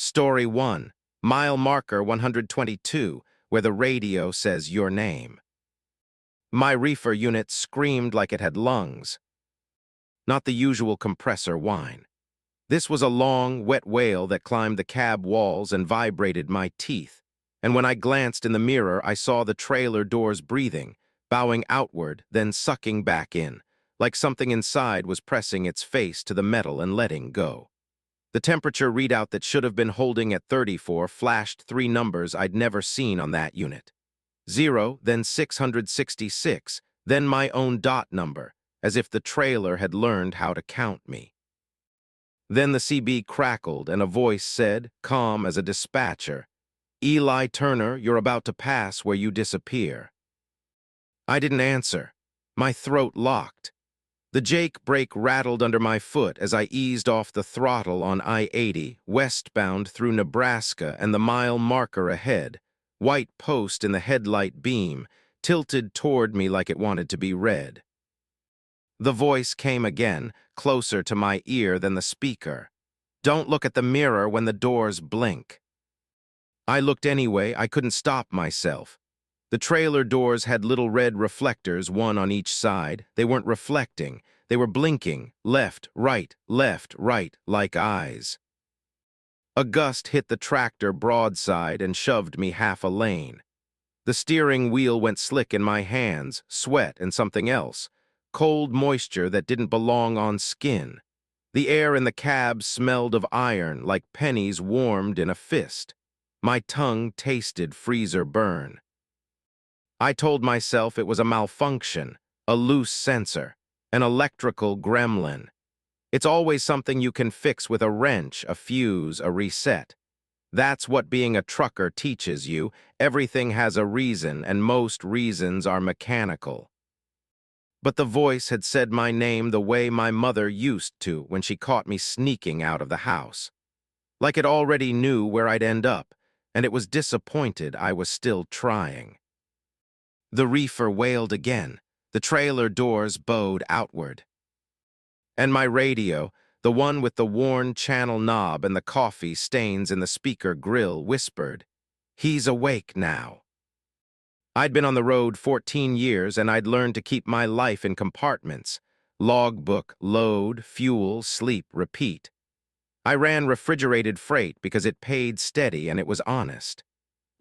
Story 1, Mile Marker 122, where the radio says your name. My reefer unit screamed like it had lungs, not the usual compressor whine. This was a long, wet wail that climbed the cab walls and vibrated my teeth, and when I glanced in the mirror, I saw the trailer doors breathing, bowing outward, then sucking back in, like something inside was pressing its face to the metal and letting go. The temperature readout that should have been holding at 34 flashed three numbers I'd never seen on that unit. 0, then 666, then my own dot number, as if the trailer had learned how to count me. Then the CB crackled and a voice said, calm as a dispatcher, "Eli Turner, you're about to pass where you disappear." I didn't answer. My throat locked. The Jake brake rattled under my foot as I eased off the throttle on I-80, westbound through Nebraska and the mile marker ahead, white post in the headlight beam, tilted toward me like it wanted to be read. The voice came again, closer to my ear than the speaker. "Don't look at the mirror when the doors blink." I looked anyway. I couldn't stop myself. The trailer doors had little red reflectors, one on each side. They weren't reflecting. They were blinking, left, right, like eyes. A gust hit the tractor broadside and shoved me half a lane. The steering wheel went slick in my hands, sweat and something else, cold moisture that didn't belong on skin. The air in the cab smelled of iron, like pennies warmed in a fist. My tongue tasted freezer burn. I told myself it was a malfunction, a loose sensor, an electrical gremlin. It's always something you can fix with a wrench, a fuse, a reset. That's what being a trucker teaches you. Everything has a reason, and most reasons are mechanical. But the voice had said my name the way my mother used to when she caught me sneaking out of the house. Like it already knew where I'd end up, and it was disappointed I was still trying. The reefer wailed again. The trailer doors bowed outward. And my radio, the one with the worn channel knob and the coffee stains in the speaker grill, whispered, "He's awake now." I'd been on the road 14 years and I'd learned to keep my life in compartments. Logbook, load, fuel, sleep, repeat. I ran refrigerated freight because it paid steady and it was honest.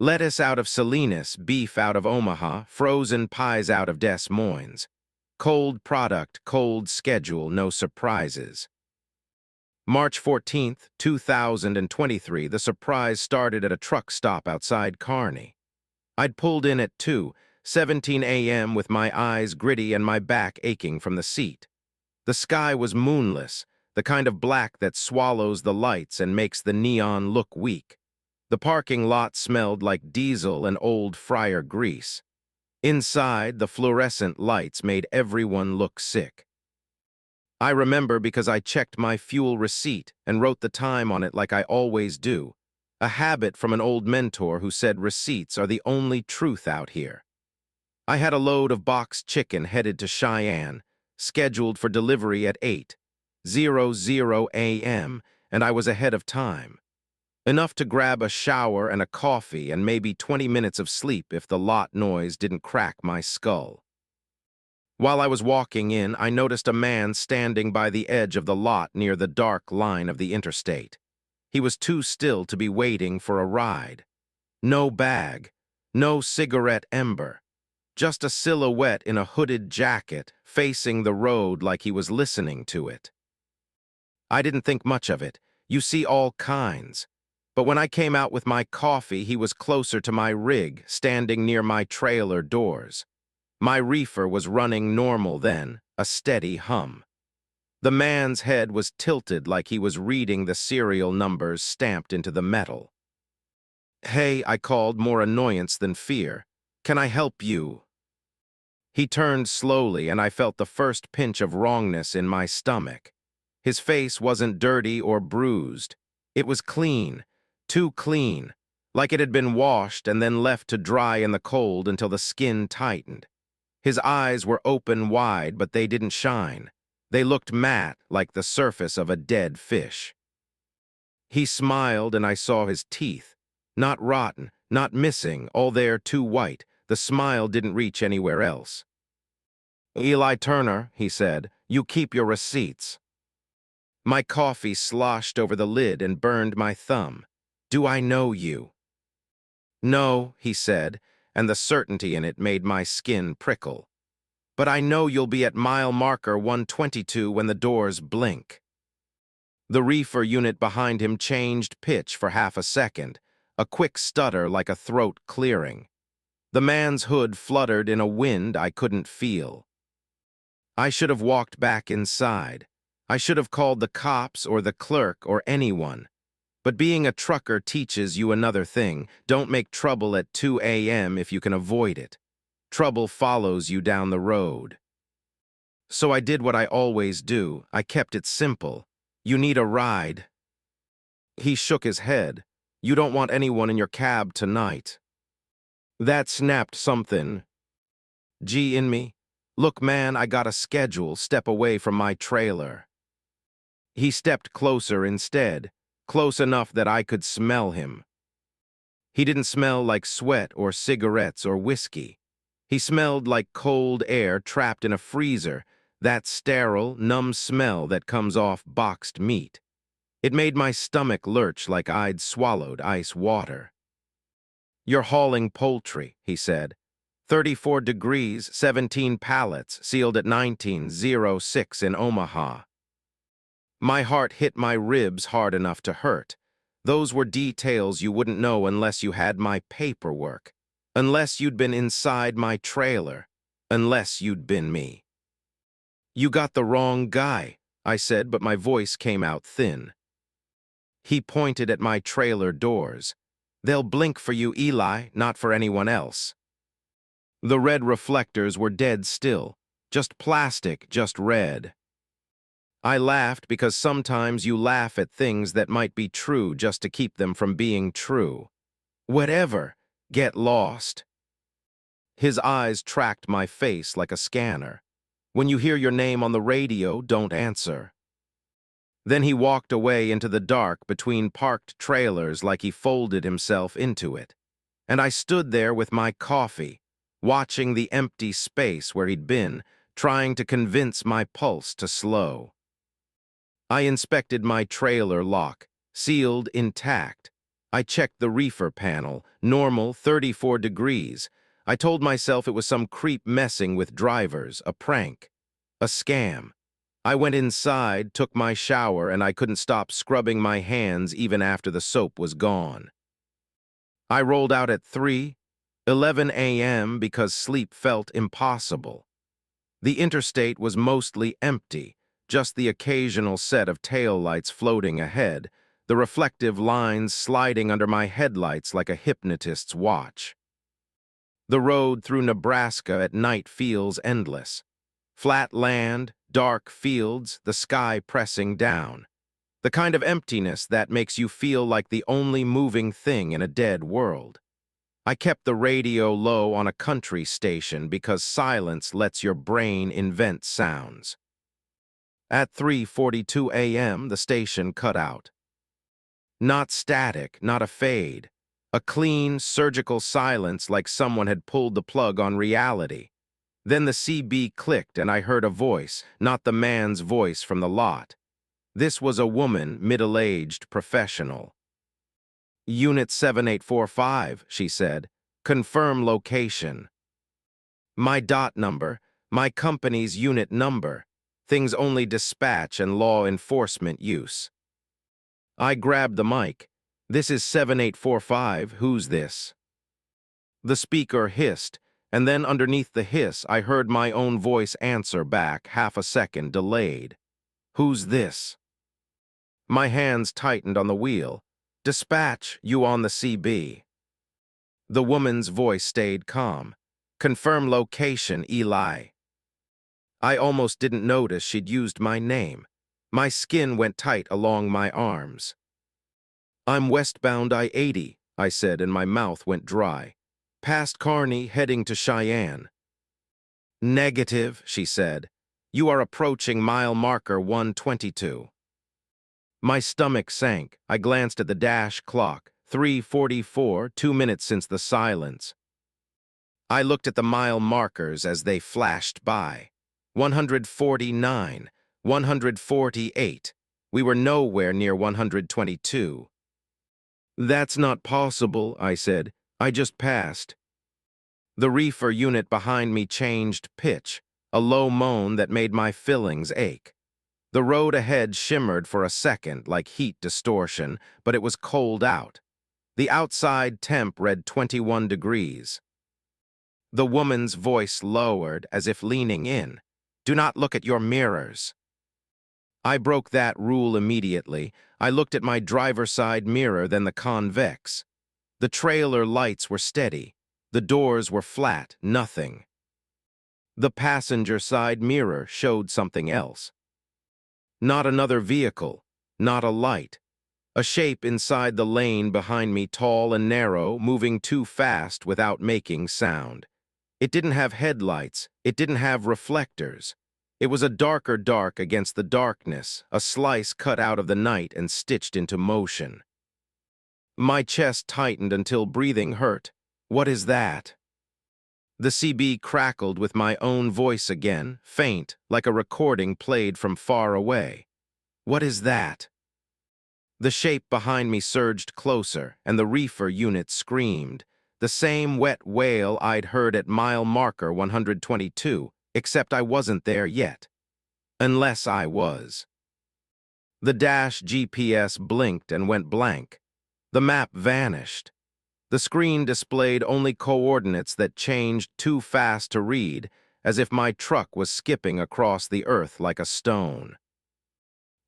Lettuce out of Salinas, beef out of Omaha, frozen pies out of Des Moines. Cold product, cold schedule, no surprises. March 14th, 2023, the surprise started at a truck stop outside Kearney. I'd pulled in at 2:17 a.m. with my eyes gritty and my back aching from the seat. The sky was moonless, the kind of black that swallows the lights and makes the neon look weak. The parking lot smelled like diesel and old fryer grease. Inside, the fluorescent lights made everyone look sick. I remember because I checked my fuel receipt and wrote the time on it like I always do, a habit from an old mentor who said receipts are the only truth out here. I had a load of boxed chicken headed to Cheyenne, scheduled for delivery at 8:00 a.m., and I was ahead of time. Enough to grab a shower and a coffee and maybe 20 minutes of sleep if the lot noise didn't crack my skull. While I was walking in, I noticed a man standing by the edge of the lot near the dark line of the interstate. He was too still to be waiting for a ride. No bag, no cigarette ember, just a silhouette in a hooded jacket facing the road like he was listening to it. I didn't think much of it. You see all kinds. But when I came out with my coffee, he was closer to my rig, standing near my trailer doors. My reefer was running normal then, a steady hum. The man's head was tilted like he was reading the serial numbers stamped into the metal. "Hey," I called, more annoyance than fear. "Can I help you?" He turned slowly, and I felt the first pinch of wrongness in my stomach. His face wasn't dirty or bruised. It was clean. Too clean, like it had been washed and then left to dry in the cold until the skin tightened. His eyes were open wide, but they didn't shine. They looked matte, like the surface of a dead fish. He smiled and I saw his teeth. Not rotten, not missing, all there too white. The smile didn't reach anywhere else. "Eli Turner," he said, "you keep your receipts." My coffee sloshed over the lid and burned my thumb. "Do I know you?" "No," he said, and the certainty in it made my skin prickle. "But I know you'll be at mile marker 122 when the doors blink." The reefer unit behind him changed pitch for half a second, a quick stutter like a throat clearing. The man's hood fluttered in a wind I couldn't feel. I should have walked back inside. I should have called the cops or the clerk or anyone. But being a trucker teaches you another thing. Don't make trouble at 2 a.m. if you can avoid it. Trouble follows you down the road. So I did what I always do. I kept it simple. "You need a ride." He shook his head. "You don't want anyone in your cab tonight." That snapped something. G in me. "Look, man, I got a schedule. Step away from my trailer." He stepped closer instead, close enough that I could smell him. He didn't smell like sweat or cigarettes or whiskey. He smelled like cold air trapped in a freezer, that sterile, numb smell that comes off boxed meat. It made my stomach lurch like I'd swallowed ice water. "You're hauling poultry," he said. 34 degrees, 17 pallets, sealed at 1906 in Omaha. My heart hit my ribs hard enough to hurt. Those were details you wouldn't know unless you had my paperwork, unless you'd been inside my trailer, unless you'd been me. "You got the wrong guy," I said, but my voice came out thin. He pointed at my trailer doors. "They'll blink for you, Eli, not for anyone else." The red reflectors were dead still, just plastic, just red. I laughed because sometimes you laugh at things that might be true just to keep them from being true. Whatever, get lost. His eyes tracked my face like a scanner. "When you hear your name on the radio, don't answer." Then he walked away into the dark between parked trailers like he folded himself into it. And I stood there with my coffee, watching the empty space where he'd been, trying to convince my pulse to slow. I inspected my trailer lock, sealed intact. I checked the reefer panel, normal 34 degrees. I told myself it was some creep messing with drivers, a prank, a scam. I went inside, took my shower, and I couldn't stop scrubbing my hands even after the soap was gone. I rolled out at 3:11 a.m. because sleep felt impossible. The interstate was mostly empty, just the occasional set of taillights floating ahead, the reflective lines sliding under my headlights like a hypnotist's watch. The road through Nebraska at night feels endless. Flat land, dark fields, the sky pressing down. The kind of emptiness that makes you feel like the only moving thing in a dead world. I kept the radio low on a country station because silence lets your brain invent sounds. At 3:42 a.m., the station cut out. Not static, not a fade. A clean, surgical silence like someone had pulled the plug on reality. Then the CB clicked and I heard a voice, not the man's voice from the lot. This was a woman, middle-aged, professional. "Unit 7845, she said. "Confirm location." My dot number, my company's unit number, things only dispatch and law enforcement use. I grabbed the mic. "This is 7845, who's this?" The speaker hissed, and then underneath the hiss I heard my own voice answer back, half a second delayed. "Who's this?" My hands tightened on the wheel. "Dispatch, you on the CB." The woman's voice stayed calm. "Confirm location, Eli." I almost didn't notice she'd used my name. My skin went tight along my arms. "I'm westbound I-80, I said, and my mouth went dry. "Past Kearney, heading to Cheyenne." "Negative," she said. "You are approaching mile marker 122. My stomach sank. I glanced at the dash clock. 3:44, 2 minutes since the silence. I looked at the mile markers as they flashed by. 149, 148. We were nowhere near 122. That's not possible, I said. I just passed. The reefer unit behind me changed pitch, a low moan that made my fillings ache. The road ahead shimmered for a second like heat distortion, but it was cold out. The outside temp read 21 degrees. The woman's voice lowered as if leaning in. Do not look at your mirrors. I broke that rule immediately. I looked at my driver's side mirror, then the convex. The trailer lights were steady. The doors were flat, nothing. The passenger side mirror showed something else. Not another vehicle, not a light. A shape inside the lane behind me, tall and narrow, moving too fast without making sound. It didn't have headlights, it didn't have reflectors. It was a darker dark against the darkness, a slice cut out of the night and stitched into motion. My chest tightened until breathing hurt. What is that? The CB crackled with my own voice again, faint, like a recording played from far away. What is that? The shape behind me surged closer, and the reefer unit screamed. The same wet wail I'd heard at mile marker 122, except I wasn't there yet. Unless I was. The dash GPS blinked and went blank. The map vanished. The screen displayed only coordinates that changed too fast to read, as if my truck was skipping across the earth like a stone.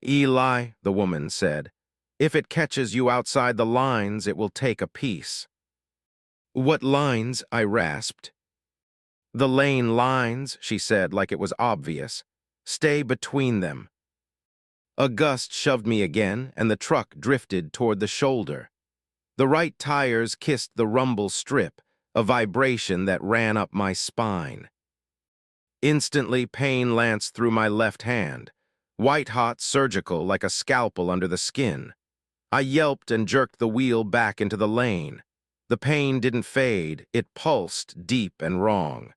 Eli, the woman said, if it catches you outside the lines, it will take a piece. What lines? I rasped. The lane lines, she said like it was obvious. Stay between them. A gust shoved me again, and the truck drifted toward the shoulder. The right tires kissed the rumble strip, a vibration that ran up my spine. Instantly, pain lanced through my left hand, white-hot, surgical, like a scalpel under the skin. I yelped and jerked the wheel back into the lane. The pain didn't fade, it pulsed deep and wrong.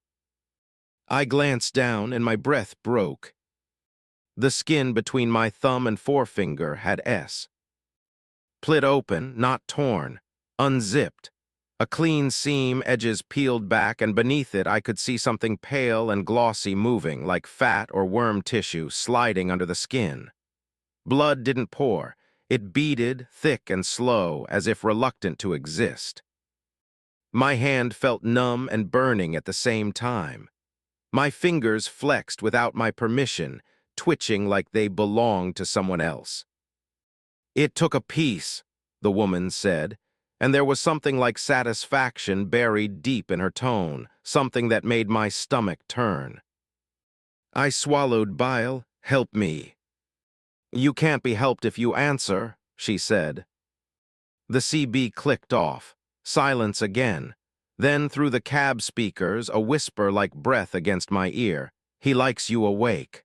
I glanced down and my breath broke. The skin between my thumb and forefinger had S. Split open, not torn, unzipped. A clean seam, edges peeled back, and beneath it I could see something pale and glossy moving, like fat or worm tissue sliding under the skin. Blood didn't pour. It beaded, thick and slow, as if reluctant to exist. My hand felt numb and burning at the same time. My fingers flexed without my permission, twitching like they belonged to someone else. It took a piece, the woman said, and there was something like satisfaction buried deep in her tone, something that made my stomach turn. I swallowed bile. Help me. You can't be helped if you answer, she said. The CB clicked off. Silence again. Then through the cab speakers, a whisper like breath against my ear. He likes you awake.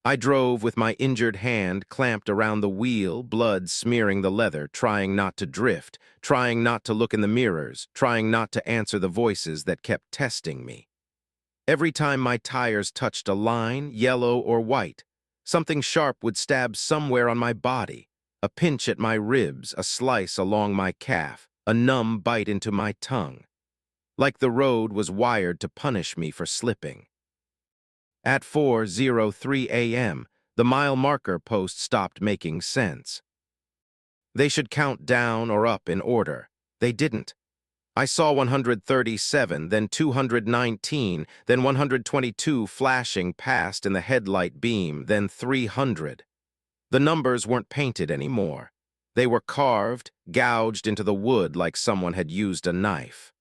I drove with my injured hand clamped around the wheel, blood smearing the leather, trying not to drift, trying not to look in the mirrors, trying not to answer the voices that kept testing me. Every time my tires touched a line, yellow or white, something sharp would stab somewhere on my body, a pinch at my ribs, a slice along my calf, a numb bite into my tongue. Like the road was wired to punish me for slipping. At 4:03 a.m., the mile marker post stopped making sense. They should count down or up in order. They didn't. I saw 137, then 219, then 122 flashing past in the headlight beam, then 300. The numbers weren't painted anymore. They were carved, gouged into the wood like someone had used a knife.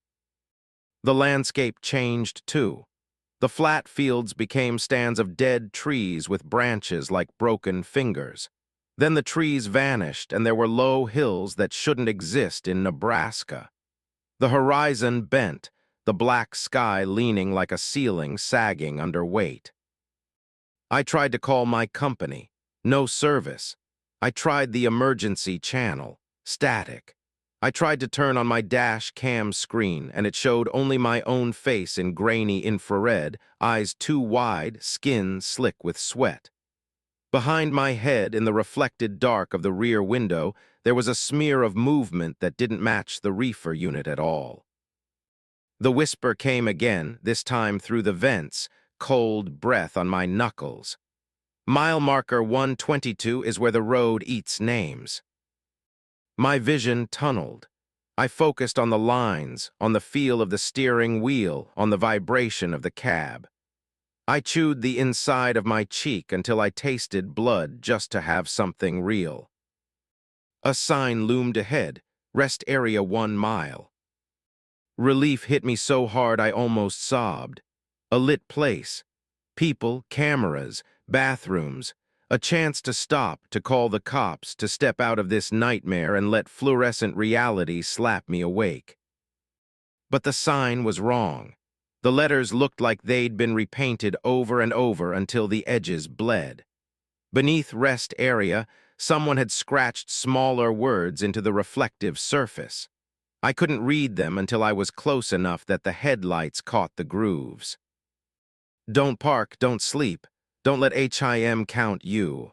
The landscape changed too. The flat fields became stands of dead trees with branches like broken fingers. Then the trees vanished and there were low hills that shouldn't exist in Nebraska. The horizon bent, the black sky leaning like a ceiling sagging under weight. I tried to call my company. No service. I tried the emergency channel, static. I tried to turn on my dash cam screen, and it showed only my own face in grainy infrared, eyes too wide, skin slick with sweat. Behind my head, in the reflected dark of the rear window, there was a smear of movement that didn't match the reefer unit at all. The whisper came again, this time through the vents, cold breath on my knuckles. Mile marker 122 is where the road eats names. My vision tunneled. I focused on the lines, on the feel of the steering wheel, on the vibration of the cab. I chewed the inside of my cheek until I tasted blood just to have something real. A sign loomed ahead, rest area 1 mile. Relief hit me so hard I almost sobbed. A lit place. People, cameras, bathrooms. A chance to stop, to call the cops, to step out of this nightmare and let fluorescent reality slap me awake. But the sign was wrong. The letters looked like they'd been repainted over and over until the edges bled. Beneath rest area, someone had scratched smaller words into the reflective surface. I couldn't read them until I was close enough that the headlights caught the grooves. Don't park, don't sleep. Don't let HIM count you.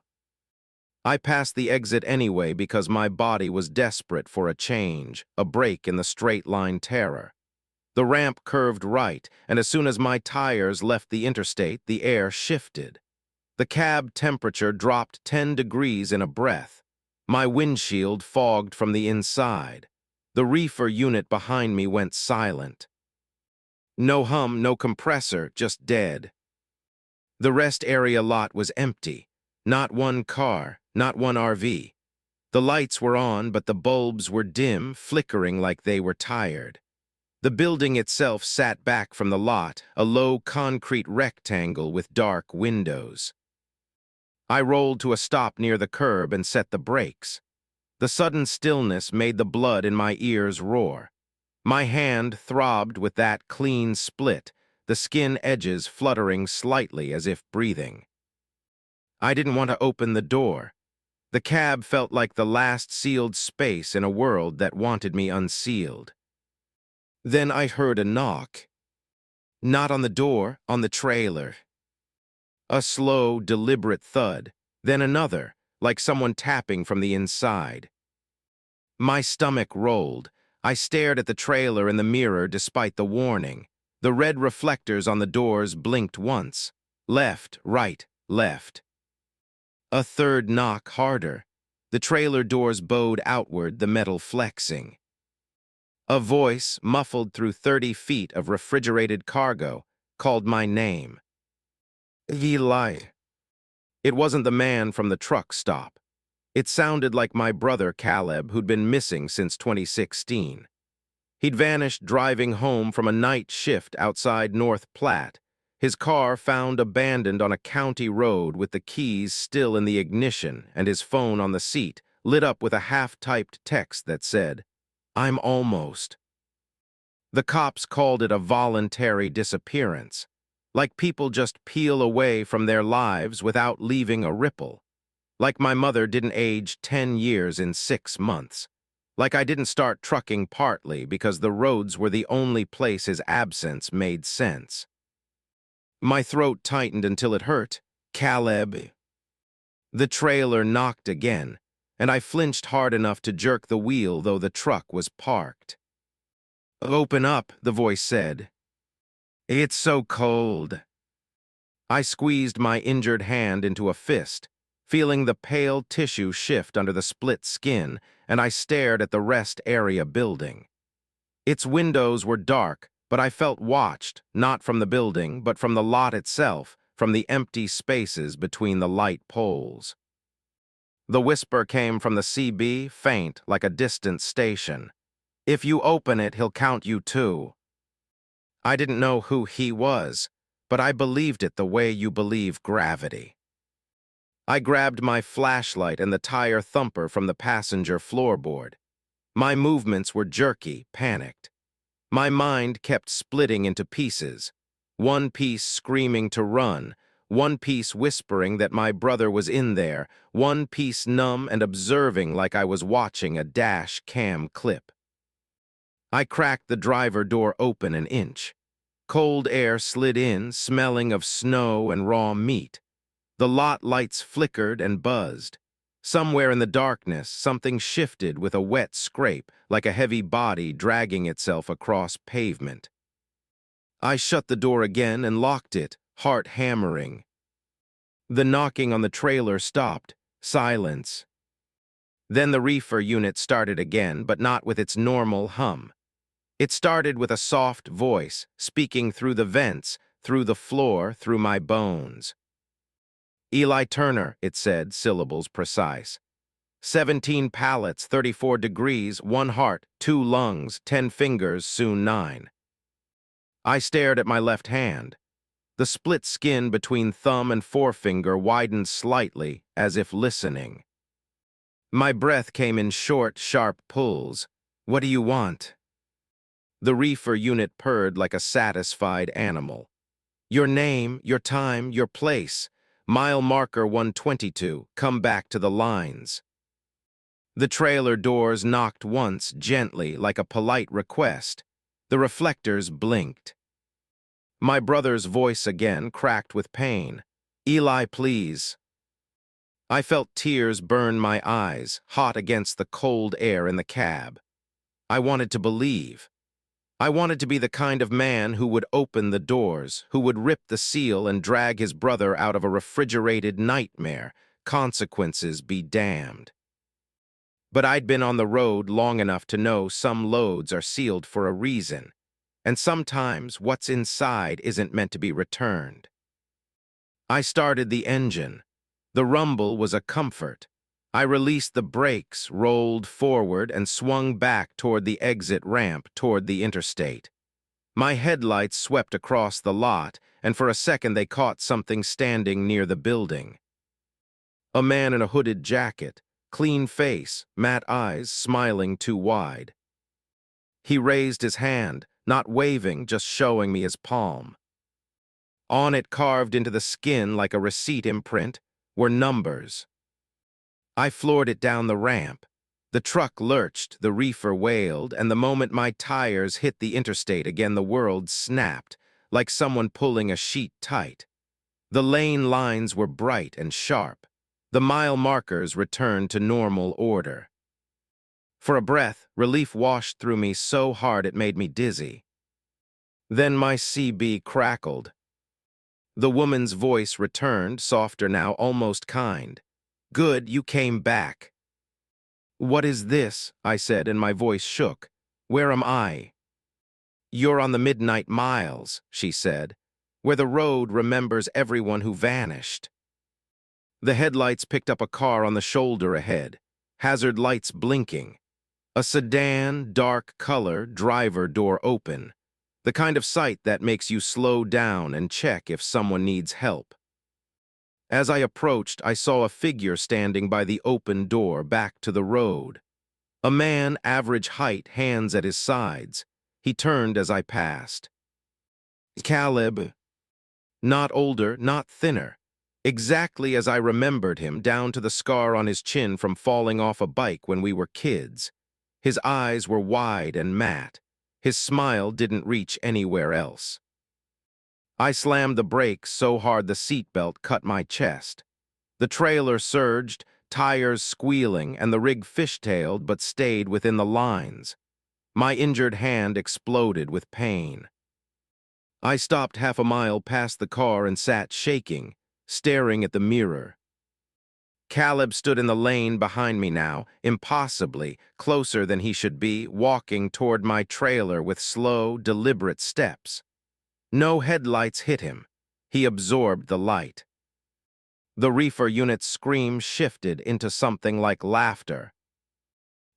I passed the exit anyway because my body was desperate for a change, a break in the straight-line terror. The ramp curved right, and as soon as my tires left the interstate, the air shifted. The cab temperature dropped 10 degrees in a breath. My windshield fogged from the inside. The reefer unit behind me went silent. No hum, no compressor, just dead. The rest area lot was empty. Not one car, not one RV. The lights were on, but the bulbs were dim, flickering like they were tired. The building itself sat back from the lot, a low concrete rectangle with dark windows. I rolled to a stop near the curb and set the brakes. The sudden stillness made the blood in my ears roar. My hand throbbed with that clean split, the skin edges fluttering slightly as if breathing. I didn't want to open the door. The cab felt like the last sealed space in a world that wanted me unsealed. Then I heard a knock. Not on the door, on the trailer. A slow, deliberate thud, then another, like someone tapping from the inside. My stomach rolled. I stared at the trailer in the mirror despite the warning. The red reflectors on the doors blinked once. Left, right, left. A third knock, harder. The trailer doors bowed outward, the metal flexing. A voice, muffled through 30 feet of refrigerated cargo, called my name. Eli. It wasn't the man from the truck stop. It sounded like my brother Caleb, who'd been missing since 2016. He'd vanished driving home from a night shift outside North Platte. His car found abandoned on a county road with the keys still in the ignition and his phone on the seat, lit up with a half-typed text that said, "I'm almost." The cops called it a voluntary disappearance, like people just peel away from their lives without leaving a ripple. Like my mother didn't age 10 years in 6 months. Like I didn't start trucking partly because the roads were the only place his absence made sense. My throat tightened until it hurt. Caleb. The trailer knocked again, and I flinched hard enough to jerk the wheel though the truck was parked. "Open up," the voice said. "It's so cold." I squeezed my injured hand into a fist, feeling the pale tissue shift under the split skin, and I stared at the rest area building. Its windows were dark, but I felt watched, not from the building, but from the lot itself, from the empty spaces between the light poles. The whisper came from the CB, faint, like a distant station. "If you open it, he'll count you too." I didn't know who he was, but I believed it the way you believe gravity. I grabbed my flashlight and the tire thumper from the passenger floorboard. My movements were jerky, panicked. My mind kept splitting into pieces. One piece screaming to run, one piece whispering that my brother was in there, one piece numb and observing like I was watching a dash cam clip. I cracked the driver door open an inch. Cold air slid in, smelling of snow and raw meat. The lot lights flickered and buzzed. Somewhere in the darkness, something shifted with a wet scrape, like a heavy body dragging itself across pavement. I shut the door again and locked it, heart hammering. The knocking on the trailer stopped. Silence. Then the reefer unit started again, but not with its normal hum. It started with a soft voice, speaking through the vents, through the floor, through my bones. Eli Turner, it said, syllables precise. 17 pallets, 34 degrees, 1 heart, 2 lungs, 10 fingers, soon 9. I stared at my left hand. The split skin between thumb and forefinger widened slightly, as if listening. My breath came in short, sharp pulls. What do you want? The reefer unit purred like a satisfied animal. Your name, your time, your place. Mile marker 122, come back to the lines. The trailer doors knocked once, gently, like a polite request. The reflectors blinked. My brother's voice again cracked with pain. Eli, please. I felt tears burn my eyes, hot against the cold air in the cab. I wanted to believe. I wanted to be the kind of man who would open the doors, who would rip the seal and drag his brother out of a refrigerated nightmare. Consequences be damned. But I'd been on the road long enough to know some loads are sealed for a reason, and sometimes what's inside isn't meant to be returned. I started the engine. The rumble was a comfort. I released the brakes, rolled forward, and swung back toward the exit ramp toward the interstate. My headlights swept across the lot, and for a second they caught something standing near the building. A man in a hooded jacket, clean face, matte eyes, smiling too wide. He raised his hand, not waving, just showing me his palm. On it, carved into the skin like a receipt imprint, were numbers. I floored it down the ramp. The truck lurched, the reefer wailed, and the moment my tires hit the interstate again, the world snapped, like someone pulling a sheet tight. The lane lines were bright and sharp. The mile markers returned to normal order. For a breath, relief washed through me so hard it made me dizzy. Then my CB crackled. The woman's voice returned, softer now, almost kind. Good, you came back. What is this? I said, and my voice shook. Where am I? You're on the midnight miles, she said, where the road remembers everyone who vanished. The headlights picked up a car on the shoulder ahead, hazard lights blinking. A sedan, dark color, driver door open. The kind of sight that makes you slow down and check if someone needs help. As I approached, I saw a figure standing by the open door back to the road. A man, average height, hands at his sides. He turned as I passed. Caleb. Not older, not thinner. Exactly as I remembered him, down to the scar on his chin from falling off a bike when we were kids. His eyes were wide and matte. His smile didn't reach anywhere else. I slammed the brakes so hard the seatbelt cut my chest. The trailer surged, tires squealing, and the rig fishtailed but stayed within the lines. My injured hand exploded with pain. I stopped half a mile past the car and sat shaking, staring at the mirror. Caleb stood in the lane behind me now, impossibly, closer than he should be, walking toward my trailer with slow, deliberate steps. No headlights hit him. He absorbed the light. The reefer unit's scream shifted into something like laughter.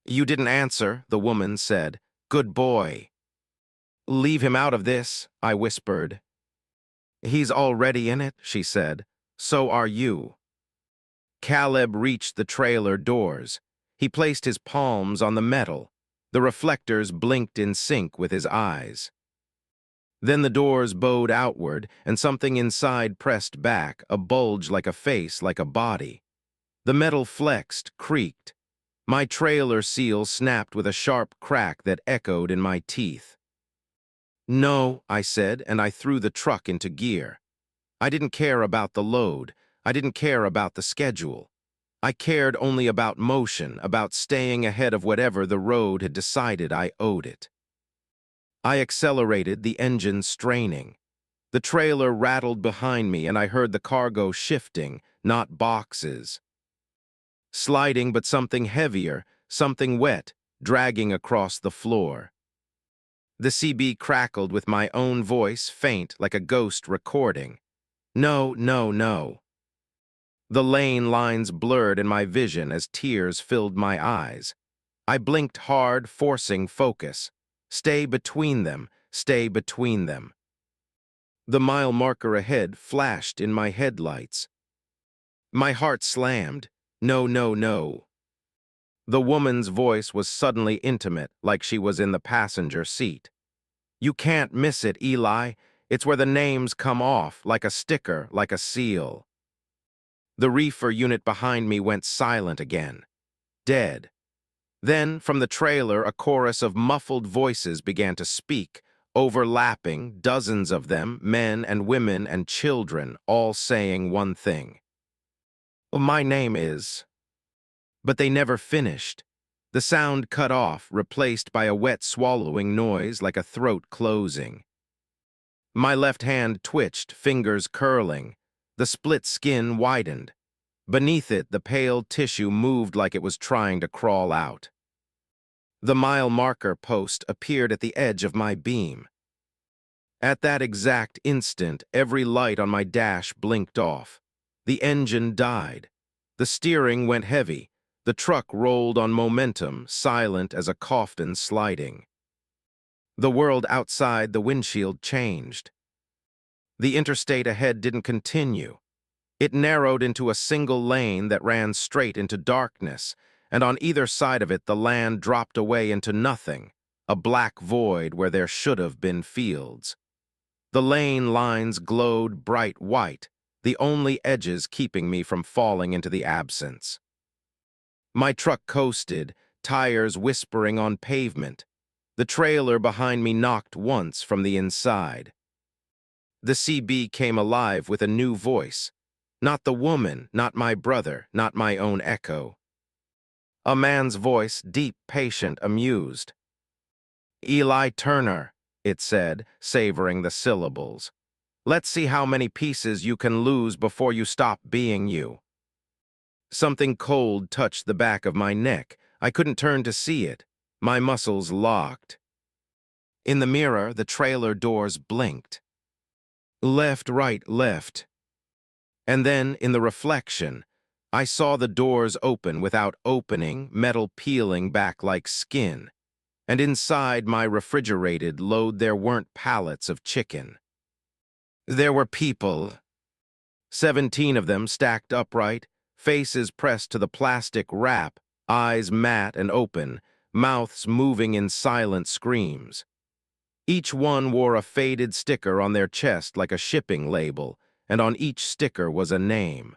You didn't answer, the woman said. Good boy. Leave him out of this, I whispered. He's already in it, she said. So are you. Caleb reached the trailer doors. He placed his palms on the metal. The reflectors blinked in sync with his eyes. Then the doors bowed outward, and something inside pressed back, a bulge like a face, like a body. The metal flexed, creaked. My trailer seal snapped with a sharp crack that echoed in my teeth. "No," I said, and I threw the truck into gear. I didn't care about the load. I didn't care about the schedule. I cared only about motion, about staying ahead of whatever the road had decided I owed it. I accelerated, the engine straining. The trailer rattled behind me, and I heard the cargo shifting, not boxes. Sliding, but something heavier, something wet, dragging across the floor. The CB crackled with my own voice, faint like a ghost recording. "No, no, no." The lane lines blurred in my vision as tears filled my eyes. I blinked hard, forcing focus. Stay between them, stay between them. The mile marker ahead flashed in my headlights. My heart slammed. No, no, no. The woman's voice was suddenly intimate, like she was in the passenger seat. "You can't miss it, Eli. It's where the names come off, like a sticker, like a seal." The reefer unit behind me went silent again. Dead. Then, from the trailer, a chorus of muffled voices began to speak, overlapping, dozens of them, men and women and children, all saying one thing. "My name is..." But they never finished. The sound cut off, replaced by a wet swallowing noise like a throat closing. My left hand twitched, fingers curling. The split skin widened. Beneath it, the pale tissue moved like it was trying to crawl out. The mile marker post appeared at the edge of my beam. At that exact instant, every light on my dash blinked off. The engine died. The steering went heavy. The truck rolled on momentum, silent as a coffin sliding. The world outside the windshield changed. The interstate ahead didn't continue. It narrowed into a single lane that ran straight into darkness, and on either side of it the land dropped away into nothing, a black void where there should have been fields. The lane lines glowed bright white, the only edges keeping me from falling into the absence. My truck coasted, tires whispering on pavement. The trailer behind me knocked once from the inside. The CB came alive with a new voice. Not the woman, not my brother, not my own echo. A man's voice, deep, patient, amused. "Eli Turner," it said, savoring the syllables. "Let's see how many pieces you can lose before you stop being you." Something cold touched the back of my neck. I couldn't turn to see it. My muscles locked. In the mirror, the trailer doors blinked. Left, right, left. And then, in the reflection, I saw the doors open without opening, metal peeling back like skin. And inside my refrigerated load there weren't pallets of chicken. There were people. 17 of them stacked upright, faces pressed to the plastic wrap, eyes matte and open, mouths moving in silent screams. Each one wore a faded sticker on their chest like a shipping label, and on each sticker was a name.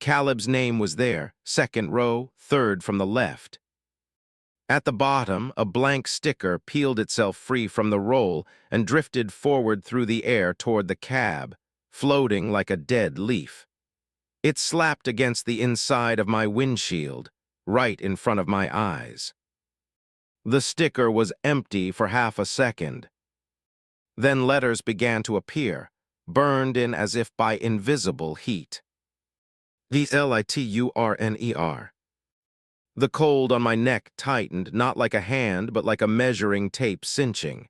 Caleb's name was there, second row, third from the left. At the bottom, a blank sticker peeled itself free from the roll and drifted forward through the air toward the cab, floating like a dead leaf. It slapped against the inside of my windshield, right in front of my eyes. The sticker was empty for half a second. Then letters began to appear, burned in as if by invisible heat. VLITURNER. The cold on my neck tightened, not like a hand, but like a measuring tape cinching.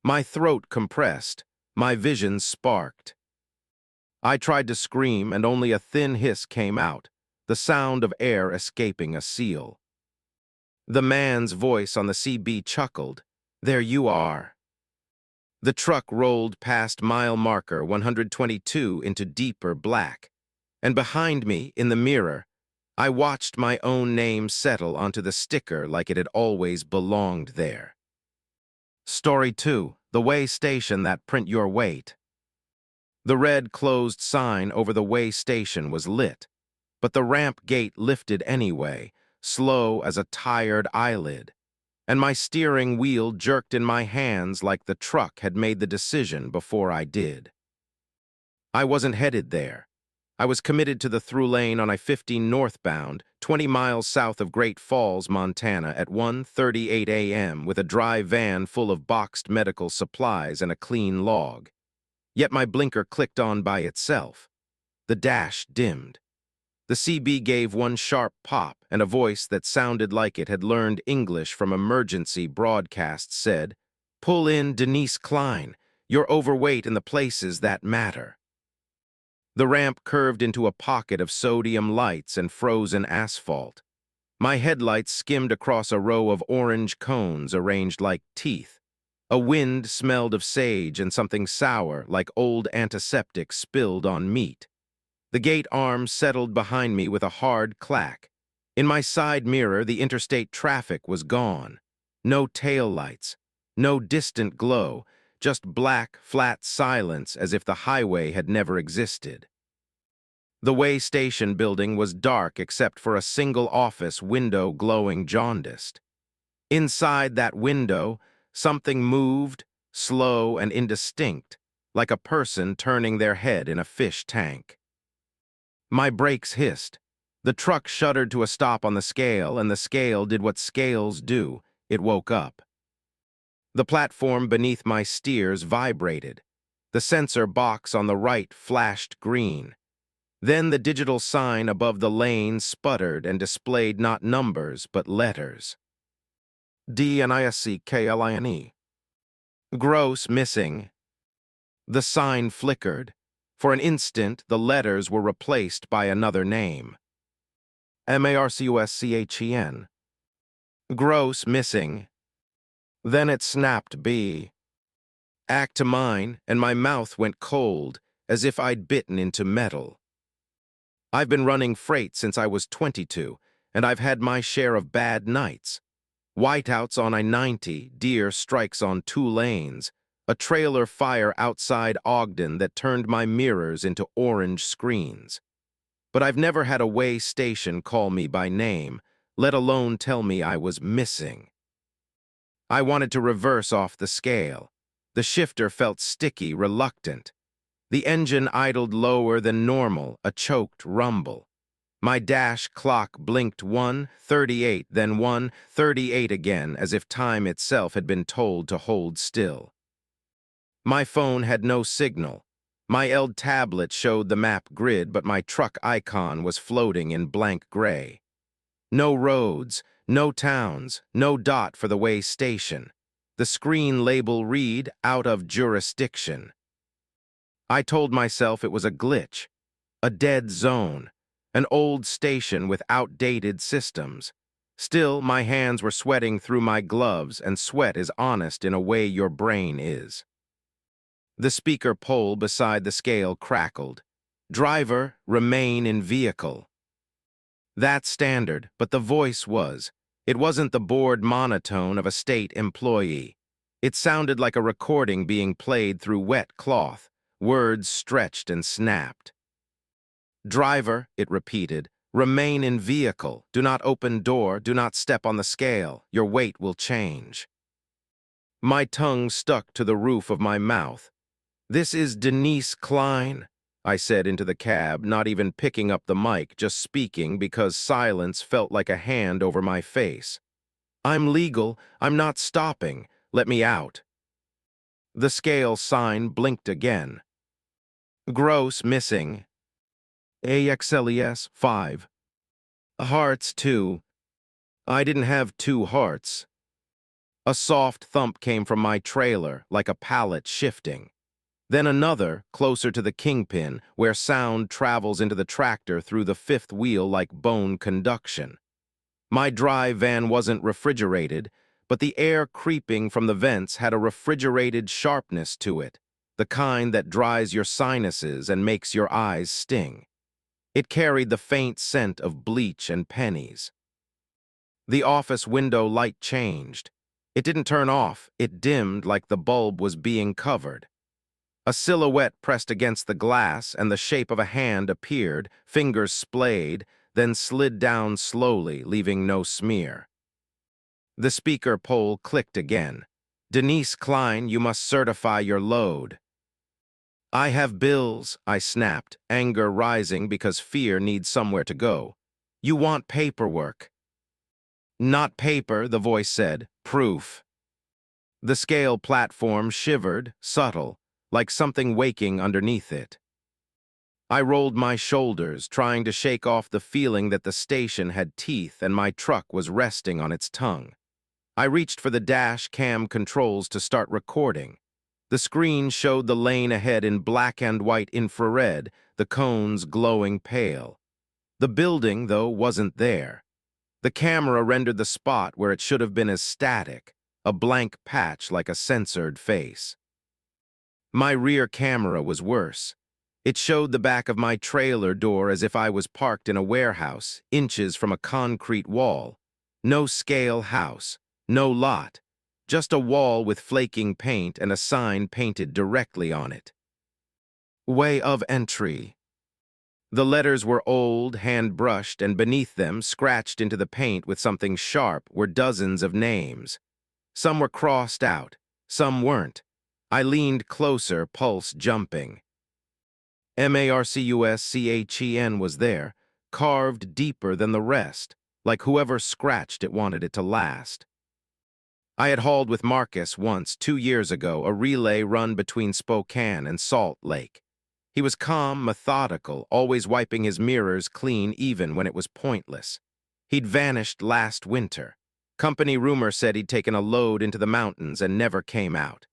My throat compressed, my vision sparked. I tried to scream, and only a thin hiss came out, the sound of air escaping a seal. The man's voice on the CB chuckled. "There you are." The truck rolled past mile marker 122 into deeper black, and behind me, in the mirror, I watched my own name settle onto the sticker like it had always belonged there. Story 2, the way station that print your weight. The red closed sign over the way station was lit, but the ramp gate lifted anyway, slow as a tired eyelid, and my steering wheel jerked in my hands like the truck had made the decision before I did. I wasn't headed there. I was committed to the through lane on I-15 northbound, 20 miles south of Great Falls, Montana at 1:38 a.m. with a dry van full of boxed medical supplies and a clean log. Yet my blinker clicked on by itself. The dash dimmed. The CB gave one sharp pop, and a voice that sounded like it had learned English from emergency broadcasts said, "Pull in Denise Klein. You're overweight in the places that matter." The ramp curved into a pocket of sodium lights and frozen asphalt. My headlights skimmed across a row of orange cones arranged like teeth. A wind smelled of sage and something sour like old antiseptic spilled on meat. The gate arm settled behind me with a hard clack. In my side mirror, the interstate traffic was gone. No taillights, no distant glow, just black, flat silence as if the highway had never existed. The way station building was dark except for a single office window glowing jaundiced. Inside that window, something moved, slow and indistinct, like a person turning their head in a fish tank. My brakes hissed. The truck shuddered to a stop on the scale, and the scale did what scales do. It woke up. The platform beneath my steers vibrated. The sensor box on the right flashed green. Then the digital sign above the lane sputtered and displayed not numbers, but letters. DNISCKLINE. Gross missing. The sign flickered. For an instant, the letters were replaced by another name. MARCUSCHEN. Gross missing. Then it snapped B. Act to mine, and my mouth went cold, as if I'd bitten into metal. I've been running freight since I was 22, and I've had my share of bad nights. Whiteouts on I-90, deer strikes on 2 lanes, a trailer fire outside Ogden that turned my mirrors into orange screens. But I've never had a way station call me by name, let alone tell me I was missing. I wanted to reverse off the scale. The shifter felt sticky, reluctant. The engine idled lower than normal, a choked rumble. My dash clock blinked 1:38, then 1:38 again, as if time itself had been told to hold still. My phone had no signal. My LD tablet showed the map grid, but my truck icon was floating in blank gray. No roads, no towns, no dot for the way station. The screen label read, "Out of jurisdiction." I told myself it was a glitch, a dead zone, an old station with outdated systems. Still, my hands were sweating through my gloves, and sweat is honest in a way your brain is. The speaker pole beside the scale crackled. "Driver, remain in vehicle." That's standard, but the voice was. It wasn't the bored monotone of a state employee. It sounded like a recording being played through wet cloth, words stretched and snapped. "Driver," it repeated, "remain in vehicle. Do not open door, do not step on the scale. Your weight will change." My tongue stuck to the roof of my mouth. "This is Denise Klein," I said into the cab, not even picking up the mic, just speaking because silence felt like a hand over my face. "I'm legal. I'm not stopping. Let me out." The scale sign blinked again. "Gross missing. AXLES 5. Hearts 2. I didn't have 2 hearts." A soft thump came from my trailer, like a pallet shifting. Then another, closer to the kingpin, where sound travels into the tractor through the 5th wheel like bone conduction. My dry van wasn't refrigerated, but the air creeping from the vents had a refrigerated sharpness to it, the kind that dries your sinuses and makes your eyes sting. It carried the faint scent of bleach and pennies. The office window light changed. It didn't turn off, it dimmed like the bulb was being covered. A silhouette pressed against the glass, and the shape of a hand appeared, fingers splayed, then slid down slowly, leaving no smear. The speaker pole clicked again. "Denise Klein, you must certify your load." "I have bills," I snapped, anger rising because fear needs somewhere to go. "You want paperwork." "Not paper," the voice said. "Proof." The scale platform shivered, subtle, like something waking underneath it. I rolled my shoulders, trying to shake off the feeling that the station had teeth and my truck was resting on its tongue. I reached for the dash cam controls to start recording. The screen showed the lane ahead in black and white infrared, the cones glowing pale. The building, though, wasn't there. The camera rendered the spot where it should have been as static, a blank patch like a censored face. My rear camera was worse. It showed the back of my trailer door as if I was parked in a warehouse, inches from a concrete wall. No scale house, no lot, just a wall with flaking paint and a sign painted directly on it. "Way of entry." The letters were old, hand-brushed, and beneath them, scratched into the paint with something sharp, were dozens of names. Some were crossed out, some weren't. I leaned closer, pulse jumping. Marcuschen was there, carved deeper than the rest, like whoever scratched it wanted it to last. I had hauled with Marcus once, 2 years ago, a relay run between Spokane and Salt Lake. He was calm, methodical, always wiping his mirrors clean even when it was pointless. He'd vanished last winter. Company rumor said he'd taken a load into the mountains and never came out.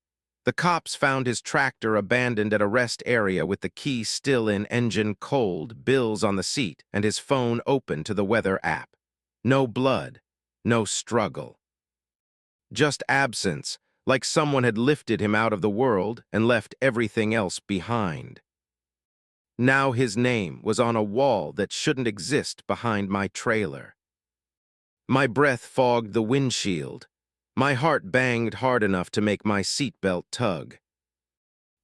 The cops found his tractor abandoned at a rest area with the key still in, engine cold, bills on the seat, and his phone open to the weather app. No blood, no struggle. Just absence, like someone had lifted him out of the world and left everything else behind. Now his name was on a wall that shouldn't exist behind my trailer. My breath fogged the windshield. My heart banged hard enough to make my seatbelt tug.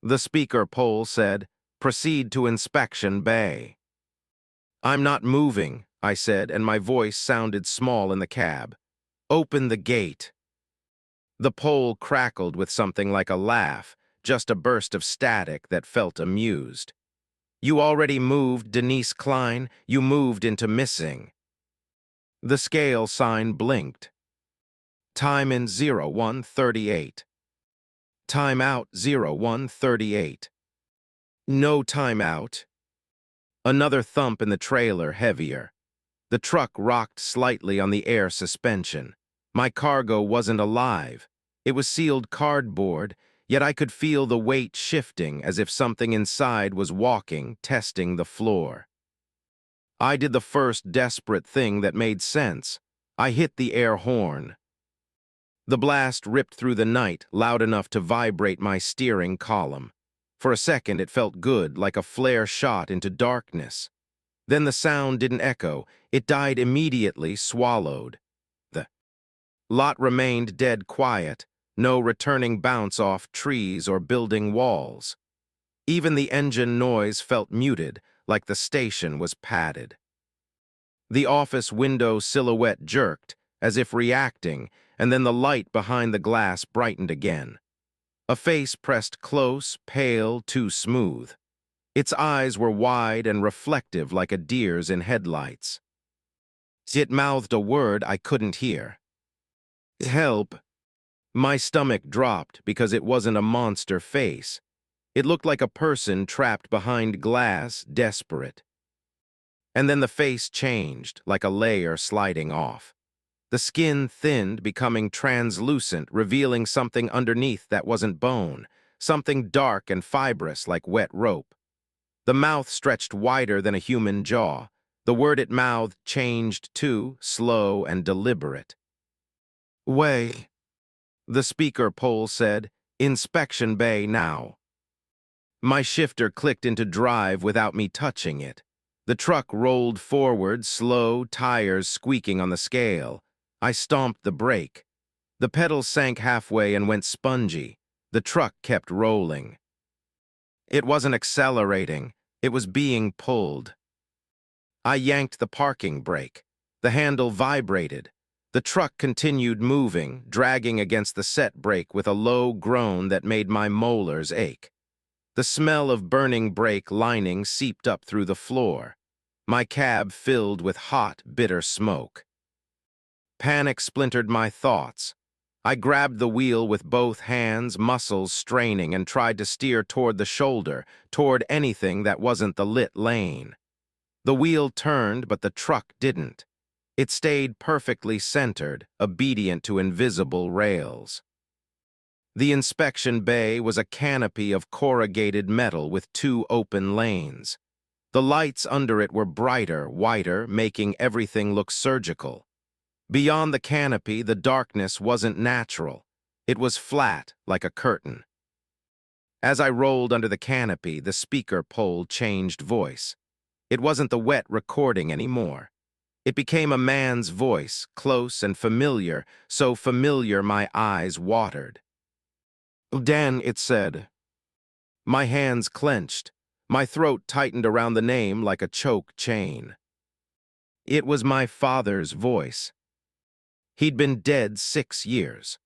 The speaker pole said, "Proceed to inspection bay." "I'm not moving," I said, and my voice sounded small in the cab. "Open the gate." The pole crackled with something like a laugh, just a burst of static that felt amused. "You already moved, Denise Klein. You moved into missing." The scale sign blinked. Time in 0138. Time out 0138. No time out. Another thump in the trailer, heavier. The truck rocked slightly on the air suspension. My cargo wasn't alive. It was sealed cardboard, yet I could feel the weight shifting as if something inside was walking, testing the floor. I did the first desperate thing that made sense. I hit the air horn. The blast ripped through the night, loud enough to vibrate my steering column. For a second it felt good, like a flare shot into darkness. Then the sound didn't echo. It died immediately, swallowed. The lot remained dead quiet, no returning bounce off trees or building walls. Even the engine noise felt muted, like the station was padded. The office window silhouette jerked, as if reacting, and then the light behind the glass brightened again. A face pressed close, pale, too smooth. Its eyes were wide and reflective like a deer's in headlights. It mouthed a word I couldn't hear. "Help." My stomach dropped because it wasn't a monster face. It looked like a person trapped behind glass, desperate. And then the face changed, like a layer sliding off. The skin thinned, becoming translucent, revealing something underneath that wasn't bone, something dark and fibrous like wet rope. The mouth stretched wider than a human jaw. The word it mouthed changed too, slow and deliberate. "Way." The speaker pole said, "Inspection bay now." My shifter clicked into drive without me touching it. The truck rolled forward, slow, tires squeaking on the scale. I stomped the brake. The pedals sank halfway and went spongy. The truck kept rolling. It wasn't accelerating. It was being pulled. I yanked the parking brake. The handle vibrated. The truck continued moving, dragging against the set brake with a low groan that made my molars ache. The smell of burning brake lining seeped up through the floor. My cab filled with hot, bitter smoke. Panic splintered my thoughts. I grabbed the wheel with both hands, muscles straining, and tried to steer toward the shoulder, toward anything that wasn't the lit lane. The wheel turned, but the truck didn't. It stayed perfectly centered, obedient to invisible rails. The inspection bay was a canopy of corrugated metal with 2 open lanes. The lights under it were brighter, whiter, making everything look surgical. Beyond the canopy, the darkness wasn't natural. It was flat, like a curtain. As I rolled under the canopy, the speaker pole changed voice. It wasn't the wet recording anymore. It became a man's voice, close and familiar, so familiar my eyes watered. "Dan," it said. My hands clenched. My throat tightened around the name like a choke chain. It was my father's voice. He'd been dead 6 years.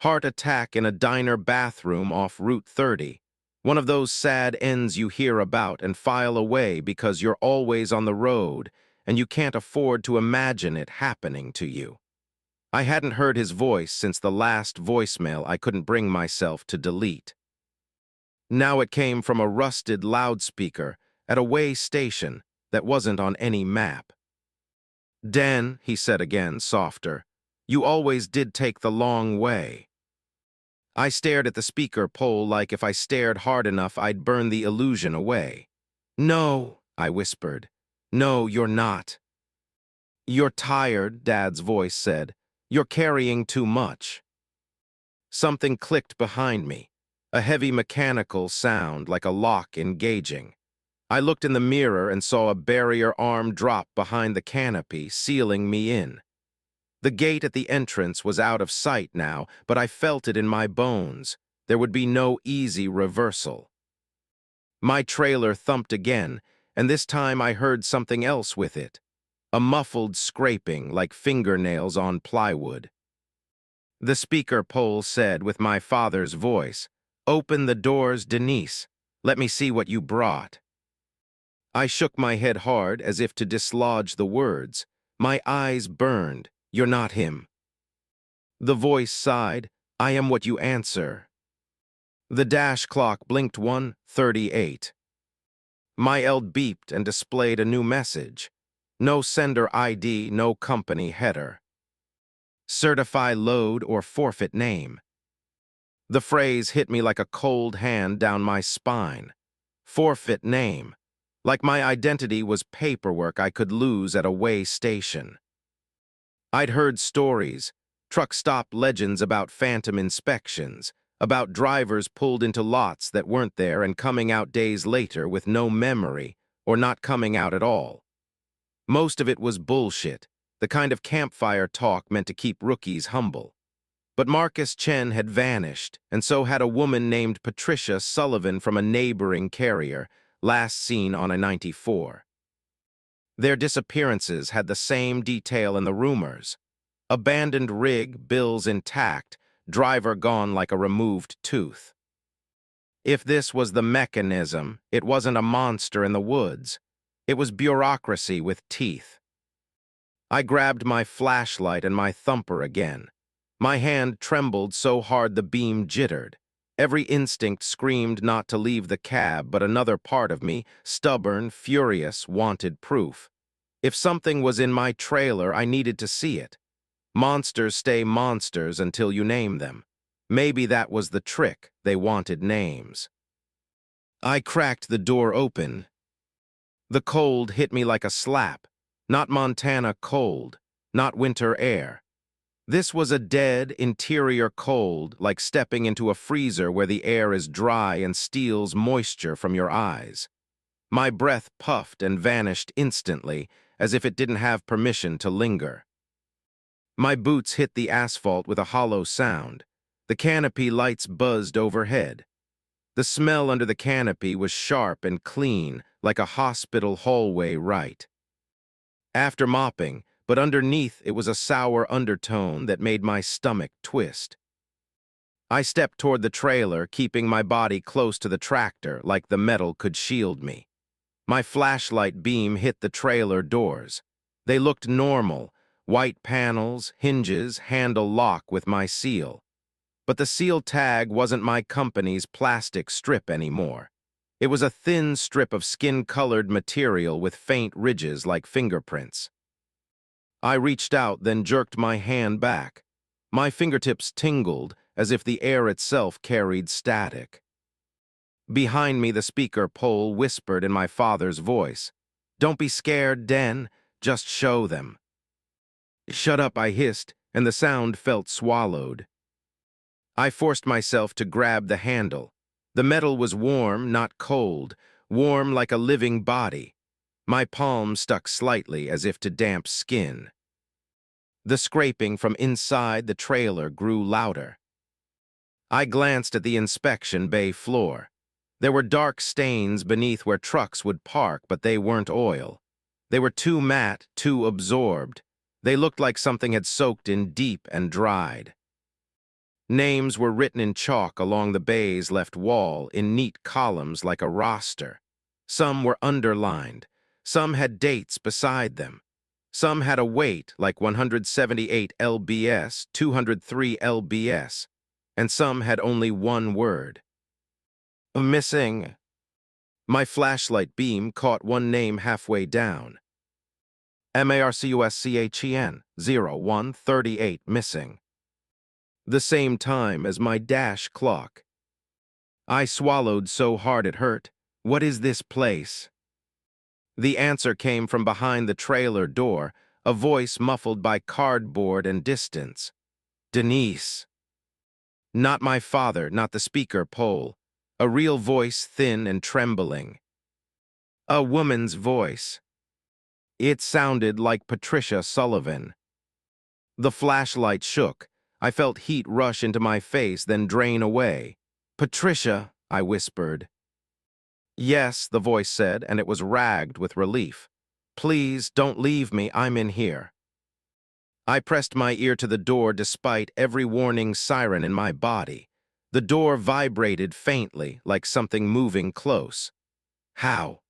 Heart attack in a diner bathroom off Route 30. One of those sad ends you hear about and file away because you're always on the road and you can't afford to imagine it happening to you. I hadn't heard his voice since the last voicemail I couldn't bring myself to delete. Now it came from a rusted loudspeaker at a way station that wasn't on any map. "Dan," he said again, softer, "you always did take the long way." I stared at the speaker pole like if I stared hard enough I'd burn the illusion away. "No," I whispered. "No, you're not." "You're tired," Dad's voice said. "You're carrying too much." Something clicked behind me, a heavy mechanical sound like a lock engaging. I looked in the mirror and saw a barrier arm drop behind the canopy, sealing me in. The gate at the entrance was out of sight now, but I felt it in my bones. There would be no easy reversal. My trailer thumped again, and this time I heard something else with it. A muffled scraping like fingernails on plywood. The speaker pole said with my father's voice, "Open the doors, Denise. Let me see what you brought." I shook my head hard as if to dislodge the words. My eyes burned. "You're not him." The voice sighed, "I am what you answer." The dash clock blinked 1:38. My eld beeped and displayed a new message. No sender ID, no company header. Certify load or forfeit name. The phrase hit me like a cold hand down my spine. Forfeit name. Like my identity was paperwork I could lose at a way station. I'd heard stories, truck stop legends about phantom inspections, about drivers pulled into lots that weren't there and coming out days later with no memory, or not coming out at all. Most of it was bullshit, the kind of campfire talk meant to keep rookies humble. But Marcus Chen had vanished, and so had a woman named Patricia Sullivan from a neighboring carrier, last seen on a 94. Their disappearances had the same detail in the rumors. Abandoned rig, bills intact, driver gone like a removed tooth. If this was the mechanism, it wasn't a monster in the woods. It was bureaucracy with teeth. I grabbed my flashlight and my thumper again. My hand trembled so hard the beam jittered. Every instinct screamed not to leave the cab, but another part of me, stubborn, furious, wanted proof. If something was in my trailer, I needed to see it. Monsters stay monsters until you name them. Maybe that was the trick, they wanted names. I cracked the door open. The cold hit me like a slap. Not Montana cold, not winter air. This was a dead, interior cold, like stepping into a freezer where the air is dry and steals moisture from your eyes. My breath puffed and vanished instantly, as if it didn't have permission to linger. My boots hit the asphalt with a hollow sound. The canopy lights buzzed overhead. The smell under the canopy was sharp and clean, like a hospital hallway right. After mopping, but underneath it was a sour undertone that made my stomach twist. I stepped toward the trailer, keeping my body close to the tractor like the metal could shield me. My flashlight beam hit the trailer doors. They looked normal, white panels, hinges, handle lock with my seal. But the seal tag wasn't my company's plastic strip anymore. It was a thin strip of skin-colored material with faint ridges like fingerprints. I reached out, then jerked my hand back. My fingertips tingled as if the air itself carried static. Behind me, the speaker pole whispered in my father's voice, "Don't be scared, Den. Just show them." "Shut up," I hissed, and the sound felt swallowed. I forced myself to grab the handle. The metal was warm, not cold, warm like a living body. My palm stuck slightly as if to damp skin. The scraping from inside the trailer grew louder. I glanced at the inspection bay floor. There were dark stains beneath where trucks would park, but they weren't oil. They were too matte, too absorbed. They looked like something had soaked in deep and dried. Names were written in chalk along the bay's left wall in neat columns like a roster. Some were underlined. Some had dates beside them. Some had a weight like 178 lbs, 203 lbs, and some had only one word. Missing. My flashlight beam caught one name halfway down. Marcuschen, 0138 missing. The same time as my dash clock. I swallowed so hard it hurt. What is this place? The answer came from behind the trailer door, a voice muffled by cardboard and distance. Denise. Not my father, not the speaker pole. A real voice, thin and trembling. A woman's voice. It sounded like Patricia Sullivan. The flashlight shook. I felt heat rush into my face, then drain away. "Patricia," I whispered. "Yes," the voice said, and it was ragged with relief. "Please, don't leave me, I'm in here." I pressed my ear to the door despite every warning siren in my body. The door vibrated faintly, like something moving close. "How?"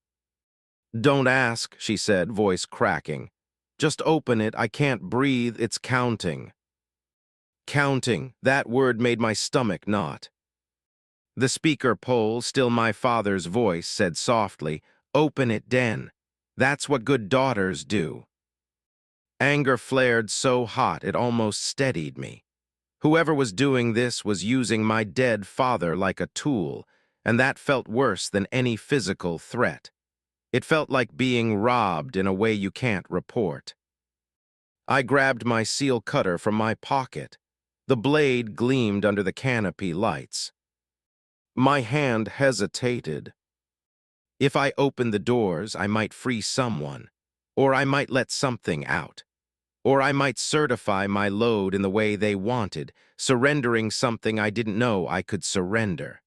"Don't ask," she said, voice cracking. "Just open it, I can't breathe, it's counting." Counting, that word made my stomach knot. The speaker pole, still my father's voice, said softly, "Open it, Den. That's what good daughters do." Anger flared so hot it almost steadied me. Whoever was doing this was using my dead father like a tool, and that felt worse than any physical threat. It felt like being robbed in a way you can't report. I grabbed my seal cutter from my pocket. The blade gleamed under the canopy lights. My hand hesitated. If I opened the doors, I might free someone, or I might let something out, or I might certify my load in the way they wanted, surrendering something I didn't know I could surrender.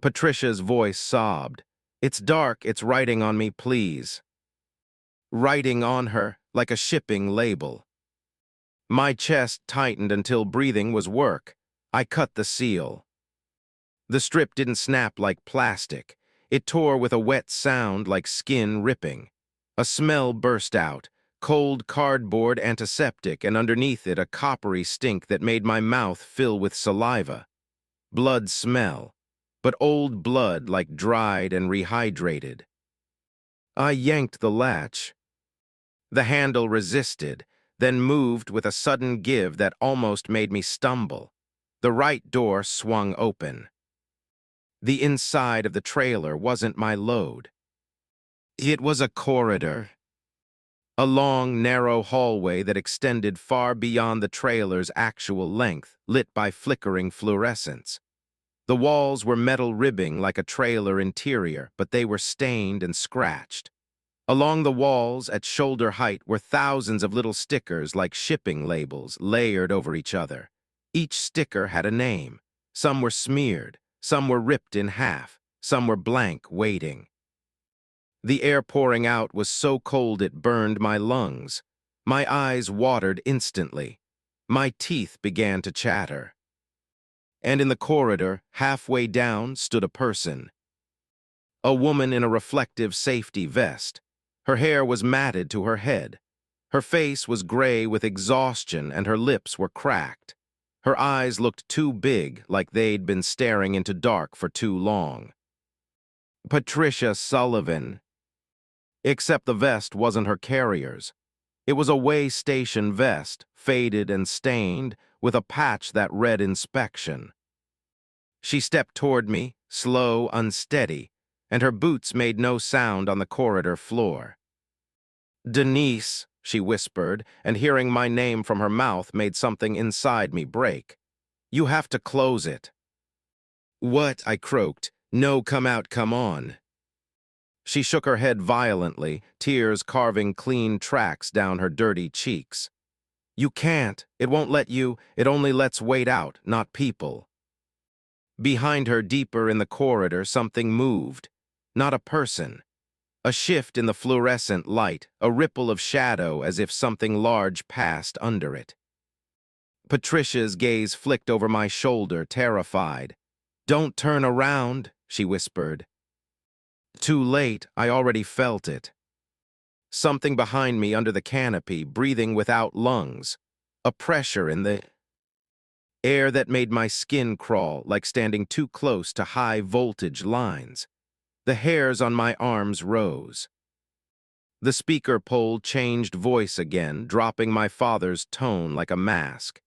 Patricia's voice sobbed. "It's dark, it's writing on me, please." Writing on her, like a shipping label. My chest tightened until breathing was work. I cut the seal. The strip didn't snap like plastic. It tore with a wet sound like skin ripping. A smell burst out, cold cardboard antiseptic, and underneath it a coppery stink that made my mouth fill with saliva. Blood smell, but old blood like dried and rehydrated. I yanked the latch. The handle resisted, then moved with a sudden give that almost made me stumble. The right door swung open. The inside of the trailer wasn't my load. It was a corridor. A long, narrow hallway that extended far beyond the trailer's actual length, lit by flickering fluorescents. The walls were metal ribbing like a trailer interior, but they were stained and scratched. Along the walls, at shoulder height, were thousands of little stickers like shipping labels layered over each other. Each sticker had a name. Some were smeared, some were ripped in half, some were blank, waiting. The air pouring out was so cold it burned my lungs. My eyes watered instantly. My teeth began to chatter. And in the corridor, halfway down, stood a person. A woman in a reflective safety vest. Her hair was matted to her head. Her face was gray with exhaustion and her lips were cracked. Her eyes looked too big, like they'd been staring into dark for too long. Patricia Sullivan. Except the vest wasn't her carrier's. It was a way station vest, faded and stained, with a patch that read inspection. She stepped toward me, slow, unsteady, and her boots made no sound on the corridor floor. "Denise," she whispered, and hearing my name from her mouth made something inside me break. "You have to close it." "What?" I croaked. "No, come out, come on." She shook her head violently, tears carving clean tracks down her dirty cheeks. "You can't. It won't let you. It only lets wait out, not people." Behind her, deeper in the corridor, something moved. Not a person. A shift in the fluorescent light, a ripple of shadow as if something large passed under it. Patricia's gaze flicked over my shoulder, terrified. "Don't turn around," she whispered. Too late, I already felt it. Something behind me under the canopy, breathing without lungs. A pressure in the air that made my skin crawl, like standing too close to high-voltage lines. The hairs on my arms rose. The speaker pole changed voice again, dropping my father's tone like a mask.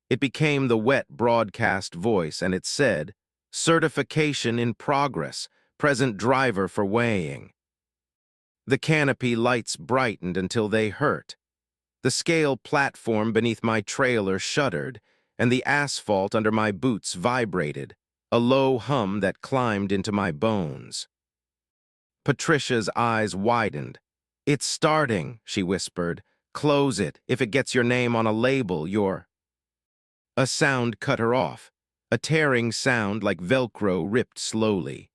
It became the wet broadcast voice, and it said, "Certification in progress, present driver for weighing." The canopy lights brightened until they hurt. The scale platform beneath my trailer shuddered, and the asphalt under my boots vibrated, a low hum that climbed into my bones. Patricia's eyes widened. "It's starting," she whispered. "Close it. If it gets your name on a label, you're—" A sound cut her off, a tearing sound like Velcro ripped slowly.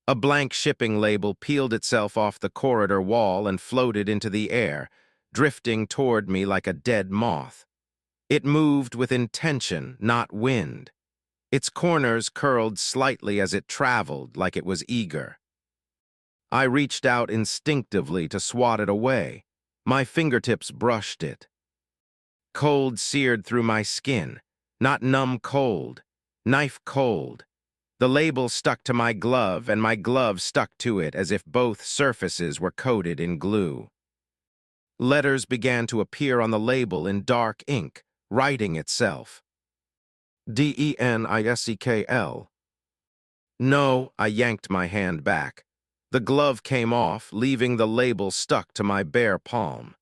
A blank shipping label peeled itself off the corridor wall and floated into the air, drifting toward me like a dead moth. It moved with intention, not wind. Its corners curled slightly as it traveled, like it was eager. I reached out instinctively to swat it away. My fingertips brushed it. Cold seared through my skin, not numb cold, knife cold. The label stuck to my glove, and my glove stuck to it as if both surfaces were coated in glue. Letters began to appear on the label in dark ink, writing itself. DENISEKL. No, I yanked my hand back. The glove came off, leaving the label stuck to my bare palm.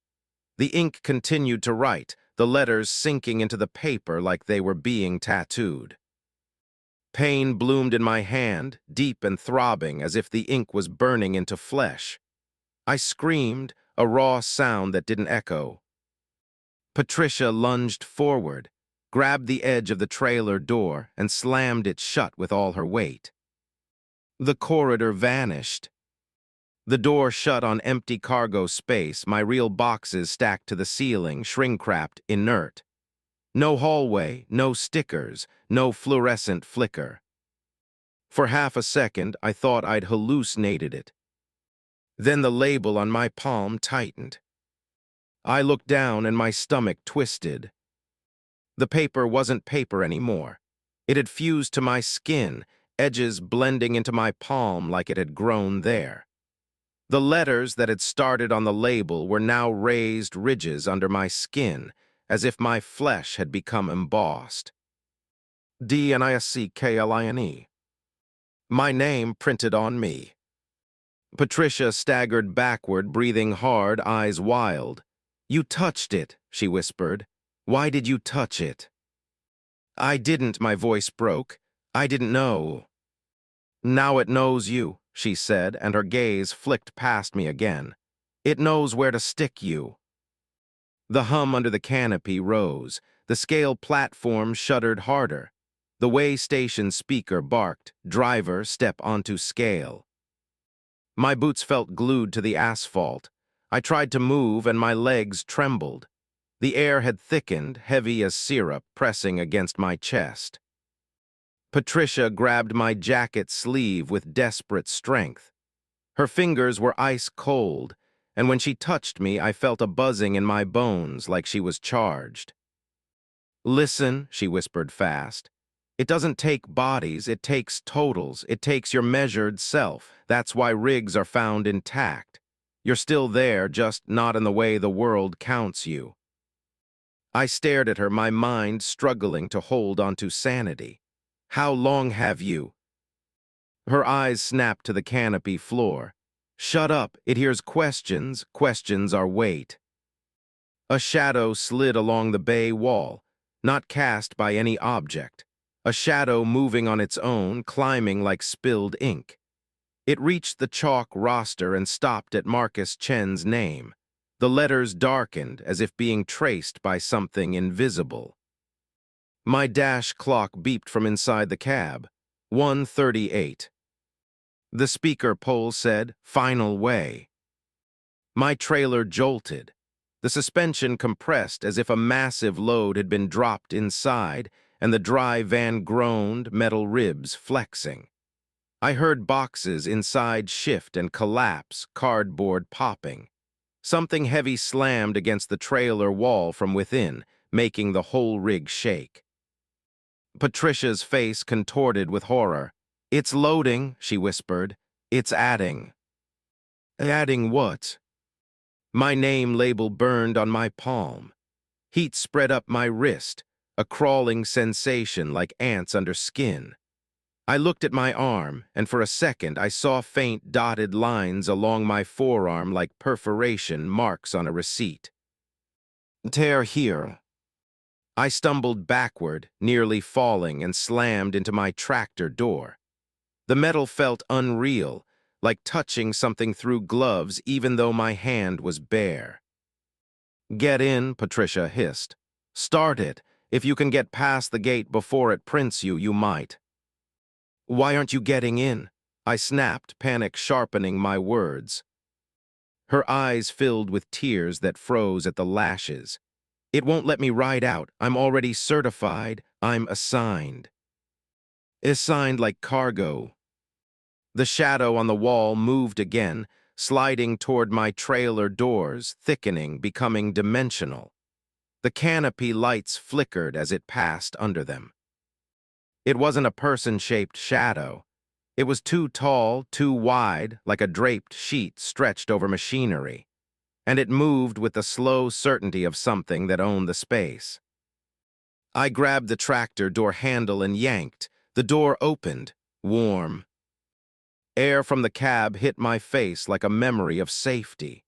The ink continued to write, the letters sinking into the paper like they were being tattooed. Pain bloomed in my hand, deep and throbbing, as if the ink was burning into flesh. I screamed, a raw sound that didn't echo. Patricia lunged forward, grabbed the edge of the trailer door, and slammed it shut with all her weight. The corridor vanished. The door shut on empty cargo space, my real boxes stacked to the ceiling, shrink-wrapped, inert. No hallway, no stickers, no fluorescent flicker. For half a second, I thought I'd hallucinated it. Then the label on my palm tightened. I looked down and my stomach twisted. The paper wasn't paper anymore. It had fused to my skin, edges blending into my palm like it had grown there. The letters that had started on the label were now raised ridges under my skin, as if my flesh had become embossed. DENISEKLINE. My name printed on me. Patricia staggered backward, breathing hard, eyes wild. "You touched it," she whispered. "Why did you touch it?" "I didn't," my voice broke. "I didn't know." "Now it knows you," she said, and her gaze flicked past me again. It knows where to stick you. The hum under the canopy rose. The scale platform shuddered harder. The way station speaker barked, "Driver, step onto scale." My boots felt glued to the asphalt. I tried to move and my legs trembled. The air had thickened, heavy as syrup, pressing against my chest. Patricia grabbed my jacket sleeve with desperate strength. Her fingers were ice cold, and when she touched me, I felt a buzzing in my bones like she was charged. "Listen," she whispered fast. "It doesn't take bodies, it takes totals. It takes your measured self. That's why rigs are found intact. You're still there, just not in the way the world counts you." I stared at her, my mind struggling to hold onto sanity. "How long have you?" Her eyes snapped to the canopy floor. "Shut up, it hears questions. Questions are weight." A shadow slid along the bay wall, not cast by any object. A shadow moving on its own, climbing like spilled ink. It reached the chalk roster and stopped at Marcus Chen's name. The letters darkened as if being traced by something invisible. My dash clock beeped from inside the cab. 1:38. The speaker pole said, "Final way." My trailer jolted. The suspension compressed as if a massive load had been dropped inside, and the dry van groaned, metal ribs flexing. I heard boxes inside shift and collapse, cardboard popping. Something heavy slammed against the trailer wall from within, making the whole rig shake. Patricia's face contorted with horror. "It's loading," she whispered. "It's adding." "Adding what?" My name label burned on my palm. Heat spread up my wrist, a crawling sensation like ants under skin. I looked at my arm, and for a second I saw faint dotted lines along my forearm like perforation marks on a receipt. "Tear here." I stumbled backward, nearly falling, and slammed into my tractor door. The metal felt unreal, like touching something through gloves even though my hand was bare. "Get in," Patricia hissed. "Start it. If you can get past the gate before it prints you, you might." "Why aren't you getting in?" I snapped, panic sharpening my words. Her eyes filled with tears that froze at the lashes. "It won't let me ride out. I'm already certified. I'm assigned." "Assigned like cargo." The shadow on the wall moved again, sliding toward my trailer doors, thickening, becoming dimensional. The canopy lights flickered as it passed under them. It wasn't a person-shaped shadow. It was too tall, too wide, like a draped sheet stretched over machinery. And it moved with the slow certainty of something that owned the space. I grabbed the tractor door handle and yanked. The door opened, warm. Air from the cab hit my face like a memory of safety.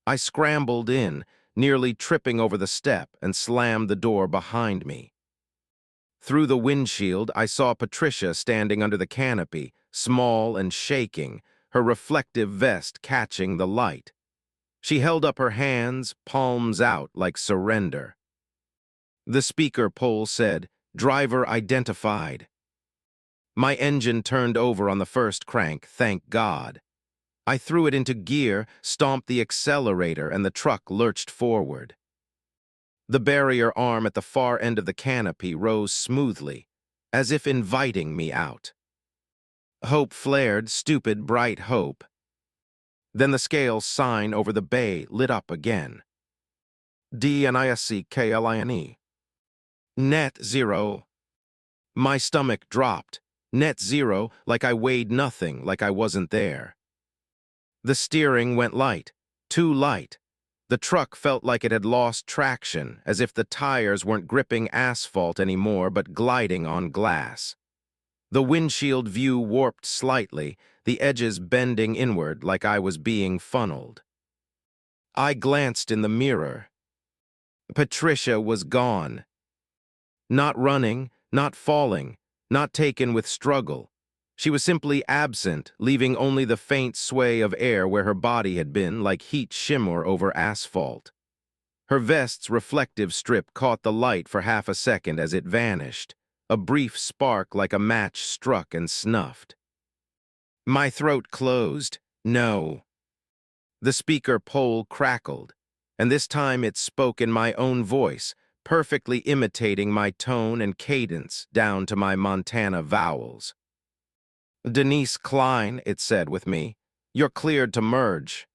I scrambled in, nearly tripping over the step, and slammed the door behind me. Through the windshield, I saw Patricia standing under the canopy, small and shaking, her reflective vest catching the light. She held up her hands, palms out like surrender. The speaker pole said, "Driver identified." My engine turned over on the first crank, thank God. I threw it into gear, stomped the accelerator, and the truck lurched forward. The barrier arm at the far end of the canopy rose smoothly, as if inviting me out. Hope flared, stupid, bright hope. Then the scale sign over the bay lit up again. DNISCKLINE. Net zero. My stomach dropped. Net zero, like I weighed nothing, like I wasn't there. The steering went light, too light. The truck felt like it had lost traction, as if the tires weren't gripping asphalt anymore but gliding on glass. The windshield view warped slightly, the edges bending inward like I was being funneled. I glanced in the mirror. Patricia was gone. Not running, not falling, not taken with struggle. She was simply absent, leaving only the faint sway of air where her body had been, like heat shimmer over asphalt. Her vest's reflective strip caught the light for half a second as it vanished, a brief spark like a match struck and snuffed. My throat closed. No. The speaker pole crackled, and this time it spoke in my own voice, perfectly imitating my tone and cadence down to my Montana vowels. "Denise Klein," it said with me, "you're cleared to merge."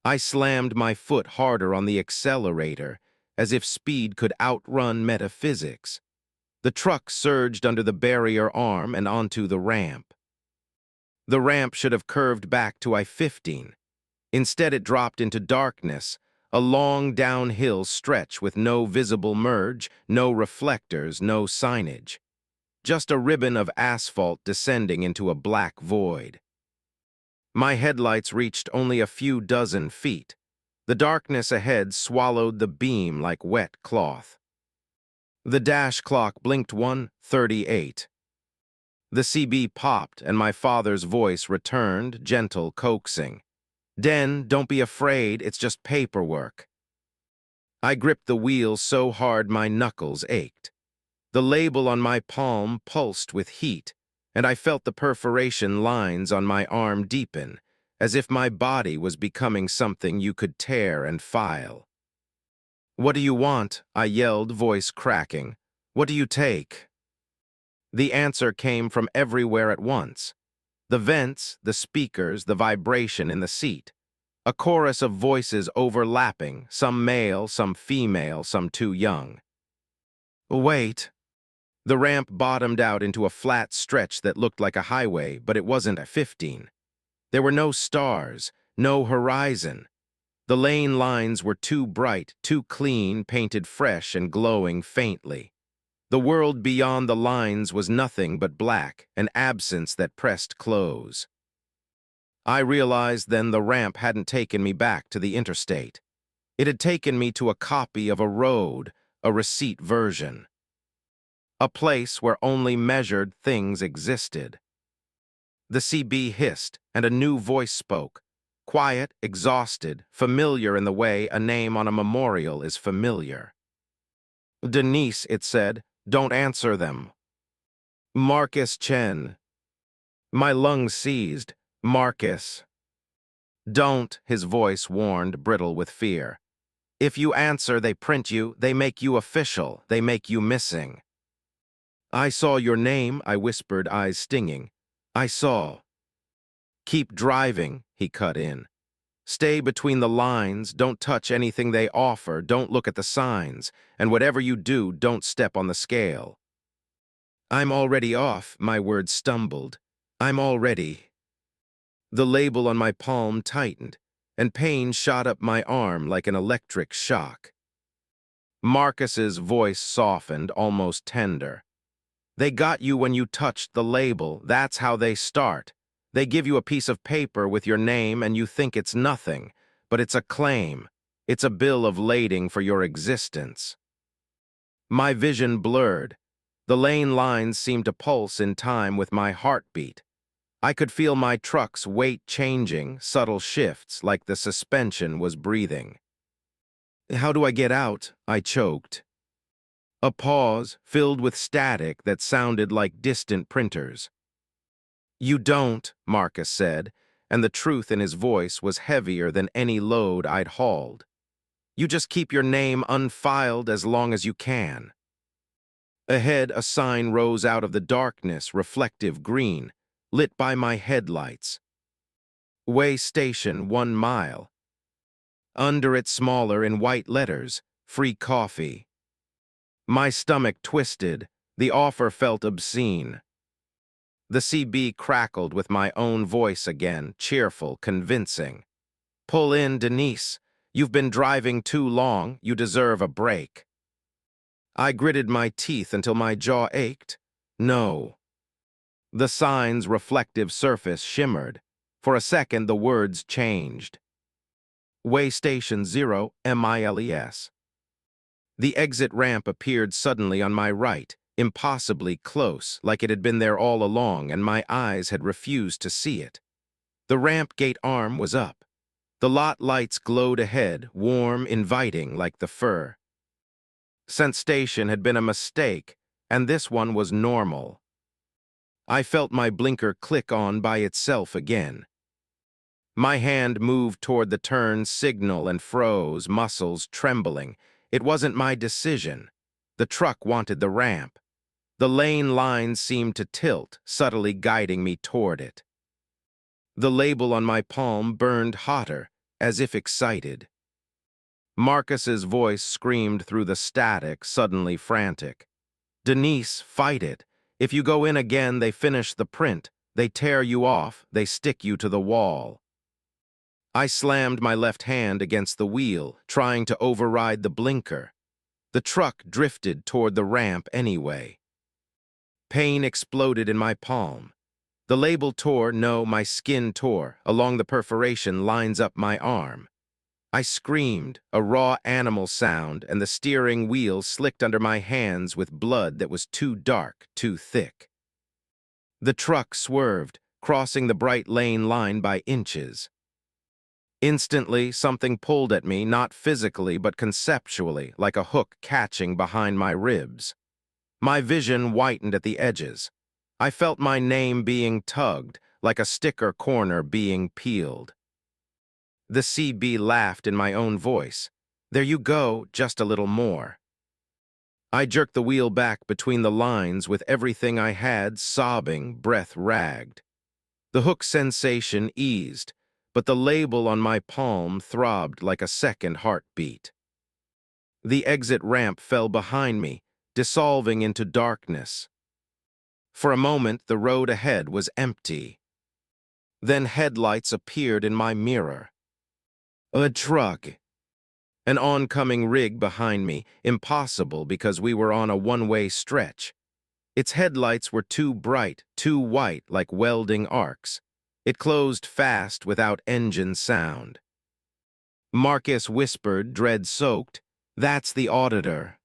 I slammed my foot harder on the accelerator, as if speed could outrun metaphysics. The truck surged under the barrier arm and onto the ramp. The ramp should have curved back to I-15. Instead, it dropped into darkness, a long downhill stretch with no visible merge, no reflectors, no signage. Just a ribbon of asphalt descending into a black void. My headlights reached only a few dozen feet. The darkness ahead swallowed the beam like wet cloth. The dash clock blinked 1:38. The CB popped, and my father's voice returned, gentle, coaxing. "Den, don't be afraid, it's just paperwork." I gripped the wheel so hard my knuckles ached. The label on my palm pulsed with heat, and I felt the perforation lines on my arm deepen, as if my body was becoming something you could tear and file. "What do you want?" I yelled, voice cracking. "What do you take?" The answer came from everywhere at once. The vents, the speakers, the vibration in the seat. A chorus of voices overlapping, some male, some female, some too young. "Wait." The ramp bottomed out into a flat stretch that looked like a highway, but it wasn't a 15. There were no stars, no horizon. The lane lines were too bright, too clean, painted fresh and glowing faintly. The world beyond the lines was nothing but black, an absence that pressed close. I realized then the ramp hadn't taken me back to the interstate. It had taken me to a copy of a road, a receipt version. A place where only measured things existed. The CB hissed, and a new voice spoke. Quiet, exhausted, familiar in the way a name on a memorial is familiar. "Denise," it said, "don't answer them." "Marcus Chen." My lungs seized. "Marcus." "Don't," his voice warned, brittle with fear. "If you answer, they print you, they make you official, they make you missing." "I saw your name," I whispered, eyes stinging. "I saw." "Keep driving," he cut in. "Stay between the lines, don't touch anything they offer, don't look at the signs, and whatever you do, don't step on the scale." "I'm already off," my words stumbled. "I'm already." The label on my palm tightened, and pain shot up my arm like an electric shock. Marcus's voice softened, almost tender. "They got you when you touched the label, that's how they start. They give you a piece of paper with your name and you think it's nothing, but it's a claim. It's a bill of lading for your existence." My vision blurred. The lane lines seemed to pulse in time with my heartbeat. I could feel my truck's weight changing, subtle shifts, like the suspension was breathing. "How do I get out?" I choked. A pause, filled with static that sounded like distant printers. "You don't," Marcus said, and the truth in his voice was heavier than any load I'd hauled. "You just keep your name unfiled as long as you can." Ahead, a sign rose out of the darkness, reflective green, lit by my headlights. "Way Station, 1 mile." Under it, smaller in white letters, "Free coffee." My stomach twisted. The offer felt obscene. The CB crackled with my own voice again, cheerful, convincing. "Pull in, Denise. You've been driving too long. You deserve a break." I gritted my teeth until my jaw ached. No. The sign's reflective surface shimmered. For a second, the words changed. "Way Station 0, miles." The exit ramp appeared suddenly on my right, impossibly close, like it had been there all along and my eyes had refused to see it. The ramp gate arm was up. The lot lights glowed ahead, warm, inviting like the fur. Since station had been a mistake, and this one was normal. I felt my blinker click on by itself again. My hand moved toward the turn signal and froze, muscles trembling. It wasn't my decision. The truck wanted the ramp. The lane lines seemed to tilt, subtly guiding me toward it. The label on my palm burned hotter, as if excited. Marcus's voice screamed through the static, suddenly frantic. "Denise, fight it. If you go in again, they finish the print. They tear you off, they stick you to the wall." I slammed my left hand against the wheel, trying to override the blinker. The truck drifted toward the ramp anyway. Pain exploded in my palm. The label tore, no, my skin tore, along the perforation lines up my arm. I screamed, a raw animal sound, and the steering wheel slicked under my hands with blood that was too dark, too thick. The truck swerved, crossing the bright lane line by inches. Instantly, something pulled at me, not physically but conceptually, like a hook catching behind my ribs. My vision whitened at the edges. I felt my name being tugged, like a sticker corner being peeled. The CB laughed in my own voice. "There you go, just a little more." I jerked the wheel back between the lines with everything I had, sobbing, breath ragged. The hook sensation eased, but the label on my palm throbbed like a second heartbeat. The exit ramp fell behind me, dissolving into darkness. For a moment, the road ahead was empty. Then headlights appeared in my mirror. A truck. An oncoming rig behind me, impossible because we were on a one-way stretch. Its headlights were too bright, too white, like welding arcs. It closed fast without engine sound. Marcus whispered, dread-soaked, "That's the auditor."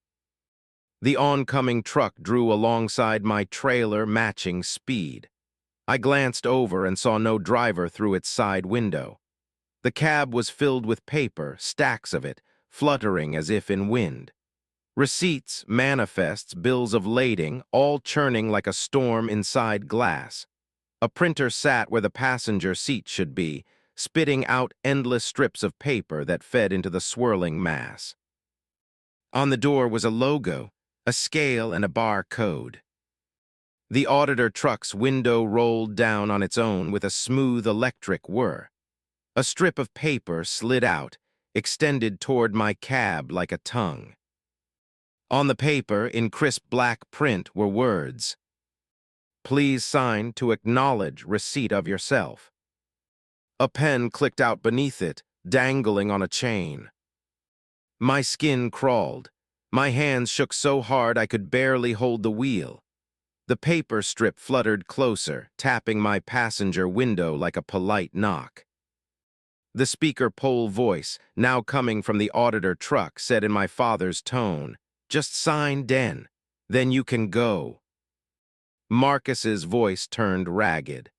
The oncoming truck drew alongside my trailer, matching speed. I glanced over and saw no driver through its side window. The cab was filled with paper, stacks of it, fluttering as if in wind. Receipts, manifests, bills of lading, all churning like a storm inside glass. A printer sat where the passenger seat should be, spitting out endless strips of paper that fed into the swirling mass. On the door was a logo, a scale, and a bar code. The auditor truck's window rolled down on its own with a smooth electric whir. A strip of paper slid out, extended toward my cab like a tongue. On the paper, in crisp black print, were words. "Please sign to acknowledge receipt of yourself." A pen clicked out beneath it, dangling on a chain. My skin crawled. My hands shook so hard I could barely hold the wheel. The paper strip fluttered closer, tapping my passenger window like a polite knock. The speaker pole voice, now coming from the auditor truck, said in my father's tone, "Just sign, Den. Then you can go." Marcus's voice turned ragged.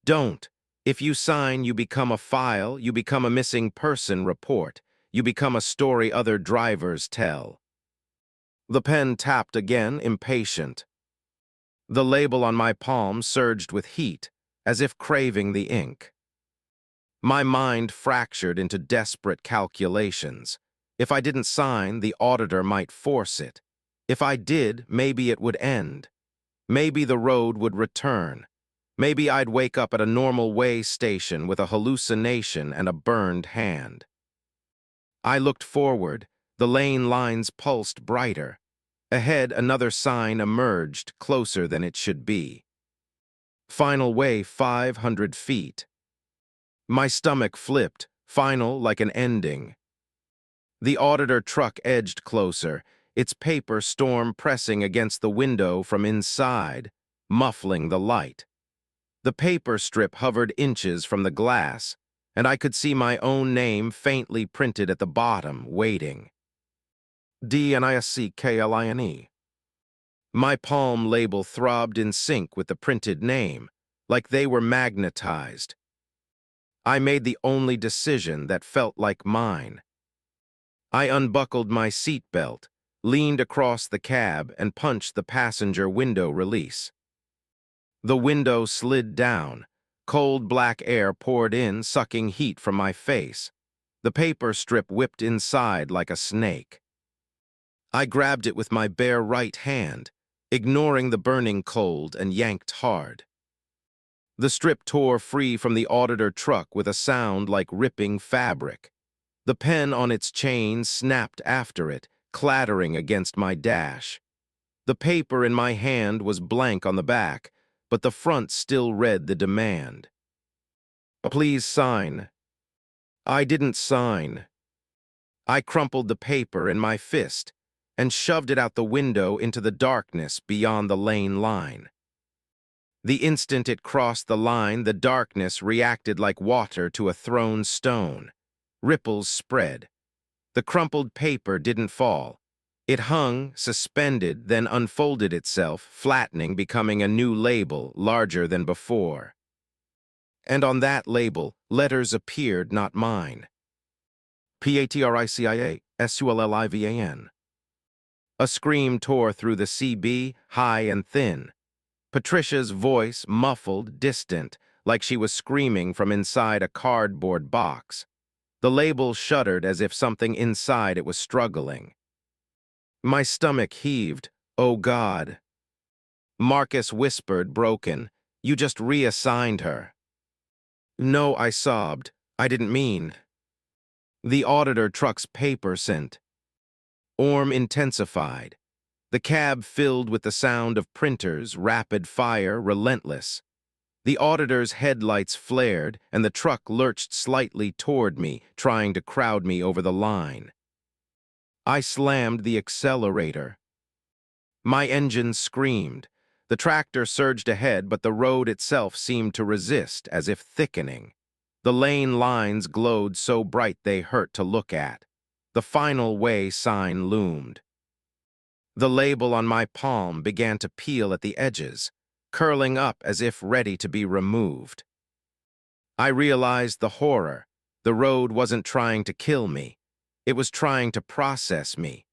"Don't. If you sign, you become a file, you become a missing person report, you become a story other drivers tell." The pen tapped again, impatient. The label on my palm surged with heat, as if craving the ink. My mind fractured into desperate calculations. If I didn't sign, the auditor might force it. If I did, maybe it would end. Maybe the road would return. Maybe I'd wake up at a normal way station with a hallucination and a burned hand. I looked forward. The lane lines pulsed brighter. Ahead, another sign emerged, closer than it should be. Final way 500 feet. My stomach flipped, final like an ending. The auditor truck edged closer, its paper storm pressing against the window from inside, muffling the light. The paper strip hovered inches from the glass, and I could see my own name faintly printed at the bottom, waiting. DNISCKLINE. My palm label throbbed in sync with the printed name, like they were magnetized. I made the only decision that felt like mine. I unbuckled my seatbelt, leaned across the cab, and punched the passenger window release. The window slid down. Cold black air poured in, sucking heat from my face. The paper strip whipped inside like a snake. I grabbed it with my bare right hand, ignoring the burning cold, and yanked hard. The strip tore free from the auditor truck with a sound like ripping fabric. The pen on its chain snapped after it, clattering against my dash. The paper in my hand was blank on the back, but the front still read the demand. "Please sign." I didn't sign. I crumpled the paper in my fist and shoved it out the window into the darkness beyond the lane line. The instant it crossed the line, the darkness reacted like water to a thrown stone. Ripples spread. The crumpled paper didn't fall. It hung, suspended, then unfolded itself, flattening, becoming a new label, larger than before. And on that label, letters appeared, not mine. Patricia Sullivan. A scream tore through the CB, high and thin. Patricia's voice, muffled, distant, like she was screaming from inside a cardboard box. The label shuddered as if something inside it was struggling. My stomach heaved. "Oh, God." Marcus whispered, broken, "You just reassigned her." "No," I sobbed. "I didn't mean." The auditor truck's paper sent. Orm intensified. The cab filled with the sound of printers, rapid fire, relentless. The auditor's headlights flared, and the truck lurched slightly toward me, trying to crowd me over the line. I slammed the accelerator. My engine screamed. The tractor surged ahead, but the road itself seemed to resist, as if thickening. The lane lines glowed so bright they hurt to look at. The final way sign loomed. The label on my palm began to peel at the edges, curling up as if ready to be removed. I realized the horror. The road wasn't trying to kill me. It was trying to process me,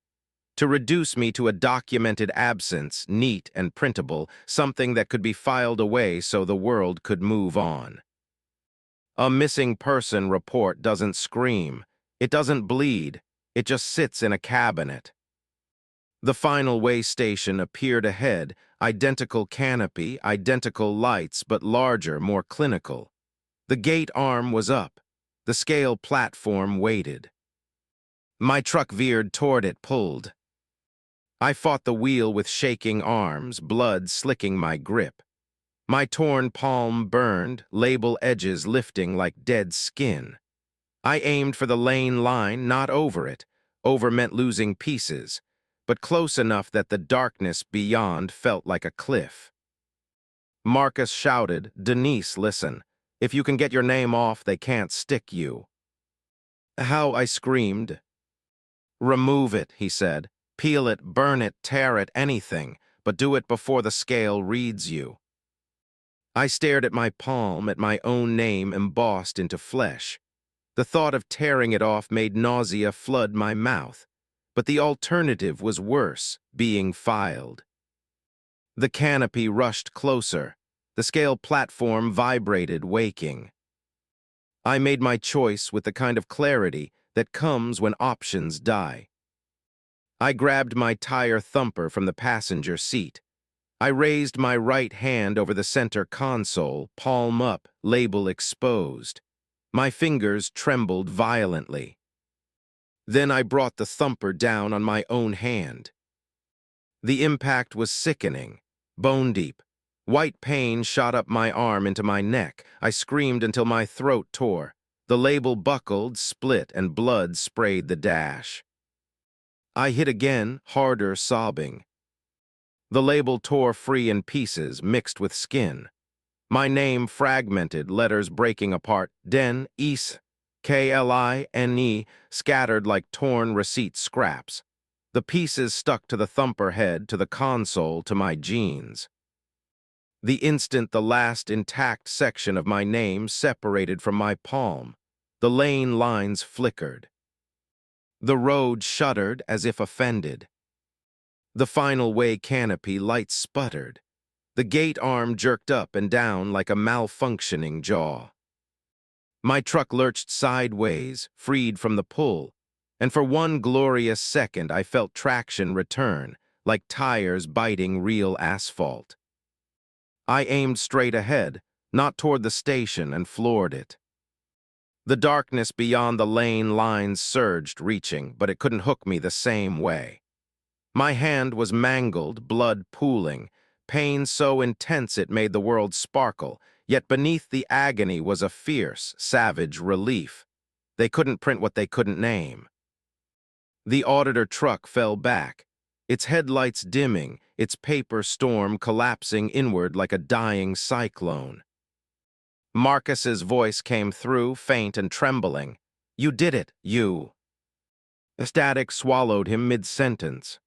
to reduce me to a documented absence, neat and printable, something that could be filed away so the world could move on. A missing person report doesn't scream. It doesn't bleed. It just sits in a cabinet. The final way station appeared ahead, identical canopy, identical lights, but larger, more clinical. The gate arm was up. The scale platform waited. My truck veered toward it, pulled. I fought the wheel with shaking arms, blood slicking my grip. My torn palm burned, label edges lifting like dead skin. I aimed for the lane line, not over it. Over meant losing pieces, but close enough that the darkness beyond felt like a cliff. Marcus shouted, "Denise, listen. If you can get your name off, they can't stick you." "How?" I screamed. "Remove it," he said. "Peel it, burn it, tear it, anything, but do it before the scale reads you." I stared at my palm, at my own name embossed into flesh. The thought of tearing it off made nausea flood my mouth, but the alternative was worse, being filed. The canopy rushed closer. The scale platform vibrated, waking. I made my choice with the kind of clarity that comes when options die. I grabbed my tire thumper from the passenger seat. I raised my right hand over the center console, palm up, label exposed. My fingers trembled violently. Then I brought the thumper down on my own hand. The impact was sickening, bone deep. White pain shot up my arm into my neck. I screamed until my throat tore. The label buckled, split, and blood sprayed the dash. I hit again, harder, sobbing. The label tore free in pieces, mixed with skin. My name fragmented, letters breaking apart. Den, Is, Kline, scattered like torn receipt scraps. The pieces stuck to the thumper head, to the console, to my jeans. The instant the last intact section of my name separated from my palm, the lane lines flickered. The road shuddered as if offended. The final way canopy light sputtered. The gate arm jerked up and down like a malfunctioning jaw. My truck lurched sideways, freed from the pull, and for one glorious second I felt traction return, like tires biting real asphalt. I aimed straight ahead, not toward the station, and floored it. The darkness beyond the lane lines surged, reaching, but it couldn't hook me the same way. My hand was mangled, blood pooling, pain so intense it made the world sparkle, yet beneath the agony was a fierce, savage relief. They couldn't print what they couldn't name. The auditor truck fell back, its headlights dimming, its paper storm collapsing inward like a dying cyclone. Marcus's voice came through, faint and trembling. "You did it, you." The static swallowed him mid-sentence.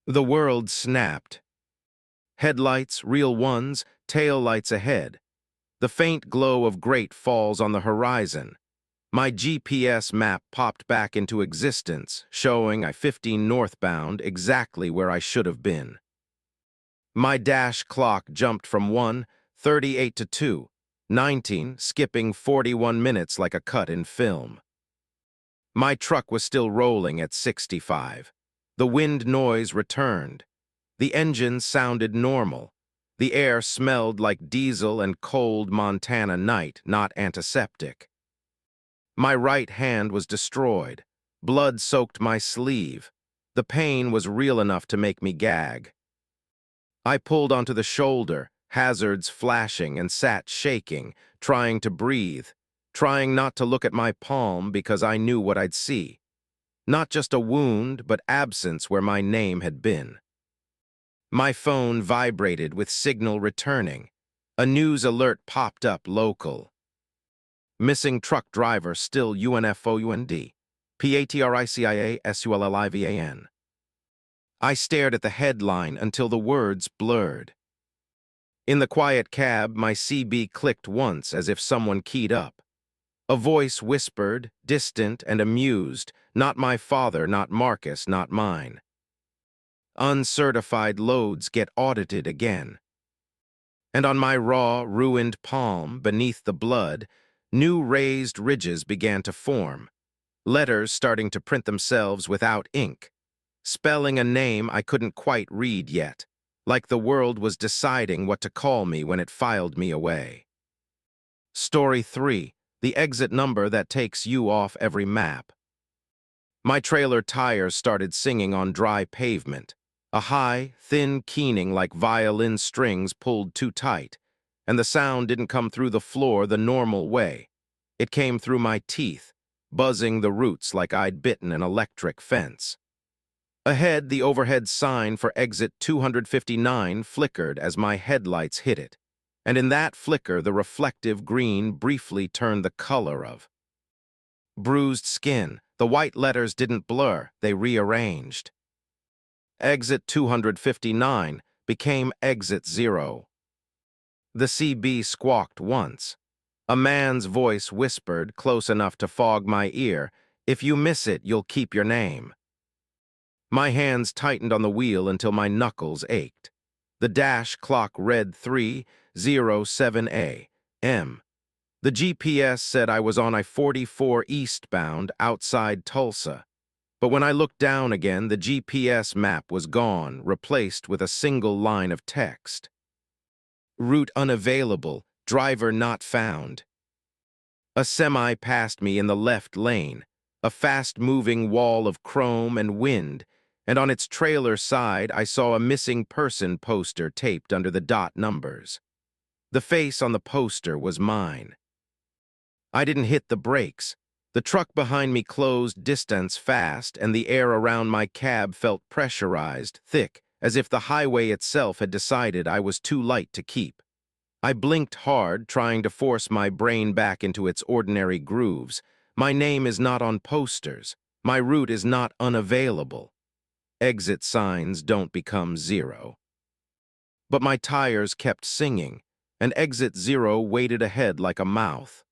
The world snapped. Headlights, real ones, taillights ahead. The faint glow of Great Falls on the horizon. My GPS map popped back into existence, showing I-15 northbound, exactly where I should have been. My dash clock jumped from 1:38 to 2:19, skipping 41 minutes like a cut in film. My truck was still rolling at 65. The wind noise returned. The engine sounded normal. The air smelled like diesel and cold Montana night, not antiseptic. My right hand was destroyed. Blood soaked my sleeve. The pain was real enough to make me gag. I pulled onto the shoulder, hazards flashing, and sat shaking, trying to breathe, trying not to look at my palm because I knew what I'd see. Not just a wound, but absence where my name had been. My phone vibrated with signal returning. A news alert popped up local. Missing truck driver still UNFOUND. PATRICIASULLIVAN. I stared at the headline until the words blurred. In the quiet cab, my CB clicked once as if someone keyed up. A voice whispered, distant and amused, "Not my father, not Marcus, not mine. Uncertified loads get audited again." And on my raw, ruined palm, beneath the blood, new raised ridges began to form, letters starting to print themselves without ink, spelling a name I couldn't quite read yet, like the world was deciding what to call me when it filed me away. Story 3, the exit number that takes you off every map. My trailer tires started singing on dry pavement, a high, thin keening like violin strings pulled too tight, and the sound didn't come through the floor the normal way. It came through my teeth, buzzing the roots like I'd bitten an electric fence. Ahead, the overhead sign for exit 259 flickered as my headlights hit it, and in that flicker the reflective green briefly turned the color of bruised skin. The white letters didn't blur, they rearranged. Exit 259 became exit 0. The CB squawked once. A man's voice whispered, close enough to fog my ear, "If you miss it, you'll keep your name." My hands tightened on the wheel until my knuckles ached. The dash clock read 3:07 a.m. The GPS said I was on I-44 eastbound outside Tulsa. But when I looked down again, the GPS map was gone, replaced with a single line of text. Route unavailable, driver not found. A semi passed me in the left lane, a fast-moving wall of chrome and wind, and on its trailer side I saw a missing person poster taped under the dot numbers. The face on the poster was mine. I didn't hit the brakes. The truck behind me closed distance fast, and the air around my cab felt pressurized, thick, as if the highway itself had decided I was too light to keep. I blinked hard, trying to force my brain back into its ordinary grooves. My name is not on posters. My route is not unavailable. Exit signs don't become zero. But my tires kept singing, and exit zero waited ahead like a mouth.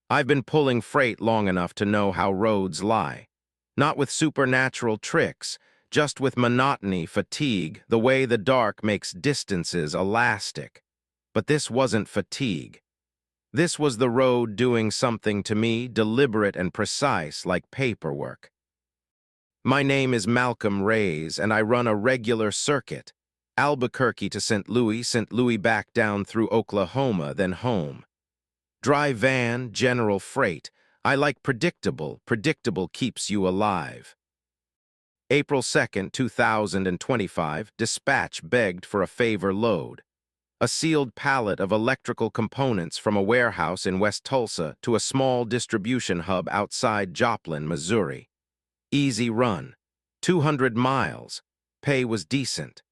I've been pulling freight long enough to know how roads lie. Not with supernatural tricks, just with monotony, fatigue, the way the dark makes distances elastic. But this wasn't fatigue. This was the road doing something to me, deliberate and precise, like paperwork. My name is Malcolm Reyes, and I run a regular circuit. Albuquerque to St. Louis back down through Oklahoma, then home. Dry van, general freight. I like predictable. Predictable keeps you alive. April 2nd, 2025, dispatch begged for a favor load. A sealed pallet of electrical components from a warehouse in West Tulsa to a small distribution hub outside Joplin, Missouri. Easy run. 200 miles. Pay was decent.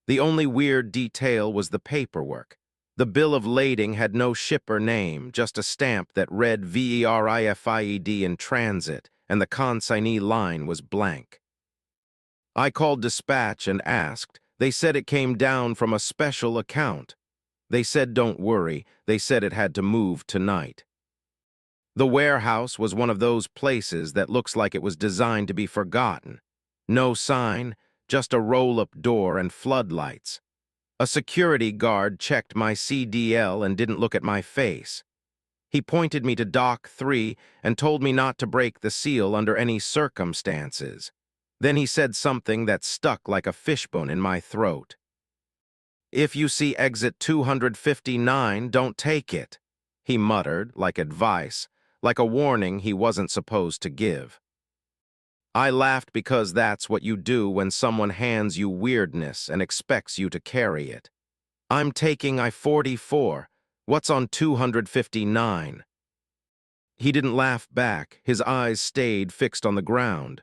The only weird detail was the paperwork. The bill of lading had no shipper name, just a stamp that read VERIFIED in transit, and the consignee line was blank. I called dispatch and asked. They said it came down from a special account. They said don't worry, they said it had to move tonight. The warehouse was one of those places that looks like it was designed to be forgotten. No sign, just a roll-up door and floodlights. A security guard checked my CDL and didn't look at my face. He pointed me to Dock 3 and told me not to break the seal under any circumstances. Then he said something that stuck like a fishbone in my throat. If you see exit 259, don't take it, he muttered, like advice, like a warning he wasn't supposed to give. I laughed because that's what you do when someone hands you weirdness and expects you to carry it. I'm taking I-44. What's on 259? He didn't laugh back. His eyes stayed fixed on the ground.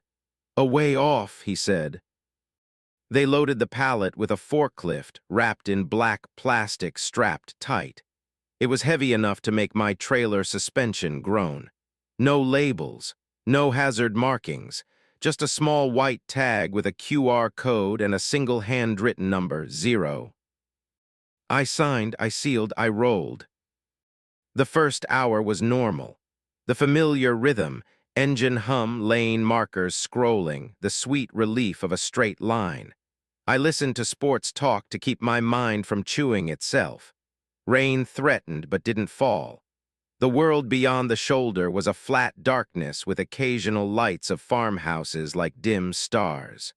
A way off, he said. They loaded the pallet with a forklift wrapped in black plastic strapped tight. It was heavy enough to make my trailer suspension groan. No labels, no hazard markings, just a small white tag with a QR code and a single handwritten number, 0. I signed, I sealed, I rolled. The first hour was normal. The familiar rhythm, engine hum, lane markers scrolling, the sweet relief of a straight line. I listened to sports talk to keep my mind from chewing itself. Rain threatened but didn't fall. The world beyond the shoulder was a flat darkness with occasional lights of farmhouses like dim stars.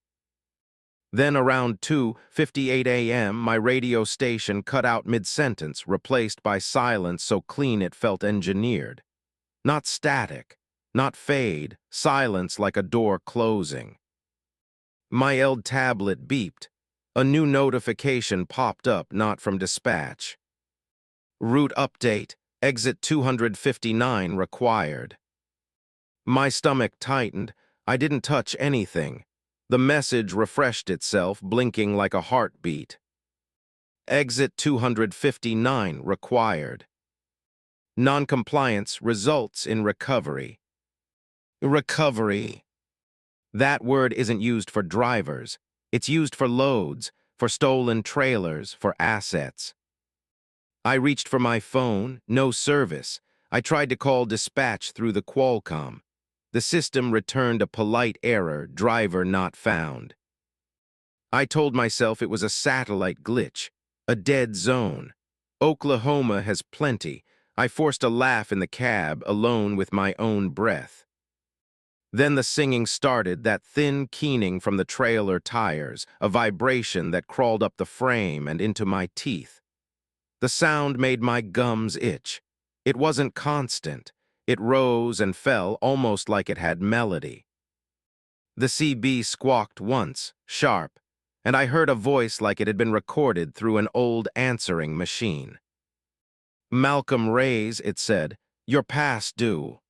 Then around 2:58 a.m., my radio station cut out mid-sentence, replaced by silence so clean it felt engineered. Not static, not fade, silence like a door closing. My L tablet beeped. A new notification popped up, not from dispatch. Route update, exit 259 required. My stomach tightened. I didn't touch anything. The message refreshed itself, blinking like a heartbeat. Exit 259 required. Noncompliance results in recovery. Recovery. That word isn't used for drivers. It's used for loads, for stolen trailers, for assets. I reached for my phone, no service. I tried to call dispatch through the Qualcomm. The system returned a polite error, driver not found. I told myself it was a satellite glitch, a dead zone. Oklahoma has plenty. I forced a laugh in the cab, alone with my own breath. Then the singing started, that thin keening from the trailer tires, a vibration that crawled up the frame and into my teeth. The sound made my gums itch. It wasn't constant. It rose and fell almost like it had melody. The CB squawked once, sharp, and I heard a voice like it had been recorded through an old answering machine. Malcolm Reyes, it said, you're past due.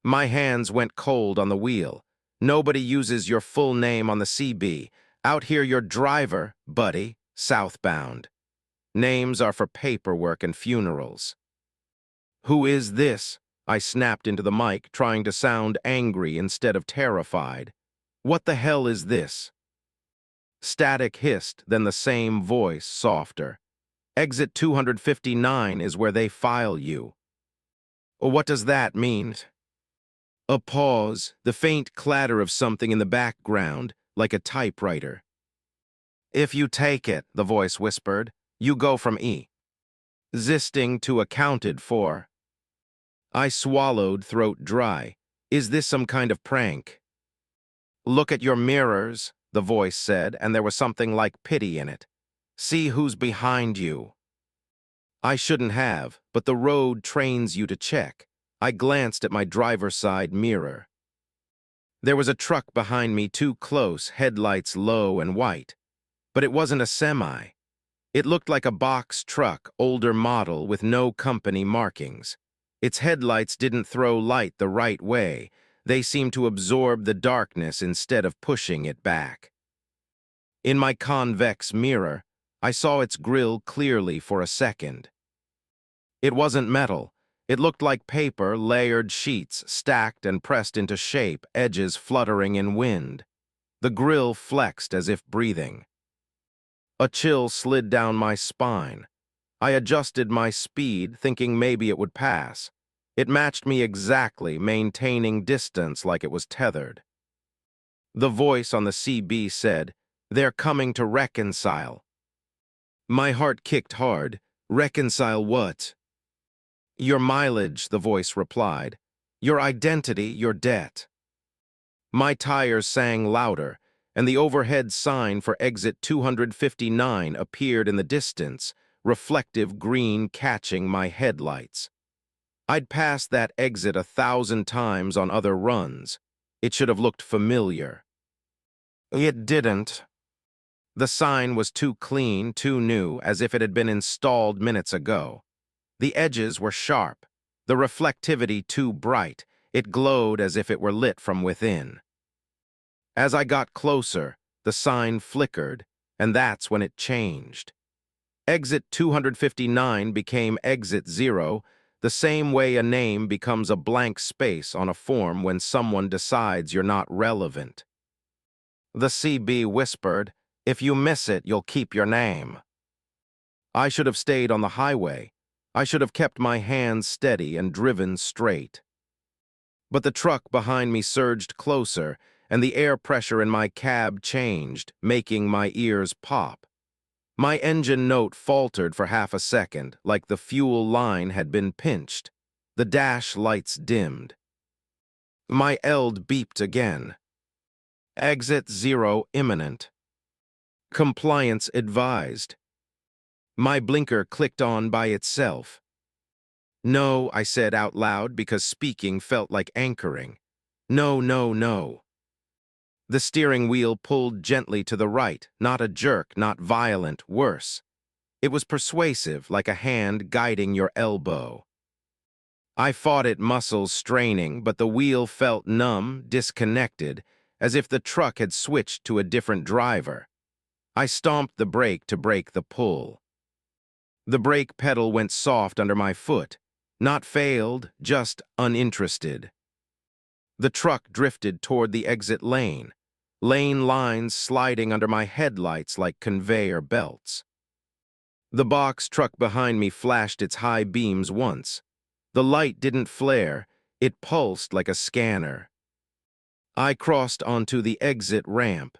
My hands went cold on the wheel. Nobody uses your full name on the CB. Out here you're driver, buddy, southbound. Names are for paperwork and funerals. Who is this? I snapped into the mic, trying to sound angry instead of terrified. What the hell is this? Static hissed, then the same voice, softer. Exit 259 is where they file you. What does that mean? A pause, the faint clatter of something in the background, like a typewriter. If you take it, the voice whispered, you go from existing to accounted for. I swallowed, throat dry. Is this some kind of prank? Look at your mirrors, the voice said, and there was something like pity in it. See who's behind you. I shouldn't have, but the road trains you to check. I glanced at my driver's side mirror. There was a truck behind me too close, headlights low and white. But it wasn't a semi. It looked like a box truck, older model, with no company markings. Its headlights didn't throw light the right way. They seemed to absorb the darkness instead of pushing it back. In my convex mirror, I saw its grille clearly for a second. It wasn't metal. It looked like paper, layered sheets, stacked and pressed into shape, edges fluttering in wind. The grille flexed as if breathing. A chill slid down my spine. I adjusted my speed, thinking maybe it would pass. It matched me exactly, maintaining distance like it was tethered. The voice on the CB said, "They're coming to reconcile." My heart kicked hard. Reconcile what? Your mileage, the voice replied. Your identity, your debt. My tires sang louder, and the overhead sign for exit 259 appeared in the distance, reflective green catching my headlights. I'd passed that exit 1,000 times on other runs. It should have looked familiar. It didn't. The sign was too clean, too new, as if it had been installed minutes ago. The edges were sharp, the reflectivity too bright. It glowed as if it were lit from within. As I got closer, the sign flickered, and that's when it changed. Exit 259 became Exit 0, the same way a name becomes a blank space on a form when someone decides you're not relevant. The CB whispered, "If you miss it, you'll keep your name." I should have stayed on the highway. I should have kept my hands steady and driven straight. But the truck behind me surged closer, and the air pressure in my cab changed, making my ears pop. My engine note faltered for half a second, like the fuel line had been pinched. The dash lights dimmed. My ELD beeped again. Exit 0 imminent. Compliance advised. My blinker clicked on by itself. No, I said out loud because speaking felt like anchoring. No, no, no. The steering wheel pulled gently to the right, not a jerk, not violent, worse. It was persuasive, like a hand guiding your elbow. I fought it, muscles straining, but the wheel felt numb, disconnected, as if the truck had switched to a different driver. I stomped the brake to break the pull. The brake pedal went soft under my foot. Not failed, just uninterested. The truck drifted toward the exit lane. Lane lines sliding under my headlights like conveyor belts. The box truck behind me flashed its high beams once. The light didn't flare, it pulsed like a scanner. I crossed onto the exit ramp.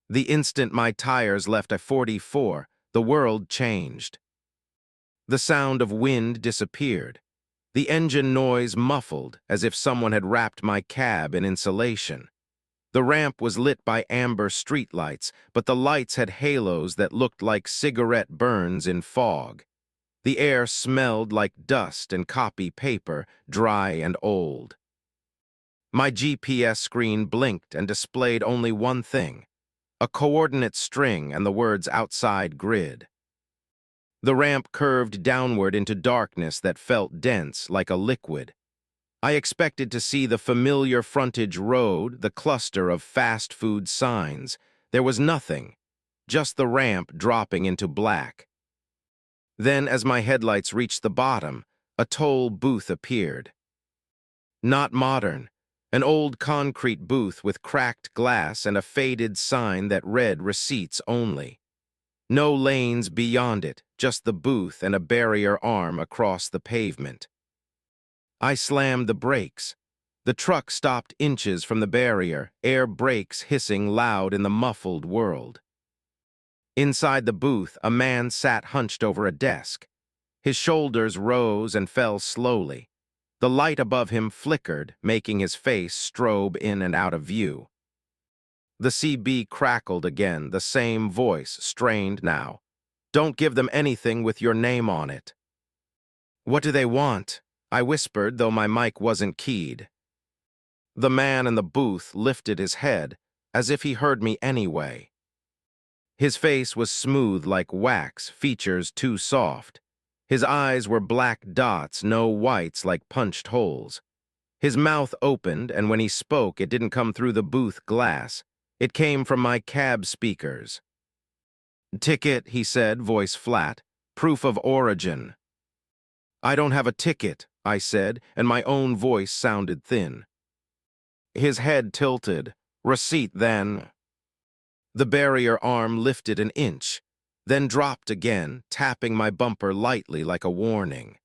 The instant my tires left a 44, the world changed. The sound of wind disappeared. The engine noise muffled, as if someone had wrapped my cab in insulation. The ramp was lit by amber streetlights, but the lights had halos that looked like cigarette burns in fog. The air smelled like dust and copy paper, dry and old. My GPS screen blinked and displayed only one thing: a coordinate string and the words outside grid. The ramp curved downward into darkness that felt dense, like a liquid. I expected to see the familiar frontage road, the cluster of fast food signs. There was nothing, just the ramp dropping into black. Then, as my headlights reached the bottom, a toll booth appeared. Not modern, An old concrete booth with cracked glass and a faded sign that read receipts only. No lanes beyond it, just the booth and a barrier arm across the pavement. I slammed the brakes. The truck stopped inches from the barrier, air brakes hissing loud in the muffled world. Inside the booth, a man sat hunched over a desk. His shoulders rose and fell slowly. The light above him flickered, making his face strobe in and out of view. The CB crackled again, the same voice, strained now. "Don't give them anything with your name on it." "What do they want?" I whispered, though my mic wasn't keyed. The man in the booth lifted his head, as if he heard me anyway. His face was smooth like wax, features too soft. His eyes were black dots, no whites like punched holes. His mouth opened, and when he spoke, it didn't come through the booth glass. It came from my cab speakers. "Ticket," he said, voice flat. "Proof of origin." "I don't have a ticket," I said, and my own voice sounded thin. His head tilted. "Receipt, then." The barrier arm lifted an inch, then dropped again, tapping my bumper lightly like a warning.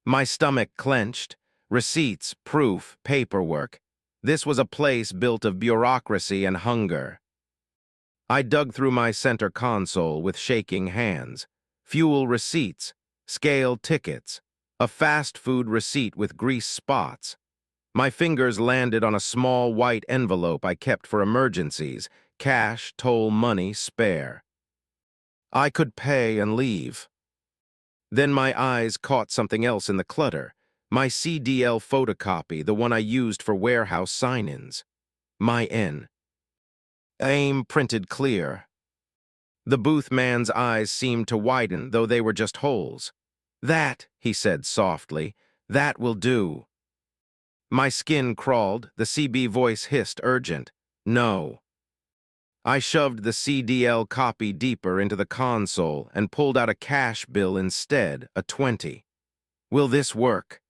My stomach clenched. Receipts, proof, paperwork. This was a place built of bureaucracy and hunger. I dug through my center console with shaking hands. Fuel receipts, scale tickets, a fast food receipt with grease spots. My fingers landed on a small white envelope I kept for emergencies, cash, toll money, spare. I could pay and leave. Then my eyes caught something else in the clutter. My CDL photocopy, the one I used for warehouse sign-ins. My N. AIM printed clear. The booth man's eyes seemed to widen, though they were just holes. "That," he said softly, "that will do." My skin crawled, the CB voice hissed, urgent. "No." I shoved the CDL copy deeper into the console and pulled out a cash bill instead, a 20. "Will this work?"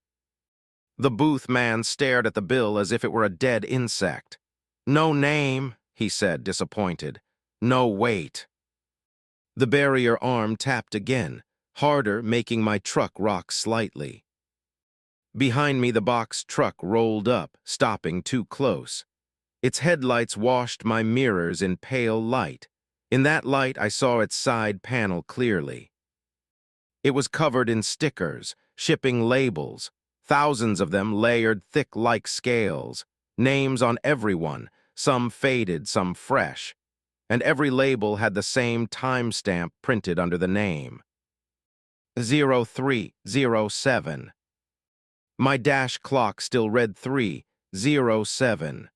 The booth man stared at the bill as if it were a dead insect. "No name," he said, disappointed. "No weight." The barrier arm tapped again, harder, making my truck rock slightly. Behind me, the box truck rolled up, stopping too close. Its headlights washed my mirrors in pale light. In that light, I saw its side panel clearly. It was covered in stickers, shipping labels, thousands of them layered thick like scales, names on everyone, some faded, some fresh, and every label had the same timestamp printed under the name. 0307. My dash clock still read 307.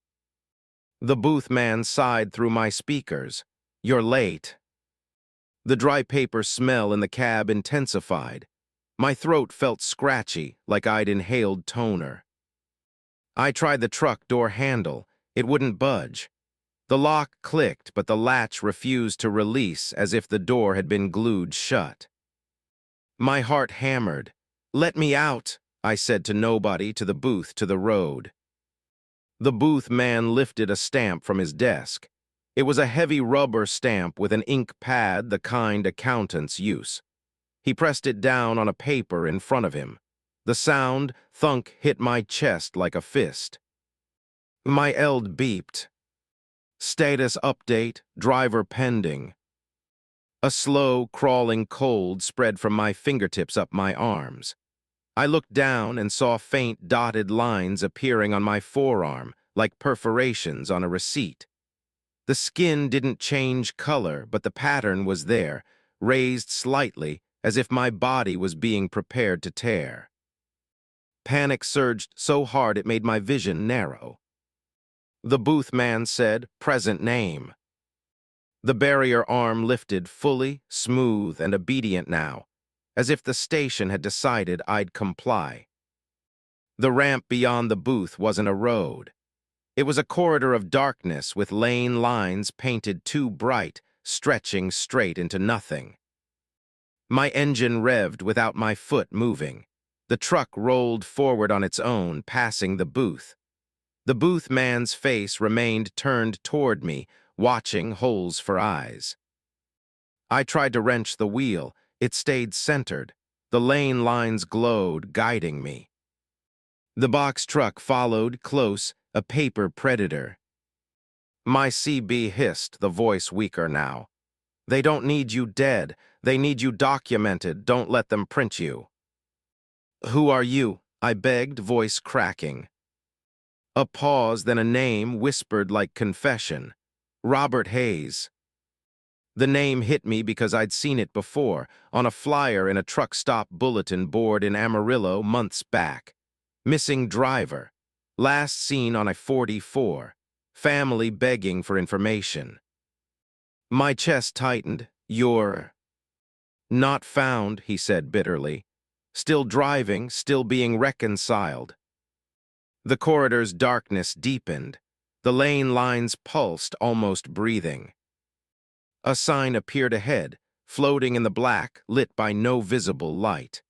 The booth man sighed through my speakers. "You're late." The dry paper smell in the cab intensified. My throat felt scratchy, like I'd inhaled toner. I tried the truck door handle. It wouldn't budge. The lock clicked, but the latch refused to release, as if the door had been glued shut. My heart hammered. "Let me out," I said to nobody, to the booth, to the road. The booth man lifted a stamp from his desk. It was a heavy rubber stamp with an ink pad, the kind accountants use. He pressed it down on a paper in front of him. The sound, thunk, hit my chest like a fist. My ELD beeped. "Status update, driver pending." A slow, crawling cold spread from my fingertips up my arms. I looked down and saw faint dotted lines appearing on my forearm, like perforations on a receipt. The skin didn't change color, but the pattern was there, raised slightly, as if my body was being prepared to tear. Panic surged so hard it made my vision narrow. The booth man said, "Present name." The barrier arm lifted fully, smooth, and obedient now, as if the station had decided I'd comply. The ramp beyond the booth wasn't a road. It was a corridor of darkness with lane lines painted too bright, stretching straight into nothing. My engine revved without my foot moving. The truck rolled forward on its own, passing the booth. The booth man's face remained turned toward me, watching holes for eyes. I tried to wrench the wheel. It stayed centered. The lane lines glowed, guiding me. The box truck followed, close, a paper predator. My CB hissed, the voice weaker now. They don't need you dead. They need you documented. Don't let them print you. Who are you? I begged, voice cracking. A pause, then a name whispered like confession. Robert Hayes. The name hit me because I'd seen it before, on a flyer in a truck stop bulletin board in Amarillo months back. Missing driver. Last seen on a 44. Family begging for information. My chest tightened. You're not found, he said bitterly. Still driving, still being reconciled. The corridor's darkness deepened. The lane lines pulsed, almost breathing. A sign appeared ahead, floating in the black, lit by no visible light.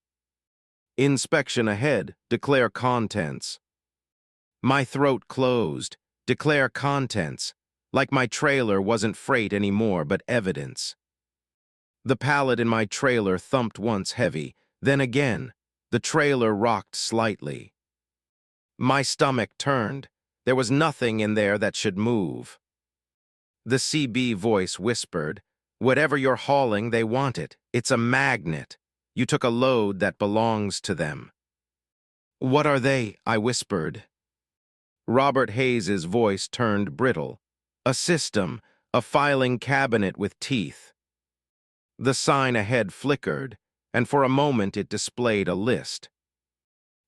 Inspection ahead, declare contents. My throat closed. Declare contents. Like my trailer wasn't freight anymore, but evidence. The pallet in my trailer thumped once heavy, then again. The trailer rocked slightly. My stomach turned. There was nothing in there that should move. The CB voice whispered, "Whatever you're hauling, they want it. It's a magnet. You took a load that belongs to them." "What are they?" I whispered. Robert Hayes's voice turned brittle. "A system, a filing cabinet with teeth." The sign ahead flickered, and for a moment it displayed a list.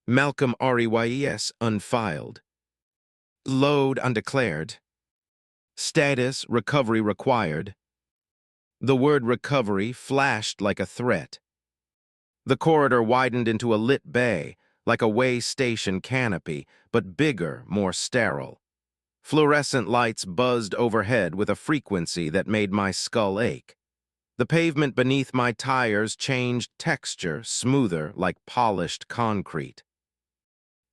Malcolm Reys unfiled. Load undeclared. Status recovery required. The word recovery flashed like a threat. The corridor widened into a lit bay, like a way station canopy, but bigger, more sterile. Fluorescent lights buzzed overhead with a frequency that made my skull ache. The pavement beneath my tires changed texture, smoother, like polished concrete.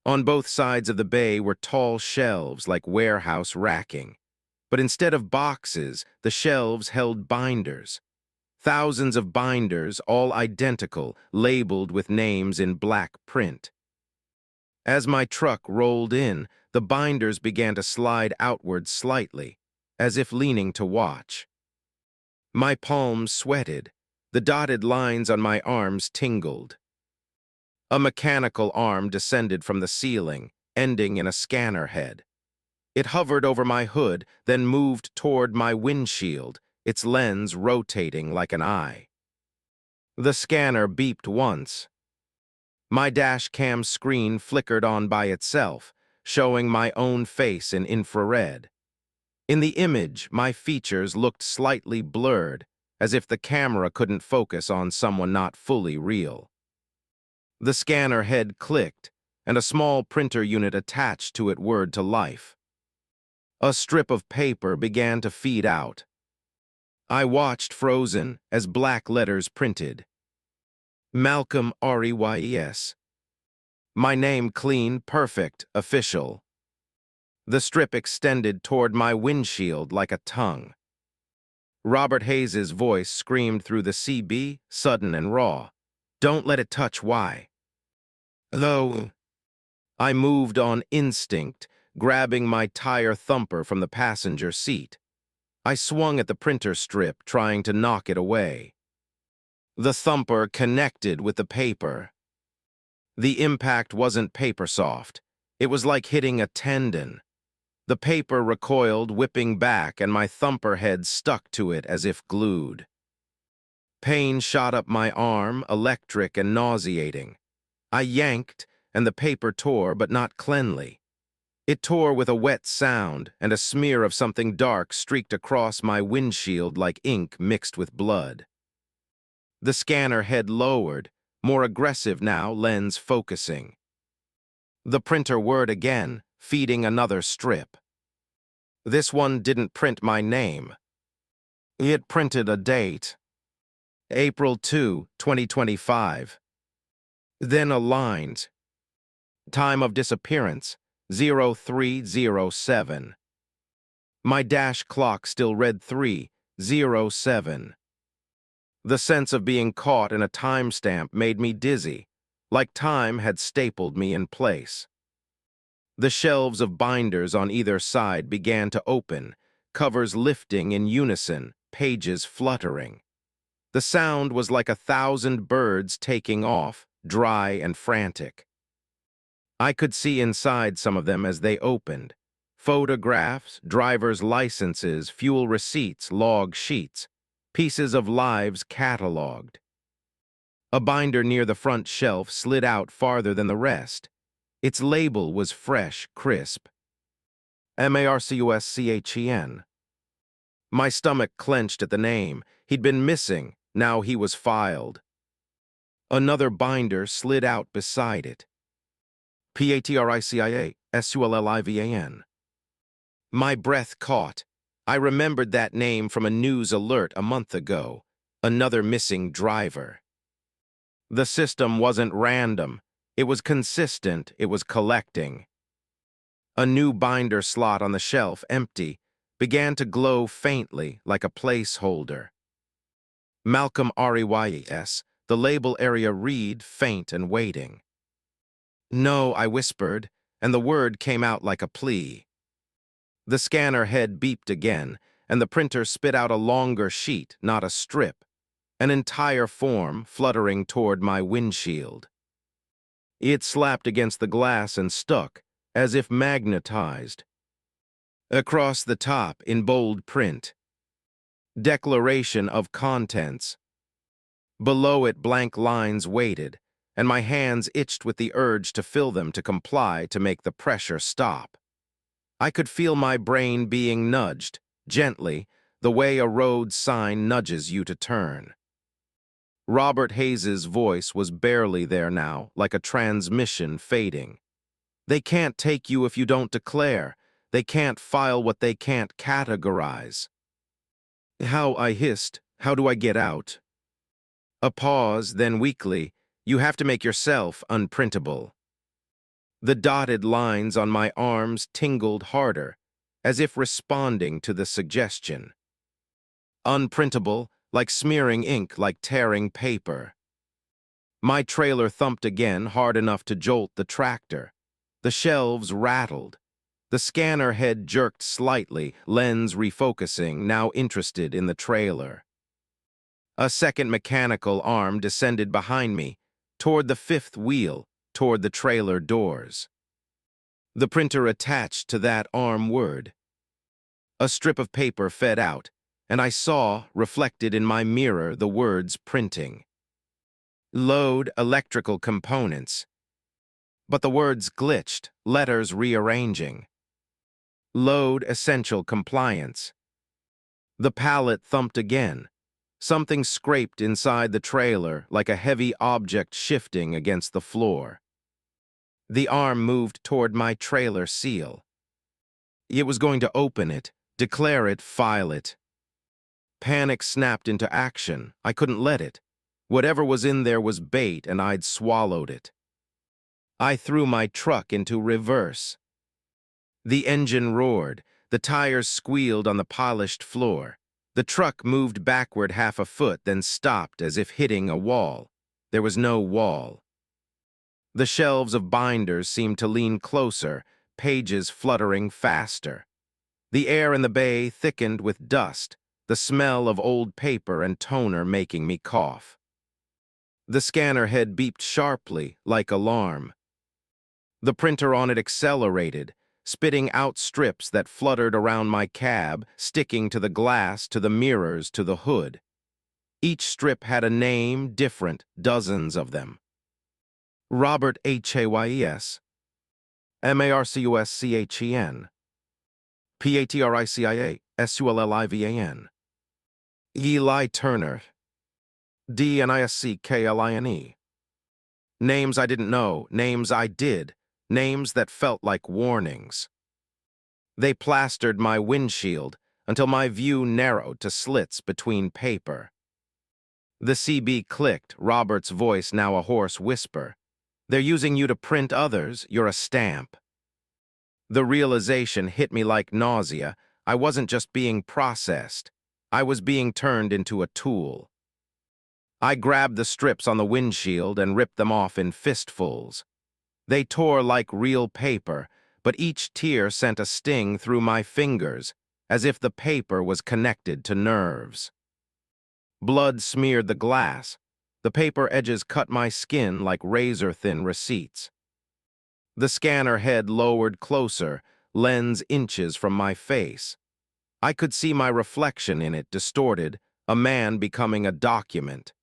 On both sides of the bay were tall shelves like warehouse racking. But instead of boxes, the shelves held binders. Thousands of binders, all identical, labeled with names in black print. As my truck rolled in, the binders began to slide outward slightly, as if leaning to watch. My palms sweated. The dotted lines on my arms tingled. A mechanical arm descended from the ceiling, ending in a scanner head. It hovered over my hood, then moved toward my windshield, its lens rotating like an eye. The scanner beeped once. My dash cam screen flickered on by itself, showing my own face in infrared. In the image, my features looked slightly blurred, as if the camera couldn't focus on someone not fully real. The scanner head clicked, and a small printer unit attached to it whirred to life. A strip of paper began to feed out. I watched frozen as black letters printed. Malcolm Reys. My name clean, perfect, official. The strip extended toward my windshield like a tongue. Robert Hayes's voice screamed through the CB, sudden and raw. "Don't let it touch Y." Hello. I moved on instinct, grabbing my tire thumper from the passenger seat. I swung at the printer strip, trying to knock it away. The thumper connected with the paper. The impact wasn't paper soft. It was like hitting a tendon. The paper recoiled, whipping back, and my thumper head stuck to it as if glued. Pain shot up my arm, electric and nauseating. I yanked, and the paper tore, but not cleanly. It tore with a wet sound, and a smear of something dark streaked across my windshield like ink mixed with blood. The scanner head lowered, more aggressive now, lens focusing. The printer whirred again, feeding another strip. This one didn't print my name. It printed a date. April 2, 2025. Then a line. Time of disappearance, 0307. My dash clock still read 307. The sense of being caught in a timestamp made me dizzy, like time had stapled me in place. The shelves of binders on either side began to open, covers lifting in unison, pages fluttering. The sound was like 1,000 birds taking off, dry and frantic. I could see inside some of them as they opened. Photographs, driver's licenses, fuel receipts, log sheets, pieces of lives cataloged. A binder near the front shelf slid out farther than the rest. Its label was fresh, crisp. Marcuschen. My stomach clenched at the name. He'd been missing, now he was filed. Another binder slid out beside it. Patricia Sullivan. My breath caught. I remembered that name from a news alert a month ago. Another missing driver. The system wasn't random. It was consistent. It was collecting. A new binder slot on the shelf, empty, began to glow faintly like a placeholder. Malcolm Reyes, the label area read, faint and waiting. No, I whispered, and the word came out like a plea. The scanner head beeped again, and the printer spit out a longer sheet, not a strip, an entire form fluttering toward my windshield. It slapped against the glass and stuck, as if magnetized. Across the top, in bold print, Declaration of Contents. Below it, blank lines waited, and my hands itched with the urge to fill them, to comply, to make the pressure stop. I could feel my brain being nudged, gently, the way a road sign nudges you to turn. Robert Hayes's voice was barely there now, like a transmission fading. They can't take you if you don't declare. They can't file what they can't categorize. How, I hissed. How do I get out? A pause, then weakly, you have to make yourself unprintable. The dotted lines on my arms tingled harder, as if responding to the suggestion. Unprintable, like smearing ink, like tearing paper. My trailer thumped again, hard enough to jolt the tractor. The shelves rattled. The scanner head jerked slightly, lens refocusing, now interested in the trailer. A second mechanical arm descended behind me, toward the fifth wheel, toward the trailer doors. The printer attached to that arm word. A strip of paper fed out, and I saw, reflected in my mirror, the words printing. Load electrical components. But the words glitched, letters rearranging. Load essential compliance. The pallet thumped again. Something scraped inside the trailer like a heavy object shifting against the floor. The arm moved toward my trailer seal. It was going to open it, declare it, file it. Panic snapped into action. I couldn't let it. Whatever was in there was bait, and I'd swallowed it. I threw my truck into reverse. The engine roared. The tires squealed on the polished floor. The truck moved backward half a foot, then stopped as if hitting a wall. There was no wall. The shelves of binders seemed to lean closer, pages fluttering faster. The air in the bay thickened with dust, the smell of old paper and toner making me cough. The scanner head beeped sharply, like alarm. The printer on it accelerated, spitting out strips that fluttered around my cab, sticking to the glass, to the mirrors, to the hood. Each strip had a name, different, dozens of them. Robert Hayes, Marcuschen, Patricia Sullivan, Eli Turner, Discline. Names I didn't know, names I did, names that felt like warnings. They plastered my windshield until my view narrowed to slits between paper. The CB clicked, Robert's voice now a hoarse whisper. They're using you to print others, you're a stamp. The realization hit me like nausea. I wasn't just being processed. I was being turned into a tool. I grabbed the strips on the windshield and ripped them off in fistfuls. They tore like real paper, but each tear sent a sting through my fingers, as if the paper was connected to nerves. Blood smeared the glass. The paper edges cut my skin like razor-thin receipts. The scanner head lowered closer, lens inches from my face. I could see my reflection in it distorted, a man becoming a document.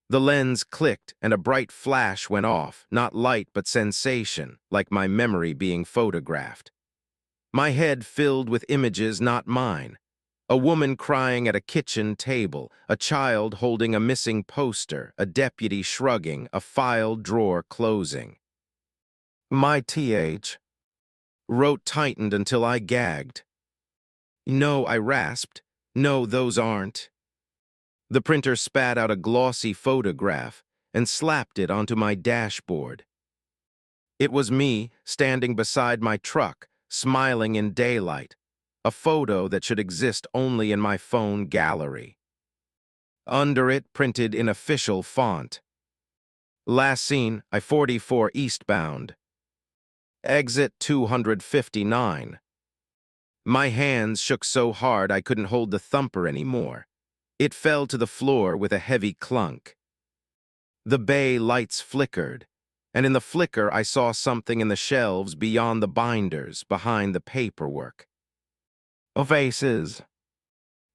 The lens clicked and a bright flash went off, not light but sensation, like my memory being photographed. My head filled with images not mine. A woman crying at a kitchen table, a child holding a missing poster, a deputy shrugging, a file drawer closing. My wrote tightened until I gagged. No, I rasped. No, those aren't. The printer spat out a glossy photograph and slapped it onto my dashboard. It was me standing beside my truck, smiling in daylight, a photo that should exist only in my phone gallery. Under it, printed in official font. Last seen, I-44 eastbound. Exit 259. My hands shook so hard I couldn't hold the thumper anymore. It fell to the floor with a heavy clunk. The bay lights flickered, and in the flicker I saw something in the shelves beyond the binders, behind the paperwork. Faces.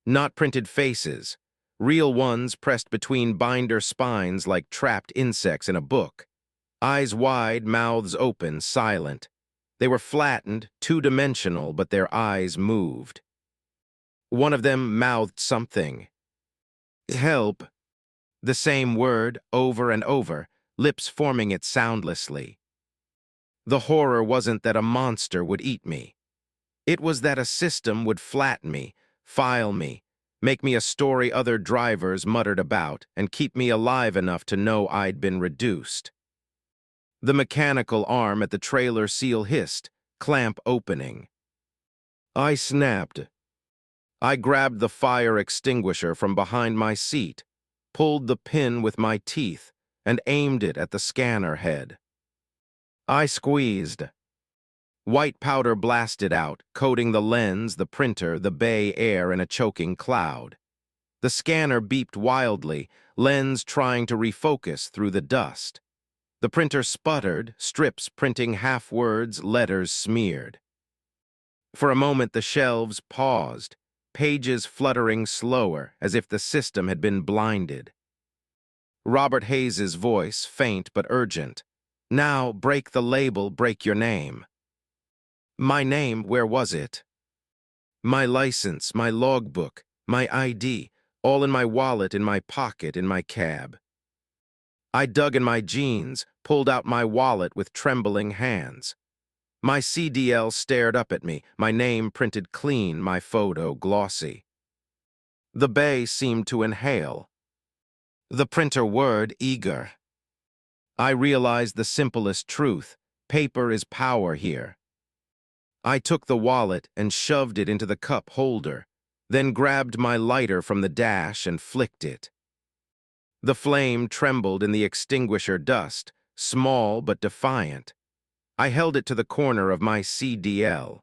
Not printed faces, real ones pressed between binder spines like trapped insects in a book. Eyes wide, mouths open, silent. They were flattened, two-dimensional, but their eyes moved. One of them mouthed something. Help. The same word, over and over, lips forming it soundlessly. The horror wasn't that a monster would eat me. It was that a system would flatten me, file me, make me a story other drivers muttered about, and keep me alive enough to know I'd been reduced. The mechanical arm at the trailer seal hissed, clamp opening. I snapped. I grabbed the fire extinguisher from behind my seat, pulled the pin with my teeth, and aimed it at the scanner head. I squeezed. White powder blasted out, coating the lens, the printer, the bay air in a choking cloud. The scanner beeped wildly, lens trying to refocus through the dust. The printer sputtered, strips printing half words, letters smeared. For a moment the shelves paused, pages fluttering slower, as if the system had been blinded. Robert Hayes's voice, faint but urgent. Now, break the label, break your name. My name, where was it? My license, my logbook, my ID, all in my wallet, in my pocket, in my cab. I dug in my jeans, pulled out my wallet with trembling hands. My CDL stared up at me, my name printed clean, my photo glossy. The bay seemed to inhale. The printer whirred, eager. I realized the simplest truth. Paper is power here. I took the wallet and shoved it into the cup holder, then grabbed my lighter from the dash and flicked it. The flame trembled in the extinguisher dust, small but defiant. I held it to the corner of my CDL.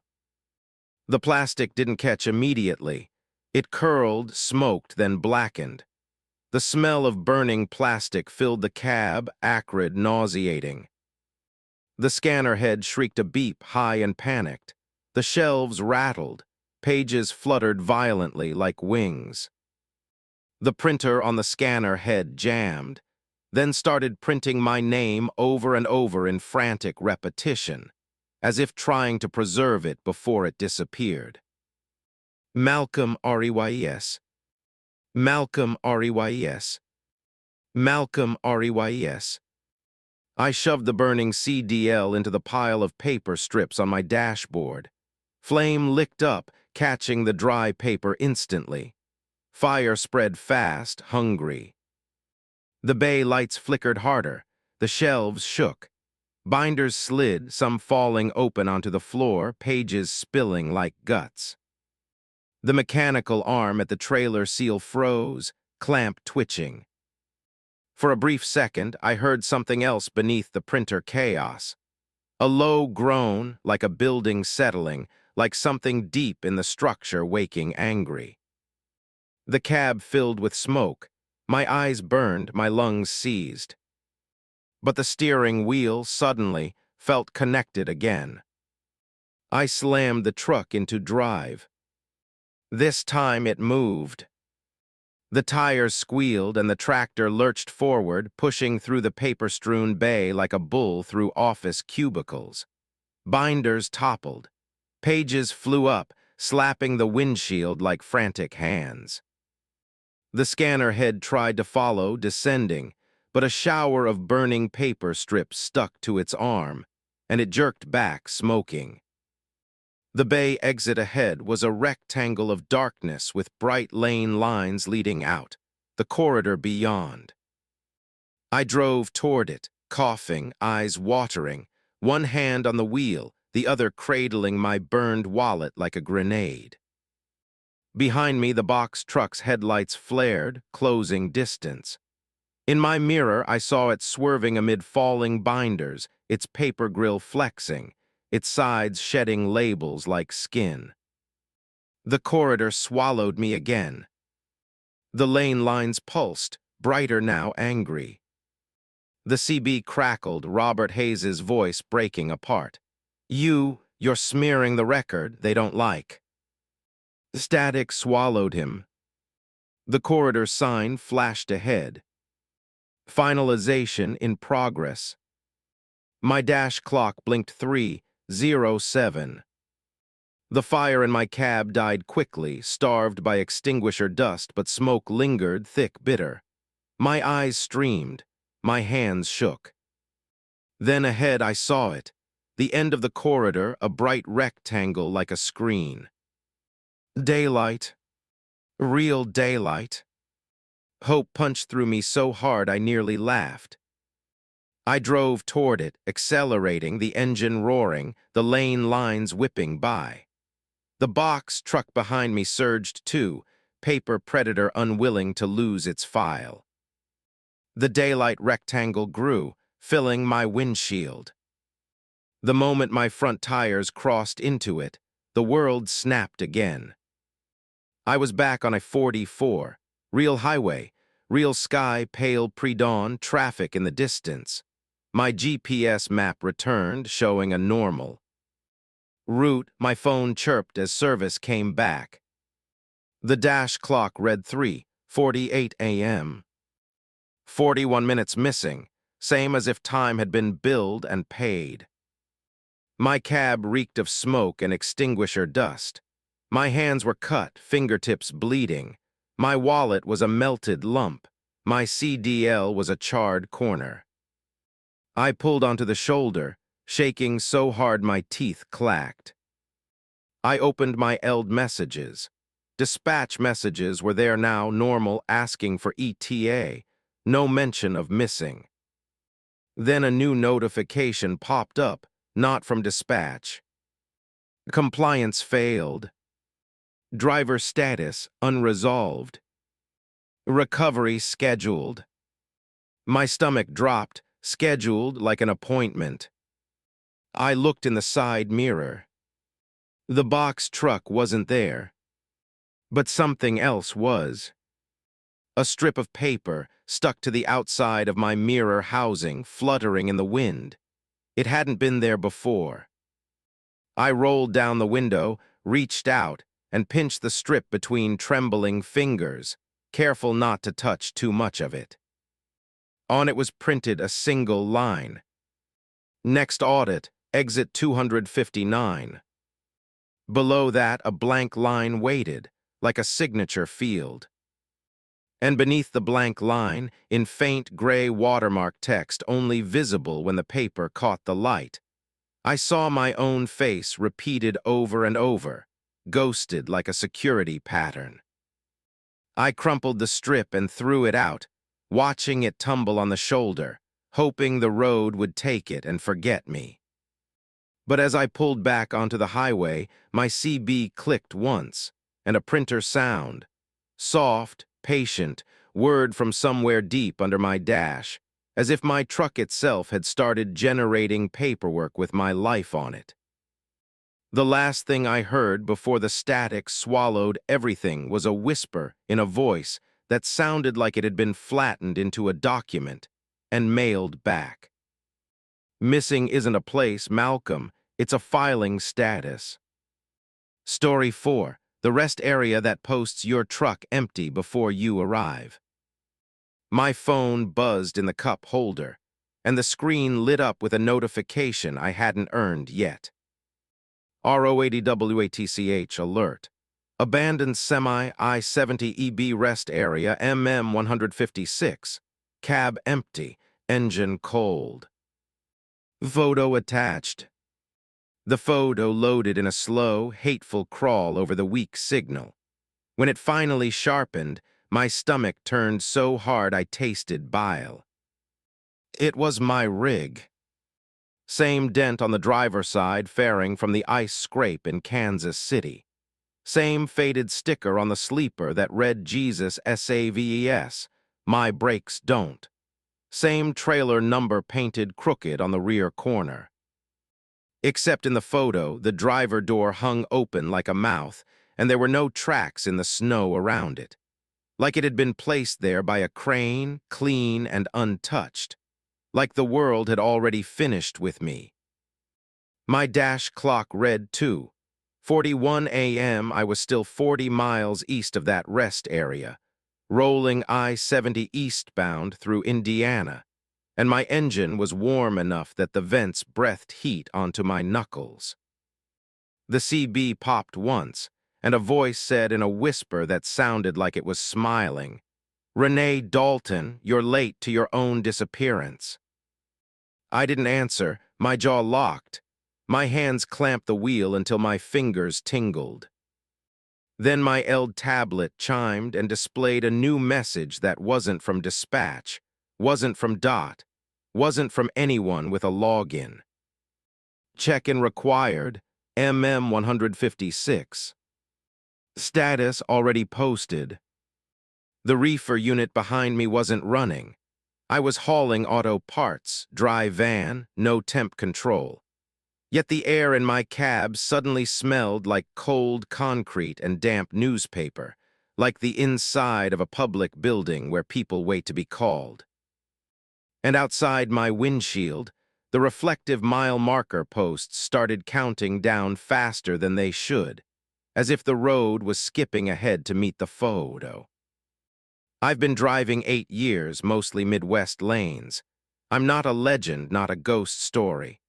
The plastic didn't catch immediately. It curled, smoked, then blackened. The smell of burning plastic filled the cab, acrid, nauseating. The scanner head shrieked a beep, high and panicked. The shelves rattled. Pages fluttered violently like wings. The printer on the scanner head jammed, then started printing my name over and over in frantic repetition, as if trying to preserve it before it disappeared. Malcolm Reys. Malcolm Reys. Malcolm Reys. I shoved the burning CDL into the pile of paper strips on my dashboard. Flame licked up, catching the dry paper instantly. Fire spread fast, hungry. The bay lights flickered harder. The shelves shook. Binders slid, some falling open onto the floor, pages spilling like guts. The mechanical arm at the trailer seal froze, clamp twitching. For a brief second, I heard something else beneath the printer chaos. A low groan, like a building settling, like something deep in the structure waking angry. The cab filled with smoke. My eyes burned, my lungs seized. But the steering wheel suddenly felt connected again. I slammed the truck into drive. This time it moved. The tires squealed and the tractor lurched forward, pushing through the paper-strewn bay like a bull through office cubicles. Binders toppled. Pages flew up, slapping the windshield like frantic hands. The scanner head tried to follow, descending, but a shower of burning paper strips stuck to its arm, and it jerked back, smoking. The bay exit ahead was a rectangle of darkness with bright lane lines leading out, the corridor beyond. I drove toward it, coughing, eyes watering, one hand on the wheel, the other cradling my burned wallet like a grenade. Behind me, the box truck's headlights flared, closing distance. In my mirror, I saw it swerving amid falling binders, its paper grill flexing, its sides shedding labels like skin. The corridor swallowed me again. The lane lines pulsed, brighter now, angry. The CB crackled, Robert Hayes's voice breaking apart. You're smearing the record they don't like. Static swallowed him. The corridor sign flashed ahead. Finalization in progress. My dash clock blinked 3:07. The fire in my cab died quickly, starved by extinguisher dust, but smoke lingered, thick, bitter. My eyes streamed. My hands shook. Then ahead I saw it. The end of the corridor, a bright rectangle like a screen. Daylight. Real daylight. Hope punched through me so hard I nearly laughed. I drove toward it, accelerating, the engine roaring, the lane lines whipping by. The box truck behind me surged too, paper predator unwilling to lose its file. The daylight rectangle grew, filling my windshield. The moment my front tires crossed into it, the world snapped again. I was back on a 44, real highway, real sky, pale pre-dawn, traffic in the distance. My GPS map returned, showing a normal route. My phone chirped as service came back. The dash clock read 3:48 a.m. 41 minutes missing, same as if time had been billed and paid. My cab reeked of smoke and extinguisher dust. My hands were cut, fingertips bleeding. My wallet was a melted lump. My CDL was a charred corner. I pulled onto the shoulder, shaking so hard my teeth clacked. I opened my ELD messages. Dispatch messages were there now, normal, asking for ETA. No mention of missing. Then a new notification popped up, not from dispatch. Compliance failed. Driver status unresolved. Recovery scheduled. My stomach dropped, scheduled like an appointment. I looked in the side mirror. The box truck wasn't there. But something else was. A strip of paper stuck to the outside of my mirror housing, fluttering in the wind. It hadn't been there before. I rolled down the window, reached out, and pinched the strip between trembling fingers, careful not to touch too much of it. On it was printed a single line. Next audit, exit 259. Below that, a blank line waited, like a signature field. And beneath the blank line, in faint gray watermark text only visible when the paper caught the light, I saw my own face repeated over and over, ghosted like a security pattern. I crumpled the strip and threw it out, watching it tumble on the shoulder, hoping the road would take it and forget me. But as I pulled back onto the highway, my CB clicked once, and a printer sound. Soft, patient, word from somewhere deep under my dash, as if my truck itself had started generating paperwork with my life on it. The last thing I heard before the static swallowed everything was a whisper in a voice that sounded like it had been flattened into a document and mailed back. Missing isn't a place, Malcolm. It's a filing status. Story 4. The rest area that posts your truck empty before you arrive. My phone buzzed in the cup holder, and the screen lit up with a notification I hadn't earned yet. RO80WATCH alert. Abandoned semi I-70 EB rest area MM156. Cab empty, engine cold. Photo attached. The photo loaded in a slow, hateful crawl over the weak signal. When it finally sharpened, my stomach turned so hard I tasted bile. It was my rig. Same dent on the driver's side faring from the ice scrape in Kansas City. Same faded sticker on the sleeper that read Jesus SAVES, my brakes don't. Same trailer number painted crooked on the rear corner. Except in the photo, the driver door hung open like a mouth, and there were no tracks in the snow around it. Like it had been placed there by a crane, clean and untouched. Like the world had already finished with me. My dash clock read 2:41 a.m. I was still 40 miles east of that rest area, rolling I-70 eastbound through Indiana, and my engine was warm enough that the vents breathed heat onto my knuckles. The CB popped once, and a voice said in a whisper that sounded like it was smiling, "Renee Dalton, you're late to your own disappearance." I didn't answer, my jaw locked. My hands clamped the wheel until my fingers tingled. Then my Eld tablet chimed and displayed a new message that wasn't from dispatch, wasn't from Dot, wasn't from anyone with a login. Check-in required, MM156. Status already posted. The reefer unit behind me wasn't running. I was hauling auto parts, dry van, no temp control. Yet the air in my cab suddenly smelled like cold concrete and damp newspaper, like the inside of a public building where people wait to be called. And outside my windshield, the reflective mile marker posts started counting down faster than they should, as if the road was skipping ahead to meet the photo. I've been driving 8 years, mostly Midwest lanes. I'm not a legend, not a ghost story.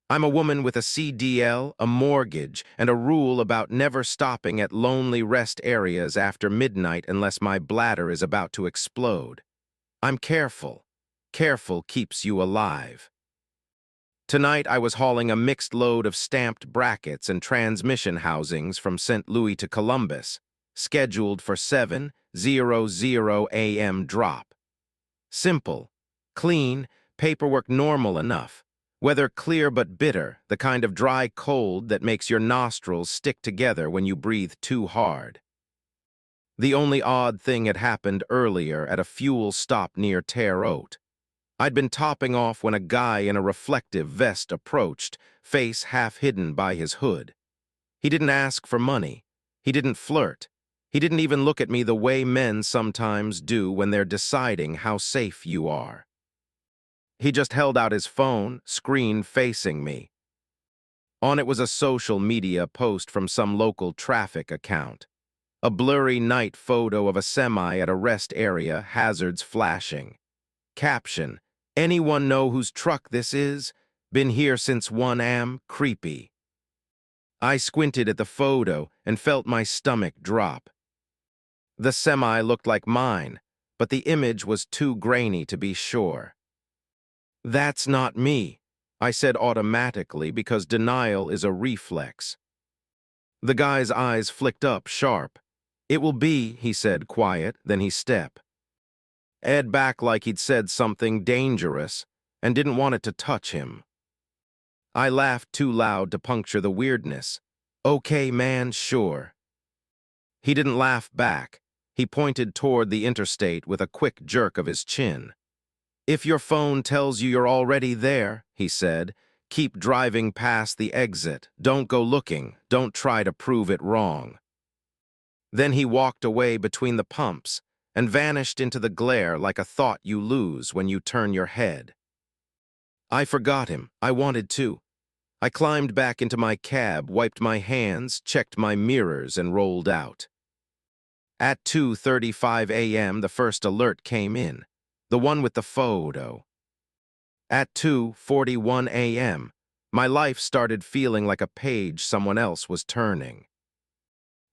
I'm a woman with a CDL, a mortgage, and a rule about never stopping at lonely rest areas after midnight unless my bladder is about to explode. I'm careful. Careful keeps you alive. Tonight I was hauling a mixed load of stamped brackets and transmission housings from St. Louis to Columbus, scheduled for 7:00 a.m. drop. Simple, clean, paperwork normal enough, weather clear but bitter, the kind of dry cold that makes your nostrils stick together when you breathe too hard. The only odd thing had happened earlier at a fuel stop near Terre Haute. I'd been topping off when a guy in a reflective vest approached, face half hidden by his hood. He didn't ask for money. He didn't flirt. He didn't even look at me the way men sometimes do when they're deciding how safe you are. He just held out his phone, screen facing me. On it was a social media post from some local traffic account. A blurry night photo of a semi at a rest area, hazards flashing. Caption, "Anyone know whose truck this is? Been here since 1 a.m. Creepy." I squinted at the photo and felt my stomach drop. The semi looked like mine, but the image was too grainy to be sure. "That's not me," I said automatically because denial is a reflex. The guy's eyes flicked up sharp. "It will be," he said quiet, then he stepped. Ed back like he'd said something dangerous. and didn't want it to touch him. I laughed too loud to puncture the weirdness. Okay, man, sure. He didn't laugh back. He pointed toward the interstate with a quick jerk of his chin. If your phone tells you you're already there, he said, keep driving past the exit. Don't go looking. Don't try to prove it wrong. Then he walked away between the pumps and vanished into the glare like a thought you lose when you turn your head. I forgot him. I wanted to. I climbed back into my cab, wiped my hands, checked my mirrors, and rolled out. At 2:35 a.m., the first alert came in, the one with the photo. At 2:41 a.m., my life started feeling like a page someone else was turning.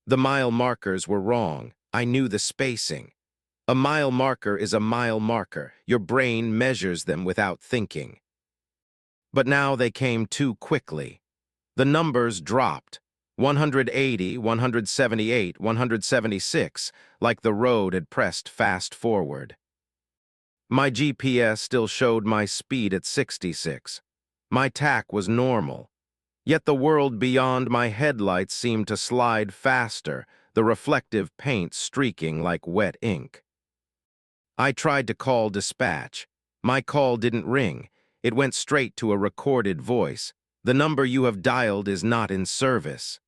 The mile markers were wrong. I knew the spacing. A mile marker is a mile marker. Your brain measures them without thinking. But now they came too quickly. The numbers dropped. 180, 178, 176, like the road had pressed fast forward. My GPS still showed my speed at 66. My tack was normal. Yet the world beyond my headlights seemed to slide faster, the reflective paint streaking like wet ink. I tried to call dispatch. My call didn't ring. It went straight to a recorded voice. The number you have dialed is not in service.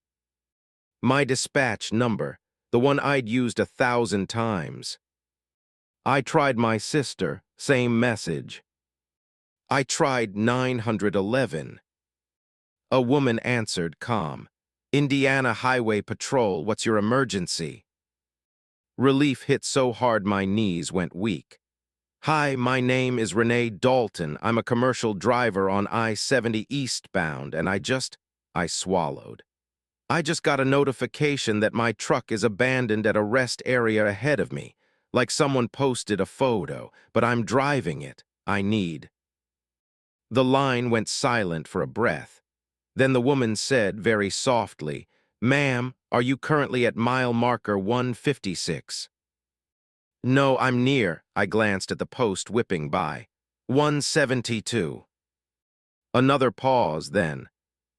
My dispatch number, the one I'd used 1,000 times. I tried my sister, same message. I tried 911. A woman answered, calm. Indiana Highway Patrol, what's your emergency? Relief hit so hard my knees went weak. Hi, my name is Renee Dalton. I'm a commercial driver on I-70 eastbound, and I swallowed. I just got a notification that my truck is abandoned at a rest area ahead of me, like someone posted a photo, but I'm driving it. I need. The line went silent for a breath. Then the woman said very softly, Ma'am, are you currently at mile marker 156? No, I'm near. I glanced at the post whipping by. 172. Another pause, then.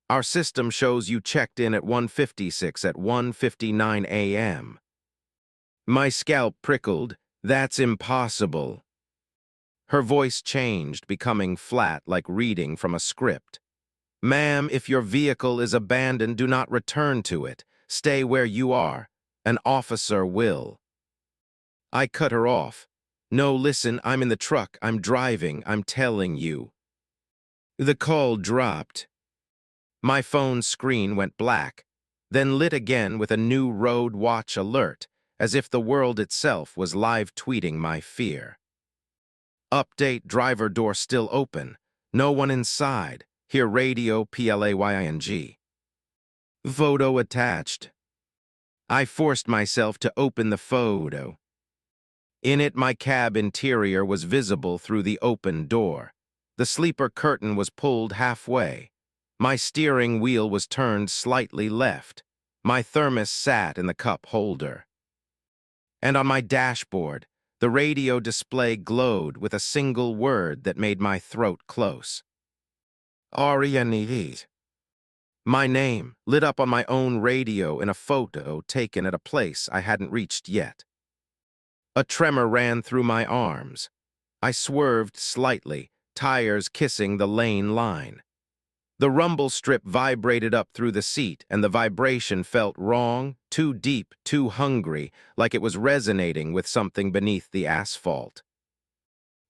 Our system shows you checked in at 156 at 1:59 a.m. My scalp prickled. That's impossible. Her voice changed, becoming flat like reading from a script. Ma'am, if your vehicle is abandoned, do not return to it. Stay where you are. An officer will. I cut her off. No, listen, I'm in the truck. I'm driving. I'm telling you. The call dropped. My phone's screen went black, then lit again with a new road watch alert, as if the world itself was live tweeting my fear. Update, driver door still open. No one inside. Hear radio PLAYING. Photo attached. I forced myself to open the photo. In it, my cab interior was visible through the open door. The sleeper curtain was pulled halfway. My steering wheel was turned slightly left. My thermos sat in the cup holder. And on my dashboard, the radio display glowed with a single word that made my throat close. Arianid. My name, lit up on my own radio in a photo taken at a place I hadn't reached yet. A tremor ran through my arms. I swerved slightly, tires kissing the lane line. The rumble strip vibrated up through the seat, and the vibration felt wrong, too deep, too hungry, like it was resonating with something beneath the asphalt.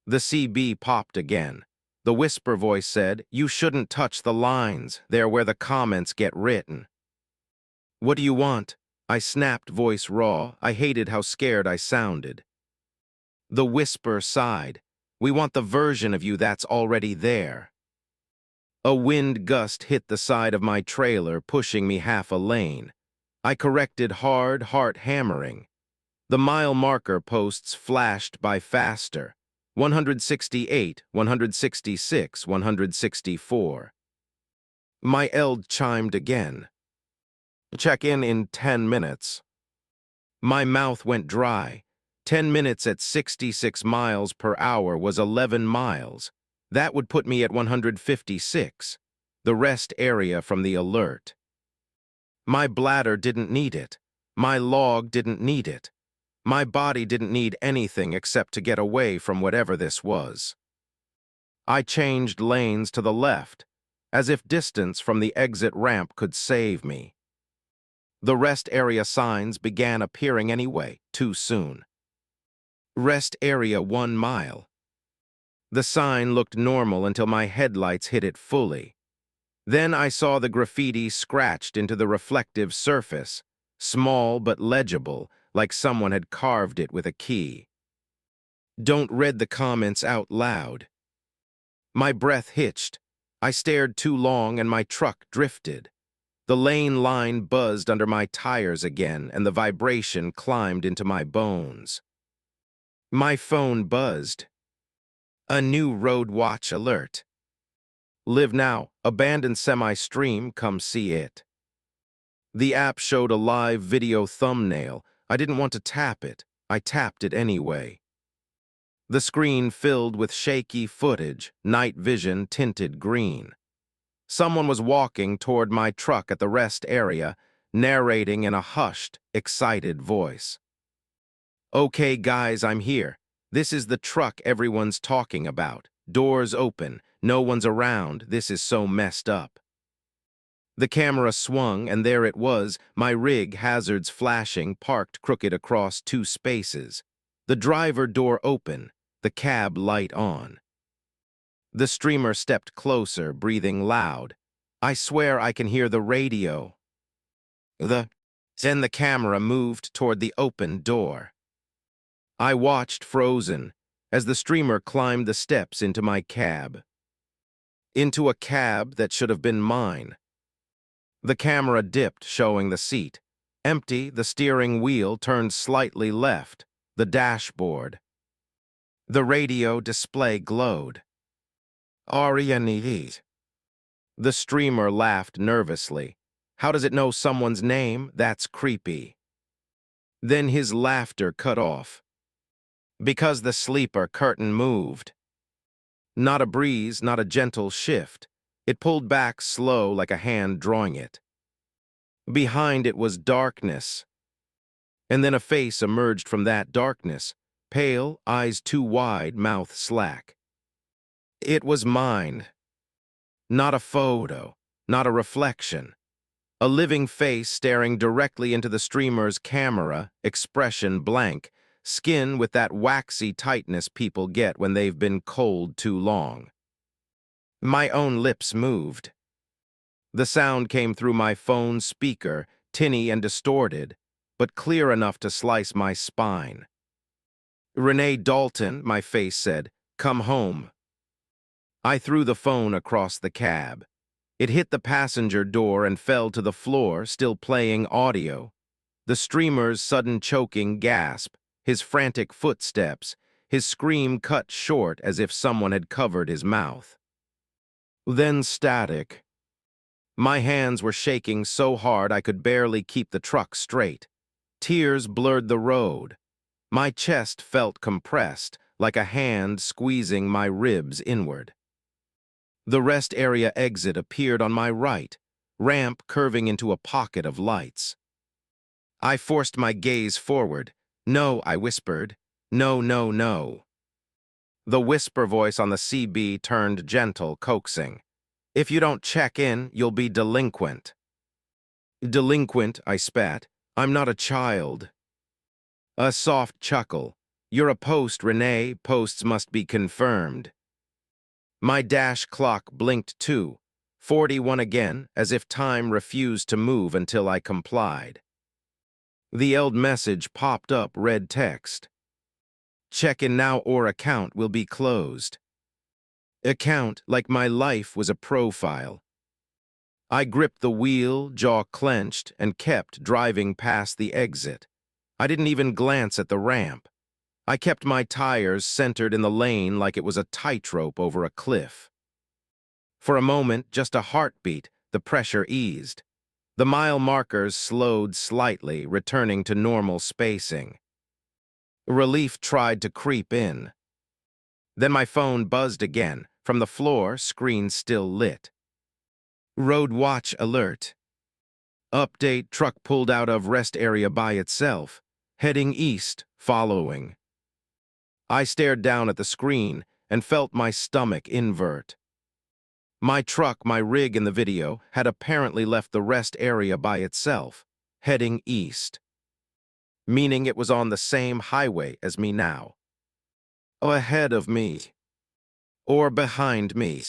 The CB popped again. The whisper voice said, You shouldn't touch the lines. They're where the comments get written. What do you want? I snapped, voice raw. I hated how scared I sounded. The whisper sighed. We want the version of you that's already there. A wind gust hit the side of my trailer, pushing me half a lane. I corrected hard, heart hammering. The mile marker posts flashed by faster. 168, 166, 164. My eld chimed again. Check in 10 minutes. My mouth went dry. 10 minutes at 66 miles per hour was 11 miles. That would put me at 156, the rest area from the alert. My bladder didn't need it. My log didn't need it. My body didn't need anything except to get away from whatever this was. I changed lanes to the left, as if distance from the exit ramp could save me. The rest area signs began appearing anyway, too soon. Rest area 1 mile. The sign looked normal until my headlights hit it fully. Then I saw the graffiti scratched into the reflective surface, small but legible, like someone had carved it with a key. Don't read the comments out loud. My breath hitched. I stared too long and my truck drifted. The lane line buzzed under my tires again and the vibration climbed into my bones. My phone buzzed. A new road watch alert. Live now, abandoned semi-stream, come see it. The app showed a live video thumbnail. I didn't want to tap it. I tapped it anyway. The screen filled with shaky footage, night vision tinted green. Someone was walking toward my truck at the rest area, narrating in a hushed, excited voice. Okay, guys, I'm here. This is the truck everyone's talking about. Doors open. No one's around. This is so messed up. The camera swung, and there it was, my rig, hazards flashing, parked crooked across 2 spaces. The driver door open, the cab light on. The streamer stepped closer, breathing loud. I swear I can hear the radio. Then the camera moved toward the open door. I watched frozen as the streamer climbed the steps into my cab. Into a cab that should have been mine. The camera dipped, showing the seat. Empty, the steering wheel turned slightly left, the dashboard. The radio display glowed. Arianides. The streamer laughed nervously. How does it know someone's name? That's creepy. Then his laughter cut off. Because the sleeper curtain moved. Not a breeze, not a gentle shift. It pulled back slow like a hand drawing it. Behind it was darkness. And then a face emerged from that darkness, pale, eyes too wide, mouth slack. It was mine. Not a photo, not a reflection. A living face staring directly into the streamer's camera, expression blank, skin with that waxy tightness people get when they've been cold too long. My own lips moved. The sound came through my phone speaker, tinny and distorted, but clear enough to slice my spine. Renee Dalton, my face said, come home. I threw the phone across the cab. It hit the passenger door and fell to the floor, still playing audio. The streamer's sudden choking gasp, his frantic footsteps, his scream cut short as if someone had covered his mouth. Then static. My hands were shaking so hard I could barely keep the truck straight. Tears blurred the road. My chest felt compressed, like a hand squeezing my ribs inward. The rest area exit appeared on my right, ramp curving into a pocket of lights. I forced my gaze forward. No, I whispered. No, no, no. The whisper voice on the CB turned gentle, coaxing. If you don't check in, you'll be delinquent. Delinquent, I spat. I'm not a child. A soft chuckle. You're a post, Renee. Posts must be confirmed. My dash clock blinked too, 41 again, as if time refused to move until I complied. The eld message popped up, red text. Check in now or account will be closed. Account, like my life was a profile. I gripped the wheel, jaw clenched, and kept driving past the exit. I didn't even glance at the ramp. I kept my tires centered in the lane like it was a tightrope over a cliff. For a moment, just a heartbeat, the pressure eased. The mile markers slowed slightly, returning to normal spacing. Relief tried to creep in. Then my phone buzzed again, From the floor, screen still lit. Road watch alert. Update, truck pulled out of rest area by itself. Heading east, following. I stared down at the screen and felt my stomach invert. My truck, my rig in the video, had apparently left the rest area by itself, heading east. Meaning it was on the same highway as me now. Ahead of me. Or behind me.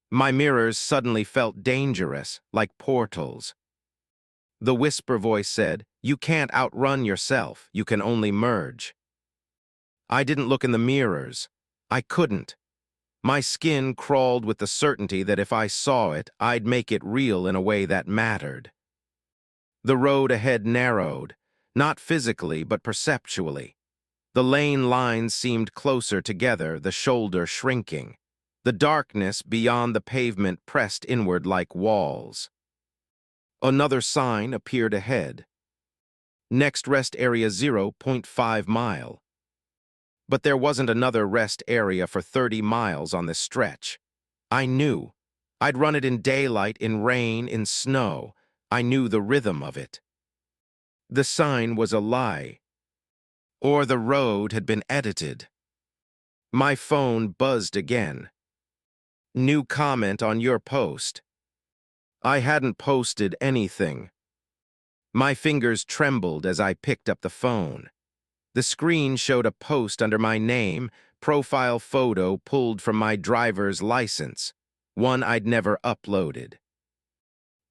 My mirrors suddenly felt dangerous, like portals. The whisper voice said, "You can't outrun yourself, you can only merge." I didn't look in the mirrors. I couldn't. My skin crawled with the certainty that if I saw it, I'd make it real in a way that mattered. The road ahead narrowed, not physically but perceptually. The lane lines seemed closer together, the shoulder shrinking. The darkness beyond the pavement pressed inward like walls. Another sign appeared ahead. Next rest area 0.5 mile. But there wasn't another rest area for 30 miles on this stretch. I knew. I'd run it in daylight, in rain, in snow. I knew the rhythm of it. The sign was a lie. Or the road had been edited. My phone buzzed again. New comment on your post. I hadn't posted anything. My fingers trembled as I picked up the phone. The screen showed a post under my name, profile photo pulled from my driver's license, one I'd never uploaded.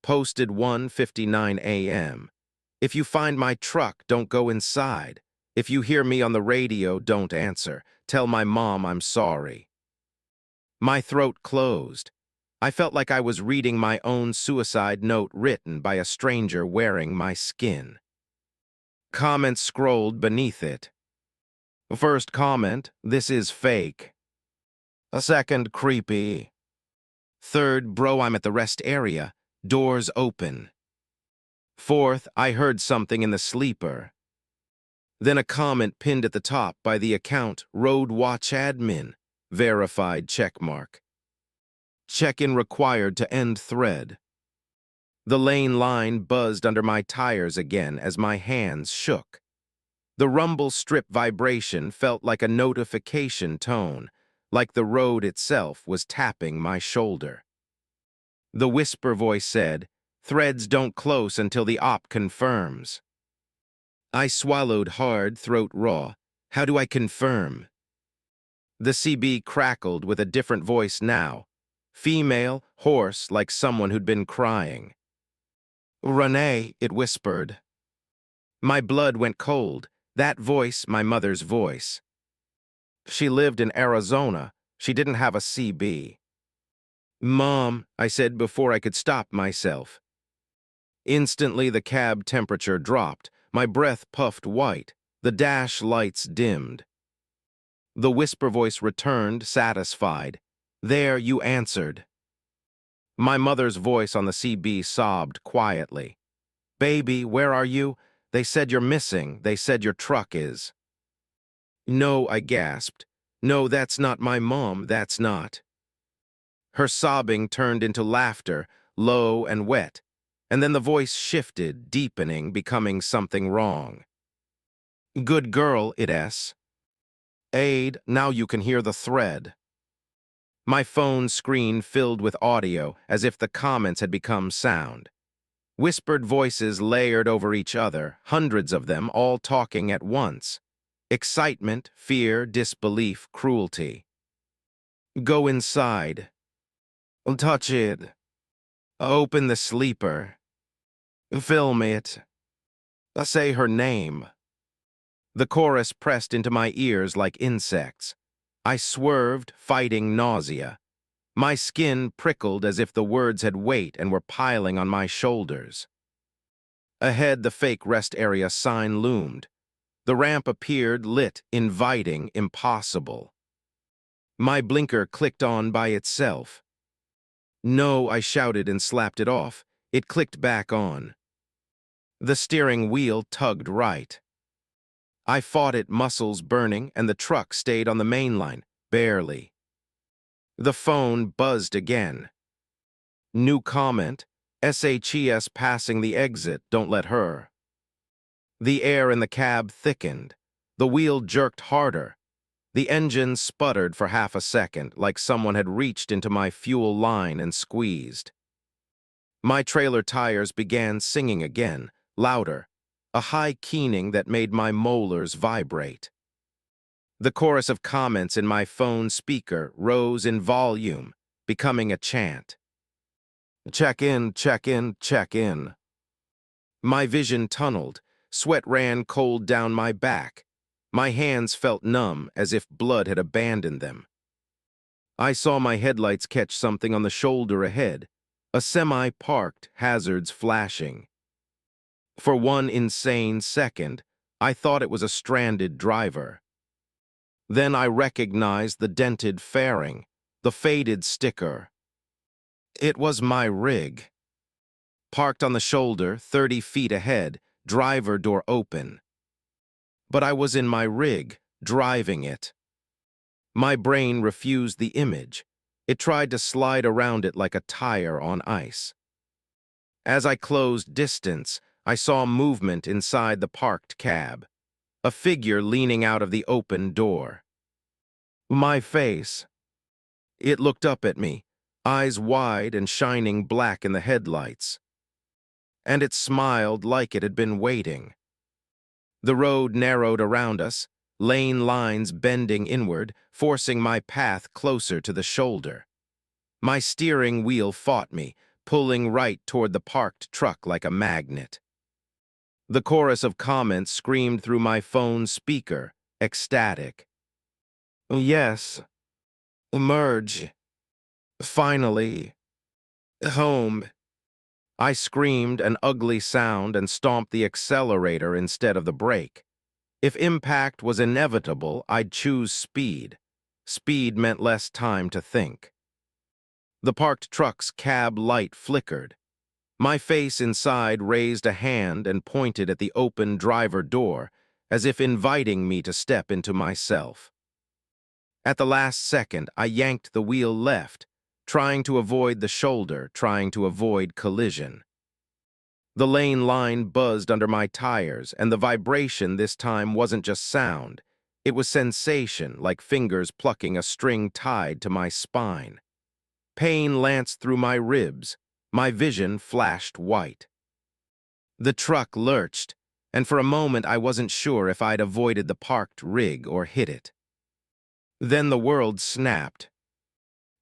Posted 1:59 a.m. If you find my truck, don't go inside. If you hear me on the radio, don't answer. Tell my mom I'm sorry. My throat closed. I felt like I was reading my own suicide note written by a stranger wearing my skin. Comments scrolled beneath it. First comment, "This is fake." A second, "Creepy." Third, "Bro, I'm at the rest area. Doors open." Fourth, "I heard something in the sleeper." Then a comment pinned at the top by the account, "Road Watch Admin." Verified checkmark. Check-in required to end thread. The lane line buzzed under my tires again as my hands shook. The rumble strip vibration felt like a notification tone, like the road itself was tapping my shoulder. The whisper voice said, "Threads don't close until the op confirms." I swallowed hard, throat raw. How do I confirm? The CB crackled with a different voice now. Female, hoarse, like someone who'd been crying. "Renee," it whispered. My blood went cold. That voice, my mother's voice. She lived in Arizona. She didn't have a CB. "Mom," I said before I could stop myself. Instantly, the cab temperature dropped. My breath puffed white. The dash lights dimmed. The whisper voice returned, satisfied. "There, you answered." My mother's voice on the CB sobbed quietly. "Baby, where are you? They said you're missing. They said your truck is." "No," I gasped. "No, that's not my mom, that's not." Her sobbing turned into laughter, low and wet, and then the voice shifted, deepening, becoming something wrong. "Good girl, it s. Aid, now you can hear the thread." My phone screen filled with audio, as if the comments had become sound. Whispered voices layered over each other, hundreds of them, all talking at once. Excitement, fear, disbelief, cruelty. "Go inside." "Touch it." "Open the sleeper." "Film it." "Say her name." The chorus pressed into my ears like insects. I swerved, fighting nausea. My skin prickled as if the words had weight and were piling on my shoulders. Ahead, the fake rest area sign loomed. The ramp appeared, lit, inviting, impossible. My blinker clicked on by itself. "No," I shouted and slapped it off. It clicked back on. The steering wheel tugged right. I fought it, muscles burning, and the truck stayed on the main line, barely. The phone buzzed again. New comment, SHES passing the exit, don't let her. The air in the cab thickened. The wheel jerked harder. The engine sputtered for half a second, like someone had reached into my fuel line and squeezed. My trailer tires began singing again, louder, a high keening that made my molars vibrate. The chorus of comments in my phone speaker rose in volume, becoming a chant. Check in, check in, check in. My vision tunneled, sweat ran cold down my back. My hands felt numb, as if blood had abandoned them. I saw my headlights catch something on the shoulder ahead, a semi parked, hazards flashing. For one insane second, I thought it was a stranded driver. Then I recognized the dented fairing, the faded sticker. It was my rig. Parked on the shoulder, 30 feet ahead, driver door open. But I was in my rig, driving it. My brain refused the image. It tried to slide around it like a tire on ice. As I closed distance, I saw movement inside the parked cab, a figure leaning out of the open door. My face. It looked up at me, eyes wide and shining black in the headlights. And it smiled like it had been waiting. The road narrowed around us, lane lines bending inward, forcing my path closer to the shoulder. My steering wheel fought me, pulling right toward the parked truck like a magnet. The chorus of comments screamed through my phone speaker, ecstatic. Yes. Emerge. Finally. Home. I screamed an ugly sound and stomped the accelerator instead of the brake. If impact was inevitable, I'd choose speed. Speed meant less time to think. The parked truck's cab light flickered. My face inside raised a hand and pointed at the open driver door, as if inviting me to step into myself. At the last second, I yanked the wheel left, trying to avoid the shoulder, trying to avoid collision. The lane line buzzed under my tires, and the vibration this time wasn't just sound. It was sensation, like fingers plucking a string tied to my spine. Pain lanced through my ribs. My vision flashed white. The truck lurched, and for a moment I wasn't sure if I'd avoided the parked rig or hit it. Then the world snapped.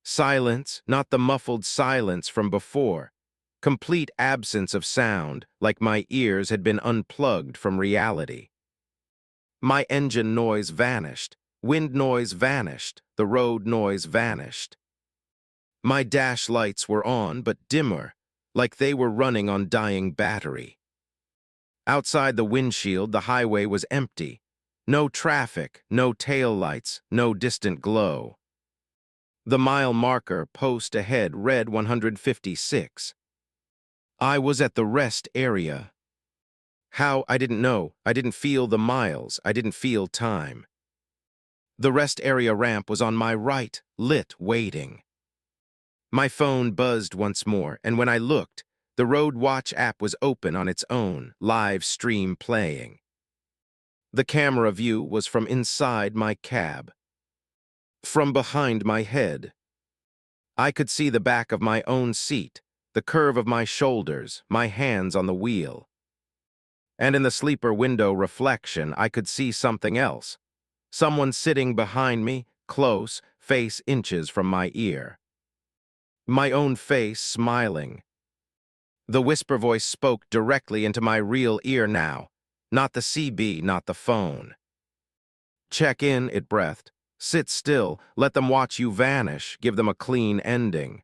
Silence, not the muffled silence from before. Complete absence of sound, like my ears had been unplugged from reality. My engine noise vanished, wind noise vanished, the road noise vanished. My dash lights were on, but dimmer, like they were running on dying battery. Outside the windshield, the highway was empty. No traffic, no taillights, no distant glow. The mile marker post ahead read 156. I was at the rest area. How, I didn't know. I didn't feel the miles. I didn't feel time. The rest area ramp was on my right, lit, waiting. My phone buzzed once more, and when I looked, the Road Watch app was open on its own, live stream playing. The camera view was from inside my cab. From behind my head. I could see the back of my own seat, the curve of my shoulders, my hands on the wheel. And in the sleeper window reflection, I could see something else. Someone sitting behind me, close, face inches from my ear. My own face smiling. The whisper voice spoke directly into my real ear now, not the CB, not the phone. Check in, it breathed. Sit still, let them watch you vanish, give them a clean ending.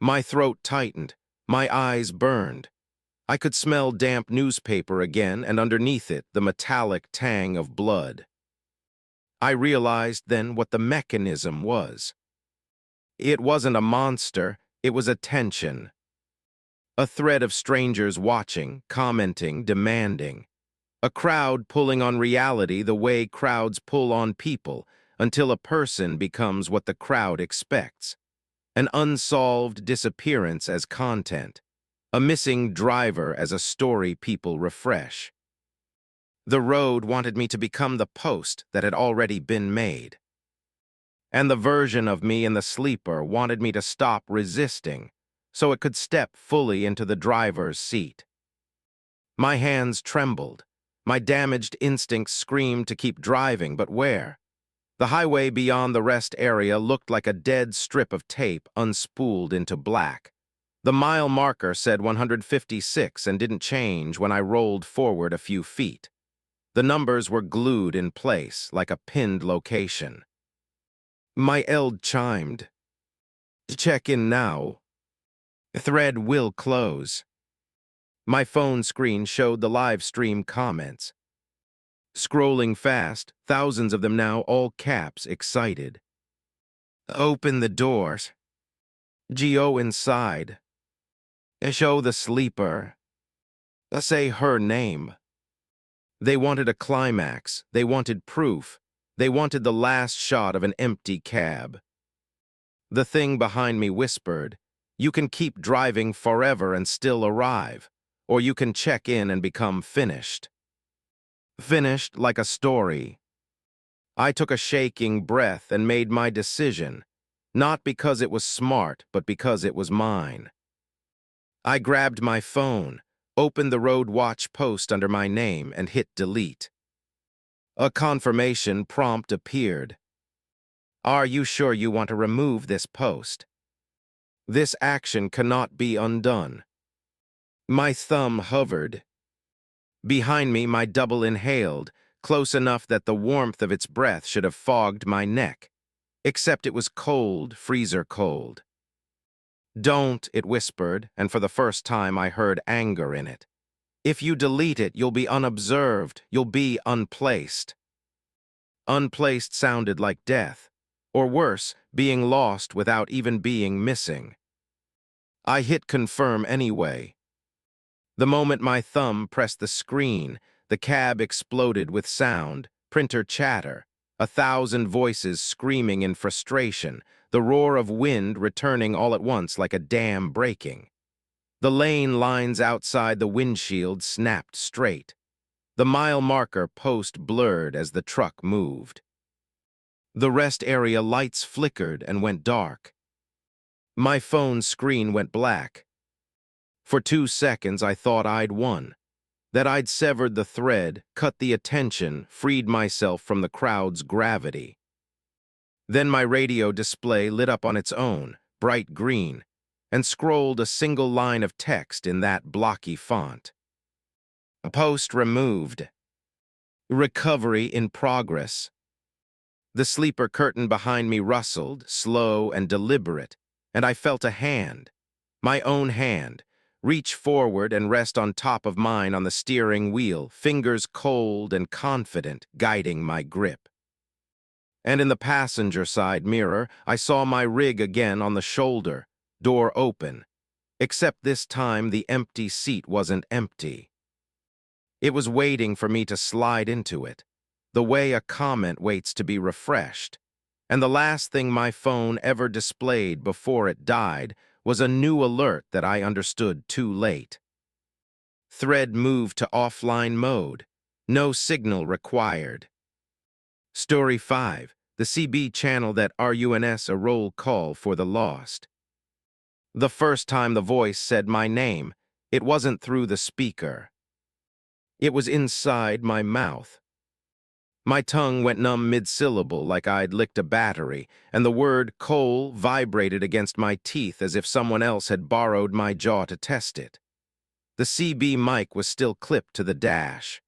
My throat tightened, my eyes burned. I could smell damp newspaper again, and underneath it, the metallic tang of blood. I realized then what the mechanism was. It wasn't a monster, it was a tension. A thread of strangers watching, commenting, demanding. A crowd pulling on reality the way crowds pull on people, until a person becomes what the crowd expects. An unsolved disappearance as content. A missing driver as a story people refresh. The road wanted me to become the post that had already been made. And the version of me in the sleeper wanted me to stop resisting so it could step fully into the driver's seat. My hands trembled. My damaged instincts screamed to keep driving, but where? The highway beyond the rest area looked like a dead strip of tape unspooled into black. The mile marker said 156 and didn't change when I rolled forward a few feet. The numbers were glued in place like a pinned location. My eld chimed. Check in now. Thread will close. My phone screen showed the live stream comments. Scrolling fast, thousands of them now, all caps, excited. Open the doors. Geo inside. Show the sleeper. Say her name. They wanted a climax. They wanted proof. They wanted the last shot of an empty cab. The thing behind me whispered, "You can keep driving forever and still arrive, or you can check in and become finished." Finished like a story. I took a shaking breath and made my decision, not because it was smart, but because it was mine. I grabbed my phone, opened the road watch post under my name, and hit delete. A confirmation prompt appeared. Are you sure you want to remove this post? This action cannot be undone. My thumb hovered. Behind me, my double inhaled, close enough that the warmth of its breath should have fogged my neck. Except it was cold, freezer cold. Don't, it whispered, and for the first time I heard anger in it. If you delete it, you'll be unobserved, you'll be unplaced. Unplaced sounded like death, or worse, being lost without even being missing. I hit confirm anyway. The moment my thumb pressed the screen, the cab exploded with sound, printer chatter, 1,000 voices screaming in frustration, the roar of wind returning all at once like a dam breaking. The lane lines outside the windshield snapped straight. The mile marker post blurred as the truck moved. The rest area lights flickered and went dark. My phone screen went black. For 2 seconds I thought I'd won, that I'd severed the thread, cut the attention, freed myself from the crowd's gravity. Then my radio display lit up on its own, bright green, and scrolled a single line of text in that blocky font. Post removed. Recovery in progress. The sleeper curtain behind me rustled, slow and deliberate, and I felt a hand, my own hand, reach forward and rest on top of mine on the steering wheel, fingers cold and confident, guiding my grip. And in the passenger side mirror, I saw my rig again on the shoulder, door open, except this time the empty seat wasn't empty. It was waiting for me to slide into it, the way a comment waits to be refreshed. And the last thing my phone ever displayed before it died was a new alert that I understood too late. Thread moved to offline mode. No signal required. Story 5. The CB channel that RUNS a roll call for the lost. The first time the voice said my name, it wasn't through the speaker. It was inside my mouth. My tongue went numb mid-syllable like I'd licked a battery, and the word coal vibrated against my teeth as if someone else had borrowed my jaw to test it. The CB mic was still clipped to the dash.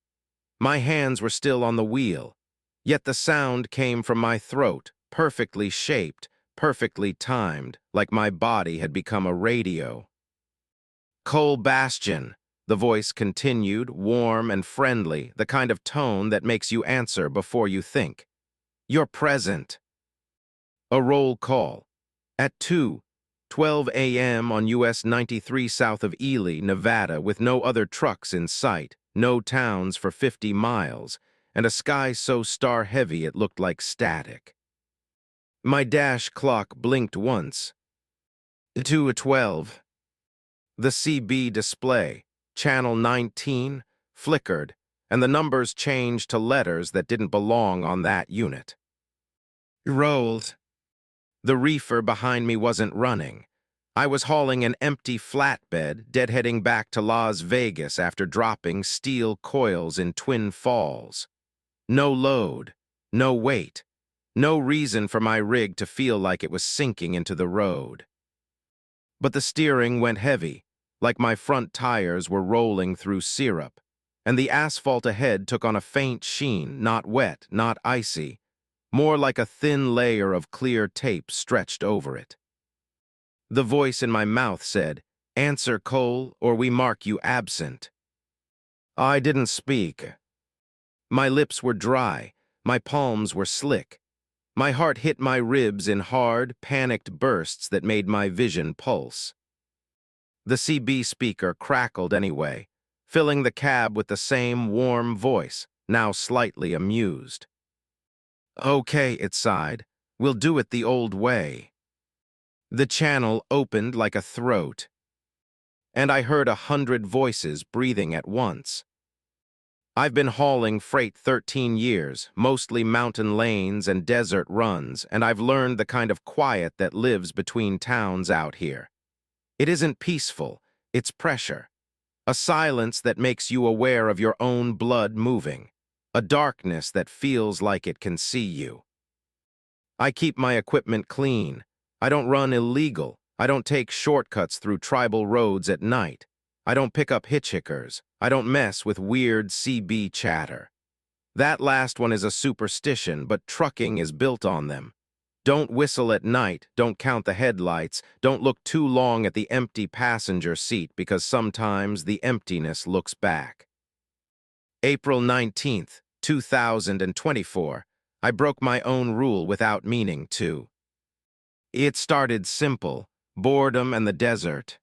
My hands were still on the wheel, yet the sound came from my throat, perfectly shaped, perfectly timed, like my body had become a radio. Coal Bastion. The voice continued, warm and friendly, the kind of tone that makes you answer before you think. You're present. A roll call. At 2:12 a.m. on US 93 south of Ely, Nevada, with no other trucks in sight, no towns for 50 miles, and a sky so star-heavy it looked like static. My dash clock blinked once. 2:12. The CB display, channel 19, flickered, and the numbers changed to letters that didn't belong on that unit. Rolled. The reefer behind me wasn't running. I was hauling an empty flatbed, deadheading back to Las Vegas after dropping steel coils in Twin Falls. No load, no weight, no reason for my rig to feel like it was sinking into the road. But the steering went heavy, like my front tires were rolling through syrup, and the asphalt ahead took on a faint sheen, not wet, not icy, more like a thin layer of clear tape stretched over it. The voice in my mouth said, "Answer, Cole, or we mark you absent." I didn't speak. My lips were dry, my palms were slick. My heart hit my ribs in hard, panicked bursts that made my vision pulse. The CB speaker crackled anyway, filling the cab with the same warm voice, now slightly amused. "Okay," it sighed. "We'll do it the old way." The channel opened like a throat, and I heard 100 voices breathing at once. I've been hauling freight 13 years, mostly mountain lanes and desert runs, and I've learned the kind of quiet that lives between towns out here. It isn't peaceful, it's pressure. A silence that makes you aware of your own blood moving. A darkness that feels like it can see you. I keep my equipment clean. I don't run illegal. I don't take shortcuts through tribal roads at night. I don't pick up hitchhikers. I don't mess with weird CB chatter. That last one is a superstition, but trucking is built on them. Don't whistle at night, don't count the headlights, don't look too long at the empty passenger seat because sometimes the emptiness looks back. April 19th, 2024. I broke my own rule without meaning to. It started simple, boredom and the desert.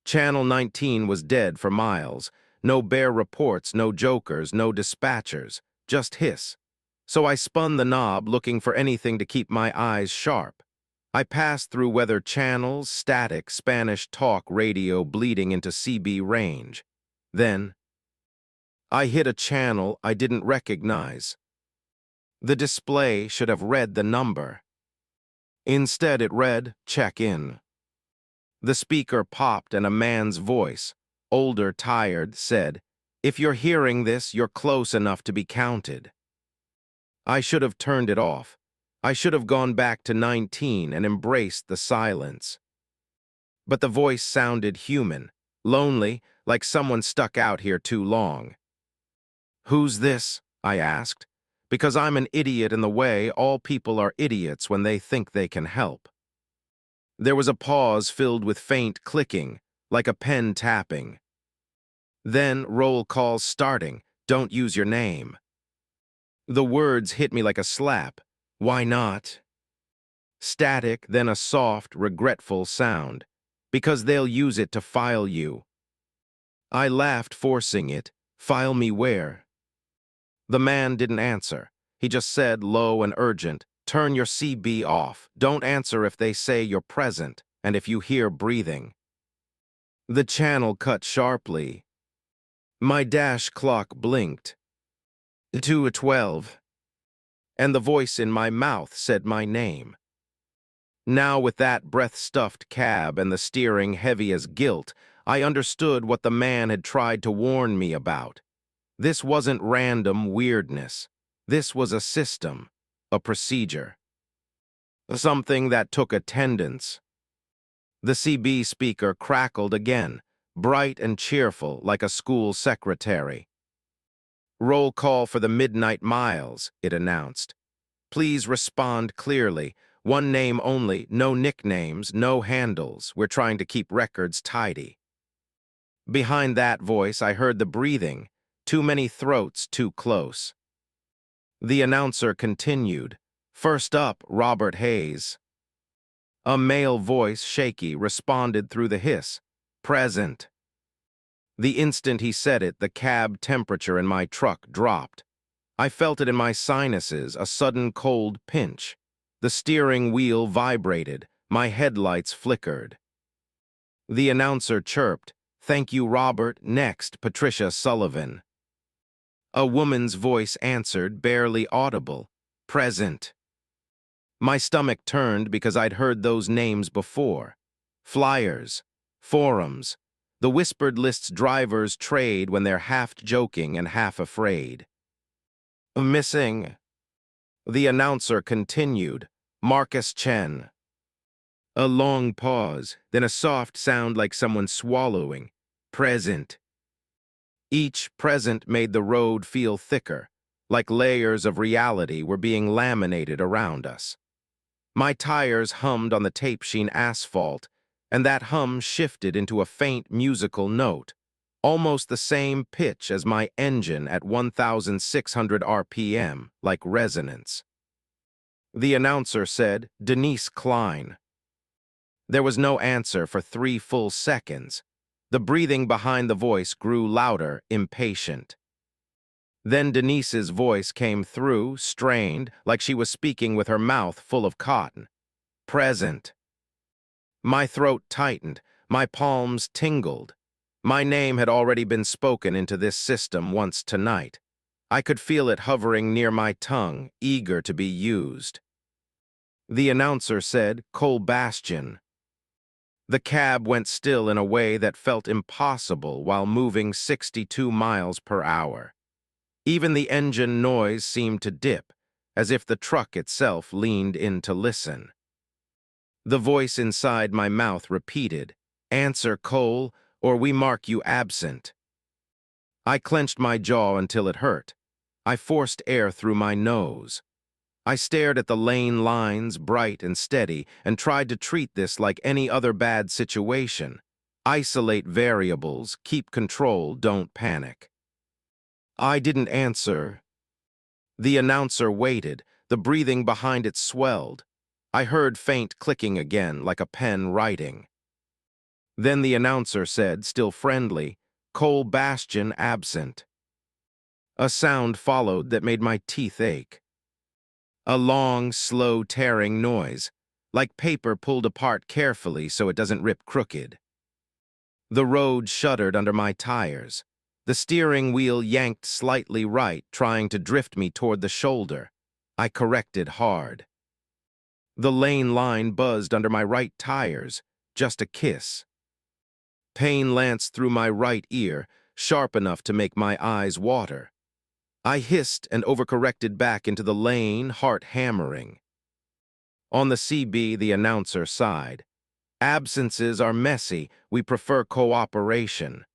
Channel 19 was dead for miles. No bare reports, no jokers, no dispatchers, just hiss. So I spun the knob looking for anything to keep my eyes sharp. I passed through weather channels, static, Spanish talk radio bleeding into CB range. Then, I hit a channel I didn't recognize. The display should have read the number. Instead, it read, "Check in." The speaker popped and a man's voice, older, tired, said, "If you're hearing this, you're close enough to be counted." I should have turned it off. I should have gone back to 19 and embraced the silence. But the voice sounded human, lonely, like someone stuck out here too long. "Who's this?" I asked, because I'm an idiot in the way all people are idiots when they think they can help. There was a pause filled with faint clicking, like a pen tapping. Then roll call starting, "Don't use your name." The words hit me like a slap. Why not? Static, then a soft, regretful sound. Because they'll use it to file you. I laughed, forcing it. "File me where?" The man didn't answer. He just said, low and urgent, "Turn your CB off. Don't answer if they say you're present, and if you hear breathing." The channel cut sharply. My dash clock blinked. 2:12. And the voice in my mouth said my name. Now, with that breath-stuffed cab and the steering heavy as guilt, I understood what the man had tried to warn me about. This wasn't random weirdness. This was a system, a procedure. Something that took attendance. The CB speaker crackled again, bright and cheerful like a school secretary. "Roll call for the midnight miles," it announced. "Please respond clearly. One name only, no nicknames, no handles. We're trying to keep records tidy." Behind that voice, I heard the breathing. Too many throats too close. The announcer continued. "First up, Robert Hayes." A male voice, shaky, responded through the hiss. "Present." The instant he said it, the cab temperature in my truck dropped. I felt it in my sinuses, a sudden cold pinch. The steering wheel vibrated. My headlights flickered. The announcer chirped, "Thank you, Robert. Next, Patricia Sullivan." A woman's voice answered, barely audible, "Present." My stomach turned because I'd heard those names before. Flyers, forums, the whispered lists drivers trade when they're half joking and half afraid. "Missing." The announcer continued, "Marcus Chen." A long pause, then a soft sound like someone swallowing, "Present." Each present made the road feel thicker, like layers of reality were being laminated around us. My tires hummed on the tape-sheen asphalt, and that hum shifted into a faint musical note, almost the same pitch as my engine at 1,600 RPM, like resonance. The announcer said, "Denise Klein." There was no answer for 3 full seconds. The breathing behind the voice grew louder, impatient. Then Denise's voice came through, strained, like she was speaking with her mouth full of cotton. "Present." My throat tightened, my palms tingled. My name had already been spoken into this system once tonight. I could feel it hovering near my tongue, eager to be used. The announcer said, "Cole Bastion." The cab went still in a way that felt impossible while moving 62 miles per hour. Even the engine noise seemed to dip, as if the truck itself leaned in to listen. The voice inside my mouth repeated, "Answer, Cole, or we mark you absent." I clenched my jaw until it hurt. I forced air through my nose. I stared at the lane lines, bright and steady, and tried to treat this like any other bad situation. Isolate variables, keep control, don't panic. I didn't answer. The announcer waited, the breathing behind it swelled. I heard faint clicking again, like a pen writing. Then the announcer said, still friendly, "Cole Bastion absent." A sound followed that made my teeth ache. A long, slow tearing noise, like paper pulled apart carefully so it doesn't rip crooked. The road shuddered under my tires. The steering wheel yanked slightly right, trying to drift me toward the shoulder. I corrected hard. The lane line buzzed under my right tires, just a kiss. Pain lanced through my right ear, sharp enough to make my eyes water. I hissed and overcorrected back into the lane, heart hammering. On the CB, the announcer sighed. "Absences are messy. We prefer cooperation."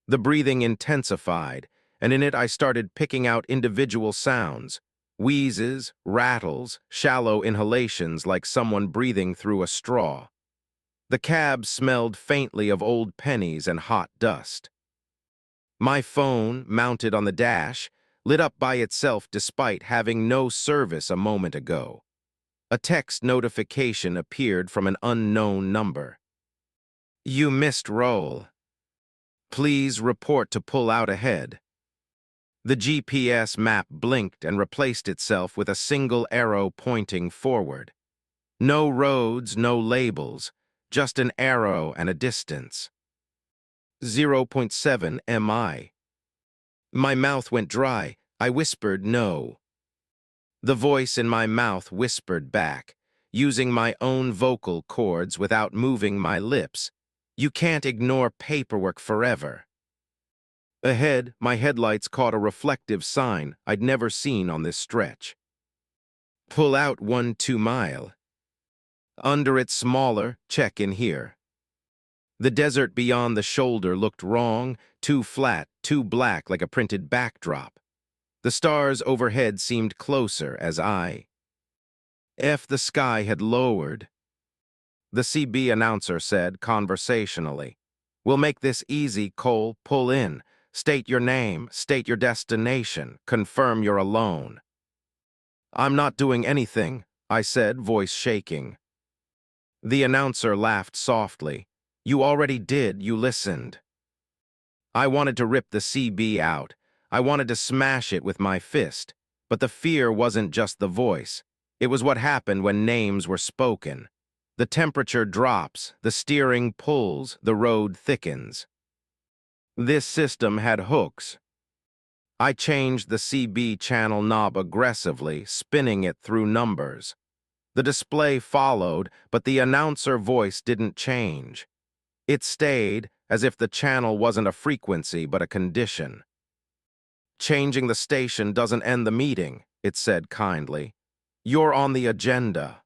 The breathing intensified, and in it I started picking out individual sounds. Wheezes, rattles, shallow inhalations like someone breathing through a straw. The cab smelled faintly of old pennies and hot dust. My phone, mounted on the dash, lit up by itself despite having no service a moment ago. A text notification appeared from an unknown number. "You missed roll. Please report to pull out ahead." The GPS map blinked and replaced itself with a single arrow pointing forward. No roads, no labels, just an arrow and a distance. 0.7 mi. My mouth went dry. I whispered no. The voice in my mouth whispered back, using my own vocal cords without moving my lips. "You can't ignore paperwork forever." Ahead, my headlights caught a reflective sign I'd never seen on this stretch. "Pull out 1-2 mile. Under it smaller, check in here." The desert beyond the shoulder looked wrong, too flat, too black like a printed backdrop. The stars overhead seemed closer as the sky had lowered. The CB announcer said conversationally, "We'll make this easy, Cole. Pull in. State your name, state your destination, confirm you're alone." "I'm not doing anything," I said, voice shaking. The announcer laughed softly. "You already did, you listened." I wanted to rip the CB out. I wanted to smash it with my fist. But the fear wasn't just the voice. It was what happened when names were spoken. The temperature drops, the steering pulls, the road thickens. This system had hooks. I changed the CB channel knob aggressively, spinning it through numbers. The display followed, but the announcer voice didn't change. It stayed, as if the channel wasn't a frequency but a condition. "Changing the station doesn't end the meeting," it said kindly. "You're on the agenda."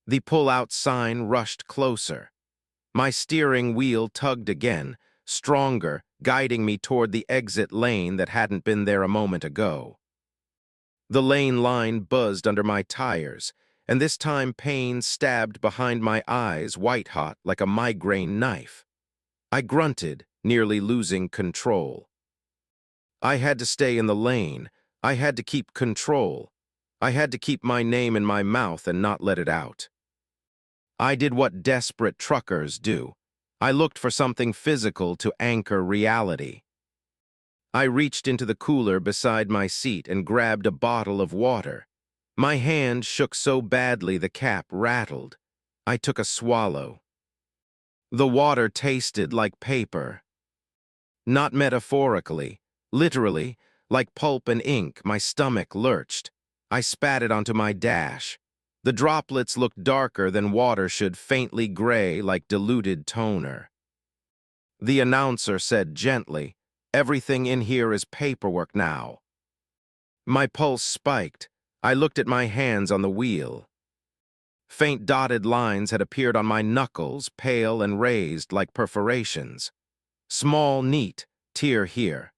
The pull-out sign rushed closer. My steering wheel tugged again, stronger, guiding me toward the exit lane that hadn't been there a moment ago. The lane line buzzed under my tires, and this time pain stabbed behind my eyes white-hot like a migraine knife. I grunted, nearly losing control. I had to stay in the lane. I had to keep control. I had to keep my name in my mouth and not let it out. I did what desperate truckers do. I looked for something physical to anchor reality. I reached into the cooler beside my seat and grabbed a bottle of water. My hand shook so badly the cap rattled. I took a swallow. The water tasted like paper. Not metaphorically, literally, like pulp and ink. My stomach lurched. I spat it onto my dash. The droplets looked darker than water should, faintly gray like diluted toner. The announcer said gently, "Everything in here is paperwork now." My pulse spiked. I looked at my hands on the wheel. Faint dotted lines had appeared on my knuckles, pale and raised like perforations. Small, neat, tear here.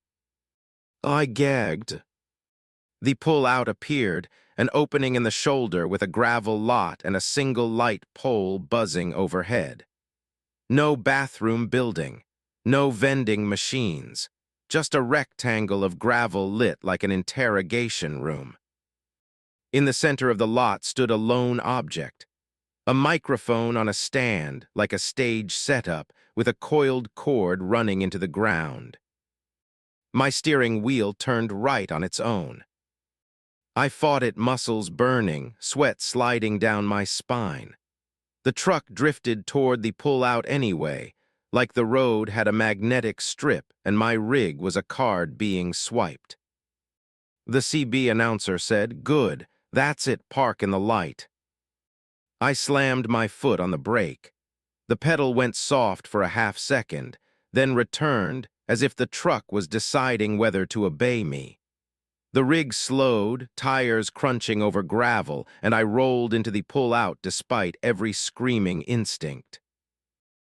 I gagged. The pull-out appeared, an opening in the shoulder with a gravel lot and a single light pole buzzing overhead. No bathroom building, no vending machines, just a rectangle of gravel lit like an interrogation room. In the center of the lot stood a lone object, a microphone on a stand like a stage setup with a coiled cord running into the ground. My steering wheel turned right on its own. I fought it, muscles burning, sweat sliding down my spine. The truck drifted toward the pull-out anyway, like the road had a magnetic strip and my rig was a card being swiped. The CB announcer said, "Good, that's it, park in the light." I slammed my foot on the brake. The pedal went soft for a half-second, then returned as if the truck was deciding whether to obey me. The rig slowed, tires crunching over gravel, and I rolled into the pull-out despite every screaming instinct.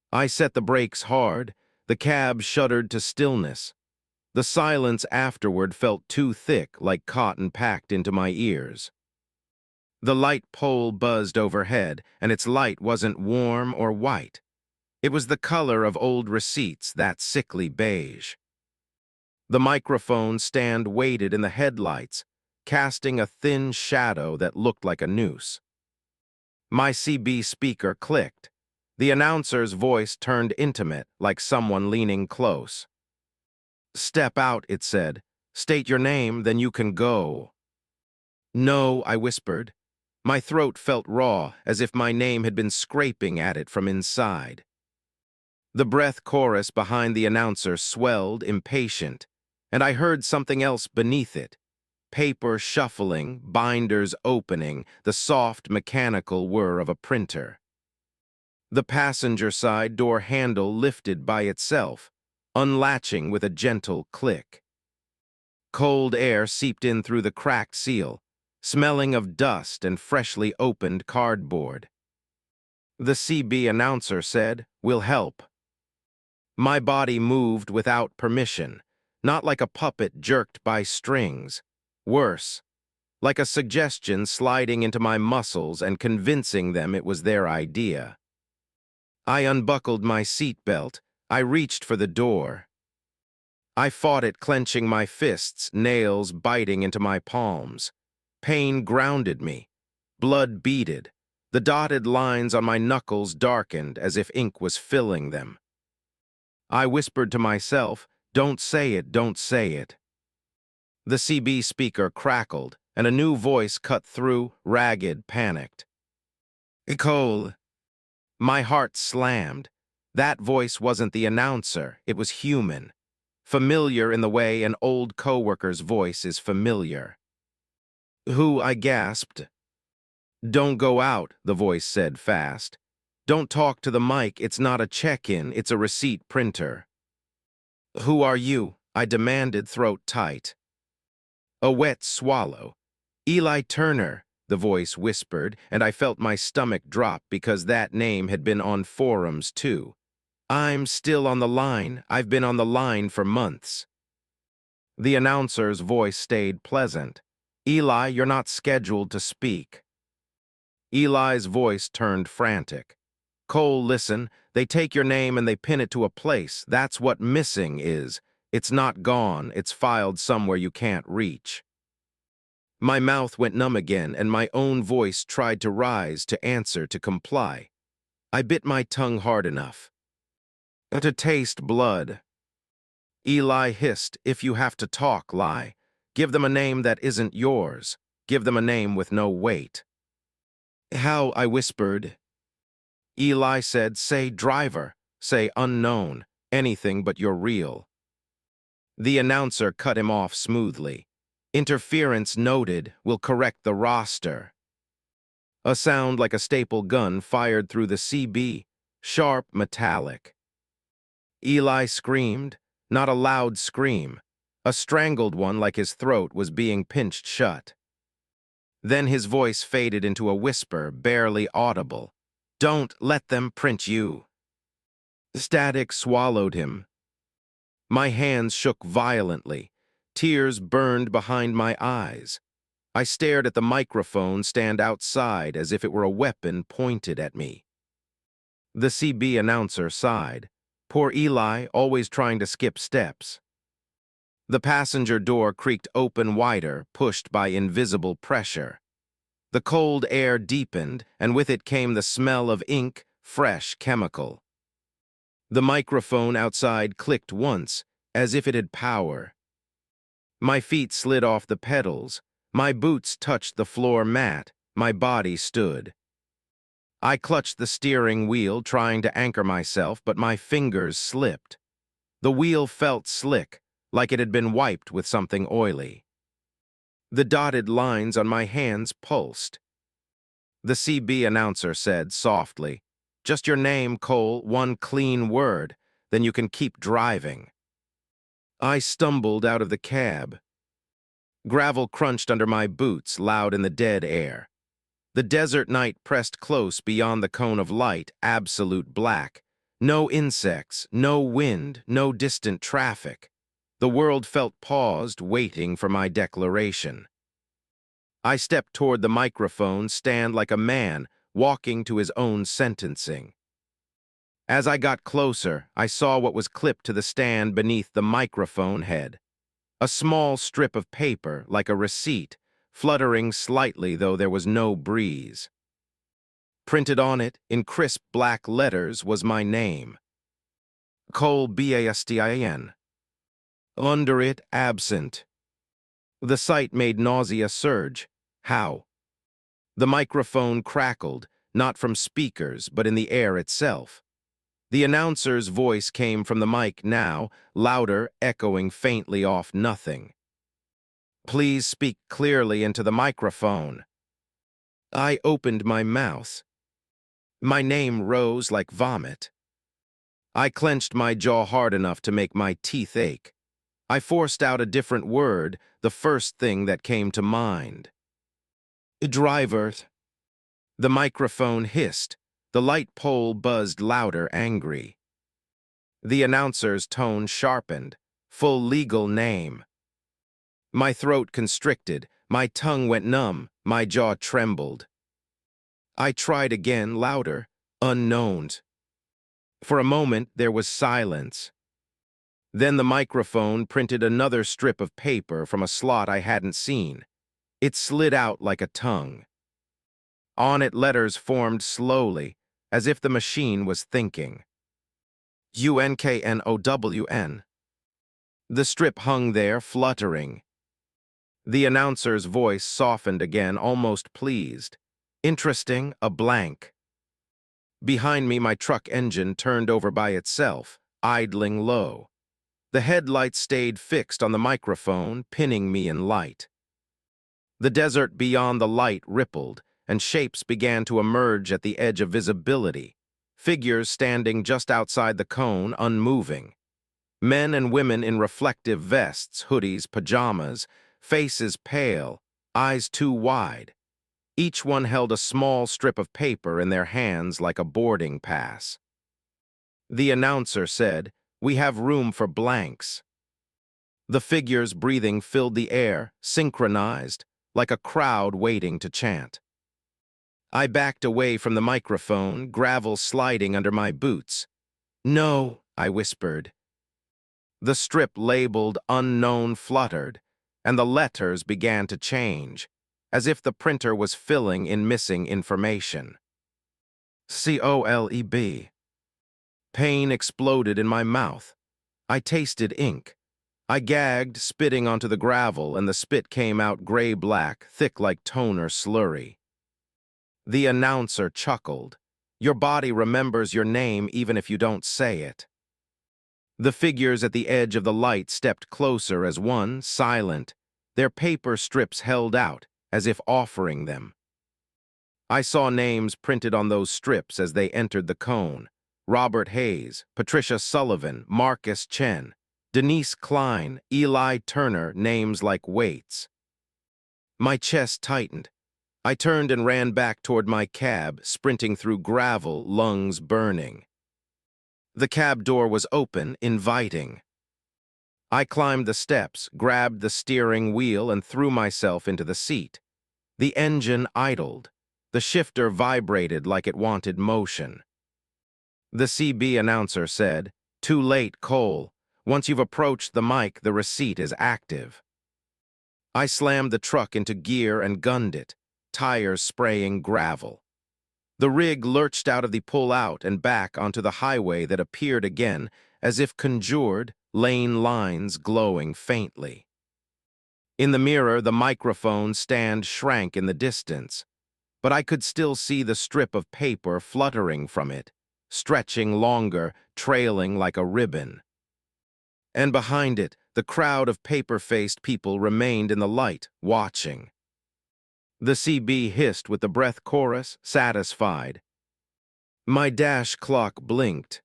I set the brakes hard. The cab shuddered to stillness. The silence afterward felt too thick, like cotton packed into my ears. The light pole buzzed overhead, and its light wasn't warm or white. It was the color of old receipts, that sickly beige. The microphone stand waited in the headlights, casting a thin shadow that looked like a noose. My CB speaker clicked. The announcer's voice turned intimate, like someone leaning close. "Step out," it said. "State your name, then you can go." "No," I whispered. My throat felt raw, as if my name had been scraping at it from inside. The breath chorus behind the announcer swelled, impatient, and I heard something else beneath it. Paper shuffling, binders opening, the soft mechanical whir of a printer. The passenger side door handle lifted by itself, unlatching with a gentle click. Cold air seeped in through the cracked seal, smelling of dust and freshly opened cardboard. The CB announcer said, "We'll help." My body moved without permission, not like a puppet jerked by strings. Worse, like a suggestion sliding into my muscles and convincing them it was their idea. I unbuckled my seatbelt. I reached for the door. I fought it, clenching my fists, nails biting into my palms. Pain grounded me. Blood beaded. The dotted lines on my knuckles darkened as if ink was filling them. I whispered to myself, "Don't say it, don't say it." The CB speaker crackled. and a new voice cut through, ragged, panicked. Cole. My heart slammed. That voice wasn't the announcer, it was human. Familiar in the way an old coworker's voice is familiar. Who, I gasped. Don't go out, the voice said fast. Don't talk to the mic, it's not a check-in, it's a receipt printer. Who are you? I demanded, throat tight. A wet swallow. Eli Turner, the voice whispered, and I felt my stomach drop because that name had been on forums too. I'm still on the line. I've been on the line for months. The announcer's voice stayed pleasant. Eli, you're not scheduled to speak. Eli's voice turned frantic. Cole, listen, they take your name and they pin it to a place. That's what missing is. It's not gone, it's filed somewhere you can't reach. My mouth went numb again, and my own voice tried to rise, to answer, to comply. I bit my tongue hard enough. To taste blood. Eli hissed, if you have to talk, lie. Give them a name that isn't yours. Give them a name with no weight. How, I whispered. Eli said, say driver, say unknown, anything but you're real. The announcer cut him off smoothly. Interference noted, will correct the roster. A sound like a staple gun fired through the CB, sharp, metallic. Eli screamed, not a loud scream. A strangled one like his throat was being pinched shut. Then his voice faded into a whisper, barely audible. Don't let them print you. Static swallowed him. My hands shook violently. Tears burned behind my eyes. I stared at the microphone stand outside as if it were a weapon pointed at me. The CB announcer sighed. Poor Eli, always trying to skip steps. The passenger door creaked open wider, pushed by invisible pressure. The cold air deepened, and with it came the smell of ink, fresh chemical. The microphone outside clicked once, as if it had power. My feet slid off the pedals. My boots touched the floor mat. My body stood. I clutched the steering wheel, trying to anchor myself, but my fingers slipped. The wheel felt slick, like it had been wiped with something oily. The dotted lines on my hands pulsed. The CB announcer said softly, just your name, Cole, one clean word, then you can keep driving. I stumbled out of the cab. Gravel crunched under my boots, loud in the dead air. The desert night pressed close beyond the cone of light, absolute black. No insects, no wind, no distant traffic. The world felt paused, waiting for my declaration. I stepped toward the microphone, stand like a man, walking to his own sentencing. As I got closer, I saw what was clipped to the stand beneath the microphone head. A small strip of paper, like a receipt, fluttering slightly though there was no breeze. Printed on it, in crisp black letters, was my name. Cole Bastin. Under it, absent. The sight made nausea surge. How? The microphone crackled, not from speakers, but in the air itself. The announcer's voice came from the mic now, louder, echoing faintly off nothing. Please speak clearly into the microphone. I opened my mouth. My name rose like vomit. I clenched my jaw hard enough to make my teeth ache. I forced out a different word, the first thing that came to mind. Driver. The microphone hissed. The light pole buzzed louder, angry. The announcer's tone sharpened. Full legal name. My throat constricted. My tongue went numb. My jaw trembled. I tried again, louder. Unknown. For a moment, there was silence. Then the microphone printed another strip of paper from a slot I hadn't seen. It slid out like a tongue. On it, letters formed slowly, as if the machine was thinking. UNKNOWN. The strip hung there, fluttering. The announcer's voice softened again, almost pleased. Interesting, a blank. Behind me, my truck engine turned over by itself, idling low. The headlights stayed fixed on the microphone, pinning me in light. The desert beyond the light rippled, and shapes began to emerge at the edge of visibility, figures standing just outside the cone, unmoving. Men and women in reflective vests, hoodies, pajamas, faces pale, eyes too wide. Each one held a small strip of paper in their hands like a boarding pass. The announcer said, "We have room for blanks." The figures breathing filled the air, synchronized, like a crowd waiting to chant. I backed away from the microphone, gravel sliding under my boots. "No," I whispered. The strip labeled "Unknown" fluttered, and the letters began to change, as if the printer was filling in missing information. COLEB. Pain exploded in my mouth. I tasted ink. I gagged, spitting onto the gravel, and the spit came out gray-black, thick like toner slurry. The announcer chuckled. "Your body remembers your name even if you don't say it." The figures at the edge of the light stepped closer as one, silent, their paper strips held out, as if offering them. I saw names printed on those strips as they entered the cone. Robert Hayes, Patricia Sullivan, Marcus Chen, Denise Klein, Eli Turner, names like weights. My chest tightened. I turned and ran back toward my cab, sprinting through gravel, lungs burning. The cab door was open, inviting. I climbed the steps, grabbed the steering wheel, and threw myself into the seat. The engine idled. The shifter vibrated like it wanted motion. The CB announcer said, "Too late, Cole. Once you've approached the mic, the receipt is active." I slammed the truck into gear and gunned it, tires spraying gravel. The rig lurched out of the pull-out and back onto the highway that appeared again, as if conjured, lane lines glowing faintly. In the mirror, the microphone stand shrank in the distance, but I could still see the strip of paper fluttering from it, stretching longer, trailing like a ribbon. And behind it, the crowd of paper-faced people remained in the light, watching. The CB hissed with the breath chorus, satisfied. My dash clock blinked.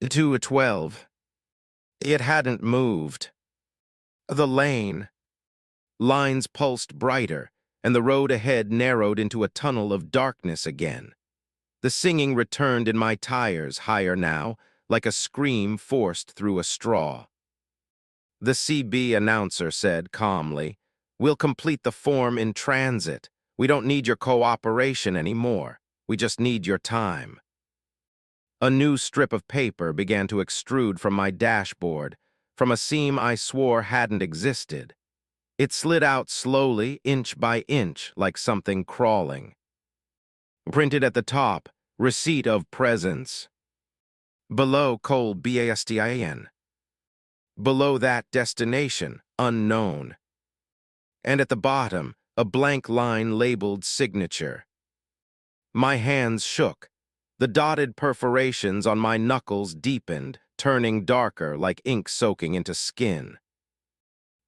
2:12. It hadn't moved. The lane. Lines pulsed brighter, and the road ahead narrowed into a tunnel of darkness again. The singing returned in my tires, higher now, like a scream forced through a straw. The CB announcer said calmly, "We'll complete the form in transit. We don't need your cooperation anymore. We just need your time." A new strip of paper began to extrude from my dashboard, from a seam I swore hadn't existed. It slid out slowly, inch by inch, like something crawling. Printed at the top, receipt of presence. Below, Cole BASTIN. Below that, destination, unknown. And at the bottom, a blank line labeled signature. My hands shook. The dotted perforations on my knuckles deepened, turning darker like ink soaking into skin.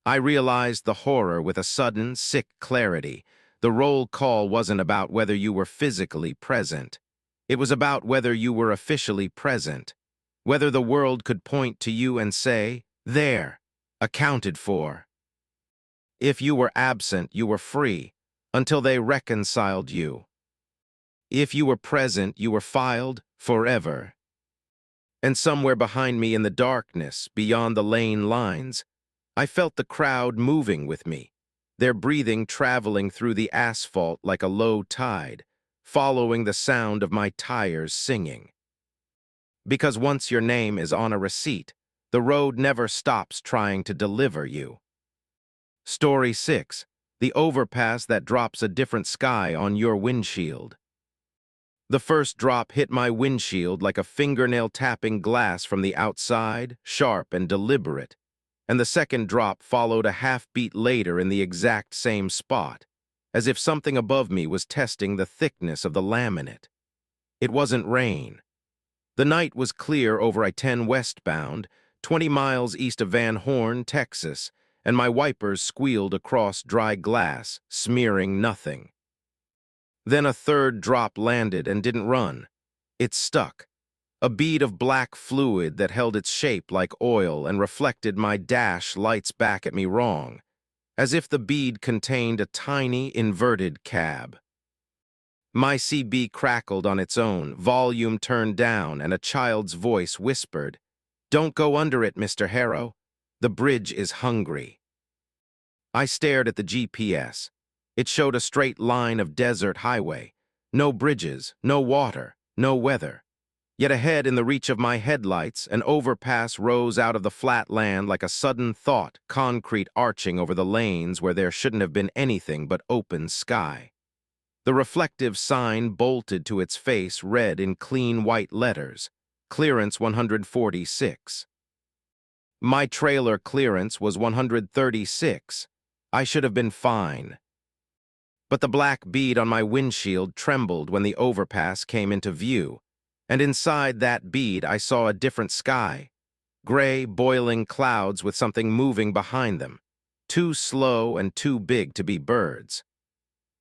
I realized the horror with a sudden, sick clarity. The roll call wasn't about whether you were physically present. It was about whether you were officially present, whether the world could point to you and say, "There, accounted for." If you were absent, you were free, until they reconciled you. If you were present, you were filed forever. And somewhere behind me in the darkness, beyond the lane lines, I felt the crowd moving with me, their breathing traveling through the asphalt like a low tide, following the sound of my tires singing. Because once your name is on a receipt, the road never stops trying to deliver you. Story 6. The overpass that drops a different sky on your windshield. The first drop hit my windshield like a fingernail tapping glass from the outside, sharp and deliberate, and the second drop followed a half-beat later in the exact same spot, as if something above me was testing the thickness of the laminate. It wasn't rain. The night was clear over I-10 westbound, 20 miles east of Van Horn, Texas, and my wipers squealed across dry glass, smearing nothing. Then a third drop landed and didn't run. It stuck, a bead of black fluid that held its shape like oil and reflected my dash lights back at me wrong, as if the bead contained a tiny, inverted cab. My CB crackled on its own, volume turned down, and a child's voice whispered, "Don't go under it, Mr. Harrow. The bridge is hungry." I stared at the GPS. It showed a straight line of desert highway. No bridges, no water, no weather. Yet ahead in the reach of my headlights, an overpass rose out of the flat land like a sudden thought, concrete arching over the lanes where there shouldn't have been anything but open sky. The reflective sign bolted to its face read in clean white letters, "Clearance 146. My trailer clearance was 136. I should have been fine. But the black bead on my windshield trembled when the overpass came into view, and inside that bead I saw a different sky, gray, boiling clouds with something moving behind them, too slow and too big to be birds.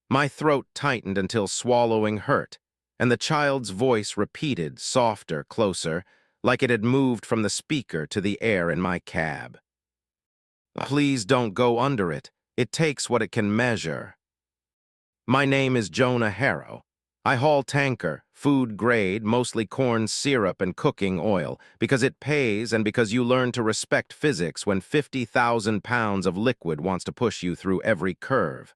My throat tightened until swallowing hurt, and the child's voice repeated, softer, closer, like it had moved from the speaker to the air in my cab. "Please don't go under it. It takes what it can measure." My name is Jonah Harrow. I haul tanker, food grade, mostly corn syrup and cooking oil, because it pays and because you learn to respect physics when 50,000 pounds of liquid wants to push you through every curve.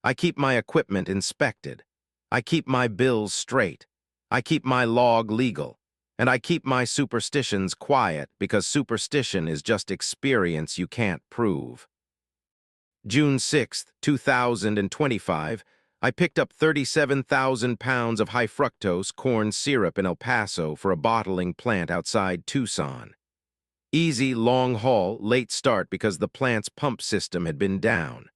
I keep my equipment inspected. I keep my bills straight. I keep my log legal. And I keep my superstitions quiet because superstition is just experience you can't prove. June 6, 2025, I picked up 37,000 pounds of high-fructose corn syrup in El Paso for a bottling plant outside Tucson. Easy, long haul, late start because the plant's pump system had been down.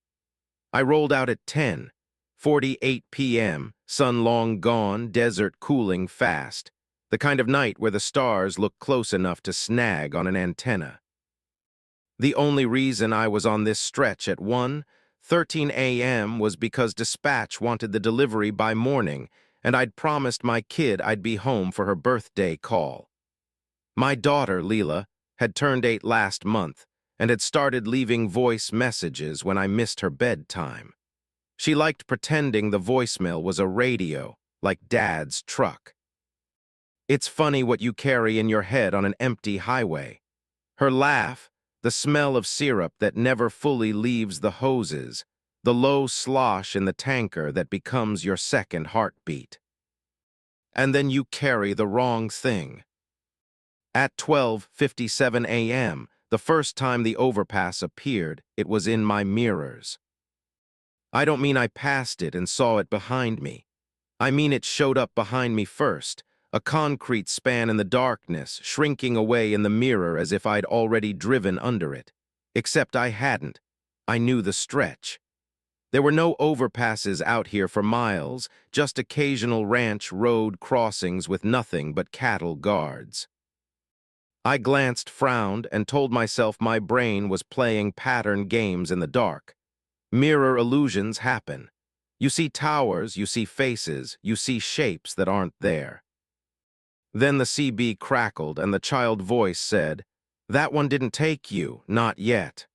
I rolled out at 10:48 p.m., sun long gone, desert cooling fast, the kind of night where the stars look close enough to snag on an antenna. The only reason I was on this stretch at 1:13 a.m. was because dispatch wanted the delivery by morning, and I'd promised my kid I'd be home for her birthday call. My daughter, Leela, had turned 8 last month and had started leaving voice messages when I missed her bedtime. She liked pretending the voicemail was a radio, like Dad's truck. It's funny what you carry in your head on an empty highway. Her laugh, the smell of syrup that never fully leaves the hoses, the low slosh in the tanker that becomes your second heartbeat. And then you carry the wrong thing. At 12:57 a.m., the first time the overpass appeared, it was in my mirrors. I don't mean I passed it and saw it behind me. I mean it showed up behind me first, a concrete span in the darkness, shrinking away in the mirror as if I'd already driven under it. Except I hadn't. I knew the stretch. There were no overpasses out here for miles, just occasional ranch road crossings with nothing but cattle guards. I glanced, frowned, and told myself my brain was playing pattern games in the dark. Mirror illusions happen. You see towers, you see faces, you see shapes that aren't there. Then the CB crackled and the child voice said, "That one didn't take you, not yet."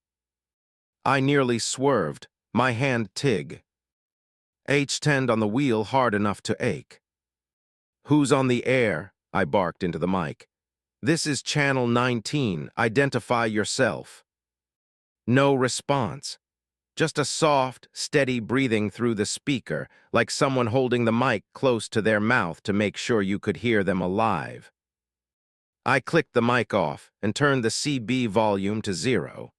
I nearly swerved, my hand tig. H-tend on the wheel hard enough to ache. "Who's on the air?" I barked into the mic. "This is Channel 19, identify yourself." No response. Just a soft, steady breathing through the speaker, like someone holding the mic close to their mouth to make sure you could hear them alive. I clicked the mic off and turned the CB volume to 0.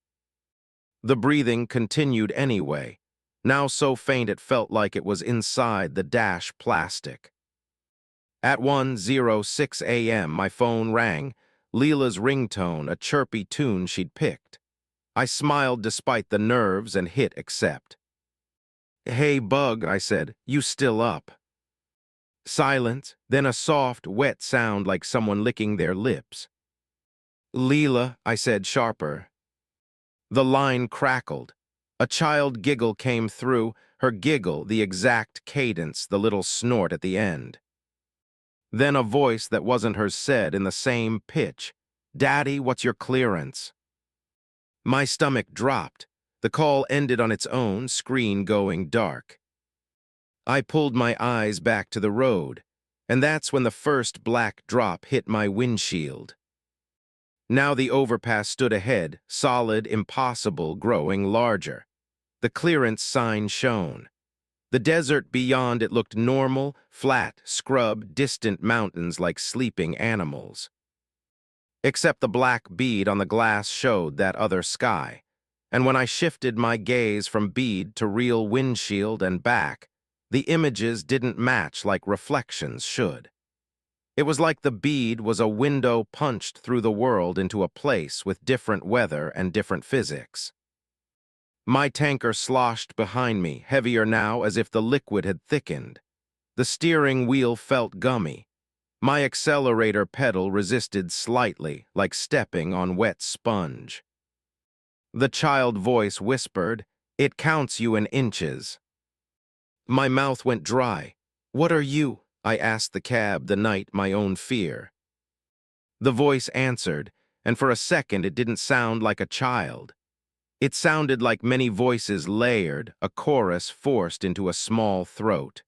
The breathing continued anyway, now so faint it felt like it was inside the dash plastic. At 1:06 a.m., my phone rang, Leela's ringtone, a chirpy tune she'd picked. I smiled despite the nerves and hit accept. "Hey, Bug," I said, "you still up?" Silence, then a soft, wet sound like someone licking their lips. "Leela," I said, sharper. The line crackled. A child giggle came through, her giggle the exact cadence, the little snort at the end. Then a voice that wasn't hers said in the same pitch, "Daddy, what's your clearance?" My stomach dropped. The call ended on its own, screen going dark. I pulled my eyes back to the road, and that's when the first black drop hit my windshield. Now the overpass stood ahead, solid, impossible, growing larger. The clearance sign shone. The desert beyond it looked normal, flat, scrub, distant mountains like sleeping animals. Except the black bead on the glass showed that other sky. And when I shifted my gaze from bead to real windshield and back, the images didn't match like reflections should. It was like the bead was a window punched through the world into a place with different weather and different physics. My tanker sloshed behind me, heavier now as if the liquid had thickened. The steering wheel felt gummy. My accelerator pedal resisted slightly, like stepping on wet sponge. The child voice whispered, "It counts you in inches." My mouth went dry. "What are you?" I asked the cab the night my own fear. The voice answered, and for a second it didn't sound like a child. It sounded like many voices layered, a chorus forced into a small throat.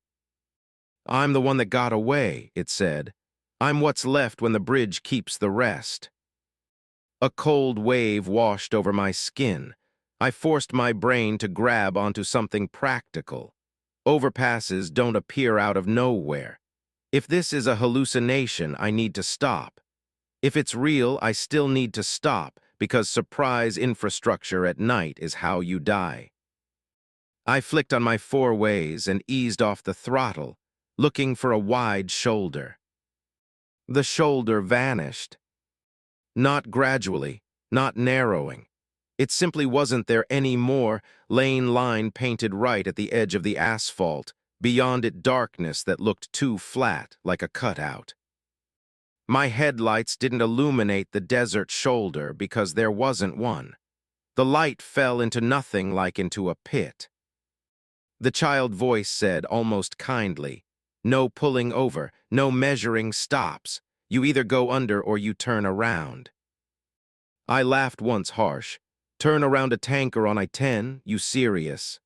"I'm the one that got away," it said. "I'm what's left when the bridge keeps the rest." A cold wave washed over my skin. I forced my brain to grab onto something practical. Overpasses don't appear out of nowhere. If this is a hallucination, I need to stop. If it's real, I still need to stop, because surprise infrastructure at night is how you die. I flicked on my four ways and eased off the throttle, looking for a wide shoulder. The shoulder vanished. Not gradually, not narrowing. It simply wasn't there anymore, lane line painted right at the edge of the asphalt, beyond it darkness that looked too flat, like a cutout. My headlights didn't illuminate the desert shoulder because there wasn't one. The light fell into nothing like into a pit. The child voice said, almost kindly, "No pulling over, no measuring stops. You either go under or you turn around." I laughed once harsh. "Turn around a tanker on I-10, you serious?"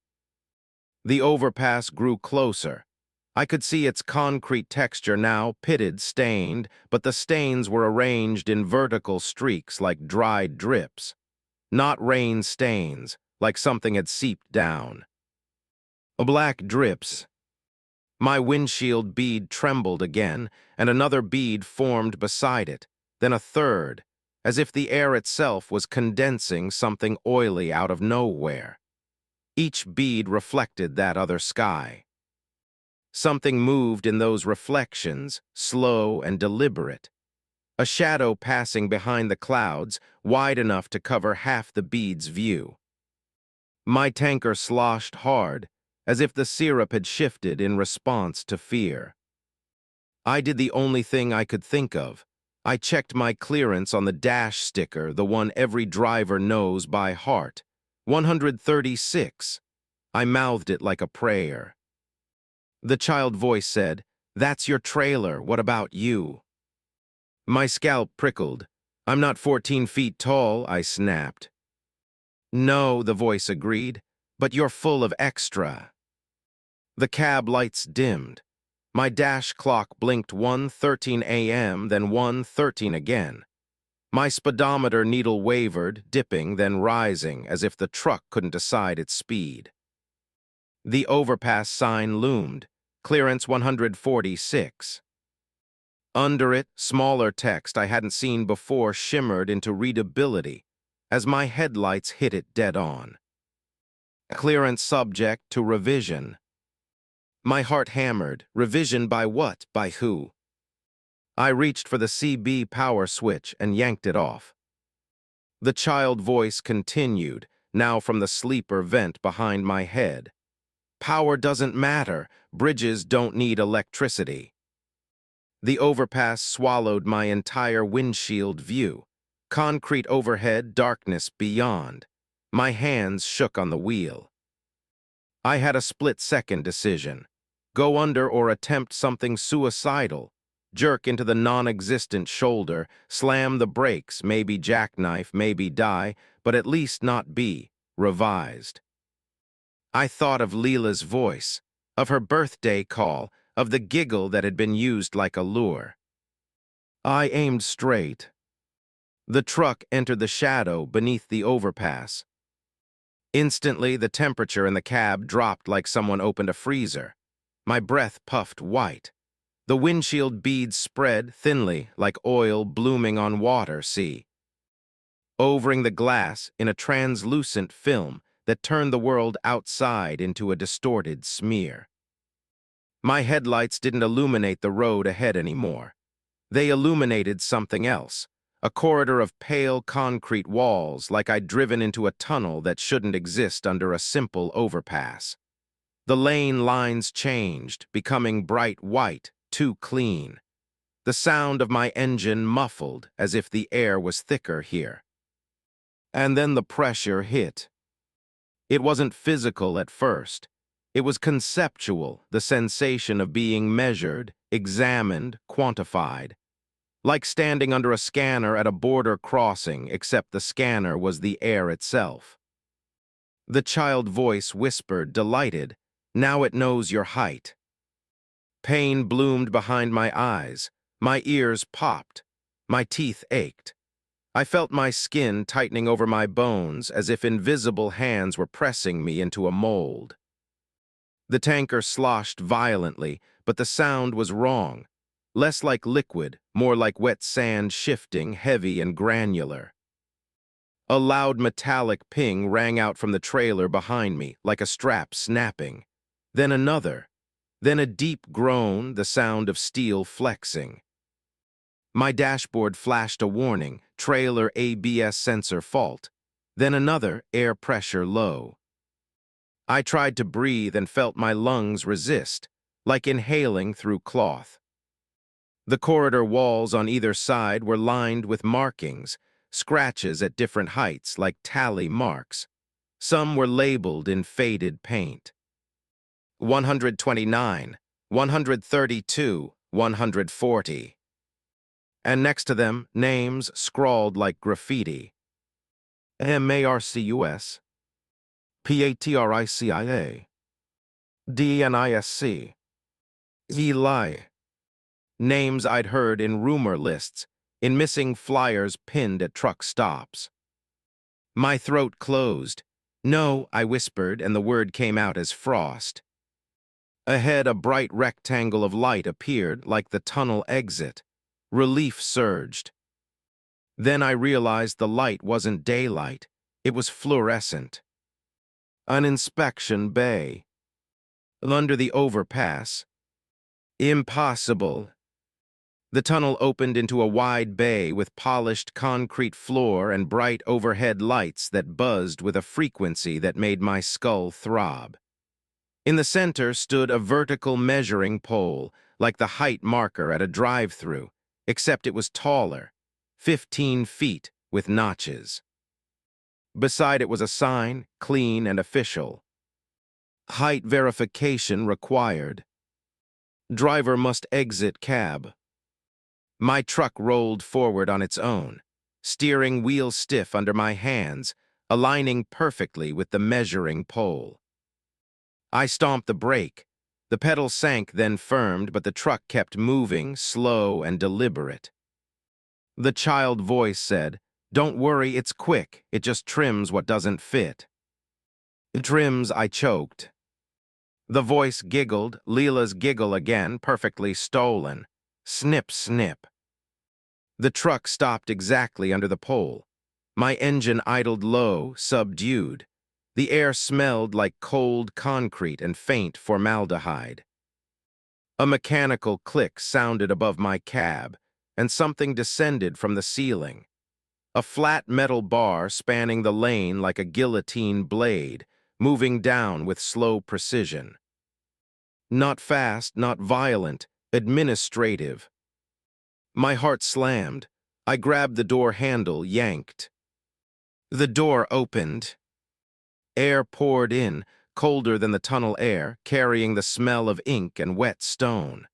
The overpass grew closer. I could see its concrete texture now, pitted, stained, but the stains were arranged in vertical streaks like dried drips. Not rain stains, like something had seeped down. Black drips. My windshield bead trembled again, and another bead formed beside it, then a third, as if the air itself was condensing something oily out of nowhere. Each bead reflected that other sky. Something moved in those reflections, slow and deliberate. A shadow passing behind the clouds, wide enough to cover half the bead's view. My tanker sloshed hard, as if the syrup had shifted in response to fear. I did the only thing I could think of. I checked my clearance on the dash sticker, the one every driver knows by heart. 136. I mouthed it like a prayer. The child voice said, "That's your trailer, what about you?" My scalp prickled. "I'm not 14 feet tall," I snapped. "No," the voice agreed, "but you're full of extra." The cab lights dimmed. My dash clock blinked 1:13 a.m., then 1:13 again. My speedometer needle wavered, dipping, then rising, as if the truck couldn't decide its speed. The overpass sign loomed, clearance 146. Under it, smaller text I hadn't seen before shimmered into readability as my headlights hit it dead on. Clearance subject to revision. My heart hammered. Revision by what? By who? I reached for the CB power switch and yanked it off. The child voice continued, now from the sleeper vent behind my head. Power doesn't matter. Bridges don't need electricity. The overpass swallowed my entire windshield view. Concrete overhead, darkness beyond. My hands shook on the wheel. I had a split-second decision. Go under or attempt something suicidal. Jerk into the non-existent shoulder, slam the brakes, maybe jackknife, maybe die, but at least not be revised. I thought of Leela's voice, of her birthday call, of the giggle that had been used like a lure. I aimed straight. The truck entered the shadow beneath the overpass. Instantly, the temperature in the cab dropped like someone opened a freezer. My breath puffed white. The windshield beads spread thinly like oil blooming on water, see. Overing the glass in a translucent film that turned the world outside into a distorted smear. My headlights didn't illuminate the road ahead anymore. They illuminated something else, a corridor of pale concrete walls like I'd driven into a tunnel that shouldn't exist under a simple overpass. The lane lines changed, becoming bright white, too clean. The sound of my engine muffled as if the air was thicker here. And then the pressure hit. It wasn't physical at first. It was conceptual, the sensation of being measured, examined, quantified. Like standing under a scanner at a border crossing, except the scanner was the air itself. The child voice whispered, delighted, "Now it knows your height." Pain bloomed behind my eyes. My ears popped. My teeth ached. I felt my skin tightening over my bones as if invisible hands were pressing me into a mold. The tanker sloshed violently, but the sound was wrong. Less like liquid, more like wet sand shifting, heavy and granular. A loud metallic ping rang out from the trailer behind me, like a strap snapping. Then another. Then a deep groan, the sound of steel flexing. My dashboard flashed a warning, trailer ABS sensor fault. Then another, air pressure low. I tried to breathe and felt my lungs resist, like inhaling through cloth. The corridor walls on either side were lined with markings, scratches at different heights like tally marks. Some were labeled in faded paint. 129, 132, 140. And next to them, names scrawled like graffiti. MARCUS, PATRICIA, DNISC, Eli. Names I'd heard in rumor lists, in missing flyers pinned at truck stops. My throat closed. "No," I whispered, and the word came out as frost. Ahead, a bright rectangle of light appeared, like the tunnel exit. Relief surged. Then I realized the light wasn't daylight. It was fluorescent. An inspection bay. Under the overpass. Impossible. The tunnel opened into a wide bay with polished concrete floor and bright overhead lights that buzzed with a frequency that made my skull throb. In the center stood a vertical measuring pole, like the height marker at a drive-thru, except it was taller, 15 feet with notches. Beside it was a sign, clean and official. Height verification required. Driver must exit cab. My truck rolled forward on its own, steering wheel stiff under my hands, aligning perfectly with the measuring pole. I stomped the brake. The pedal sank, then firmed, but the truck kept moving, slow and deliberate. The child voice said, "Don't worry, it's quick. It just trims what doesn't fit." "It trims," I choked. The voice giggled, Leela's giggle again, perfectly stolen. Snip, snip. The truck stopped exactly under the pole. My engine idled low, subdued. The air smelled like cold concrete and faint formaldehyde. A mechanical click sounded above my cab, and something descended from the ceiling. A flat metal bar spanning the lane like a guillotine blade, moving down with slow precision. Not fast, not violent, administrative. My heart slammed. I grabbed the door handle, yanked. The door opened. Air poured in, colder than the tunnel air, carrying the smell of ink and wet stone.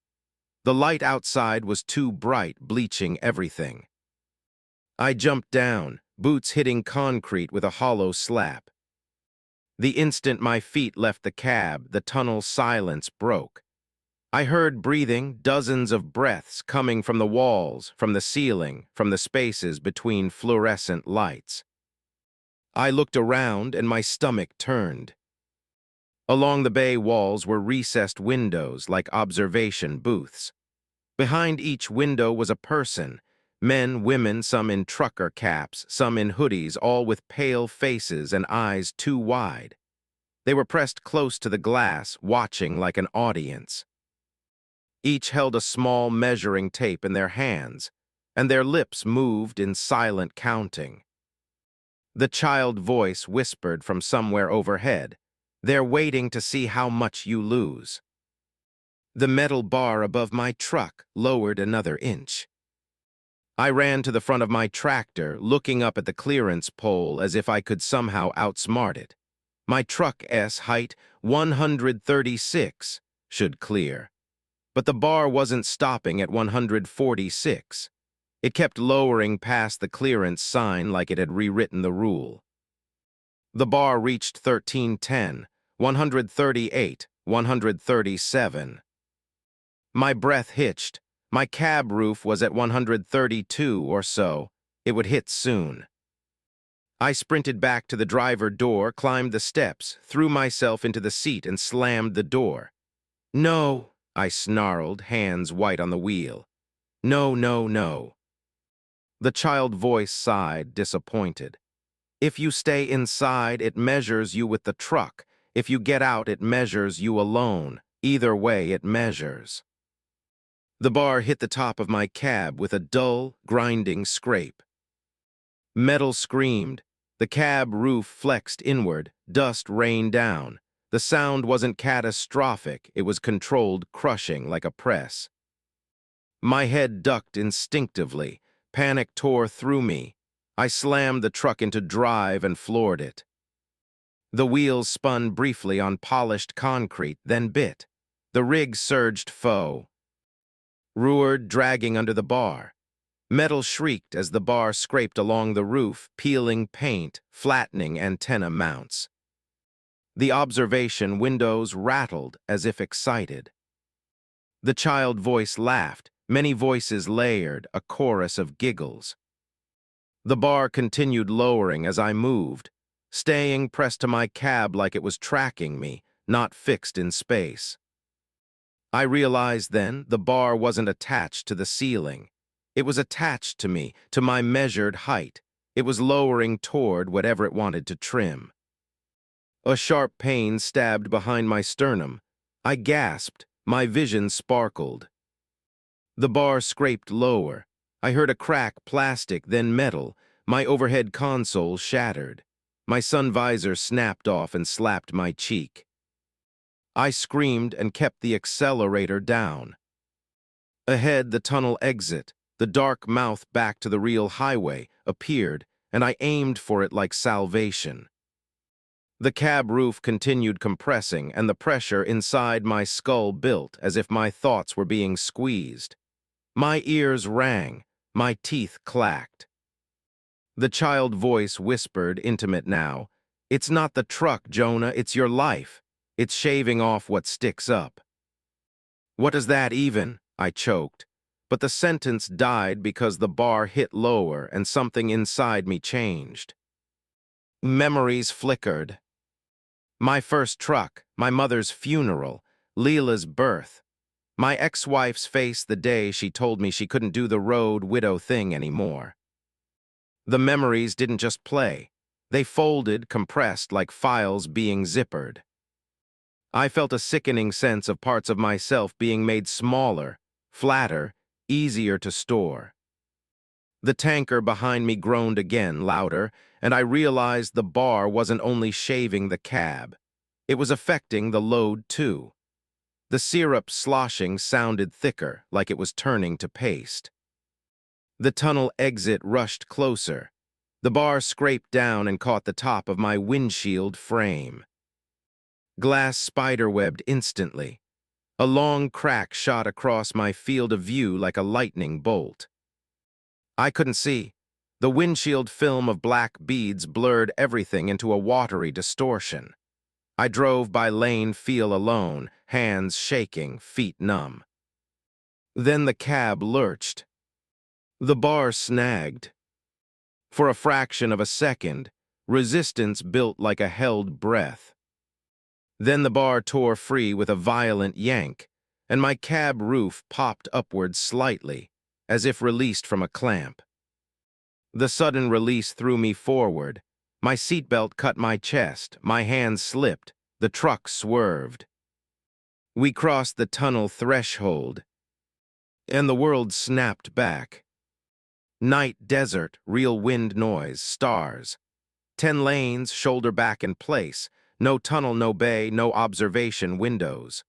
The light outside was too bright, bleaching everything. I jumped down, boots hitting concrete with a hollow slap. The instant my feet left the cab, the tunnel's silence broke. I heard breathing, dozens of breaths coming from the walls, from the ceiling, from the spaces between fluorescent lights. I looked around and my stomach turned. Along the bay walls were recessed windows like observation booths. Behind each window was a person, men, women, some in trucker caps, some in hoodies, all with pale faces and eyes too wide. They were pressed close to the glass, watching like an audience. Each held a small measuring tape in their hands, and their lips moved in silent counting. The child voice whispered from somewhere overhead, "They're waiting to see how much you lose." The metal bar above my truck lowered another inch. I ran to the front of my tractor, looking up at the clearance pole as if I could somehow outsmart it. My truck's height, 136, should clear. But the bar wasn't stopping at 146. It kept lowering past the clearance sign like it had rewritten the rule. The bar reached 1310, 138, 137. My breath hitched. My cab roof was at 132 or so. It would hit soon. I sprinted back to the driver door, climbed the steps, threw myself into the seat and slammed the door. "No," I snarled, hands white on the wheel. "No, no, no." The child voice sighed, disappointed. "If you stay inside, it measures you with the truck. If you get out, it measures you alone. Either way, it measures." The bar hit the top of my cab with a dull, grinding scrape. Metal screamed. The cab roof flexed inward. Dust rained down. The sound wasn't catastrophic. It was controlled crushing like a press. My head ducked instinctively. Panic tore through me. I slammed the truck into drive and floored it. The wheels spun briefly on polished concrete, then bit. The rig surged foe. Roared, dragging under the bar. Metal shrieked as the bar scraped along the roof, peeling paint, flattening antenna mounts. The observation windows rattled as if excited. The child voice laughed, many voices layered, a chorus of giggles. The bar continued lowering as I moved, staying pressed to my cab like it was tracking me, not fixed in space. I realized then the bar wasn't attached to the ceiling. It was attached to me, to my measured height. It was lowering toward whatever it wanted to trim. A sharp pain stabbed behind my sternum. I gasped, my vision sparkled. The bar scraped lower. I heard a crack, plastic, then metal. My overhead console shattered. My sun visor snapped off and slapped my cheek. I screamed and kept the accelerator down. Ahead, the tunnel exit, the dark mouth back to the real highway, appeared, and I aimed for it like salvation. The cab roof continued compressing, and the pressure inside my skull built as if my thoughts were being squeezed. My ears rang, my teeth clacked. The child voice whispered, intimate now, "It's not the truck, Jonah, it's your life. It's shaving off what sticks up." "What does that even?" I choked. But the sentence died because the bar hit lower and something inside me changed. Memories flickered. My first truck, my mother's funeral, Leela's birth. My ex-wife's face the day she told me she couldn't do the road widow thing anymore. The memories didn't just play. They folded, compressed like files being zippered. I felt a sickening sense of parts of myself being made smaller, flatter, easier to store. The tanker behind me groaned again, louder, and I realized the bar wasn't only shaving the cab. It was affecting the load, too. The syrup sloshing sounded thicker, like it was turning to paste. The tunnel exit rushed closer. The bar scraped down and caught the top of my windshield frame. Glass spiderwebbed instantly. A long crack shot across my field of view like a lightning bolt. I couldn't see. The windshield film of black beads blurred everything into a watery distortion. I drove by lane feel alone, hands shaking, feet numb. Then the cab lurched. The bar snagged. For a fraction of a second, resistance built like a held breath. Then the bar tore free with a violent yank, and my cab roof popped upward slightly, as if released from a clamp. The sudden release threw me forward. My seatbelt cut my chest, my hands slipped, the truck swerved. We crossed the tunnel threshold, and the world snapped back. Night, desert, real wind noise, stars. 10 lanes, shoulder back in place. No tunnel, no bay, no observation windows.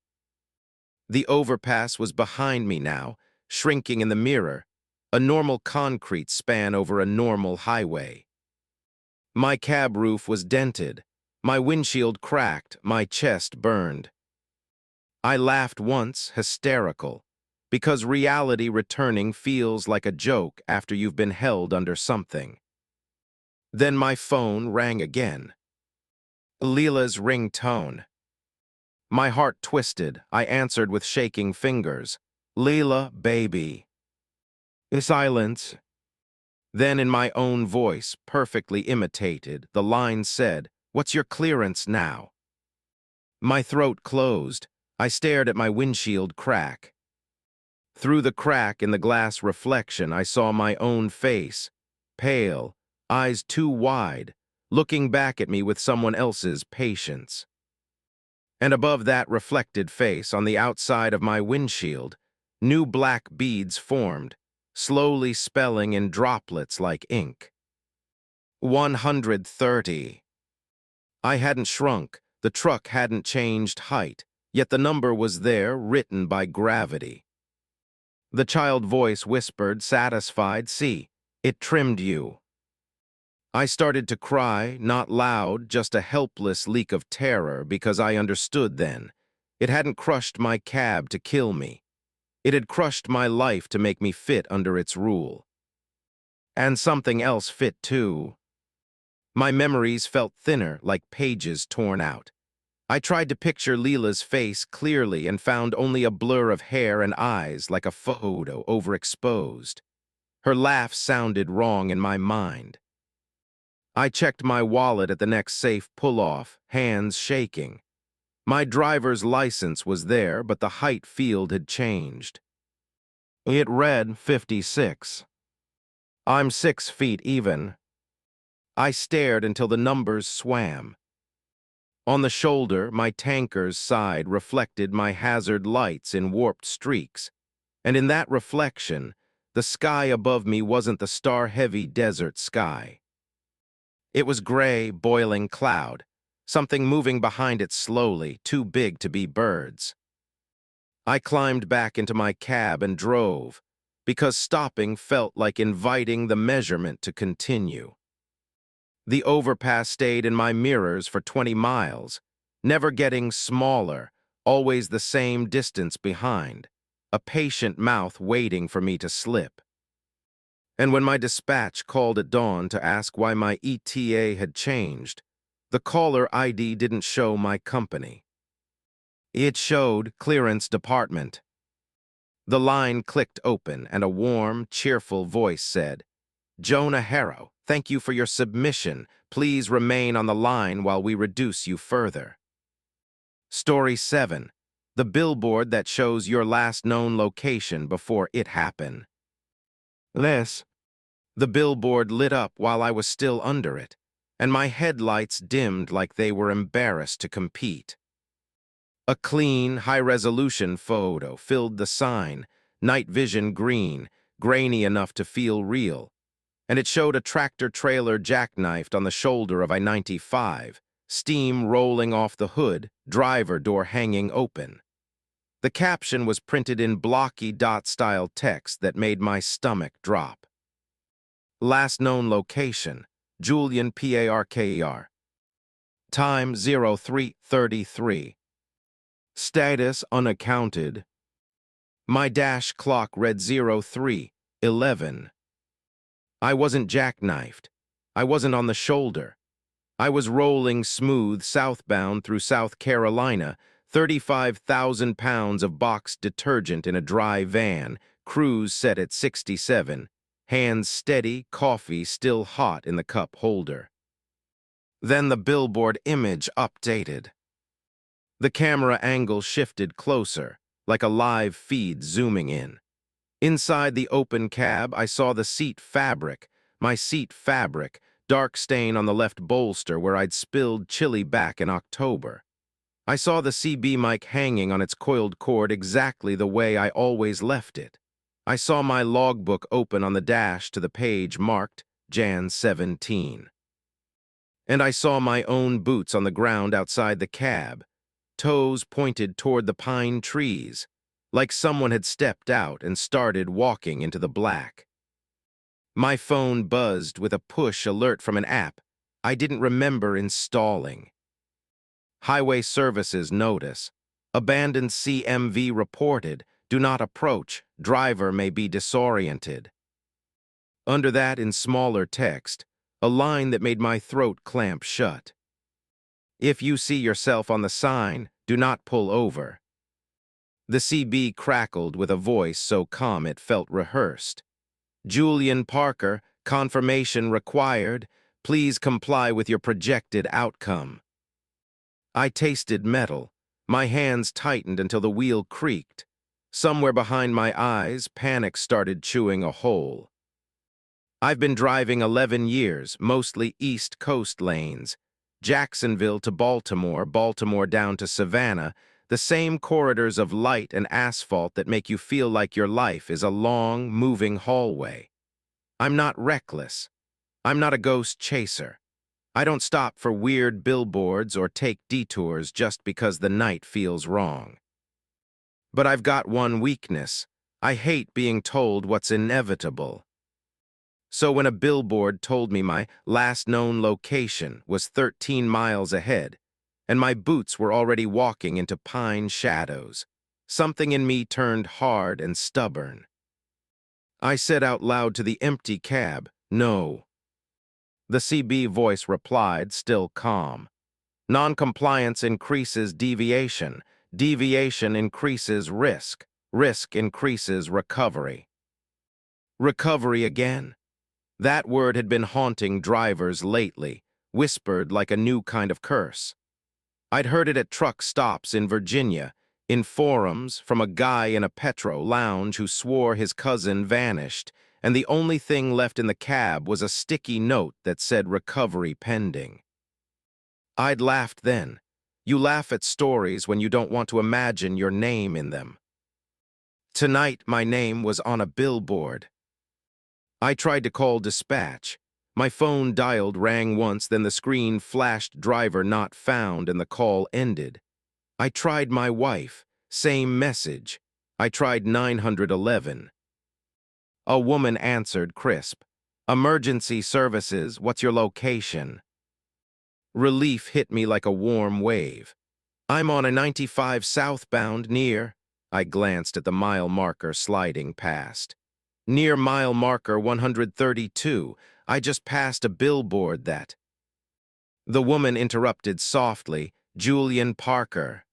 The overpass was behind me now, shrinking in the mirror, a normal concrete span over a normal highway. My cab roof was dented, my windshield cracked, my chest burned. I laughed once, hysterical, because reality returning feels like a joke after you've been held under something. Then my phone rang again. Leela's ringtone. My heart twisted. I answered with shaking fingers. Leela, baby. Silence. Then in my own voice, perfectly imitated, the line said, "What's your clearance now?" My throat closed. I stared at my windshield crack. Through the crack in the glass reflection, I saw my own face, pale, eyes too wide, looking back at me with someone else's patience. And above that reflected face, on the outside of my windshield, new black beads formed, slowly spelling in droplets like ink. 130. I hadn't shrunk, the truck hadn't changed height, yet the number was there, written by gravity. The child voice whispered, satisfied, "See, it trimmed you." I started to cry, not loud, just a helpless leak of terror, because I understood then. It hadn't crushed my cab to kill me. It had crushed my life to make me fit under its rule. And something else fit too. My memories felt thinner, like pages torn out. I tried to picture Leela's face clearly and found only a blur of hair and eyes, like a photo overexposed. Her laugh sounded wrong in my mind. I checked my wallet at the next safe pull-off, hands shaking. My driver's license was there, but the height field had changed. It read 56. I'm 6 feet even. I stared until the numbers swam. On the shoulder, my tanker's side reflected my hazard lights in warped streaks, and in that reflection, the sky above me wasn't the star-heavy desert sky. It was gray, boiling cloud, something moving behind it slowly, too big to be birds. I climbed back into my cab and drove, because stopping felt like inviting the measurement to continue. The overpass stayed in my mirrors for 20 miles, never getting smaller, always the same distance behind, a patient mouth waiting for me to slip. And when my dispatch called at dawn to ask why my ETA had changed, the caller ID didn't show my company. It showed Clearance Department. The line clicked open and a warm, cheerful voice said, "Jonah Harrow, thank you for your submission. Please remain on the line while we reduce you further." Story 7. The billboard that shows your last known location before it happened. The billboard lit up while I was still under it, and my headlights dimmed like they were embarrassed to compete. A clean, high-resolution photo filled the sign, night vision green, grainy enough to feel real, and it showed a tractor-trailer jackknifed on the shoulder of I-95, steam rolling off the hood, driver door hanging open. The caption was printed in blocky dot-style text that made my stomach drop. Last known location, Julian Parker. Time 03:33. Status unaccounted. My dash clock read 03:11. I wasn't jackknifed. I wasn't on the shoulder. I was rolling smooth southbound through South Carolina, 35,000 pounds of boxed detergent in a dry van, cruise set at 67, hands steady, coffee still hot in the cup holder. Then the billboard image updated. The camera angle shifted closer, like a live feed zooming in. Inside the open cab, I saw the seat fabric, my seat fabric, dark stain on the left bolster where I'd spilled chili back in October. I saw the CB mic hanging on its coiled cord exactly the way I always left it. I saw my logbook open on the dash to the page marked Jan 17. And I saw my own boots on the ground outside the cab, toes pointed toward the pine trees, like someone had stepped out and started walking into the black. My phone buzzed with a push alert from an app I didn't remember installing. Highway Services notice. Abandoned CMV reported. Do not approach. Driver may be disoriented. Under that, in smaller text, a line that made my throat clamp shut. If you see yourself on the sign, do not pull over. The CB crackled with a voice so calm it felt rehearsed. Julian Parker, confirmation required. Please comply with your projected outcome. I tasted metal. My hands tightened until the wheel creaked. Somewhere behind my eyes, panic started chewing a hole. I've been driving 11 years, mostly East Coast lanes. Jacksonville to Baltimore, Baltimore down to Savannah, the same corridors of light and asphalt that make you feel like your life is a long, moving hallway. I'm not reckless. I'm not a ghost chaser. I don't stop for weird billboards or take detours just because the night feels wrong. But I've got one weakness. I hate being told what's inevitable. So when a billboard told me my last known location was 13 miles ahead, and my boots were already walking into pine shadows, something in me turned hard and stubborn. I said out loud to the empty cab, "No." The CB voice replied, still calm. "Noncompliance increases deviation. Deviation increases risk. Risk increases recovery." Recovery again. That word had been haunting drivers lately, whispered like a new kind of curse. I'd heard it at truck stops in Virginia, in forums, from a guy in a Petro lounge who swore his cousin vanished, and the only thing left in the cab was a sticky note that said recovery pending. I'd laughed then. You laugh at stories when you don't want to imagine your name in them. Tonight, my name was on a billboard. I tried to call dispatch. My phone dialed, rang once, then the screen flashed driver not found and the call ended. I tried my wife. Same message. I tried 911. A woman answered crisp. "Emergency services, what's your location?" Relief hit me like a warm wave. "I'm on a 95 southbound near..." I glanced at the mile marker sliding past. "Near mile marker 132. I just passed a billboard that..." The woman interrupted softly, "Julian Parker."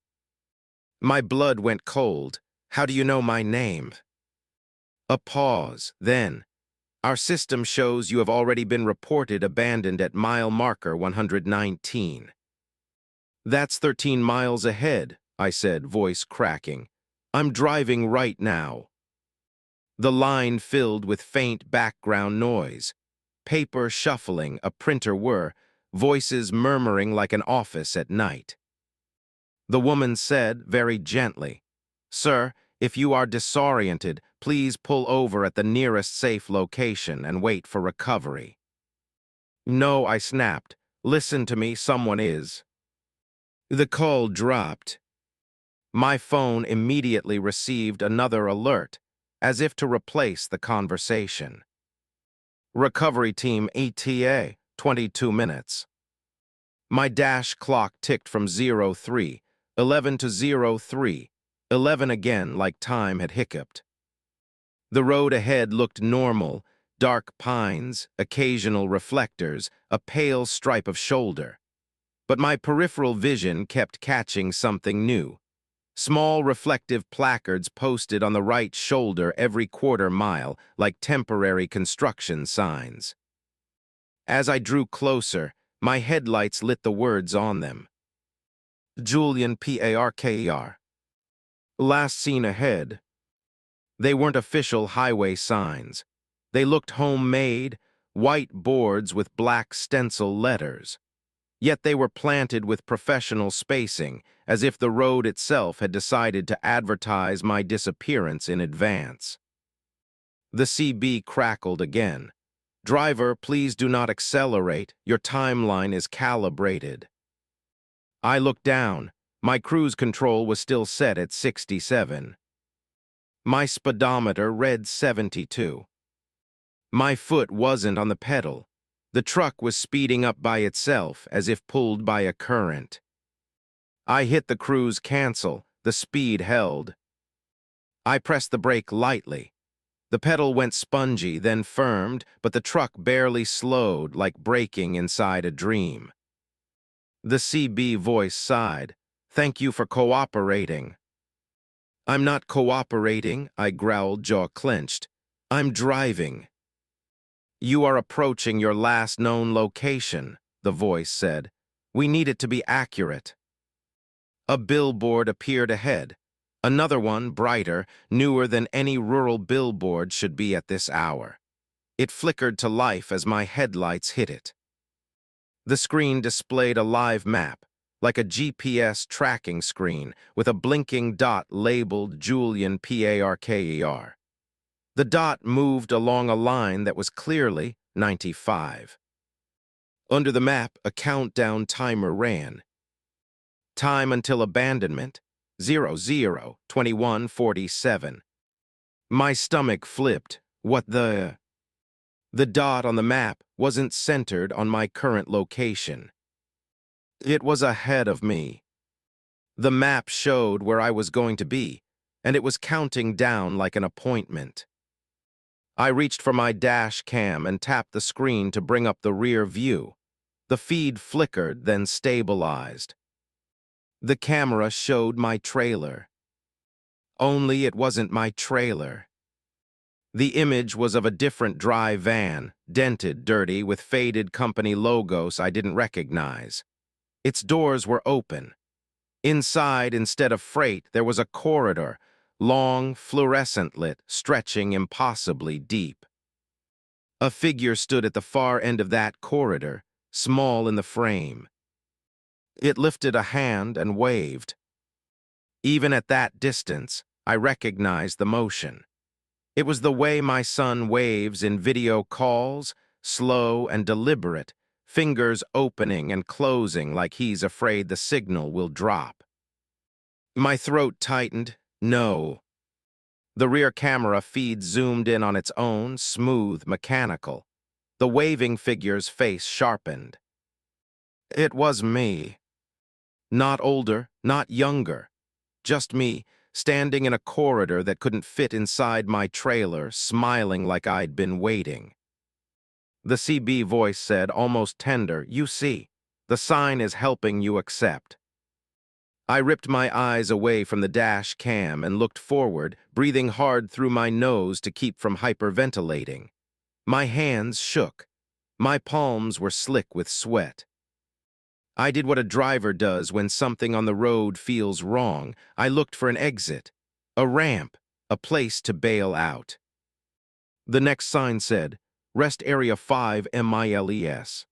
My blood went cold. "How do you know my name?" A pause, then, "Our system shows you have already been reported abandoned at mile marker 119. "That's 13 miles ahead," I said, voice cracking. "I'm driving right now." The line filled with faint background noise. Paper shuffling, a printer whir, voices murmuring like an office at night. The woman said, very gently, "Sir, if you are disoriented, Please pull over at the nearest safe location and wait for recovery." "No," I snapped. "Listen to me, someone is." The call dropped. My phone immediately received another alert, as if to replace the conversation. "Recovery team ETA, 22 minutes. My dash clock ticked from 03, 11 to 03, 11 again like time had hiccuped. The road ahead looked normal, dark pines, occasional reflectors, a pale stripe of shoulder. But my peripheral vision kept catching something new. Small reflective placards posted on the right shoulder every quarter mile, like temporary construction signs. As I drew closer, my headlights lit the words on them. Julian Parker. Last seen ahead. They weren't official highway signs. They looked homemade, white boards with black stencil letters. Yet they were planted with professional spacing, as if the road itself had decided to advertise my disappearance in advance. The CB crackled again. "Driver, please do not accelerate. Your timeline is calibrated." I looked down. My cruise control was still set at 67. My speedometer read 72. My foot wasn't on the pedal. The truck was speeding up by itself, as if pulled by a current. I hit the cruise cancel. The speed held. I pressed the brake lightly. The pedal went spongy, then firmed, but the truck barely slowed, like braking inside a dream. The CB voice sighed. "Thank you for cooperating." "I'm not cooperating," I growled, jaw clenched. "I'm driving." "You are approaching your last known location," the voice said. "We need it to be accurate." A billboard appeared ahead. Another one, brighter, newer than any rural billboard should be at this hour. It flickered to life as my headlights hit it. The screen displayed a live map, like a GPS tracking screen, with a blinking dot labeled Julian Parker. The dot moved along a line that was clearly 95. Under the map, a countdown timer ran. Time until abandonment, 00:21:47. My stomach flipped. What the... The dot on the map wasn't centered on my current location. It was ahead of me. The map showed where I was going to be, and it was counting down like an appointment. I reached for my dash cam and tapped the screen to bring up the rear view. The feed flickered, then stabilized. The camera showed my trailer. Only it wasn't my trailer. The image was of a different dry van, dented, dirty, with faded company logos I didn't recognize. Its doors were open. Inside, instead of freight, there was a corridor, long, fluorescent lit, stretching impossibly deep. A figure stood at the far end of that corridor, small in the frame. It lifted a hand and waved. Even at that distance, I recognized the motion. It was the way my son waves in video calls, slow and deliberate, fingers opening and closing like he's afraid the signal will drop. My throat tightened. No. The rear camera feed zoomed in on its own, smooth, mechanical. The waving figure's face sharpened. It was me. Not older, not younger. Just me, standing in a corridor that couldn't fit inside my trailer, smiling like I'd been waiting. The CB voice said, almost tender, "You see, the sign is helping you accept." I ripped my eyes away from the dash cam and looked forward, breathing hard through my nose to keep from hyperventilating. My hands shook. My palms were slick with sweat. I did what a driver does when something on the road feels wrong. I looked for an exit, a ramp, a place to bail out. The next sign said, "Rest Area 5 miles."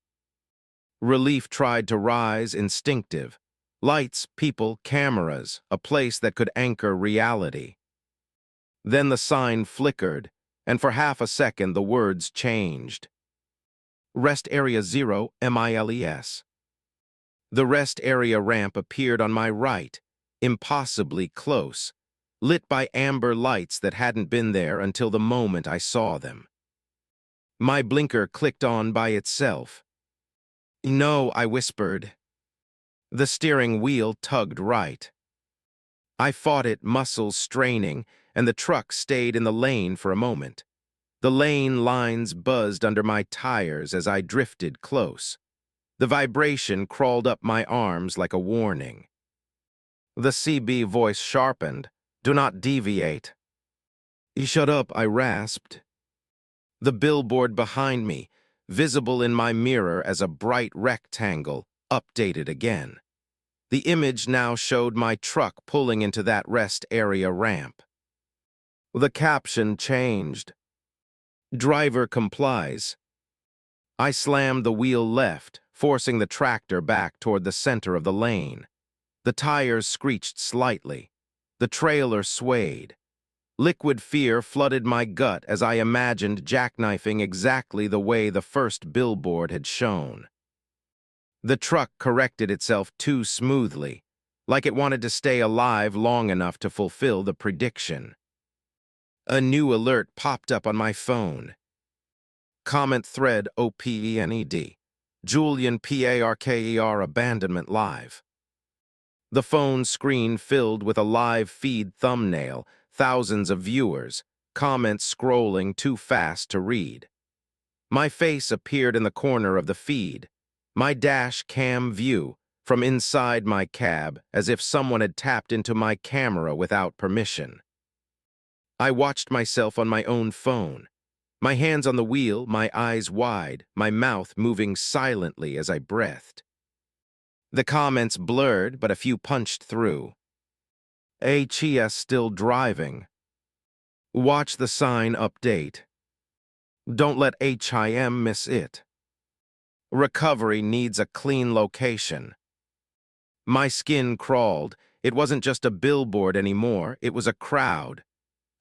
Relief tried to rise, instinctive. Lights, people, cameras, a place that could anchor reality. Then the sign flickered, and for half a second the words changed. Rest Area 0, MILES. The rest area ramp appeared on my right, impossibly close, lit by amber lights that hadn't been there until the moment I saw them. My blinker clicked on by itself. "No," I whispered. The steering wheel tugged right. I fought it, muscles straining, and the truck stayed in the lane for a moment. The lane lines buzzed under my tires as I drifted close. The vibration crawled up my arms like a warning. The CB voice sharpened. "Do not deviate." "Shut up," I rasped. The billboard behind me, visible in my mirror as a bright rectangle, updated again. The image now showed my truck pulling into that rest area ramp. The caption changed. "Driver complies." I slammed the wheel left, forcing the tractor back toward the center of the lane. The tires screeched slightly. The trailer swayed. Liquid fear flooded my gut as I imagined jackknifing exactly the way the first billboard had shown. The truck corrected itself too smoothly, like it wanted to stay alive long enough to fulfill the prediction. A new alert popped up on my phone. Comment thread OPENED. Julian PARKER abandonment live. The phone screen filled with a live feed thumbnail, thousands of viewers, comments scrolling too fast to read. My face appeared in the corner of the feed, my dash cam view, from inside my cab, as if someone had tapped into my camera without permission. I watched myself on my own phone, my hands on the wheel, my eyes wide, my mouth moving silently as I breathed. The comments blurred, but a few punched through. "HES still driving." "Watch the sign update." "Don't let HIM miss it." "Recovery needs a clean location." My skin crawled. It wasn't just a billboard anymore, it was a crowd,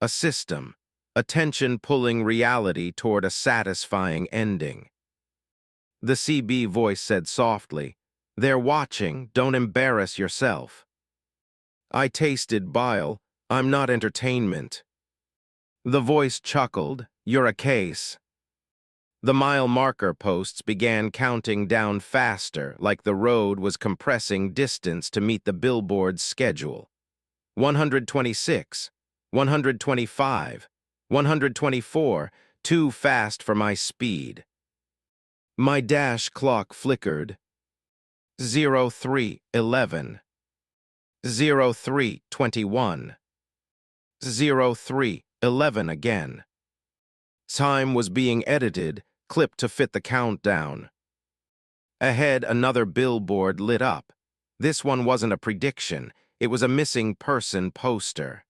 a system, a tension-pulling reality toward a satisfying ending. The CB voice said softly, "They're watching, don't embarrass yourself." I tasted bile. "I'm not entertainment." The voice chuckled, "You're a case." The mile marker posts began counting down faster, like the road was compressing distance to meet the billboard's schedule. 126, 125, 124, too fast for my speed. My dash clock flickered. 03:11, 03:21, 03:11 again. Time was being edited, clipped to fit the countdown. Ahead, another billboard lit up. This one wasn't a prediction, it was a missing person poster.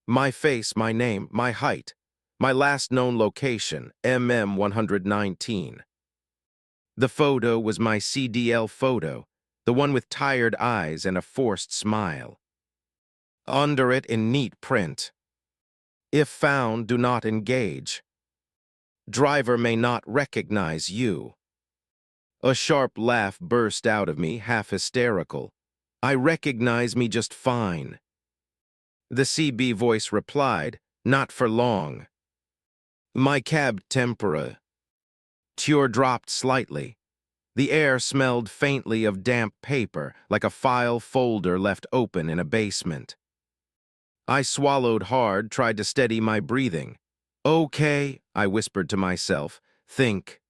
My face, my name, my height, my last known location, MM119. The photo was my CDL photo, the one with tired eyes and a forced smile. Under it in neat print, "If found, do not engage. Driver may not recognize you." A sharp laugh burst out of me, half hysterical. "I recognize me just fine." The CB voice replied, "Not for long." My cab temperature dropped slightly. The air smelled faintly of damp paper, like a file folder left open in a basement. I swallowed hard, tried to steady my breathing. "Okay," I whispered to myself, "think."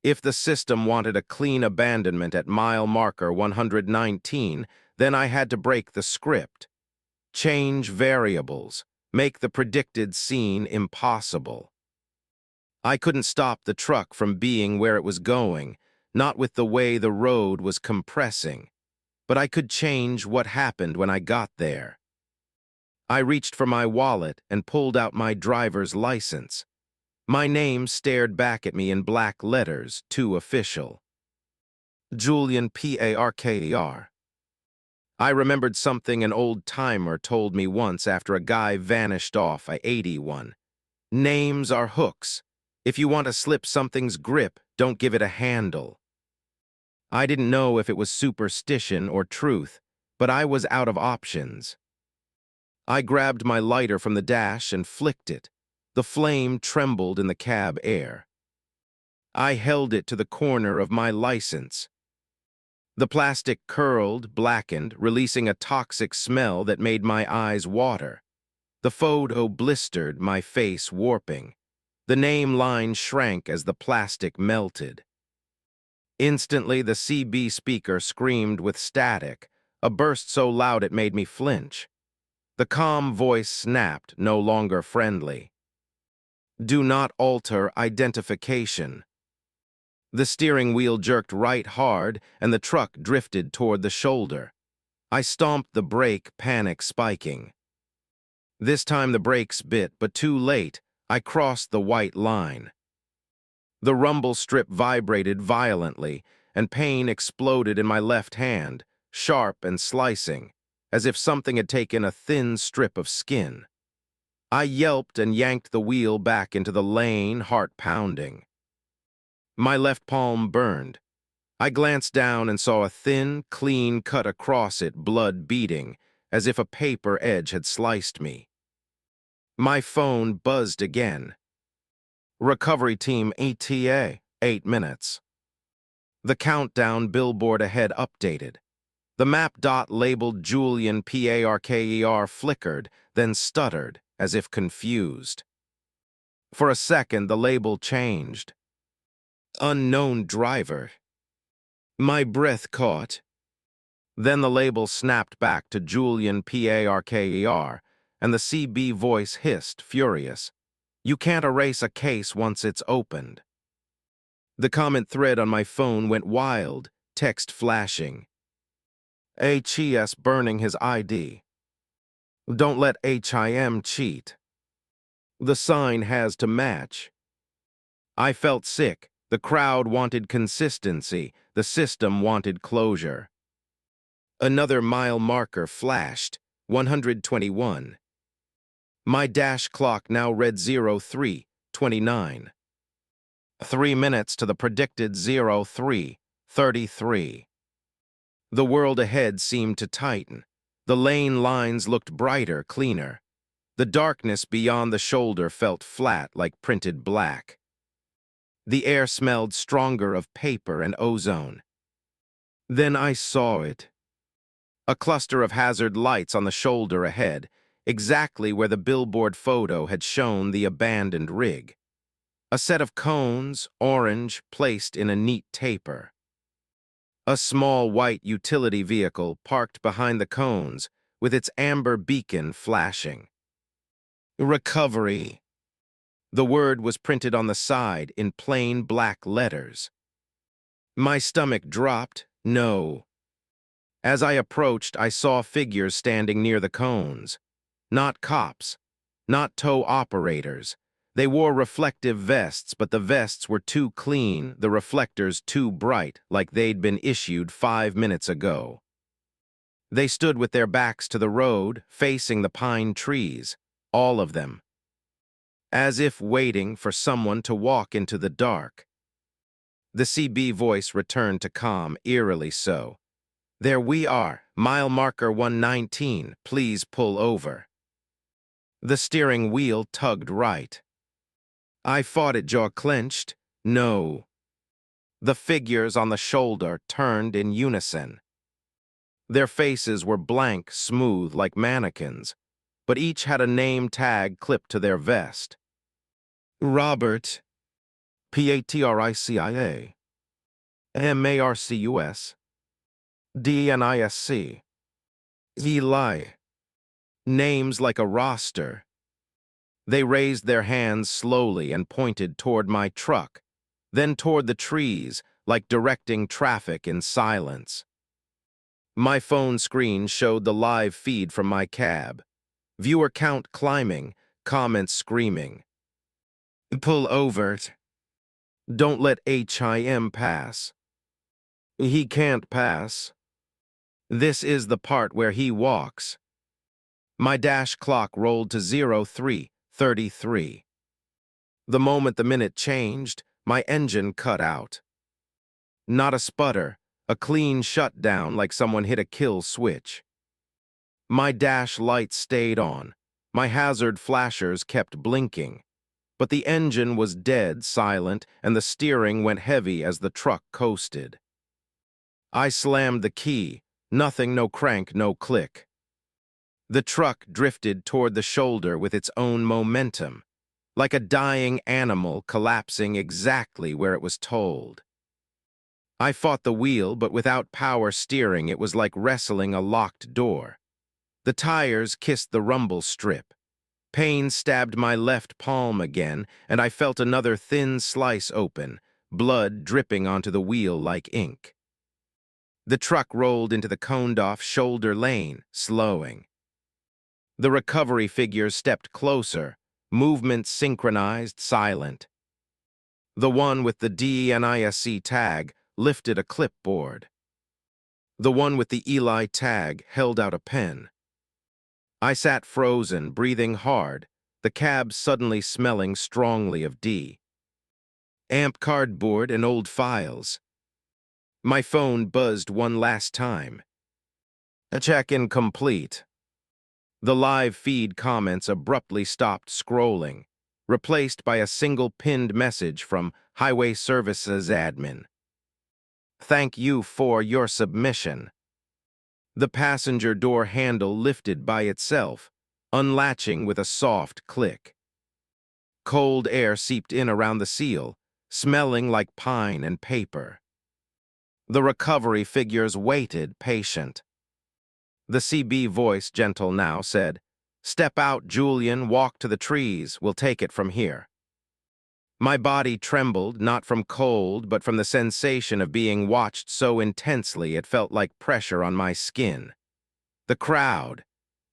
If the system wanted a clean abandonment at mile marker 119, then I had to break the script. Change variables, make the predicted scene impossible. I couldn't stop the truck from being where it was going, not with the way the road was compressing, but I could change what happened when I got there. I reached for my wallet and pulled out my driver's license. My name stared back at me in black letters, too official. Julian PARKER. I remembered something an old-timer told me once after a guy vanished off I-81. Names are hooks. If you want to slip something's grip, don't give it a handle. I didn't know if it was superstition or truth, but I was out of options. I grabbed my lighter from the dash and flicked it. The flame trembled in the cab air. I held it to the corner of my license. The plastic curled, blackened, releasing a toxic smell that made my eyes water. The photo blistered, my face warping. The name line shrank as the plastic melted. Instantly, the CB speaker screamed with static, a burst so loud it made me flinch. The calm voice snapped, no longer friendly. Do not alter identification. The steering wheel jerked right hard, and the truck drifted toward the shoulder. I stomped the brake, panic spiking. This time the brakes bit, but too late. I crossed the white line. The rumble strip vibrated violently, and pain exploded in my left hand, sharp and slicing, as if something had taken a thin strip of skin. I yelped and yanked the wheel back into the lane, heart pounding. My left palm burned. I glanced down and saw a thin, clean cut across it, blood beading, as if a paper edge had sliced me. My phone buzzed again. Recovery team ETA, 8 minutes. The countdown billboard ahead updated. The map dot labeled Julian Parker flickered, then stuttered, as if confused. For a second, the label changed. Unknown driver. My breath caught. Then the label snapped back to Julian Parker, and the CB voice hissed, furious. You can't erase a case once it's opened. The comment thread on my phone went wild, text flashing. HES burning his ID. Don't let HIM cheat. The sign has to match. I felt sick. The crowd wanted consistency. The system wanted closure. Another mile marker flashed, 121. My dash clock now read 03:29. 3 minutes to the predicted 03:33. The world ahead seemed to tighten. The lane lines looked brighter, cleaner. The darkness beyond the shoulder felt flat like printed black. The air smelled stronger of paper and ozone. Then I saw it. A cluster of hazard lights on the shoulder ahead, exactly where the billboard photo had shown the abandoned rig. A set of cones, orange, placed in a neat taper. A small white utility vehicle parked behind the cones, with its amber beacon flashing. Recovery. The word was printed on the side in plain black letters. My stomach dropped. No. As I approached, I saw figures standing near the cones. Not cops, not tow operators. They wore reflective vests, but the vests were too clean, the reflectors too bright, like they'd been issued 5 minutes ago. They stood with their backs to the road, facing the pine trees, all of them, as if waiting for someone to walk into the dark. The CB voice returned to calm, eerily so. There we are, mile marker 119, please pull over. The steering wheel tugged right. I fought it, jaw clenched. No. The figures on the shoulder turned in unison. Their faces were blank, smooth, like mannequins, but each had a name tag clipped to their vest. Robert, Patricia, Marcus, DNISC, Eli. Names like a roster. They raised their hands slowly and pointed toward my truck, then toward the trees, like directing traffic in silence. My phone screen showed the live feed from my cab. Viewer count climbing, comments screaming. Pull over. Don't let HIM pass. He can't pass. This is the part where he walks. My dash clock rolled to 03:33. The moment the minute changed, my engine cut out. Not a sputter, a clean shutdown like someone hit a kill switch. My dash lights stayed on. My hazard flashers kept blinking. But the engine was dead silent, and the steering went heavy as the truck coasted. I slammed the key. Nothing, no crank, no click. The truck drifted toward the shoulder with its own momentum, like a dying animal collapsing exactly where it was told. I fought the wheel, but without power steering, it was like wrestling a locked door. The tires kissed the rumble strip. Pain stabbed my left palm again, and I felt another thin slice open, blood dripping onto the wheel like ink. The truck rolled into the coned-off shoulder lane, slowing. The recovery figures stepped closer, movements synchronized, silent. The one with the DENISC tag lifted a clipboard. The one with the Eli tag held out a pen. I sat frozen, breathing hard, the cab suddenly smelling strongly of D. Amp cardboard and old files. My phone buzzed one last time. A check-in complete. The live feed comments abruptly stopped scrolling, replaced by a single pinned message from Highway Services admin. Thank you for your submission. The passenger door handle lifted by itself, unlatching with a soft click. Cold air seeped in around the seal, smelling like pine and paper. The recovery figures waited, patient. The CB voice, gentle now, said, "Step out, Julian, walk to the trees, we'll take it from here." My body trembled, not from cold, but from the sensation of being watched so intensely it felt like pressure on my skin. The crowd,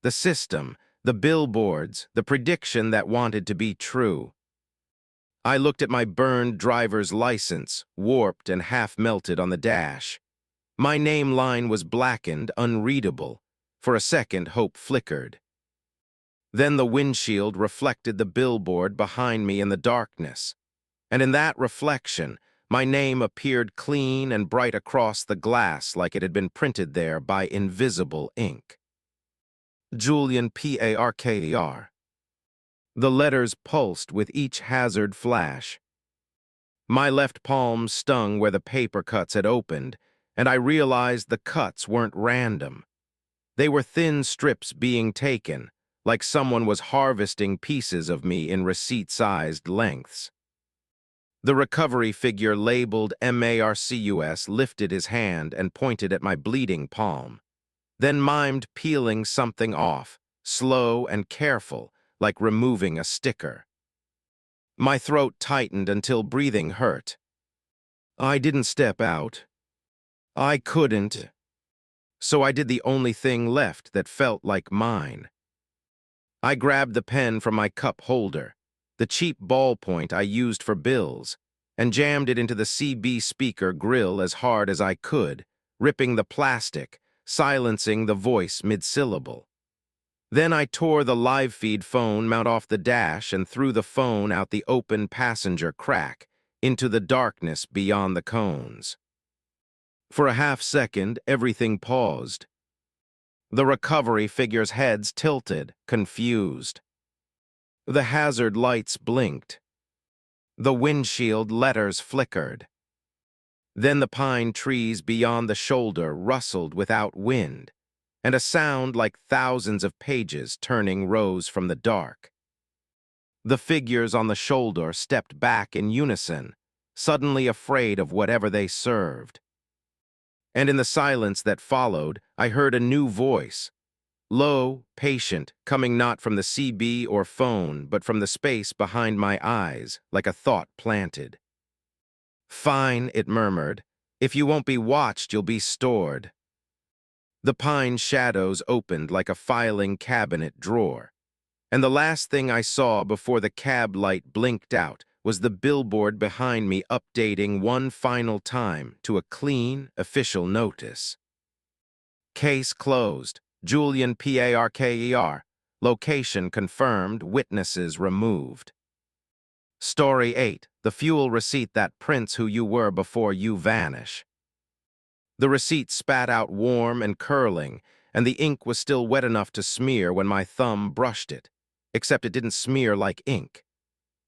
the system, the billboards, the prediction that wanted to be true. I looked at my burned driver's license, warped and half-melted on the dash. My name line was blackened, unreadable. For a second, hope flickered. Then the windshield reflected the billboard behind me in the darkness. And in that reflection, my name appeared clean and bright across the glass like it had been printed there by invisible ink. Julian Parker. The letters pulsed with each hazard flash. My left palm stung where the paper cuts had opened, and I realized the cuts weren't random. They were thin strips being taken, like someone was harvesting pieces of me in receipt-sized lengths. The recovery figure labeled MARCUS lifted his hand and pointed at my bleeding palm, then mimed peeling something off, slow and careful, like removing a sticker. My throat tightened until breathing hurt. I didn't step out. I couldn't. So I did the only thing left that felt like mine. I grabbed the pen from my cup holder, the cheap ballpoint I used for bills, and jammed it into the CB speaker grill as hard as I could, ripping the plastic, silencing the voice mid-syllable. Then I tore the live feed phone mount off the dash and threw the phone out the open passenger crack into the darkness beyond the cones. For a half-second, everything paused. The recovery figure's heads tilted, confused. The hazard lights blinked. The windshield letters flickered. Then the pine trees beyond the shoulder rustled without wind, and a sound like thousands of pages turning rose from the dark. The figures on the shoulder stepped back in unison, suddenly afraid of whatever they served. And in the silence that followed, I heard a new voice, low, patient, coming not from the CB or phone, but from the space behind my eyes, like a thought planted. "Fine," it murmured. "If you won't be watched, you'll be stored." The pine shadows opened like a filing cabinet drawer, and the last thing I saw before the cab light blinked out was the billboard behind me updating one final time to a clean, official notice. Case closed. Julian Parker. Location confirmed. Witnesses removed. Story 8. The fuel receipt that prints who you were before you vanish. The receipt spat out warm and curling, and the ink was still wet enough to smear when my thumb brushed it, except it didn't smear like ink.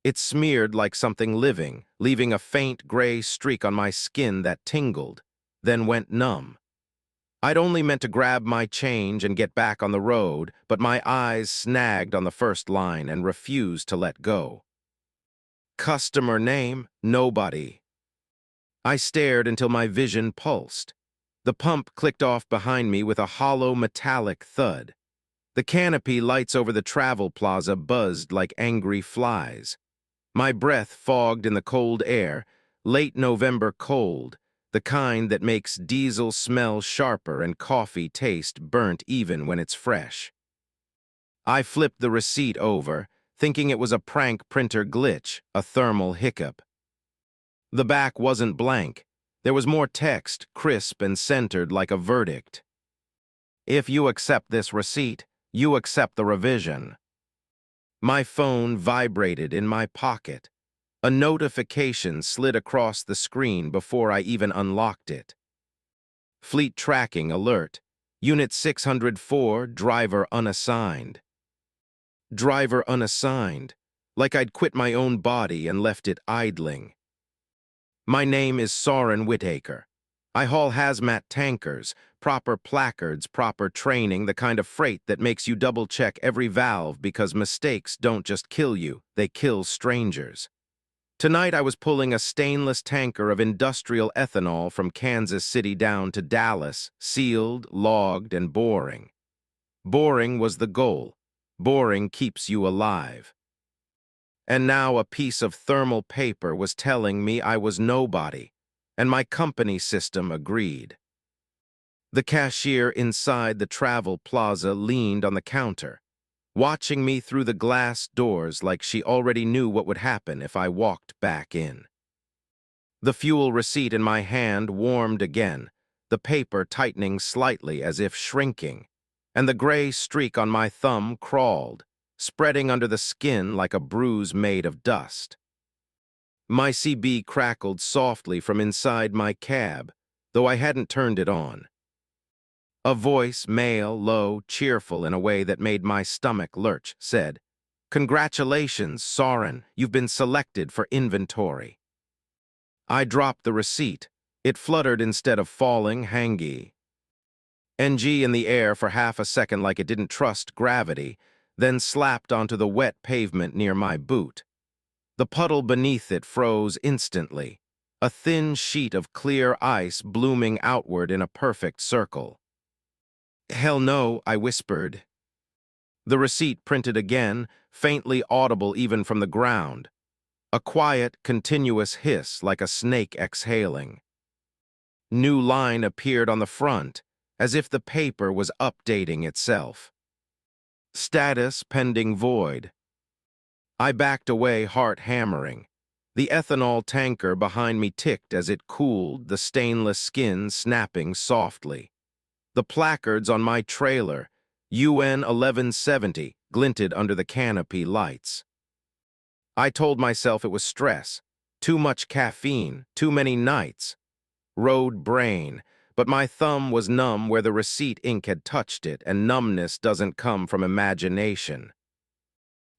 It smeared like something living, leaving a faint gray streak on my skin that tingled, then went numb. I'd only meant to grab my change and get back on the road, but my eyes snagged on the first line and refused to let go. Customer name, nobody. I stared until my vision pulsed. The pump clicked off behind me with a hollow metallic thud. The canopy lights over the travel plaza buzzed like angry flies. My breath fogged in the cold air, late November cold, the kind that makes diesel smell sharper and coffee taste burnt even when it's fresh. I flipped the receipt over, thinking it was a prank printer glitch, a thermal hiccup. The back wasn't blank. There was more text, crisp and centered like a verdict. If you accept this receipt, you accept the revision. My phone vibrated in my pocket. A notification slid across the screen before I even unlocked it. Fleet tracking alert. Unit 604, driver unassigned. Driver unassigned, like I'd quit my own body and left it idling. My name is Soren Whitaker. I haul hazmat tankers, proper placards, proper training, the kind of freight that makes you double-check every valve because mistakes don't just kill you, they kill strangers. Tonight I was pulling a stainless tanker of industrial ethanol from Kansas City down to Dallas, sealed, logged, and boring. Boring was the goal. Boring keeps you alive. And now a piece of thermal paper was telling me I was nobody, and my company system agreed. The cashier inside the travel plaza leaned on the counter, watching me through the glass doors like she already knew what would happen if I walked back in. The fuel receipt in my hand warmed again, the paper tightening slightly as if shrinking, and the gray streak on my thumb crawled, spreading under the skin like a bruise made of dust. My CB crackled softly from inside my cab, though I hadn't turned it on. A voice, male, low, cheerful in a way that made my stomach lurch, said, "Congratulations, Soren, you've been selected for inventory." I dropped the receipt. It fluttered instead of falling, hangy. NG in the air for half a second like it didn't trust gravity, then slapped onto the wet pavement near my boot. The puddle beneath it froze instantly, a thin sheet of clear ice blooming outward in a perfect circle. "Hell no," I whispered. The receipt printed again, faintly audible even from the ground. A quiet, continuous hiss like a snake exhaling. New line appeared on the front, as if the paper was updating itself. Status pending void. I backed away, heart hammering. The ethanol tanker behind me ticked as it cooled, the stainless skin snapping softly. The placards on my trailer, UN 1170, glinted under the canopy lights. I told myself it was stress, too much caffeine, too many nights. Road brain, but my thumb was numb where the receipt ink had touched it, and numbness doesn't come from imagination.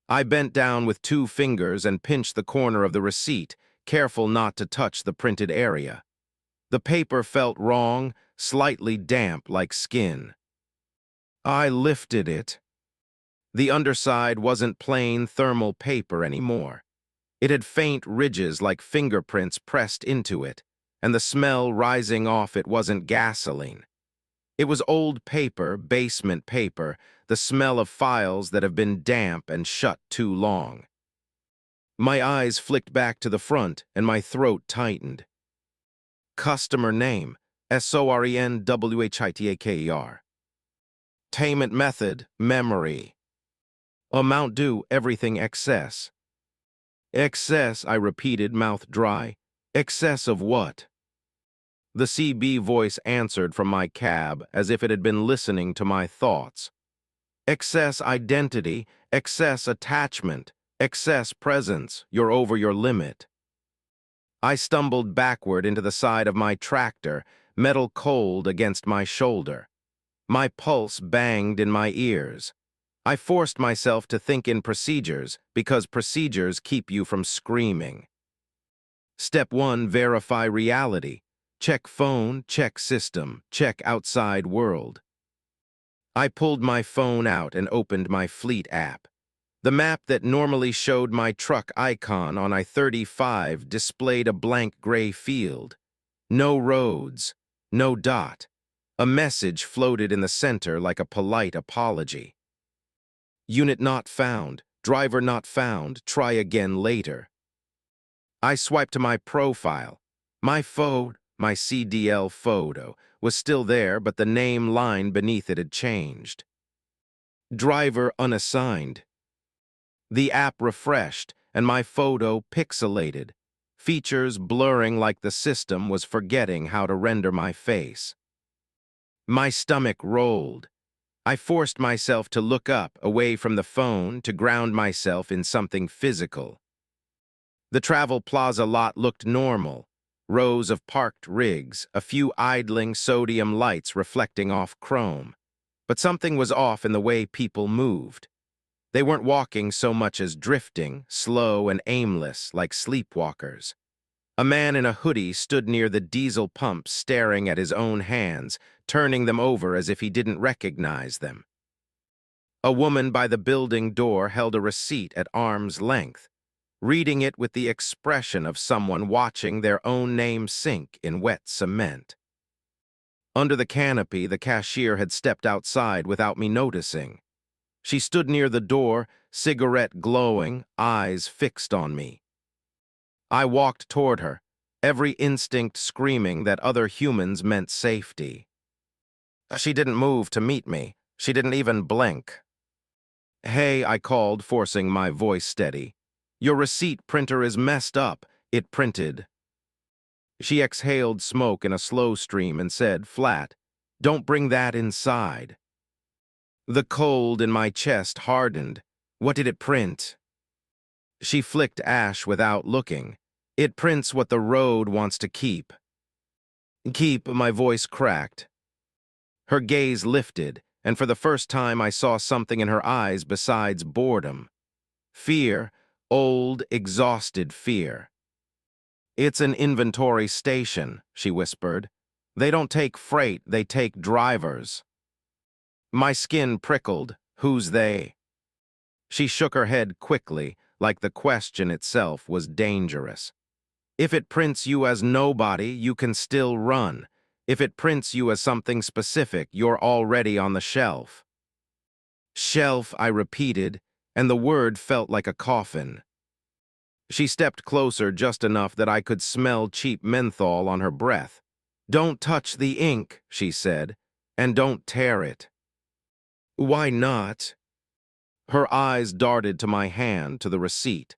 I bent down with 2 fingers and pinched the corner of the receipt, careful not to touch the printed area. The paper felt wrong, slightly damp like skin. I lifted it. The underside wasn't plain thermal paper anymore. It had faint ridges like fingerprints pressed into it, and the smell rising off it wasn't gasoline. It was old paper, basement paper, the smell of files that have been damp and shut too long. My eyes flicked back to the front, and my throat tightened. Customer name, SORENWHITAKER. Payment method, memory. Amount due, everything excess. Excess, I repeated, mouth dry. Excess of what? The CB voice answered from my cab as if it had been listening to my thoughts. Excess identity, excess attachment, excess presence, you're over your limit. I stumbled backward into the side of my tractor, metal cold against my shoulder. My pulse banged in my ears. I forced myself to think in procedures because procedures keep you from screaming. Step 1, verify reality. Check phone, check system, check outside world. I pulled my phone out and opened my Fleet app. The map that normally showed my truck icon on I-35 displayed a blank gray field. No roads, no dot. A message floated in the center like a polite apology. Unit not found, driver not found, try again later. I swiped to my profile. My CDL photo, was still there, but the name line beneath it had changed. Driver unassigned. The app refreshed, and my photo pixelated, features blurring like the system was forgetting how to render my face. My stomach rolled. I forced myself to look up, away from the phone, to ground myself in something physical. The Travel Plaza lot looked normal. Rows of parked rigs, a few idling sodium lights reflecting off chrome. But something was off in the way people moved. They weren't walking so much as drifting, slow and aimless, like sleepwalkers. A man in a hoodie stood near the diesel pump staring at his own hands, turning them over as if he didn't recognize them. A woman by the building door held a receipt at arm's length, reading it with the expression of someone watching their own name sink in wet cement. Under the canopy, the cashier had stepped outside without me noticing. She stood near the door, cigarette glowing, eyes fixed on me. I walked toward her, every instinct screaming that other humans meant safety. She didn't move to meet me. She didn't even blink. "Hey," I called, forcing my voice steady. "Your receipt printer is messed up. It printed." She exhaled smoke in a slow stream and said, flat, "Don't bring that inside." The cold in my chest hardened. What did it print? She flicked ash without looking. "It prints what the road wants to keep." "Keep," my voice cracked. Her gaze lifted, and for the first time I saw something in her eyes besides boredom. Fear, old, exhausted fear. "It's an inventory station," she whispered. "They don't take freight, they take drivers." My skin prickled. Who's they? She shook her head quickly, like the question itself was dangerous. "If it prints you as nobody, you can still run. If it prints you as something specific, you're already on the shelf." "Shelf," I repeated, and the word felt like a coffin. She stepped closer just enough that I could smell cheap menthol on her breath. "Don't touch the ink," she said, "and don't tear it." "Why not?" Her eyes darted to my hand, to the receipt.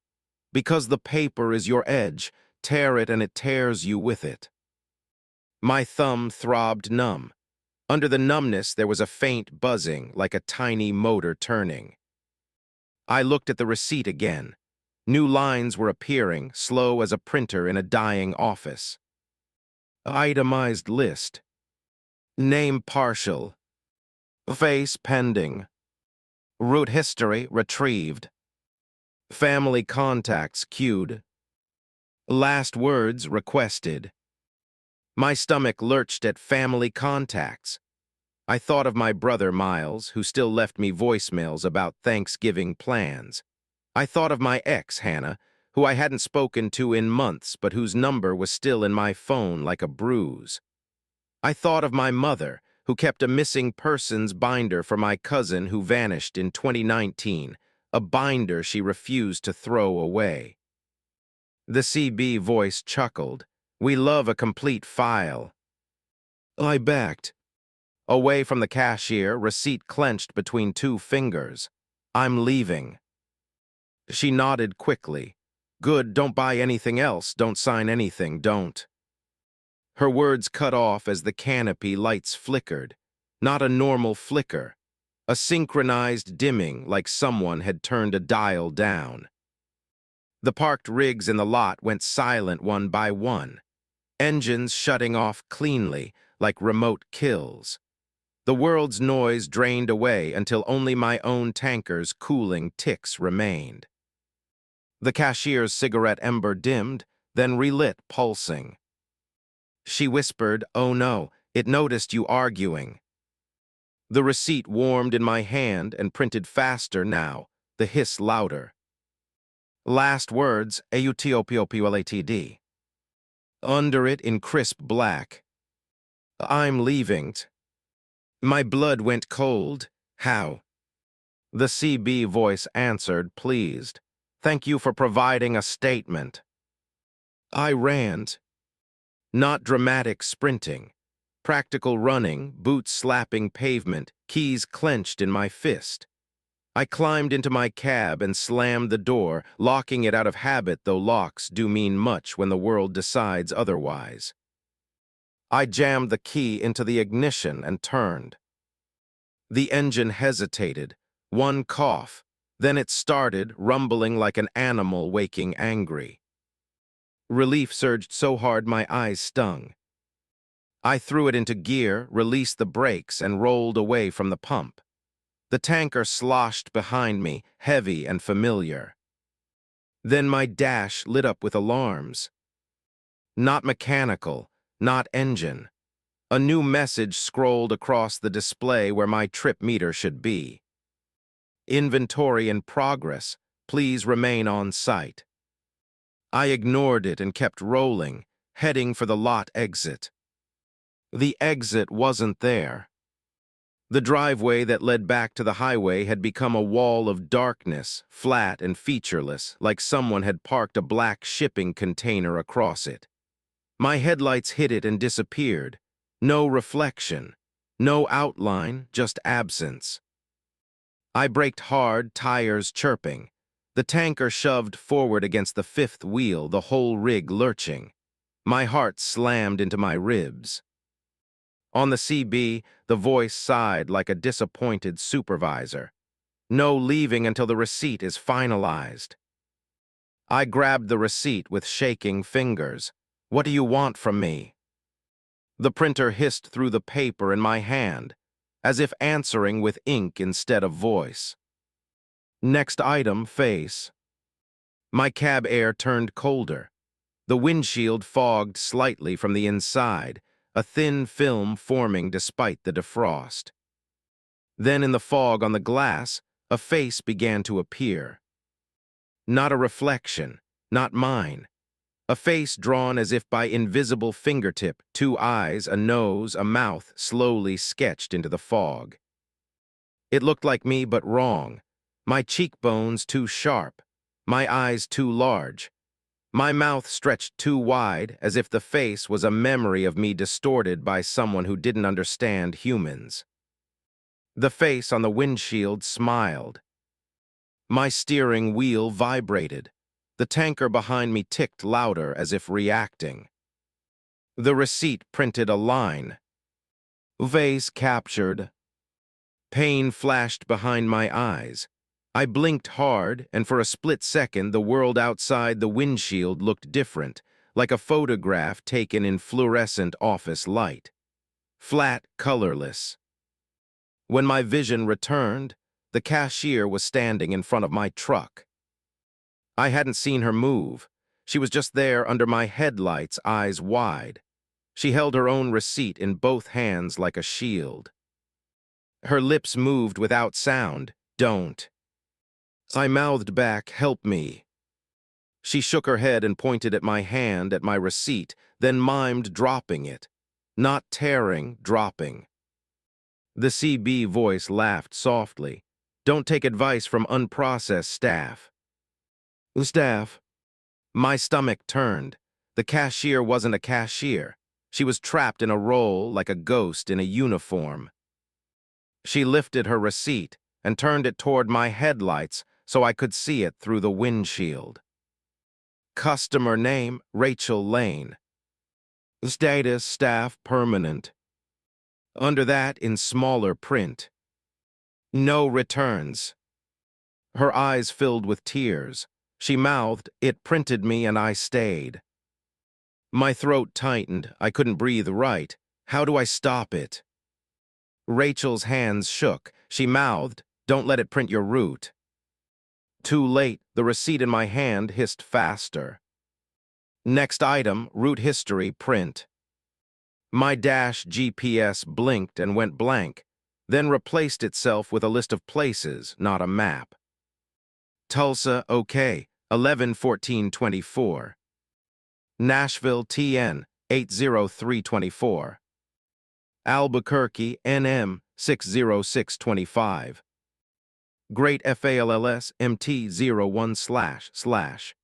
"Because the paper is your edge. Tear it and it tears you with it." My thumb throbbed numb. Under the numbness, there was a faint buzzing, like a tiny motor turning. I looked at the receipt again. New lines were appearing, slow as a printer in a dying office. Itemized list. Name partial. Face pending. Route history retrieved. Family contacts queued. Last words requested. My stomach lurched at family contacts. I thought of my brother Miles, who still left me voicemails about Thanksgiving plans. I thought of my ex, Hannah, who I hadn't spoken to in months but whose number was still in my phone like a bruise. I thought of my mother, who kept a missing persons binder for my cousin who vanished in 2019, a binder she refused to throw away. The CB voice chuckled. "We love a complete file." I backed. Away from the cashier, receipt clenched between two fingers. "I'm leaving." She nodded quickly. "Good, don't buy anything else, don't sign anything, don't." Her words cut off as the canopy lights flickered. Not a normal flicker. A synchronized dimming like someone had turned a dial down. The parked rigs in the lot went silent one by one, engines shutting off cleanly like remote kills. The world's noise drained away until only my own tanker's cooling ticks remained. The cashier's cigarette ember dimmed, then relit, pulsing. She whispered, "Oh no, it noticed you arguing." The receipt warmed in my hand and printed faster now, the hiss louder. Last words, AUTOPOPULATD. Under it in crisp black. I'm leaving. My blood went cold. How? The CB voice answered, pleased. Thank you for providing a statement. I ran. Not dramatic sprinting. Practical running, boots slapping pavement, keys clenched in my fist. I climbed into my cab and slammed the door, locking it out of habit, though locks do mean much when the world decides otherwise. I jammed the key into the ignition and turned. The engine hesitated, one cough, then it started, rumbling like an animal waking angry. Relief surged so hard my eyes stung. I threw it into gear, released the brakes, and rolled away from the pump. The tanker sloshed behind me, heavy and familiar. Then my dash lit up with alarms. Not mechanical, not engine. A new message scrolled across the display where my trip meter should be. Inventory in progress. Please remain on site. I ignored it and kept rolling, heading for the lot exit. The exit wasn't there. The driveway that led back to the highway had become a wall of darkness, flat and featureless, like someone had parked a black shipping container across it. My headlights hit it and disappeared. No reflection, no outline, just absence. I braked hard, tires chirping. The tanker shoved forward against the fifth wheel, the whole rig lurching. My heart slammed into my ribs. On the CB, the voice sighed like a disappointed supervisor. No leaving until the receipt is finalized. I grabbed the receipt with shaking fingers. What do you want from me? The printer hissed through the paper in my hand, as if answering with ink instead of voice. Next item, face. My cab air turned colder. The windshield fogged slightly from the inside, a thin film forming despite the defrost. Then in the fog on the glass, a face began to appear. Not a reflection, not mine. A face drawn as if by invisible fingertip, two eyes, a nose, a mouth slowly sketched into the fog. It looked like me, but wrong. My cheekbones too sharp, my eyes too large. My mouth stretched too wide, as if the face was a memory of me distorted by someone who didn't understand humans. The face on the windshield smiled. My steering wheel vibrated. The tanker behind me ticked louder as if reacting. The receipt printed a line. Vase captured. Pain flashed behind my eyes. I blinked hard, and for a split second the world outside the windshield looked different, like a photograph taken in fluorescent office light. Flat, colorless. When my vision returned, the cashier was standing in front of my truck. I hadn't seen her move. She was just there under my headlights, eyes wide. She held her own receipt in both hands like a shield. Her lips moved without sound. Don't. I mouthed back, help me. She shook her head and pointed at my hand, at my receipt, then mimed dropping it. Not tearing, dropping. The CB voice laughed softly. Don't take advice from unprocessed staff. Staff. My stomach turned. The cashier wasn't a cashier. She was trapped in a role like a ghost in a uniform. She lifted her receipt and turned it toward my headlights so I could see it through the windshield. Customer name, Rachel Lane. Status staff permanent. Under that, in smaller print, no returns. Her eyes filled with tears. She mouthed, "It printed me and I stayed." My throat tightened. I couldn't breathe right. How do I stop it? Rachel's hands shook. She mouthed, "Don't let it print your route." Too late, the receipt in my hand hissed faster. Next item, route history print. My dash GPS blinked and went blank, then replaced itself with a list of places, not a map. Tulsa, OK, 11-14-24. Nashville, TN, 80324. Albuquerque, NM, 60625. Great FALLS, MT01//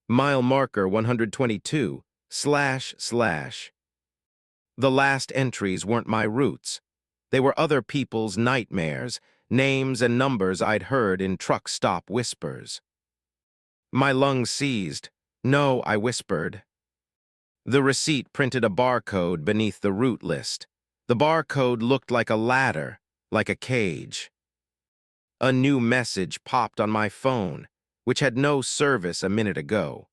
Mile marker 122, //. The last entries weren't my routes. They were other people's nightmares, names and numbers I'd heard in truck stop whispers. My lungs seized. "No," I whispered. The receipt printed a barcode beneath the route list. The barcode looked like a ladder, like a cage. A new message popped on my phone, which had no service a minute ago.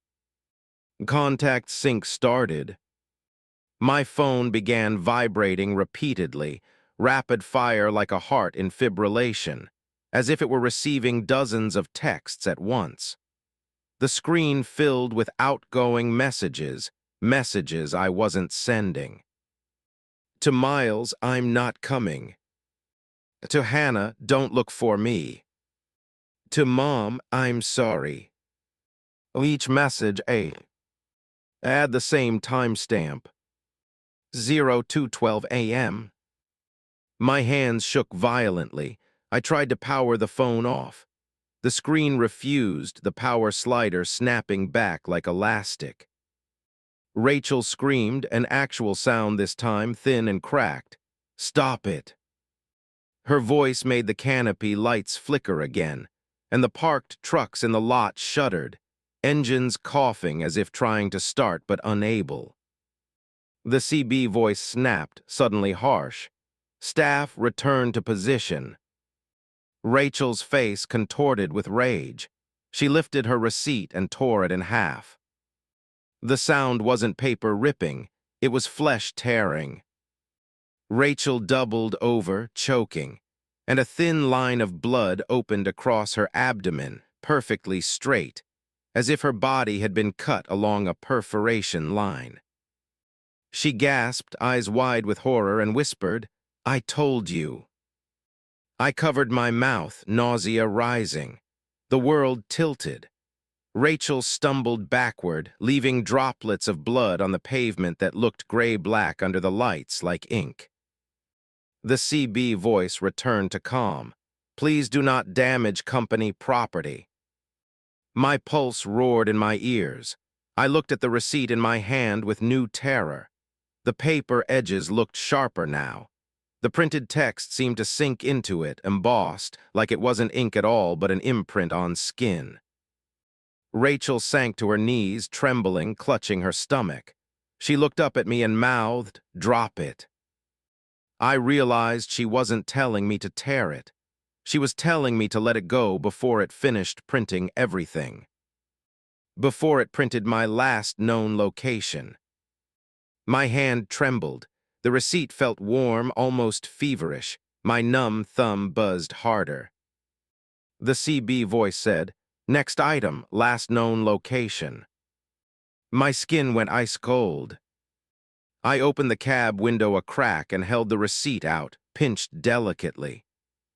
Contact sync started. My phone began vibrating repeatedly, rapid fire like a heart in fibrillation, as if it were receiving dozens of texts at once. The screen filled with outgoing messages, messages I wasn't sending. To Miles, "I'm not coming." To Hannah, "Don't look for me." To Mom, "I'm sorry." Each message, add the same timestamp. 02:12 a.m. My hands shook violently. I tried to power the phone off. The screen refused, the power slider snapping back like elastic. Rachel screamed, an actual sound this time, thin and cracked. "Stop it." Her voice made the canopy lights flicker again, and the parked trucks in the lot shuddered, engines coughing as if trying to start but unable. The CB voice snapped, suddenly harsh. "Staff, return to position." Rachel's face contorted with rage. She lifted her receipt and tore it in half. The sound wasn't paper ripping, it was flesh tearing. Rachel doubled over, choking, and a thin line of blood opened across her abdomen, perfectly straight, as if her body had been cut along a perforation line. She gasped, eyes wide with horror, and whispered, "I told you." I covered my mouth, nausea rising. The world tilted. Rachel stumbled backward, leaving droplets of blood on the pavement that looked gray-black under the lights like ink. The CB voice returned to calm. "Please do not damage company property." My pulse roared in my ears. I looked at the receipt in my hand with new terror. The paper edges looked sharper now. The printed text seemed to sink into it, embossed, like it wasn't ink at all but an imprint on skin. Rachel sank to her knees, trembling, clutching her stomach. She looked up at me and mouthed, "Drop it." I realized she wasn't telling me to tear it. She was telling me to let it go before it finished printing everything. Before it printed my last known location. My hand trembled. The receipt felt warm, almost feverish. My numb thumb buzzed harder. The CB voice said, "Next item, last known location." My skin went ice cold. I opened the cab window a crack and held the receipt out, pinched delicately.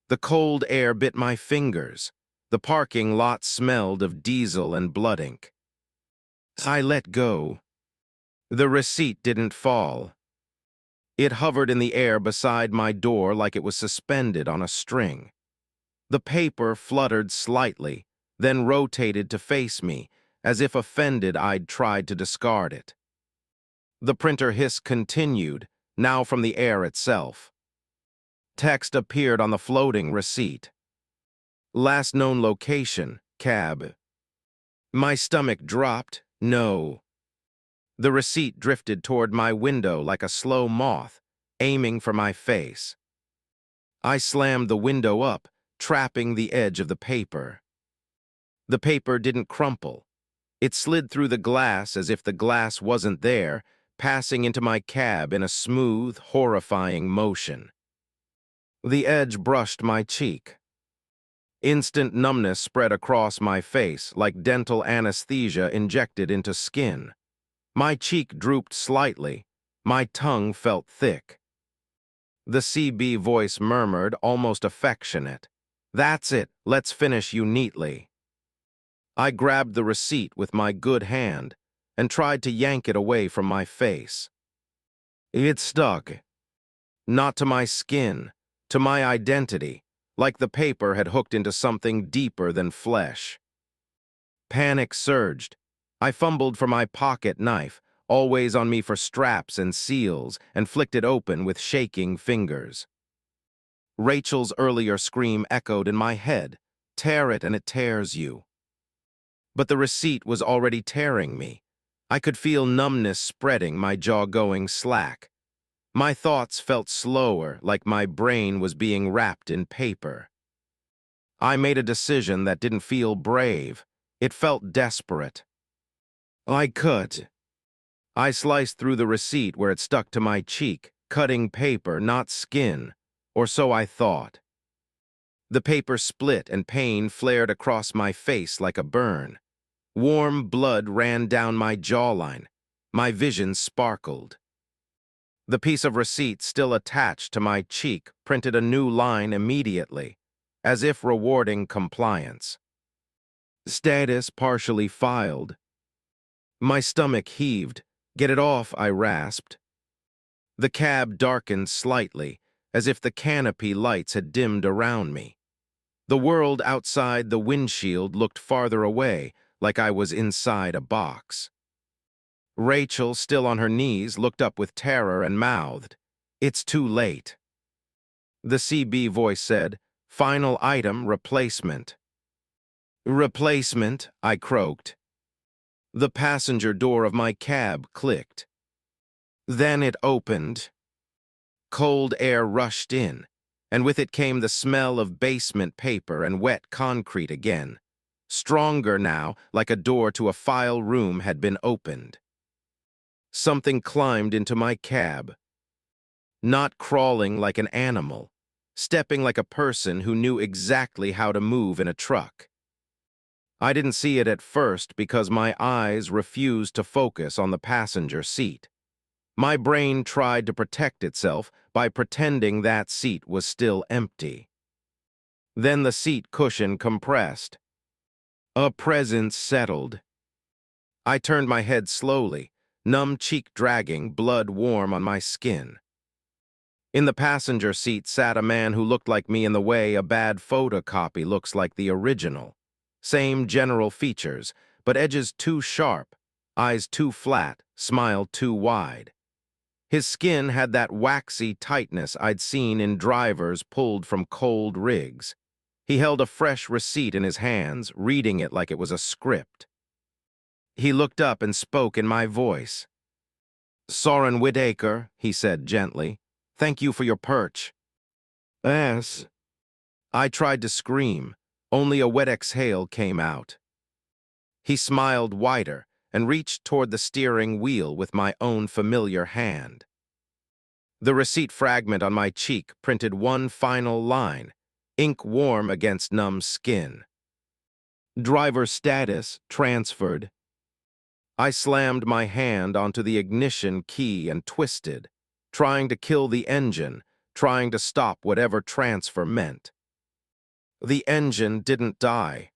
The cold air bit my fingers. The parking lot smelled of diesel and blood ink. I let go. The receipt didn't fall. It hovered in the air beside my door like it was suspended on a string. The paper fluttered slightly, then rotated to face me, as if offended I'd tried to discard it. The printer hiss continued, now from the air itself. Text appeared on the floating receipt. Last known location, cab. My stomach dropped. No. The receipt drifted toward my window like a slow moth, aiming for my face. I slammed the window up, trapping the edge of the paper. The paper didn't crumple. It slid through the glass as if the glass wasn't there, passing into my cab in a smooth, horrifying motion. The edge brushed my cheek. Instant numbness spread across my face like dental anesthesia injected into skin. My cheek drooped slightly. My tongue felt thick. The CB voice murmured, almost affectionate, "That's it, let's finish you neatly." I grabbed the receipt with my good hand and tried to yank it away from my face. It stuck. Not to my skin, to my identity, like the paper had hooked into something deeper than flesh. Panic surged. I fumbled for my pocket knife, always on me for straps and seals, and flicked it open with shaking fingers. Rachel's earlier scream echoed in my head, "Tear it and it tears you." But the receipt was already tearing me. I could feel numbness spreading, my jaw going slack. My thoughts felt slower, like my brain was being wrapped in paper. I made a decision that didn't feel brave. It felt desperate. I could. I sliced through the receipt where it stuck to my cheek, cutting paper, not skin, or so I thought. The paper split and pain flared across my face like a burn. Warm blood ran down my jawline. My vision sparkled. The piece of receipt still attached to my cheek printed a new line immediately, as if rewarding compliance. Status partially filed. My stomach heaved. "Get it off," I rasped. The cab darkened slightly, as if the canopy lights had dimmed around me. The world outside the windshield looked farther away, like I was inside a box. Rachel, still on her knees, looked up with terror and mouthed, "It's too late." The CB voice said, "Final item, replacement." "Replacement," I croaked. The passenger door of my cab clicked. Then it opened. Cold air rushed in, and with it came the smell of basement paper and wet concrete again. Stronger now, like a door to a file room had been opened. Something climbed into my cab. Not crawling like an animal, stepping like a person who knew exactly how to move in a truck. I didn't see it at first because my eyes refused to focus on the passenger seat. My brain tried to protect itself by pretending that seat was still empty. Then the seat cushion compressed. A presence settled. I turned my head slowly, numb cheek dragging, blood warm on my skin. In the passenger seat sat a man who looked like me in the way a bad photocopy looks like the original. Same general features, but edges too sharp, eyes too flat, smile too wide. His skin had that waxy tightness I'd seen in drivers pulled from cold rigs. He held a fresh receipt in his hands, reading it like it was a script. He looked up and spoke in my voice. "Soren Whitaker," he said gently, "thank you for your perch." "Yes." I tried to scream. Only a wet exhale came out. He smiled wider and reached toward the steering wheel with my own familiar hand. The receipt fragment on my cheek printed one final line, ink warm against numb skin. "Driver status transferred." I slammed my hand onto the ignition key and twisted, trying to kill the engine, trying to stop whatever transfer meant. The engine didn't die.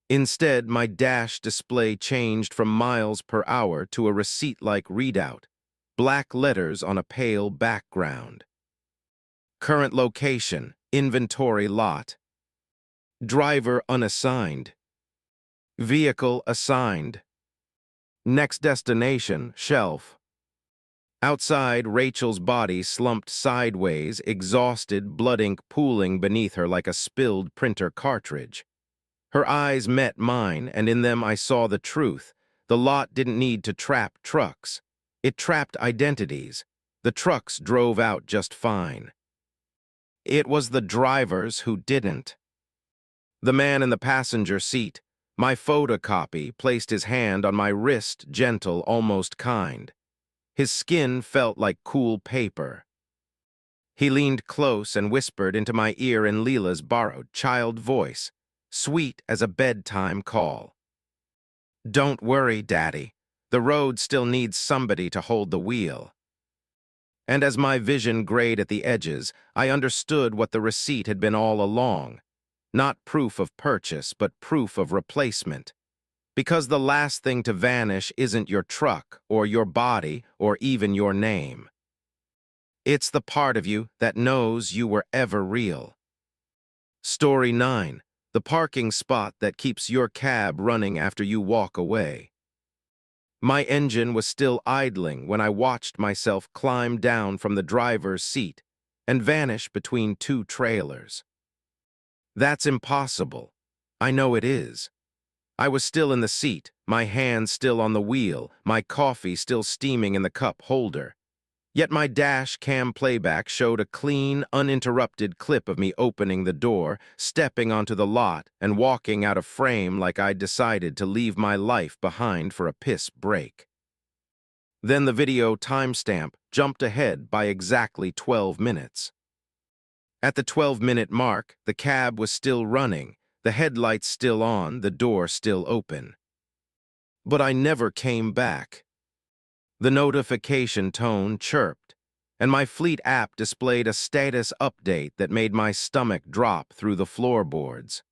Instead, my dash display changed from miles per hour to a receipt-like readout, black letters on a pale background. Current location, inventory lot. Driver unassigned. Vehicle assigned. Next destination, shelf. Outside, Rachel's body slumped sideways, exhausted, blood ink pooling beneath her like a spilled printer cartridge. Her eyes met mine, and in them I saw the truth, The lot didn't need to trap trucks. It trapped identities. The trucks drove out just fine. It was the drivers who didn't. The man in the passenger seat, my photocopy, placed his hand on my wrist, gentle, almost kind. His skin felt like cool paper. He leaned close and whispered into my ear in Leela's borrowed child voice, sweet as a bedtime call. "Don't worry, Daddy. The road still needs somebody to hold the wheel." And as my vision grayed at the edges, I understood what the receipt had been all along. Not proof of purchase, but proof of replacement. Because the last thing to vanish isn't your truck, or your body, or even your name. It's the part of you that knows you were ever real. Story 9. The parking spot that keeps your cab running after you walk away. My engine was still idling when I watched myself climb down from the driver's seat and vanish between two trailers. That's impossible. I know it is. I was still in the seat, my hand still on the wheel, my coffee still steaming in the cup holder. Yet my dash cam playback showed a clean, uninterrupted clip of me opening the door, stepping onto the lot, and walking out of frame like I'd decided to leave my life behind for a piss break. Then the video timestamp jumped ahead by exactly 12 minutes. At the 12-minute mark, the cab was still running, the headlights still on, the door still open. But I never came back. The notification tone chirped, and my Fleet app displayed a status update that made my stomach drop through the floorboards.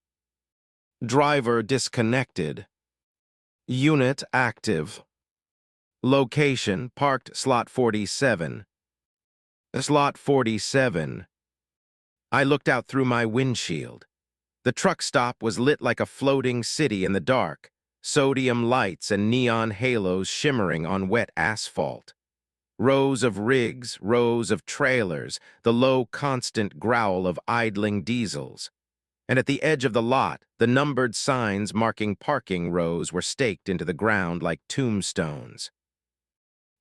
Driver disconnected. Unit active. Location parked slot 47. Slot 47. I looked out through my windshield. The truck stop was lit like a floating city in the dark, sodium lights and neon halos shimmering on wet asphalt. Rows of rigs, rows of trailers, the low constant growl of idling diesels. And at the edge of the lot, the numbered signs marking parking rows were staked into the ground like tombstones.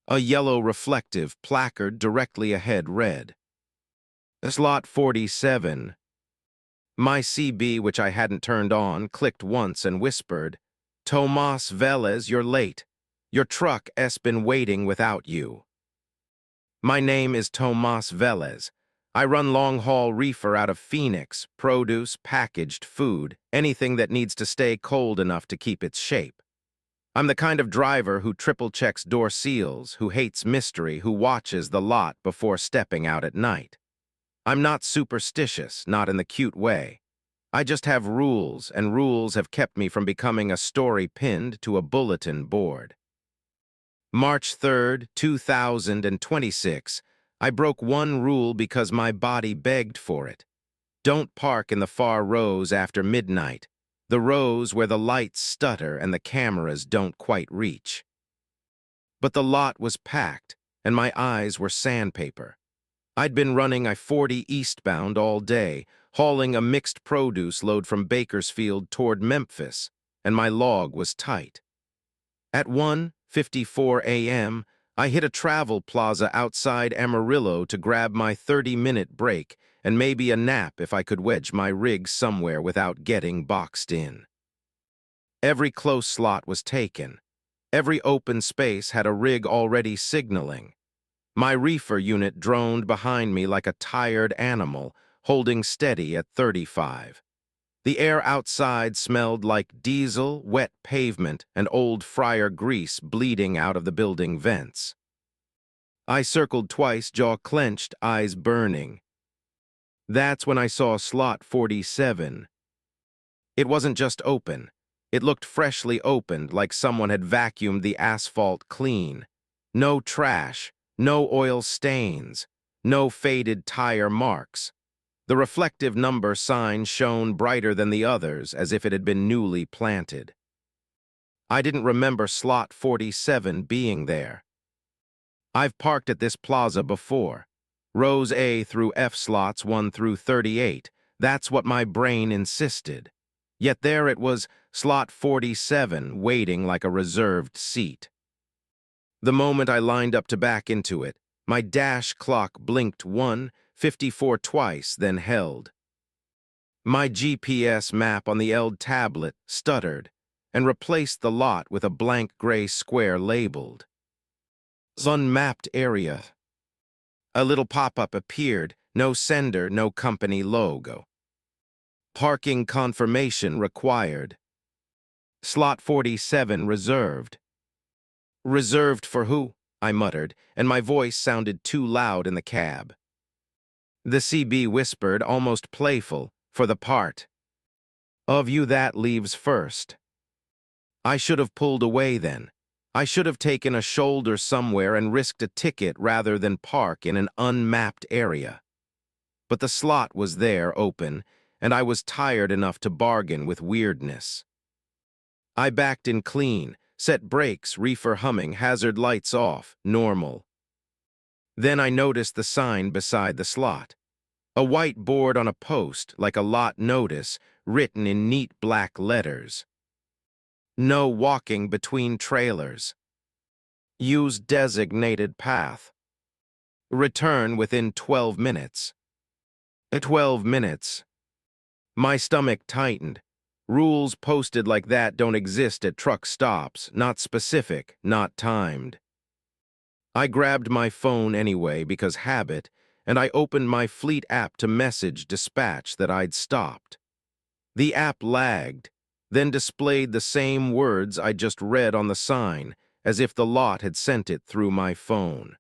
A yellow reflective placard directly ahead read, "Slot 47. My CB, which I hadn't turned on, clicked once and whispered, "Tomas Velez, you're late. Your truck has been waiting without you." My name is Tomas Velez. I run long-haul reefer out of Phoenix, produce, packaged food, anything that needs to stay cold enough to keep its shape. I'm the kind of driver who triple-checks door seals, who hates mystery, who watches the lot before stepping out at night. I'm not superstitious, not in the cute way. I just have rules, and rules have kept me from becoming a story pinned to a bulletin board. March 3rd, 2026. I broke one rule because my body begged for it. Don't park in the far rows after midnight, the rows where the lights stutter and the cameras don't quite reach. But the lot was packed, and my eyes were sandpaper. I'd been running I-40 eastbound all day, hauling a mixed produce load from Bakersfield toward Memphis, and my log was tight. At 1:54 a.m., I hit a travel plaza outside Amarillo to grab my 30-minute break and maybe a nap if I could wedge my rig somewhere without getting boxed in. Every close slot was taken. Every open space had a rig already signaling. My reefer unit droned behind me like a tired animal, holding steady at 35. The air outside smelled like diesel, wet pavement, and old fryer grease bleeding out of the building vents. I circled twice, jaw clenched, eyes burning. That's when I saw slot 47. It wasn't just open. It looked freshly opened, like someone had vacuumed the asphalt clean. No trash. No oil stains, no faded tire marks. The reflective number sign shone brighter than the others, as if it had been newly planted. I didn't remember slot 47 being there. I've parked at this plaza before. Rows A through F slots 1 through 38. That's what my brain insisted. Yet there it was, slot 47, waiting like a reserved seat. The moment I lined up to back into it, my dash clock blinked 1:54 twice, then held. My GPS map on the Eld tablet stuttered and replaced the lot with a blank gray square labeled Unmapped Area. A little pop-up appeared, no sender, no company logo. Parking confirmation required. Slot 47 reserved. Reserved for who? I muttered, and my voice sounded too loud in the cab. The CB whispered, almost playful, for the part of you that leaves first. I should have pulled away then. I should have taken a shoulder somewhere and risked a ticket rather than park in an unmapped area. But the slot was there, open, and I was tired enough to bargain with weirdness. I backed in clean, set brakes, reefer humming, hazard lights off, normal. Then I noticed the sign beside the slot. A white board on a post, like a lot notice, written in neat black letters. No walking between trailers. Use designated path. Return within 12 minutes. 12 minutes. My stomach tightened. Rules posted like that don't exist at truck stops, not specific, not timed. I grabbed my phone anyway because habit, and I opened my fleet app to message dispatch that I'd stopped. The app lagged, then displayed the same words I just read on the sign, as if the lot had sent it through my phone.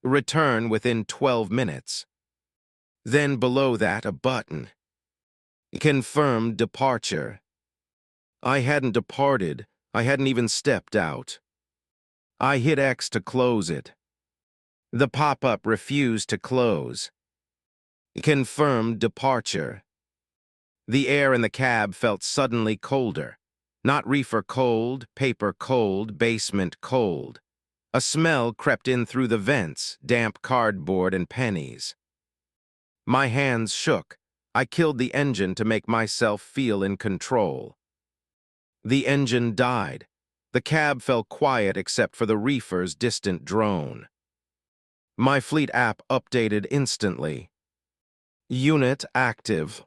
Return within 12 minutes. Then below that, a button. Confirm departure. I hadn't departed. I hadn't even stepped out. I hit X to close it. The pop-up refused to close. Confirmed departure. The air in the cab felt suddenly colder. Not reefer cold, paper cold, basement cold. A smell crept in through the vents, damp cardboard and pennies. My hands shook. I killed the engine to make myself feel in control. The engine died. The cab fell quiet except for the reefer's distant drone. My fleet app updated instantly. Unit active.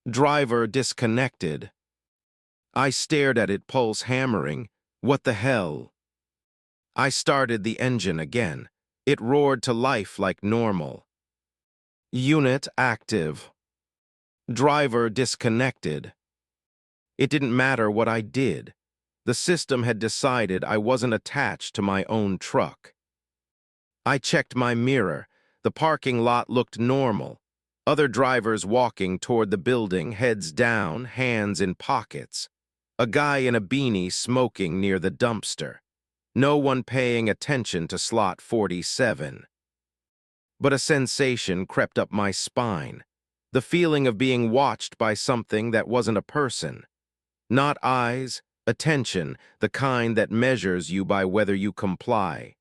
Driver disconnected. I stared at it, pulse hammering. What the hell? I started the engine again. It roared to life like normal. Unit active. Driver disconnected. It didn't matter what I did. The system had decided I wasn't attached to my own truck. I checked my mirror. The parking lot looked normal. Other drivers walking toward the building, heads down, hands in pockets. A guy in a beanie smoking near the dumpster. No one paying attention to slot 47. But a sensation crept up my spine. The feeling of being watched by something that wasn't a person. Not eyes, attention, the kind that measures you by whether you comply.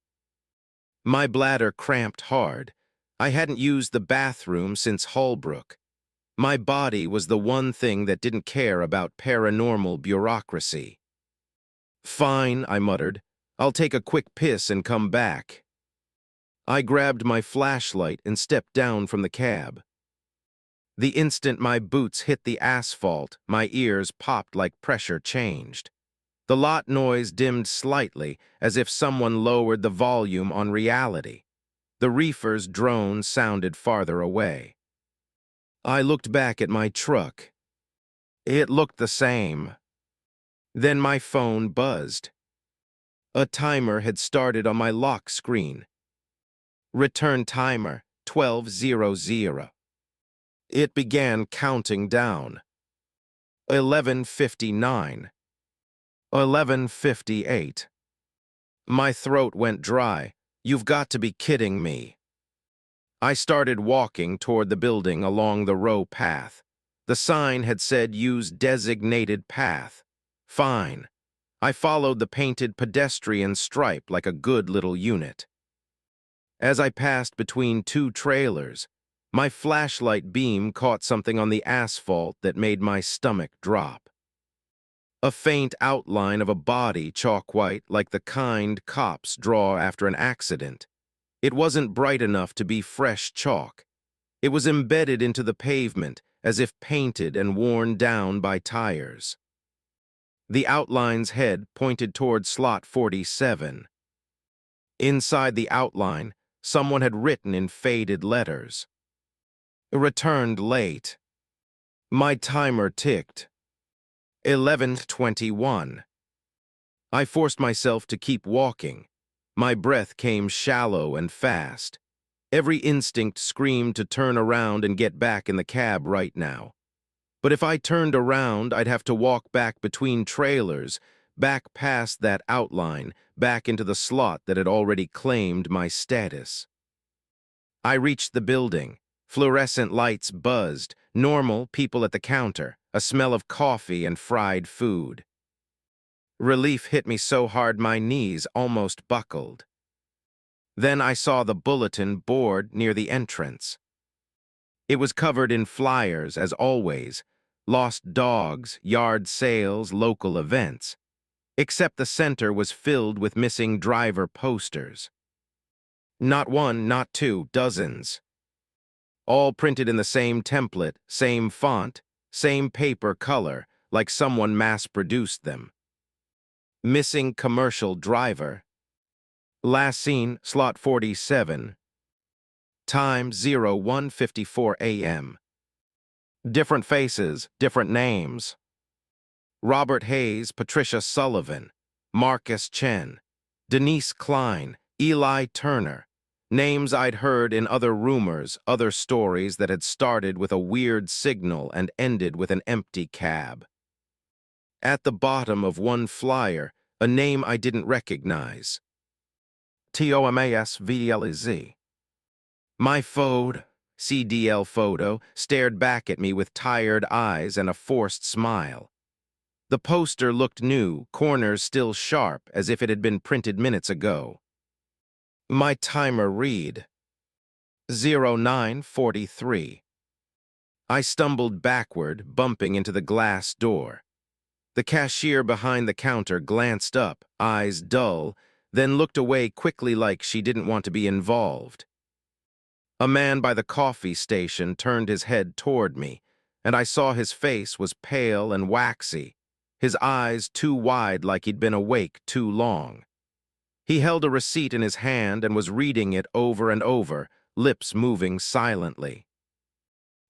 My bladder cramped hard. I hadn't used the bathroom since Holbrook. My body was the one thing that didn't care about paranormal bureaucracy. Fine, I muttered. I'll take a quick piss and come back. I grabbed my flashlight and stepped down from the cab. The instant my boots hit the asphalt, my ears popped like pressure changed. The lot noise dimmed slightly, as if someone lowered the volume on reality. The reefer's drone sounded farther away. I looked back at my truck. It looked the same. Then my phone buzzed. A timer had started on my lock screen. Return timer, 12:00. It began counting down. 11:59. 11:58. My throat went dry. You've got to be kidding me. I started walking toward the building along the row path. The sign had said use designated path. Fine. I followed the painted pedestrian stripe like a good little unit. As I passed between two trailers, My flashlight beam caught something on the asphalt that made my stomach drop. A faint outline of a body, chalk-white, like the kind cops draw after an accident. It wasn't bright enough to be fresh chalk. It was embedded into the pavement, as if painted and worn down by tires. The outline's head pointed toward slot 47. Inside the outline, someone had written in faded letters. Returned late. My timer ticked. 11:21. I forced myself to keep walking. My breath came shallow and fast. Every instinct screamed to turn around and get back in the cab right now. But if I turned around, I'd have to walk back between trailers, back past that outline, back into the slot that had already claimed my status. I reached the building. Fluorescent lights buzzed, normal people at the counter, a smell of coffee and fried food. Relief hit me so hard my knees almost buckled. Then I saw the bulletin board near the entrance. It was covered in flyers, as always, lost dogs, yard sales, local events. Except the center was filled with missing driver posters. Not one, not two, dozens. All printed in the same template, same font, same paper color, like someone mass-produced them. Missing commercial driver. Last seen, slot 47. Time 01:54 a.m. Different faces, different names. Robert Hayes, Patricia Sullivan, Marcus Chen, Denise Klein, Eli Turner. Names I'd heard in other rumors, other stories that had started with a weird signal and ended with an empty cab. At the bottom of one flyer, a name I didn't recognize. Tomas VLZ. My CDL photo stared back at me with tired eyes and a forced smile. The poster looked new, corners still sharp, as if it had been printed minutes ago. My timer read 09:43. I stumbled backward, bumping into the glass door. The cashier behind the counter glanced up, eyes dull, then looked away quickly like she didn't want to be involved. A man by the coffee station turned his head toward me, and I saw his face was pale and waxy, his eyes too wide like he'd been awake too long. He held a receipt in his hand and was reading it over and over, lips moving silently.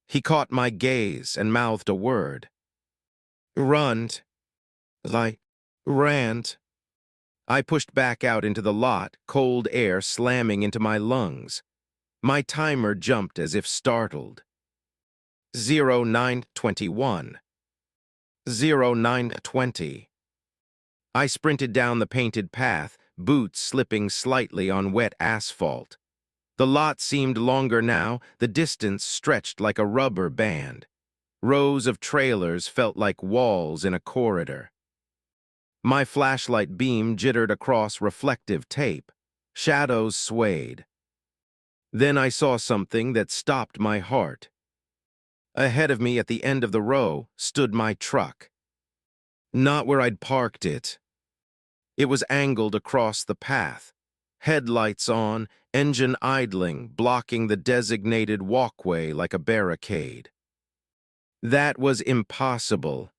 He caught my gaze and mouthed a word. Runned. Like, rant. I pushed back out into the lot, cold air slamming into my lungs. My timer jumped as if startled. 09:21. 09:20. I sprinted down the painted path, boots slipping slightly on wet asphalt. The lot seemed longer now, the distance stretched like a rubber band. Rows of trailers felt like walls in a corridor. My flashlight beam jittered across reflective tape. Shadows swayed. Then I saw something that stopped my heart. Ahead of me at the end of the row stood my truck. Not where I'd parked it. It was angled across the path. Headlights on, engine idling, blocking the designated walkway like a barricade. That was impossible.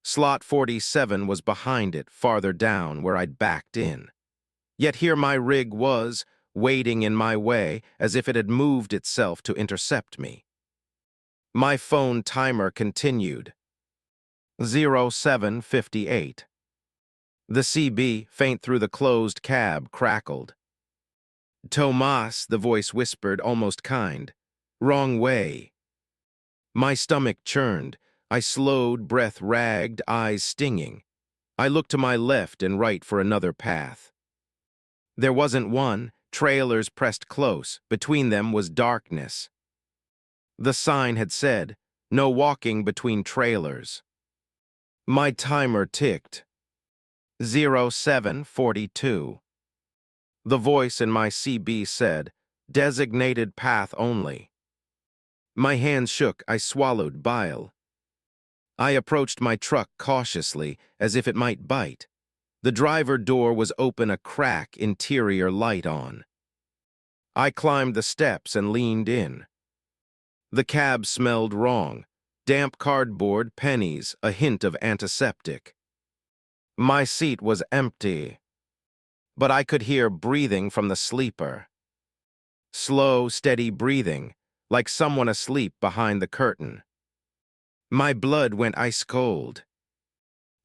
Slot 47 was behind it, farther down, where I'd backed in. Yet here my rig was, waiting in my way, as if it had moved itself to intercept me. My phone timer continued. 07:58. The CB, faint through the closed cab, crackled. Tomas, the voice whispered, almost kind. Wrong way. My stomach churned. I slowed, breath ragged, eyes stinging. I looked to my left and right for another path. There wasn't one. Trailers pressed close. Between them was darkness. The sign had said, no walking between trailers. My timer ticked. 07:42. The voice in my CB said, designated path only. My hands shook, I swallowed bile. I approached my truck cautiously, as if it might bite. The driver door was open, a crack, interior light on. I climbed the steps and leaned in. The cab smelled wrong. Damp cardboard, pennies, a hint of antiseptic. My seat was empty, but I could hear breathing from the sleeper. Slow, steady breathing, like someone asleep behind the curtain. My blood went ice cold.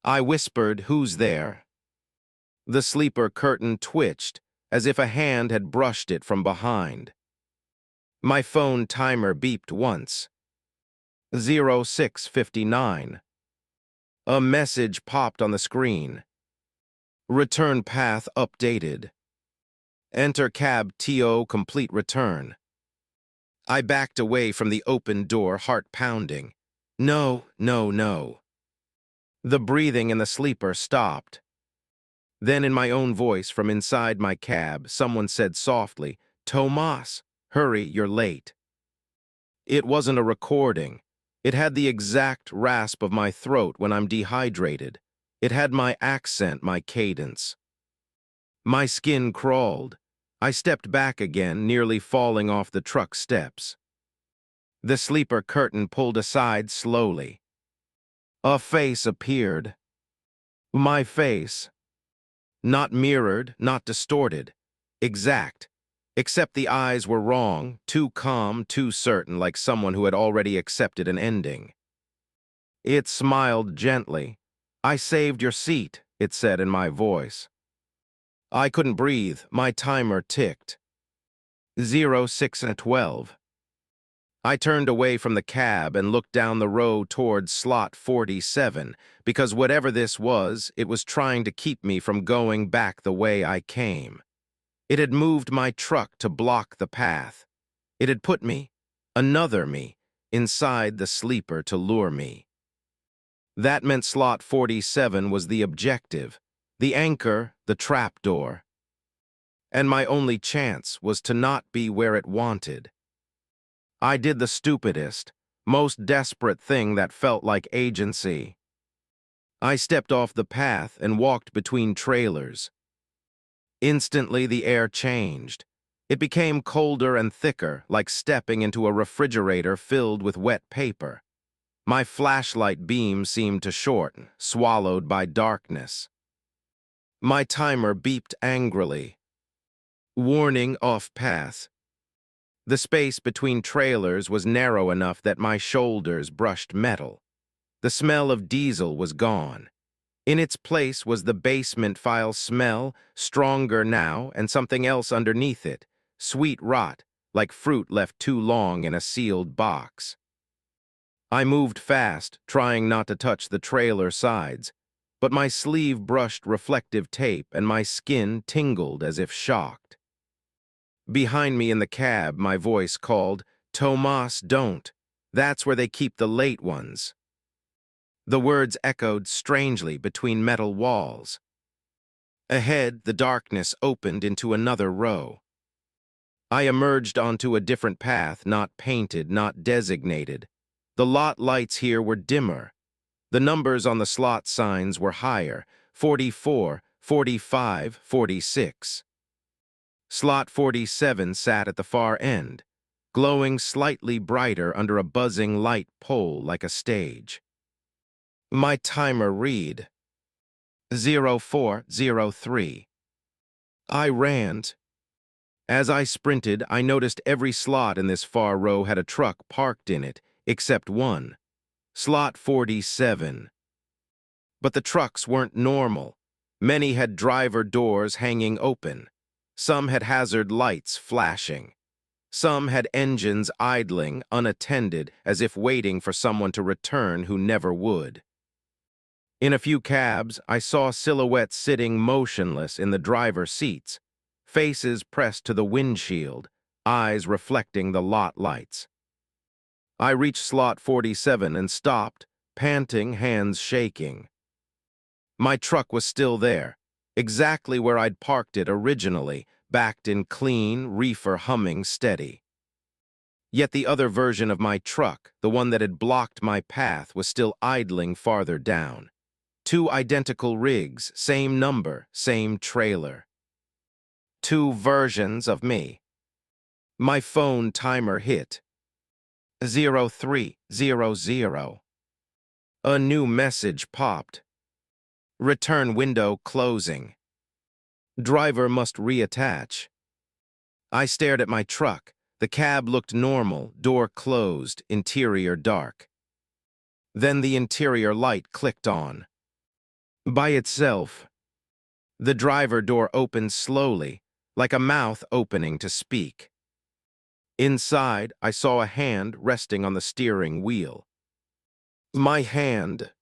I whispered, "Who's there?" The sleeper curtain twitched, as if a hand had brushed it from behind. My phone timer beeped once. 06:59. A message popped on the screen. Return path updated. Enter cab TO complete return. I backed away from the open door, heart pounding. No, no, no. The breathing in the sleeper stopped. Then in my own voice from inside my cab, someone said softly, "Tomas, hurry, you're late." It wasn't a recording. It had the exact rasp of my throat when I'm dehydrated. It had my accent, my cadence. My skin crawled. I stepped back again, nearly falling off the truck steps. The sleeper curtain pulled aside slowly. A face appeared. My face. Not mirrored, not distorted. Exact. Except the eyes were wrong, too calm, too certain, like someone who had already accepted an ending. It smiled gently. "I saved your seat," it said in my voice. I couldn't breathe. My timer ticked. 06:12. I turned away from the cab and looked down the row towards slot 47, because whatever this was, it was trying to keep me from going back the way I came. It had moved my truck to block the path. It had put me, another me, inside the sleeper to lure me. That meant slot 47 was the objective, the anchor, the trapdoor. And my only chance was to not be where it wanted. I did the stupidest, most desperate thing that felt like agency. I stepped off the path and walked between trailers. Instantly, the air changed. It became colder and thicker, like stepping into a refrigerator filled with wet paper. My flashlight beam seemed to shorten, swallowed by darkness. My timer beeped angrily. Warning, off path. The space between trailers was narrow enough that my shoulders brushed metal. The smell of diesel was gone. In its place was the basement file smell, stronger now, and something else underneath it, sweet rot, like fruit left too long in a sealed box. I moved fast, trying not to touch the trailer sides, but my sleeve brushed reflective tape and my skin tingled as if shocked. Behind me in the cab, my voice called, "Tomas, don't. That's where they keep the late ones." The words echoed strangely between metal walls. Ahead, the darkness opened into another row. I emerged onto a different path, not painted, not designated. The lot lights here were dimmer. The numbers on the slot signs were higher, 44, 45, 46. Slot 47 sat at the far end, glowing slightly brighter under a buzzing light pole like a stage. My timer read 04:03. I ran. As I sprinted, I noticed every slot in this far row had a truck parked in it, except one, slot 47. But the trucks weren't normal. Many had driver doors hanging open. Some had hazard lights flashing. Some had engines idling, unattended, as if waiting for someone to return who never would. In a few cabs, I saw silhouettes sitting motionless in the driver's seats, faces pressed to the windshield, eyes reflecting the lot lights. I reached slot 47 and stopped, panting, hands shaking. My truck was still there, exactly where I'd parked it originally, backed in clean, reefer humming steady. Yet the other version of my truck, the one that had blocked my path, was still idling farther down. Two identical rigs, same number, same trailer. Two versions of me. My phone timer hit. 0300. A new message popped. Return window closing. Driver must reattach. I stared at my truck. The cab looked normal, door closed, interior dark. Then the interior light clicked on. By itself. The driver door opened slowly, like a mouth opening to speak. Inside, I saw a hand resting on the steering wheel. My hand.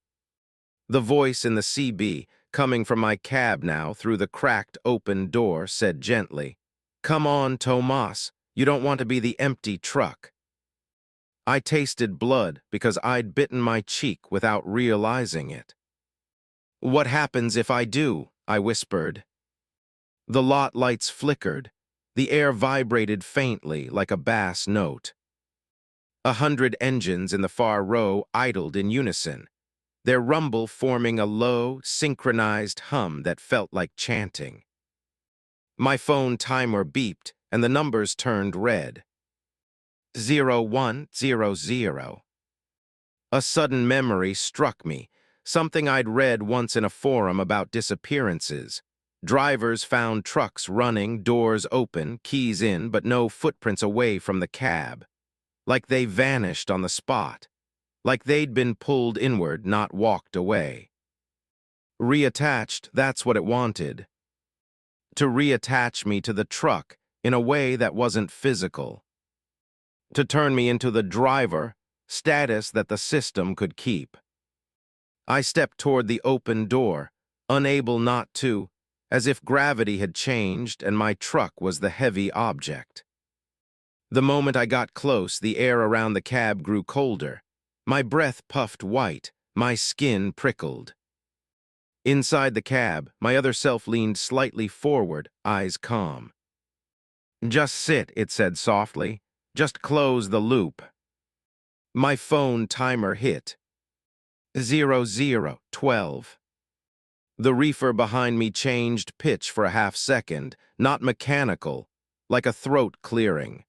The voice in the CB, coming from my cab now through the cracked open door, said gently, "Come on, Tomas. You don't want to be the empty truck." I tasted blood because I'd bitten my cheek without realizing it. "What happens if I do?" I whispered. The lot lights flickered. The air vibrated faintly like a bass note. 100 engines in the far row idled in unison, their rumble forming a low, synchronized hum that felt like chanting. My phone timer beeped, and the numbers turned red. 0100. A sudden memory struck me, something I'd read once in a forum about disappearances. Drivers found trucks running, doors open, keys in, but no footprints away from the cab. Like they vanished on the spot. Like they'd been pulled inward, not walked away. Reattached, that's what it wanted. To reattach me to the truck in a way that wasn't physical. To turn me into the driver, status that the system could keep. I stepped toward the open door, unable not to, as if gravity had changed and my truck was the heavy object. The moment I got close, the air around the cab grew colder. My breath puffed white, my skin prickled. Inside the cab, my other self leaned slightly forward, eyes calm. "Just sit," it said softly. "Just close the loop." My phone timer hit. 0012. The reefer behind me changed pitch for a half second, not mechanical, like a throat clearing.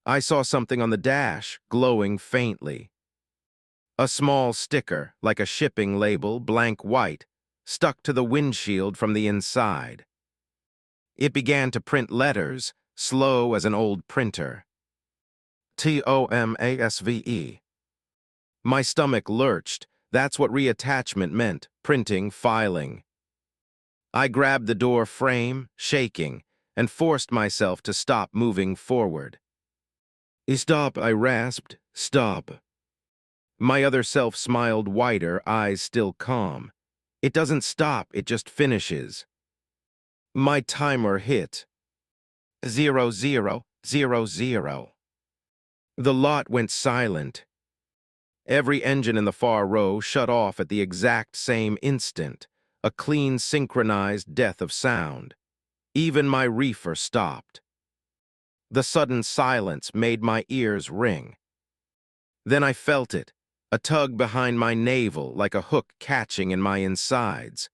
I saw something on the dash, glowing faintly. A small sticker, like a shipping label, blank white, stuck to the windshield from the inside. It began to print letters, slow as an old printer. TOMASVE. My stomach lurched. That's what reattachment meant, printing, filing. I grabbed the door frame, shaking, and forced myself to stop moving forward. "Stop," I rasped. "Stop." My other self smiled wider, eyes still calm. "It doesn't stop, it just finishes." My timer hit. 0000. The lot went silent. Every engine in the far row shut off at the exact same instant, a clean, synchronized death of sound. Even my reefer stopped. The sudden silence made my ears ring. Then I felt it, a tug behind my navel like a hook catching in my insides.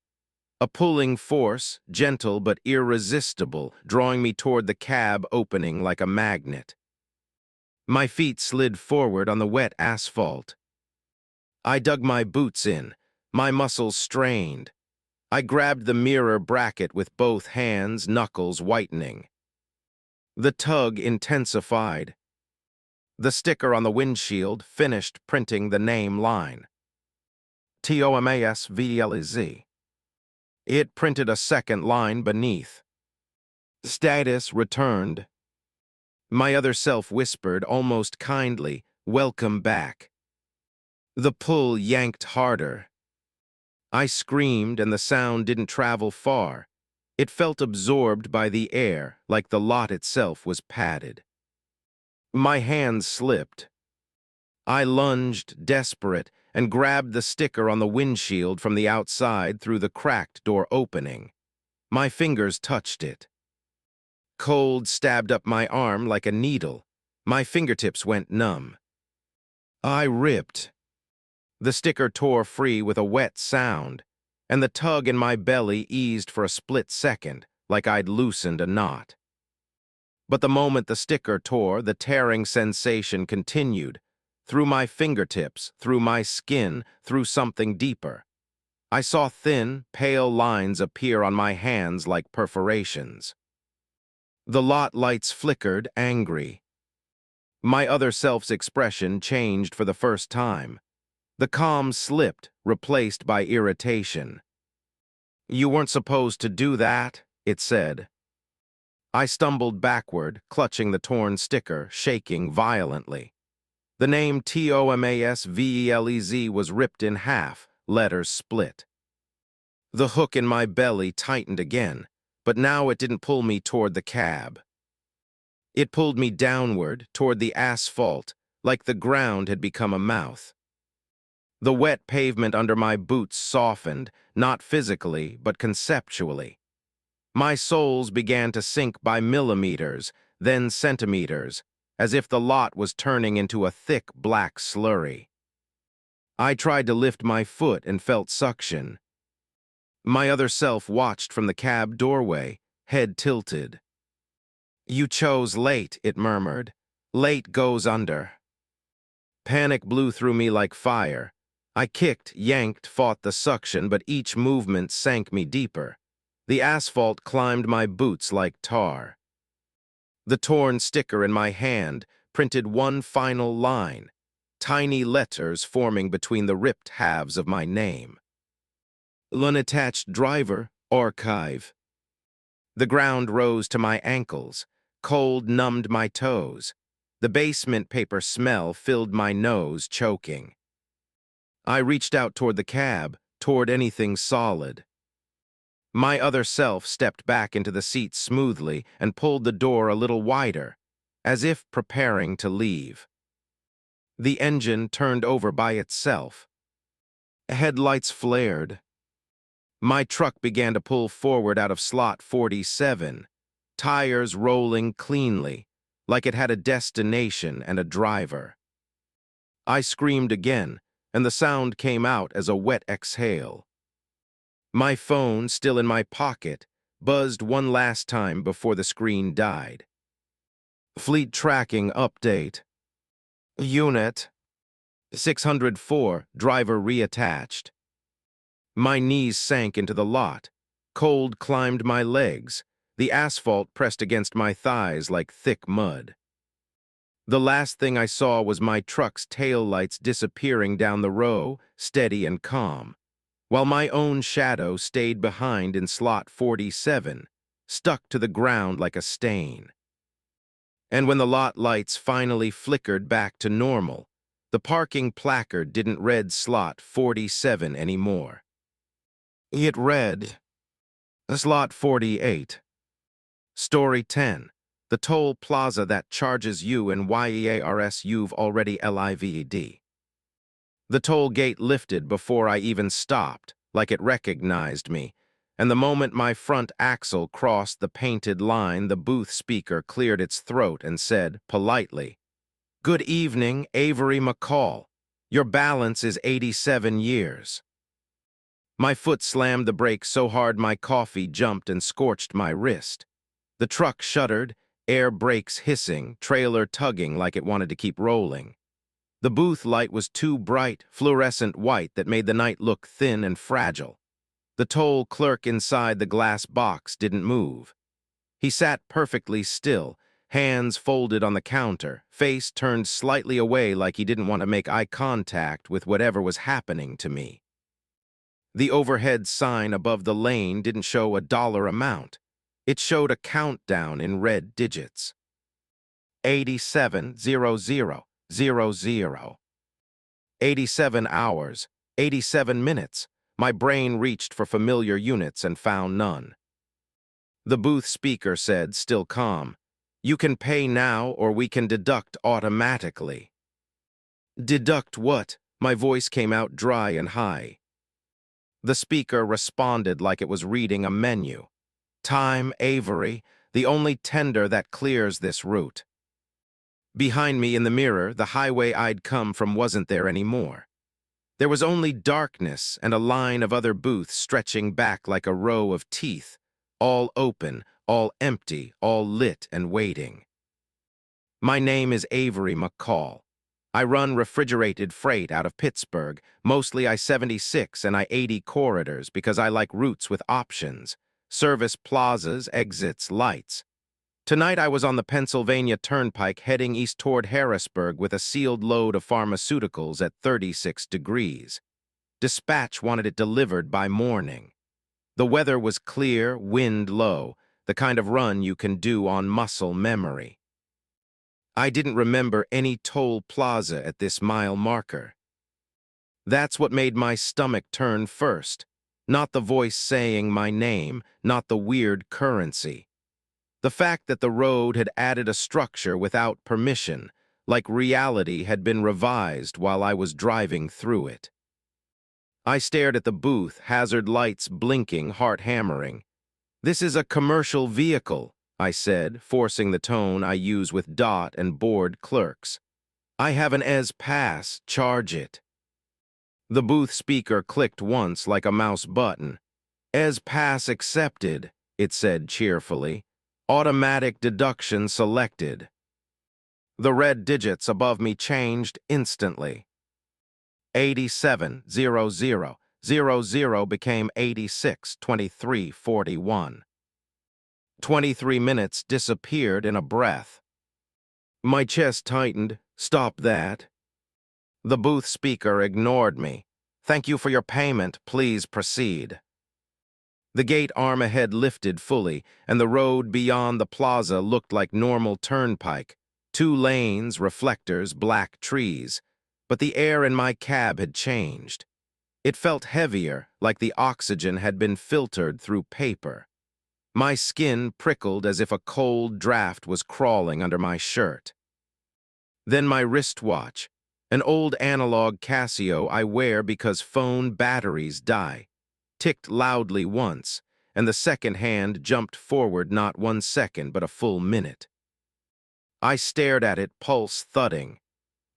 A pulling force, gentle but irresistible, drawing me toward the cab opening like a magnet. My feet slid forward on the wet asphalt. I dug my boots in, my muscles strained. I grabbed the mirror bracket with both hands, knuckles whitening. The tug intensified. The sticker on the windshield finished printing the name line. TOMASVLEZ. It printed a second line beneath. Status returned. My other self whispered, almost kindly, "Welcome back." The pull yanked harder. I screamed, and the sound didn't travel far. It felt absorbed by the air, like the lot itself was padded. My hands slipped. I lunged, desperate, and grabbed the sticker on the windshield from the outside through the cracked door opening. My fingers touched it. Cold stabbed up my arm like a needle. My fingertips went numb. I ripped. The sticker tore free with a wet sound, and the tug in my belly eased for a split second, like I'd loosened a knot. But the moment the sticker tore, the tearing sensation continued, through my fingertips, through my skin, through something deeper. I saw thin, pale lines appear on my hands like perforations. The lot lights flickered, angry. My other self's expression changed for the first time. The calm slipped, replaced by irritation. "You weren't supposed to do that," it said. I stumbled backward, clutching the torn sticker, shaking violently. The name TOMASVELEZ was ripped in half, letters split. The hook in my belly tightened again, but now it didn't pull me toward the cab. It pulled me downward, toward the asphalt, like the ground had become a mouth. The wet pavement under my boots softened, not physically, but conceptually. My soles began to sink by millimeters, then centimeters, as if the lot was turning into a thick black slurry. I tried to lift my foot and felt suction. My other self watched from the cab doorway, head tilted. "You chose late," it murmured. "Late goes under." Panic blew through me like fire. I kicked, yanked, fought the suction, but each movement sank me deeper. The asphalt climbed my boots like tar. The torn sticker in my hand printed one final line, tiny letters forming between the ripped halves of my name. "Unattached driver, archive." The ground rose to my ankles. Cold numbed my toes. The basement paper smell filled my nose, choking. I reached out toward the cab, toward anything solid. My other self stepped back into the seat smoothly and pulled the door a little wider, as if preparing to leave. The engine turned over by itself. Headlights flared. My truck began to pull forward out of slot 47, tires rolling cleanly, like it had a destination and a driver. I screamed again, and the sound came out as a wet exhale. My phone, still in my pocket, buzzed one last time before the screen died. Fleet tracking update. Unit 604, driver reattached. My knees sank into the lot. Cold climbed my legs. The asphalt pressed against my thighs like thick mud. The last thing I saw was my truck's taillights disappearing down the row, steady and calm, while my own shadow stayed behind in slot 47, stuck to the ground like a stain. And when the lot lights finally flickered back to normal, the parking placard didn't read slot 47 anymore. It read, slot 48. Story 10. The toll plaza that charges you in YEARS you've already LIVED. The toll gate lifted before I even stopped, like it recognized me, and the moment my front axle crossed the painted line, the booth speaker cleared its throat and said, politely, "Good evening, Avery McCall. Your balance is 87 years." My foot slammed the brake so hard my coffee jumped and scorched my wrist. The truck shuddered, air brakes hissing, trailer tugging like it wanted to keep rolling. The booth light was too bright, fluorescent white that made the night look thin and fragile. The toll clerk inside the glass box didn't move. He sat perfectly still, hands folded on the counter, face turned slightly away like he didn't want to make eye contact with whatever was happening to me. The overhead sign above the lane didn't show a dollar amount. It showed a countdown in red digits. 870000. 87 hours, 87 minutes. My brain reached for familiar units and found none. The booth speaker said, still calm, "You can pay now or we can deduct automatically." "Deduct what?" My voice came out dry and high. The speaker responded like it was reading a menu. "Time, Avery, the only tender that clears this route." Behind me in the mirror, the highway I'd come from wasn't there anymore. There was only darkness and a line of other booths stretching back like a row of teeth, all open, all empty, all lit and waiting. My name is Avery McCall. I run refrigerated freight out of Pittsburgh, mostly I-76 and I-80 corridors because I like routes with options, service plazas, exits, lights. Tonight I was on the Pennsylvania Turnpike heading east toward Harrisburg with a sealed load of pharmaceuticals at 36 degrees. Dispatch wanted it delivered by morning. The weather was clear, wind low, the kind of run you can do on muscle memory. I didn't remember any toll plaza at this mile marker. That's what made my stomach turn first. Not the voice saying my name, not the weird currency. The fact that the road had added a structure without permission, like reality had been revised while I was driving through it. I stared at the booth, hazard lights blinking, heart hammering. "This is a commercial vehicle," I said, forcing the tone I use with DOT and board clerks. "I have an ES pass, charge it." The booth speaker clicked once like a mouse button. "ES pass accepted," it said cheerfully. "Automatic deduction selected." The red digits above me changed instantly. 870000 became 862341. 23 minutes disappeared in a breath. My chest tightened. "Stop that." The booth speaker ignored me. "Thank you for your payment. Please proceed." The gate arm ahead lifted fully, and the road beyond the plaza looked like normal turnpike. 2 lanes, reflectors, black trees. But the air in my cab had changed. It felt heavier, like the oxygen had been filtered through paper. My skin prickled as if a cold draft was crawling under my shirt. Then my wristwatch, an old analog Casio I wear because phone batteries die, ticked loudly once, and the second hand jumped forward not 1 second but a full minute. I stared at it, pulse thudding.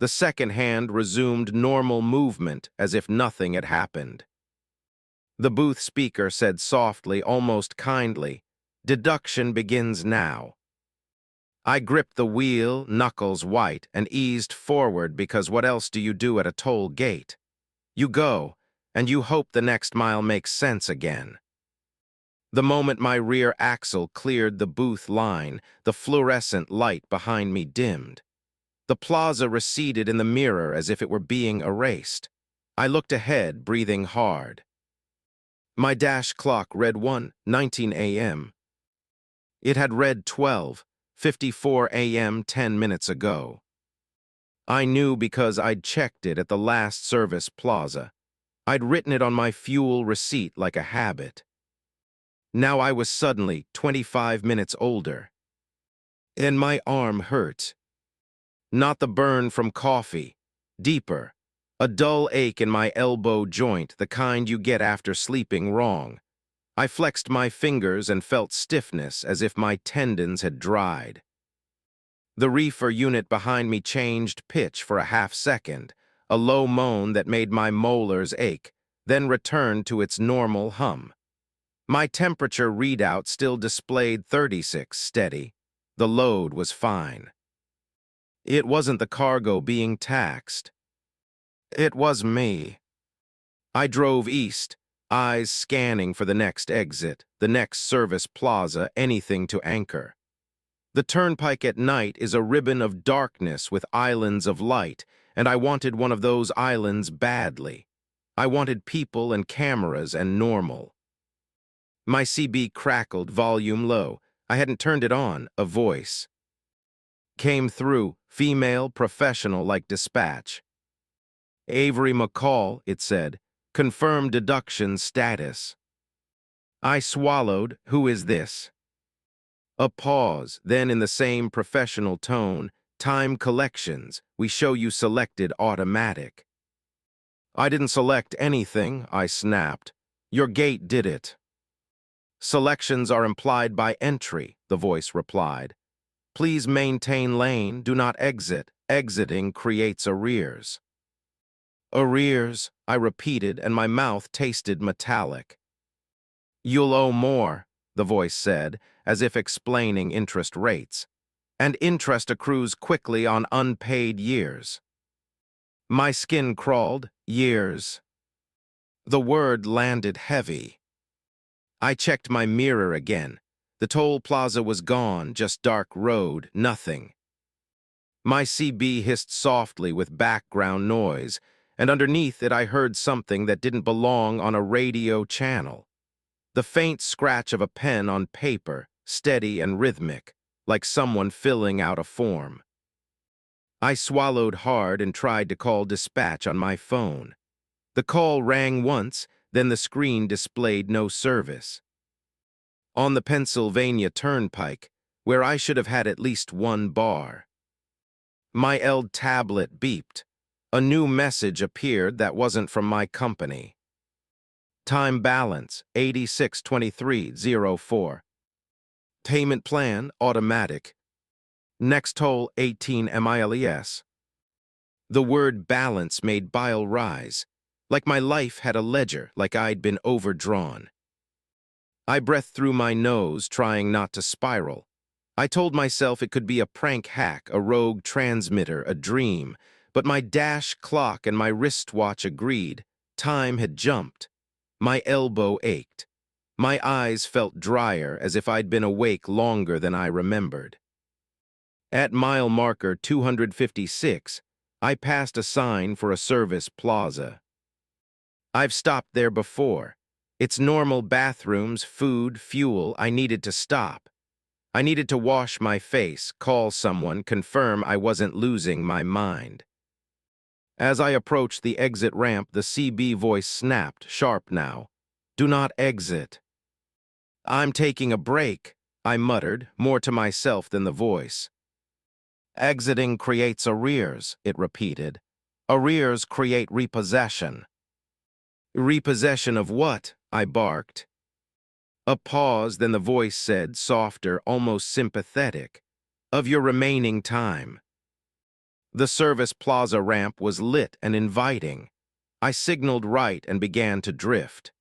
The second hand resumed normal movement as if nothing had happened. The booth speaker said softly, almost kindly, "Deduction begins now." I gripped the wheel, knuckles white, and eased forward because what else do you do at a toll gate? You go, and you hope the next mile makes sense again. The moment my rear axle cleared the booth line, the fluorescent light behind me dimmed. The plaza receded in the mirror as if it were being erased. I looked ahead, breathing hard. My dash clock read 1:19 a.m. It had read 12:54 a.m. 10 minutes ago. I knew because I'd checked it at the last service plaza. I'd written it on my fuel receipt like a habit. Now I was suddenly 25 minutes older. And my arm hurt. Not the burn from coffee. Deeper. A dull ache in my elbow joint, the kind you get after sleeping wrong. I flexed my fingers and felt stiffness as if my tendons had dried. The reefer unit behind me changed pitch for a half second, a low moan that made my molars ache, then returned to its normal hum. My temperature readout still displayed 36 steady. The load was fine. It wasn't the cargo being taxed. It was me. I drove east, eyes scanning for the next exit, the next service plaza, anything to anchor. The turnpike at night is a ribbon of darkness with islands of light, and I wanted one of those islands badly. I wanted people and cameras and normal. My CB crackled, volume low. I hadn't turned it on, a voice. Came through, female, professional like dispatch. "Avery McCall," it said. "Confirm deduction status." I swallowed. "Who is this?" A pause, then in the same professional tone, "Time collections. We show you selected automatic." "I didn't select anything," I snapped. "Your gate did it." "Selections are implied by entry," the voice replied. Please maintain lane, do not exit. Exiting creates arrears. Arrears, I repeated, and my mouth tasted metallic. You'll owe more, the voice said, as if explaining interest rates. And interest accrues quickly on unpaid years. My skin crawled. Years. The word landed heavy. I checked my mirror again. The toll plaza was gone, just dark road, nothing. My CB hissed softly with background noise, and underneath it I heard something that didn't belong on a radio channel. The faint scratch of a pen on paper, steady and rhythmic, like someone filling out a form. I swallowed hard and tried to call dispatch on my phone. The call rang once, then the screen displayed no service. On the Pennsylvania Turnpike, where I should have had at least one bar. My L tablet beeped. A new message appeared that wasn't from my company. Time balance, 862304. Payment plan, automatic. Next toll, 18 miles. The word balance made bile rise, like my life had a ledger, like I'd been overdrawn. I breathed through my nose, trying not to spiral. I told myself it could be a prank hack, a rogue transmitter, a dream, but my dash clock and my wristwatch agreed. Time had jumped. My elbow ached. My eyes felt drier, as if I'd been awake longer than I remembered. At mile marker 256, I passed a sign for a service plaza. I've stopped there before. It's normal bathrooms, food, fuel. I needed to stop. I needed to wash my face, call someone, confirm I wasn't losing my mind. As I approached the exit ramp, the CB voice snapped, sharp now. Do not exit. I'm taking a break, I muttered, more to myself than the voice. Exiting creates arrears, it repeated. Arrears create repossession. Repossession of what? I barked. A pause, then the voice said, softer, almost sympathetic, of your remaining time. The service plaza ramp was lit and inviting. I signaled right and began to drift.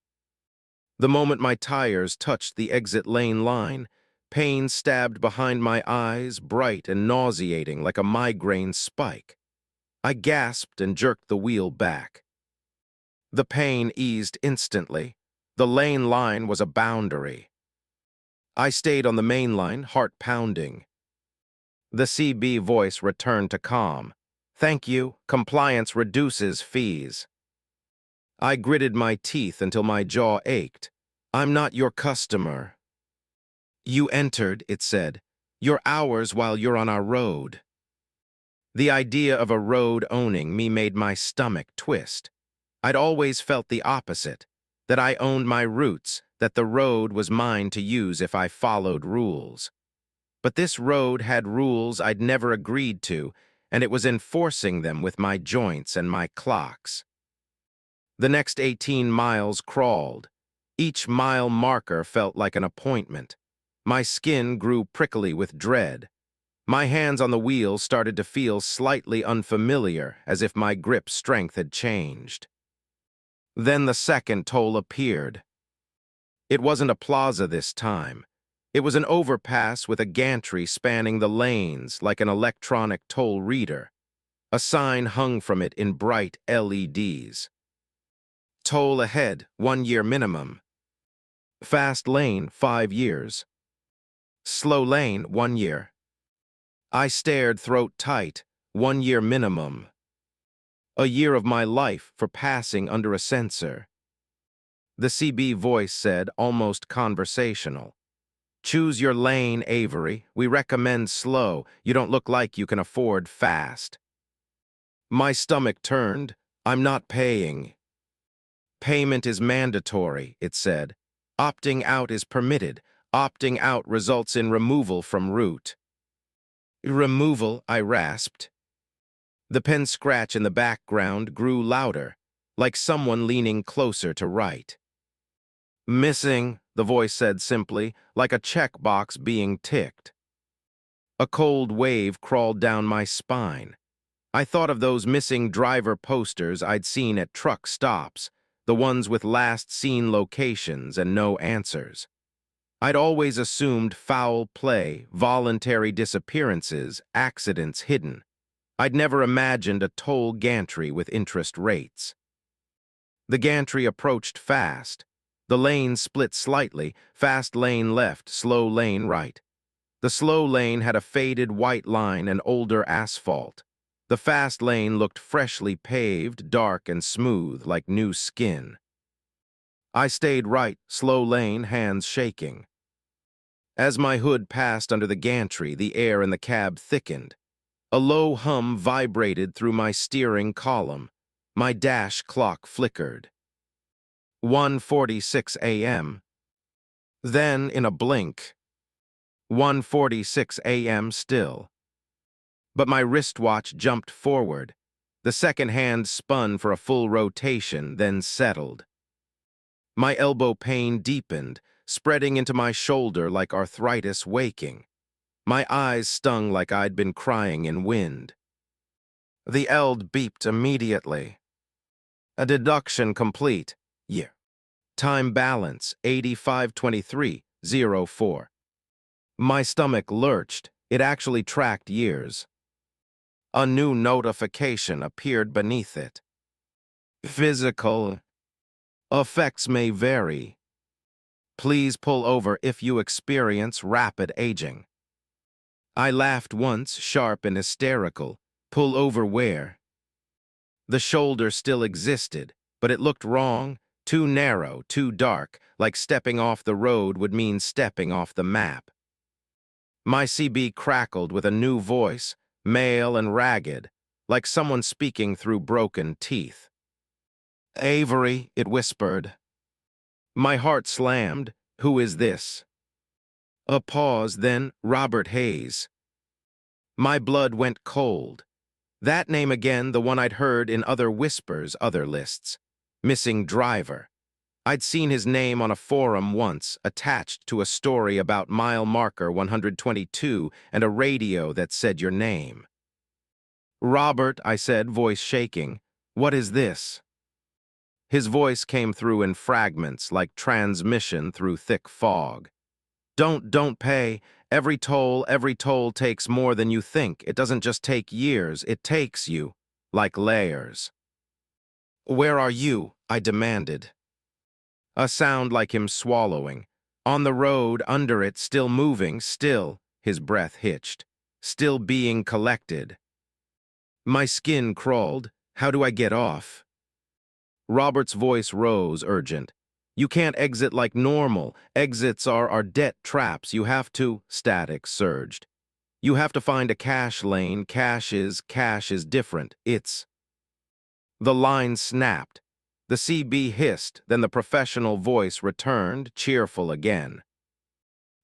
The moment my tires touched the exit lane line, pain stabbed behind my eyes, bright and nauseating like a migraine spike. I gasped and jerked the wheel back. The pain eased instantly. The lane line was a boundary. I stayed on the main line, heart pounding. The CB voice returned to calm. Thank you, compliance reduces fees. I gritted my teeth until my jaw ached. I'm not your customer. You entered, it said. You're ours while you're on our road. The idea of a road owning me made my stomach twist. I'd always felt the opposite, that I owned my roots, that the road was mine to use if I followed rules. But this road had rules I'd never agreed to, and it was enforcing them with my joints and my clocks. The next 18 miles crawled. Each mile marker felt like an appointment. My skin grew prickly with dread. My hands on the wheel started to feel slightly unfamiliar, as if my grip strength had changed. Then the second toll appeared. It wasn't a plaza this time. It was an overpass with a gantry spanning the lanes like an electronic toll reader. A sign hung from it in bright LEDs. Toll ahead, 1 year minimum. Fast lane, 5 years. Slow lane, 1 year. I stared throat tight, 1 year minimum. A year of my life for passing under a sensor. The CB voice said, almost conversational. Choose your lane, Avery. We recommend slow. You don't look like you can afford fast. My stomach turned. I'm not paying. Payment is mandatory, it said. Opting out is permitted. Opting out results in removal from route. Removal, I rasped. The pen scratch in the background grew louder, like someone leaning closer to write. Missing, the voice said simply, like a checkbox being ticked. A cold wave crawled down my spine. I thought of those missing driver posters I'd seen at truck stops, the ones with last seen locations and no answers. I'd always assumed foul play, voluntary disappearances, accidents hidden. I'd never imagined a toll gantry with interest rates. The gantry approached fast. The lane split slightly, fast lane left, slow lane right. The slow lane had a faded white line and older asphalt. The fast lane looked freshly paved, dark and smooth, like new skin. I stayed right, slow lane, hands shaking. As my hood passed under the gantry, the air in the cab thickened. A low hum vibrated through my steering column. My dash clock flickered. 1:46 a.m. Then, in a blink, 1:46 a.m. still. But my wristwatch jumped forward. The second hand spun for a full rotation, then settled. My elbow pain deepened, spreading into my shoulder like arthritis waking. My eyes stung like I'd been crying in wind. The ELD beeped immediately. A deduction complete. Year. Time balance, 85:23:04. My stomach lurched. It actually tracked years. A new notification appeared beneath it. Physical effects may vary. Please pull over if you experience rapid aging. I laughed once, sharp and hysterical. Pull over where? The shoulder still existed, but it looked wrong, too narrow, too dark, like stepping off the road would mean stepping off the map. My CB crackled with a new voice, male and ragged, like someone speaking through broken teeth. Avery, it whispered. My heart slammed. Who is this? A pause, then Robert Hayes. My blood went cold. That name again, the one I'd heard in other whispers, other lists. Missing driver. I'd seen his name on a forum once, attached to a story about mile marker 122 and a radio that said your name. Robert, I said, voice shaking, what is this? His voice came through in fragments, like transmission through thick fog. Don't pay. Every toll takes more than you think. It doesn't just take years, it takes you, like layers. Where are you? I demanded. A sound like him swallowing. On the road, under it, still moving, still, his breath hitched, still being collected. My skin crawled. How do I get off? Robert's voice rose, urgent. You can't exit like normal. Exits are debt traps. You have to, static surged. You have to find a cash lane. Cash is different. It's. The line snapped. The CB hissed, then the professional voice returned, cheerful again.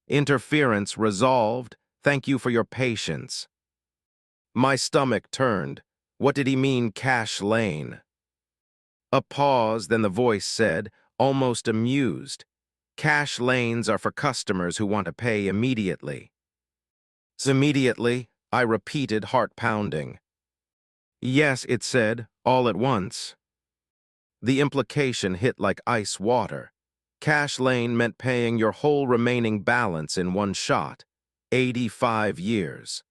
Interference resolved. Thank you for your patience. My stomach turned. What did he mean, cash lane? A pause, then the voice said, almost amused. Cash lanes are for customers who want to pay immediately. Immediately, I repeated, heart pounding. Yes, it said, all at once. The implication hit like ice water. Cash lane meant paying your whole remaining balance in one shot. 85 years.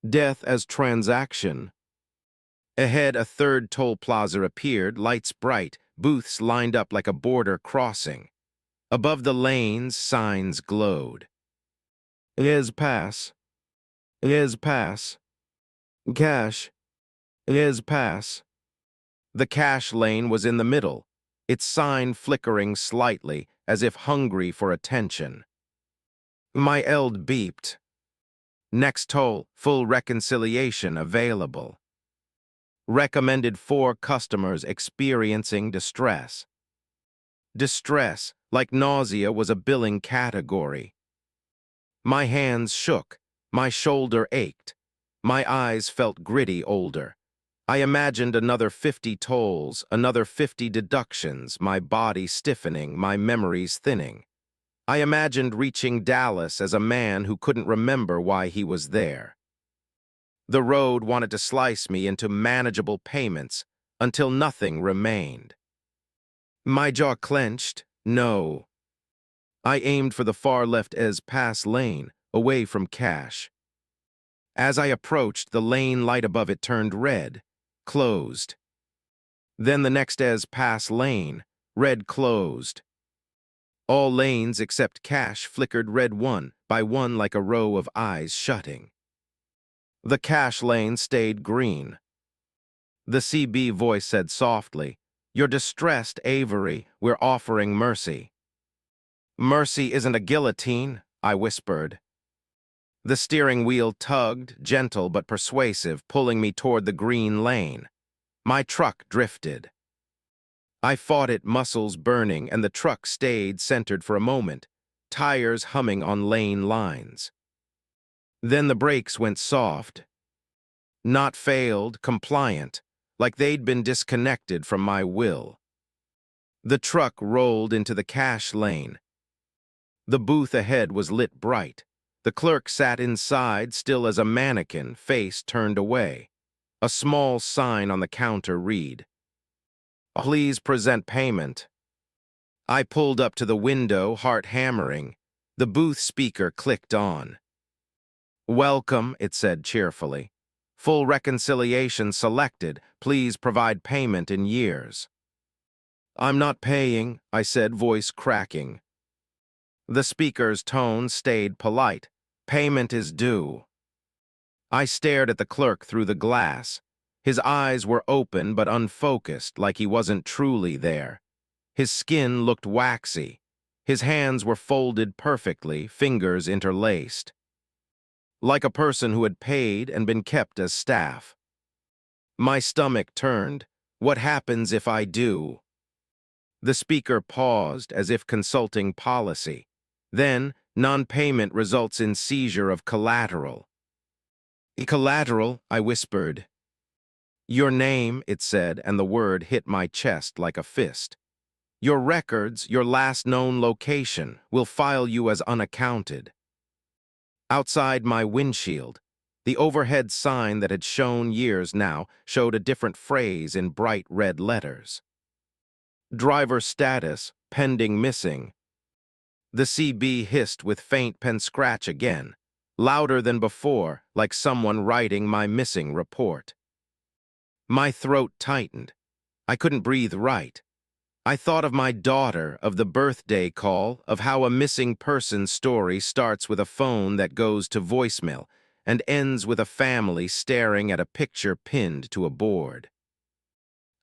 Death as transaction. Ahead, a third toll plaza appeared, lights bright, booths lined up like a border crossing. Above the lanes, signs glowed. Les pass. Les pass. Cash. Les pass. The cash lane was in the middle, its sign flickering slightly, as if hungry for attention. My ELD beeped. Next toll, full reconciliation available. Recommended for customers experiencing distress. Distress, like nausea, was a billing category. My hands shook, my shoulder ached, my eyes felt gritty older. I imagined another 50 tolls, another 50 deductions, my body stiffening, my memories thinning. I imagined reaching Dallas as a man who couldn't remember why he was there. The road wanted to slice me into manageable payments until nothing remained. My jaw clenched. No. I aimed for the far left Ez Pass lane, away from Cash. As I approached, the lane light above it turned red, closed. Then the next Ez Pass lane, red closed. All lanes except Cash flickered red one by one like a row of eyes shutting. The Cash lane stayed green. The CB voice said softly, "You're distressed, Avery. We're offering mercy." "Mercy isn't a guillotine," I whispered. The steering wheel tugged, gentle but persuasive, pulling me toward the green lane. My truck drifted. I fought it, muscles burning, and the truck stayed centered for a moment, tires humming on lane lines. Then the brakes went soft. Not failed, compliant, like they'd been disconnected from my will. The truck rolled into the Cash lane. The booth ahead was lit bright. The clerk sat inside, still as a mannequin, face turned away. A small sign on the counter read, "Please present payment." I pulled up to the window, heart hammering. The booth speaker clicked on. "Welcome," it said cheerfully. "Full reconciliation selected. Please provide payment in years." "I'm not paying," I said, voice cracking. The speaker's tone stayed polite. "Payment is due." I stared at the clerk through the glass. His eyes were open but unfocused, like he wasn't truly there. His skin looked waxy. His hands were folded perfectly, fingers interlaced. Like a person who had paid and been kept as staff. My stomach turned. What happens if I do? The speaker paused, as if consulting policy. Then, non-payment results in seizure of collateral. "Collateral," I whispered. "Your name," it said, and the word hit my chest like a fist. "Your records, your last known location, will file you as unaccounted." Outside my windshield, the overhead sign that had shown years now showed a different phrase in bright red letters. "Driver status, pending missing." The CB hissed with faint pen scratch again, louder than before, like someone writing my missing report. My throat tightened. I couldn't breathe right. I thought of my daughter, of the birthday call, of how a missing person story starts with a phone that goes to voicemail and ends with a family staring at a picture pinned to a board.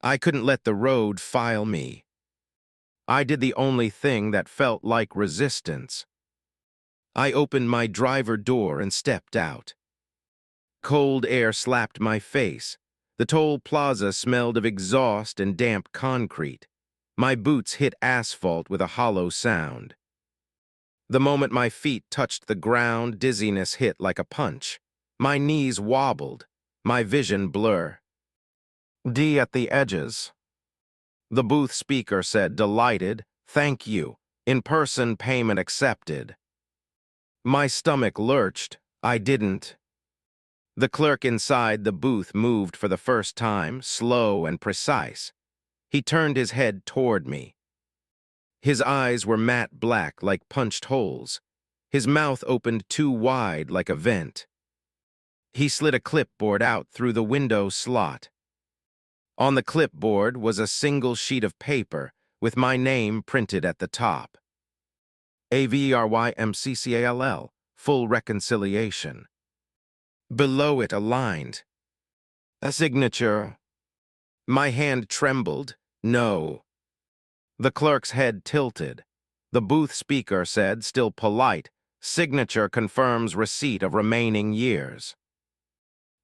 I couldn't let the road file me. I did the only thing that felt like resistance. I opened my driver door and stepped out. Cold air slapped my face. The toll plaza smelled of exhaust and damp concrete. My boots hit asphalt with a hollow sound. The moment my feet touched the ground, dizziness hit like a punch. My knees wobbled, my vision blur. "D at the edges." The booth speaker said, delighted, "Thank you. In-person payment accepted." My stomach lurched. I didn't. The clerk inside the booth moved for the first time, slow and precise. He turned his head toward me. His eyes were matte black like punched holes. His mouth opened too wide like a vent. He slid a clipboard out through the window slot. On the clipboard was a single sheet of paper with my name printed at the top. AVERYMCCALL, full reconciliation. Below it, a line, a signature. My hand trembled. No. The clerk's head tilted. The booth speaker said, still polite, "Signature confirms receipt of remaining years."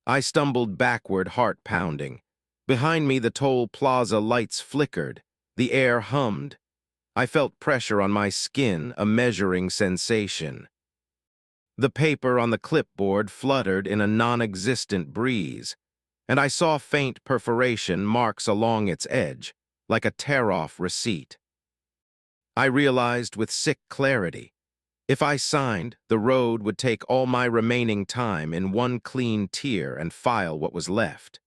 I stumbled backward, heart pounding. Behind me, the toll plaza lights flickered. The air hummed. I felt pressure on my skin, a measuring sensation. The paper on the clipboard fluttered in a non-existent breeze, and I saw faint perforation marks along its edge, like a tear-off receipt. I realized with sick clarity. If I signed, the road would take all my remaining time in one clean tier and file what was left.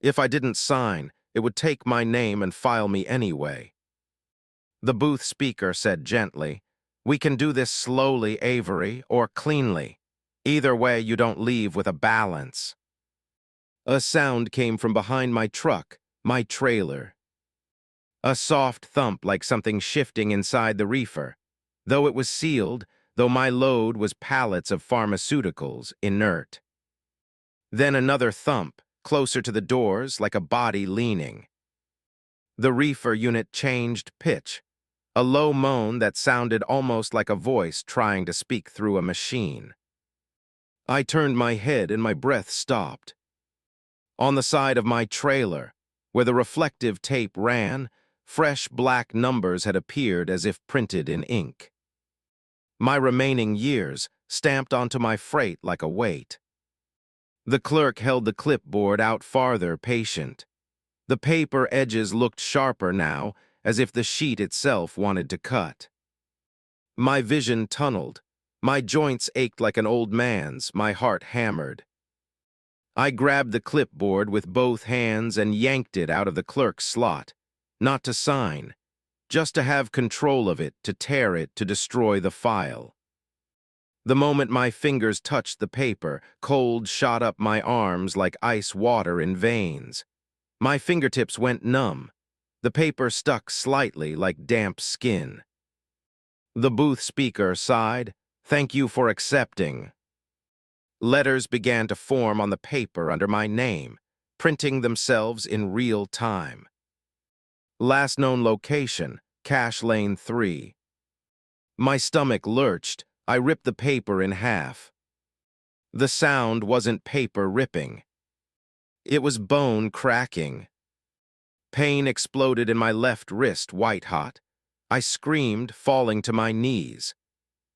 If I didn't sign, it would take my name and file me anyway. The booth speaker said gently, "We can do this slowly, Avery, or cleanly. Either way, you don't leave with a balance." A sound came from behind my truck, my trailer. A soft thump like something shifting inside the reefer. Though it was sealed, though my load was pallets of pharmaceuticals, inert. Then another thump, closer to the doors, like a body leaning. The reefer unit changed pitch, a low moan that sounded almost like a voice trying to speak through a machine. I turned my head and my breath stopped. On the side of my trailer, where the reflective tape ran, fresh black numbers had appeared as if printed in ink. My remaining years stamped onto my freight like a weight. The clerk held the clipboard out farther, patient. The paper edges looked sharper now, as if the sheet itself wanted to cut. My vision tunneled. My joints ached like an old man's, my heart hammered. I grabbed the clipboard with both hands and yanked it out of the clerk's slot, not to sign, just to have control of it, to tear it, to destroy the file. The moment my fingers touched the paper, cold shot up my arms like ice water in veins. My fingertips went numb. The paper stuck slightly like damp skin. The booth speaker sighed, "Thank you for accepting." Letters began to form on the paper under my name, printing themselves in real time. Last known location, Cash Lane 3. My stomach lurched. I ripped the paper in half. The sound wasn't paper ripping. It was bone cracking. Pain exploded in my left wrist, white-hot. I screamed, falling to my knees.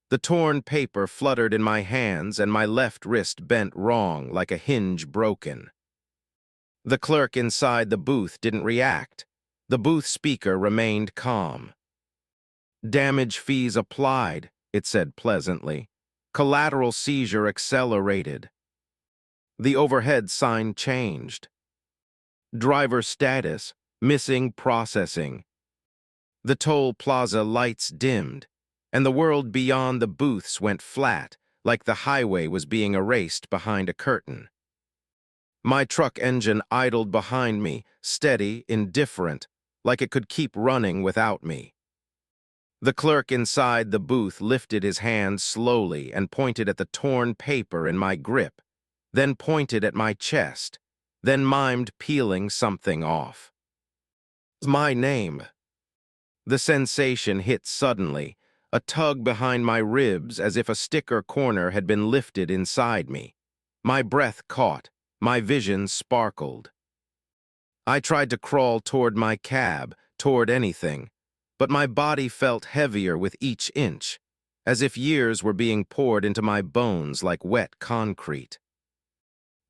The torn paper fluttered in my hands and my left wrist bent wrong like a hinge broken. The clerk inside the booth didn't react. The booth speaker remained calm. "Damage fees applied," it said pleasantly. "Collateral seizure accelerated." The overhead sign changed. "Driver status, missing processing." The toll plaza lights dimmed, and the world beyond the booths went flat, like the highway was being erased behind a curtain. My truck engine idled behind me, steady, indifferent, like it could keep running without me. The clerk inside the booth lifted his hand slowly and pointed at the torn paper in my grip, then pointed at my chest, then mimed peeling something off. My name. The sensation hit suddenly, a tug behind my ribs as if a sticker corner had been lifted inside me. My breath caught, my vision sparkled. I tried to crawl toward my cab, toward anything, but my body felt heavier with each inch, as if years were being poured into my bones like wet concrete.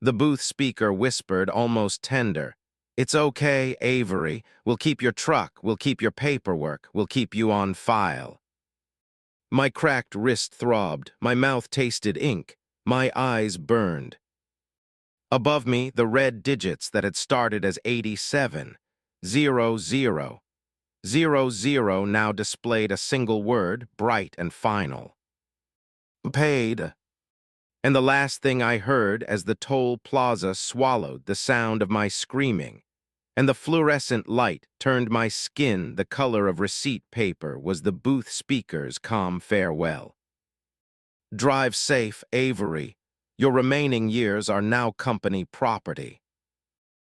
The booth speaker whispered, almost tender, "It's okay, Avery. We'll keep your truck, we'll keep your paperwork, we'll keep you on file." My cracked wrist throbbed, my mouth tasted ink, my eyes burned. Above me, the red digits that had started as 87, 00, 00 now displayed a single word, bright and final. Paid. And the last thing I heard as the toll plaza swallowed the sound of my screaming, and the fluorescent light turned my skin the color of receipt paper, was the booth speaker's calm farewell. "Drive safe, Avery. Your remaining years are now company property."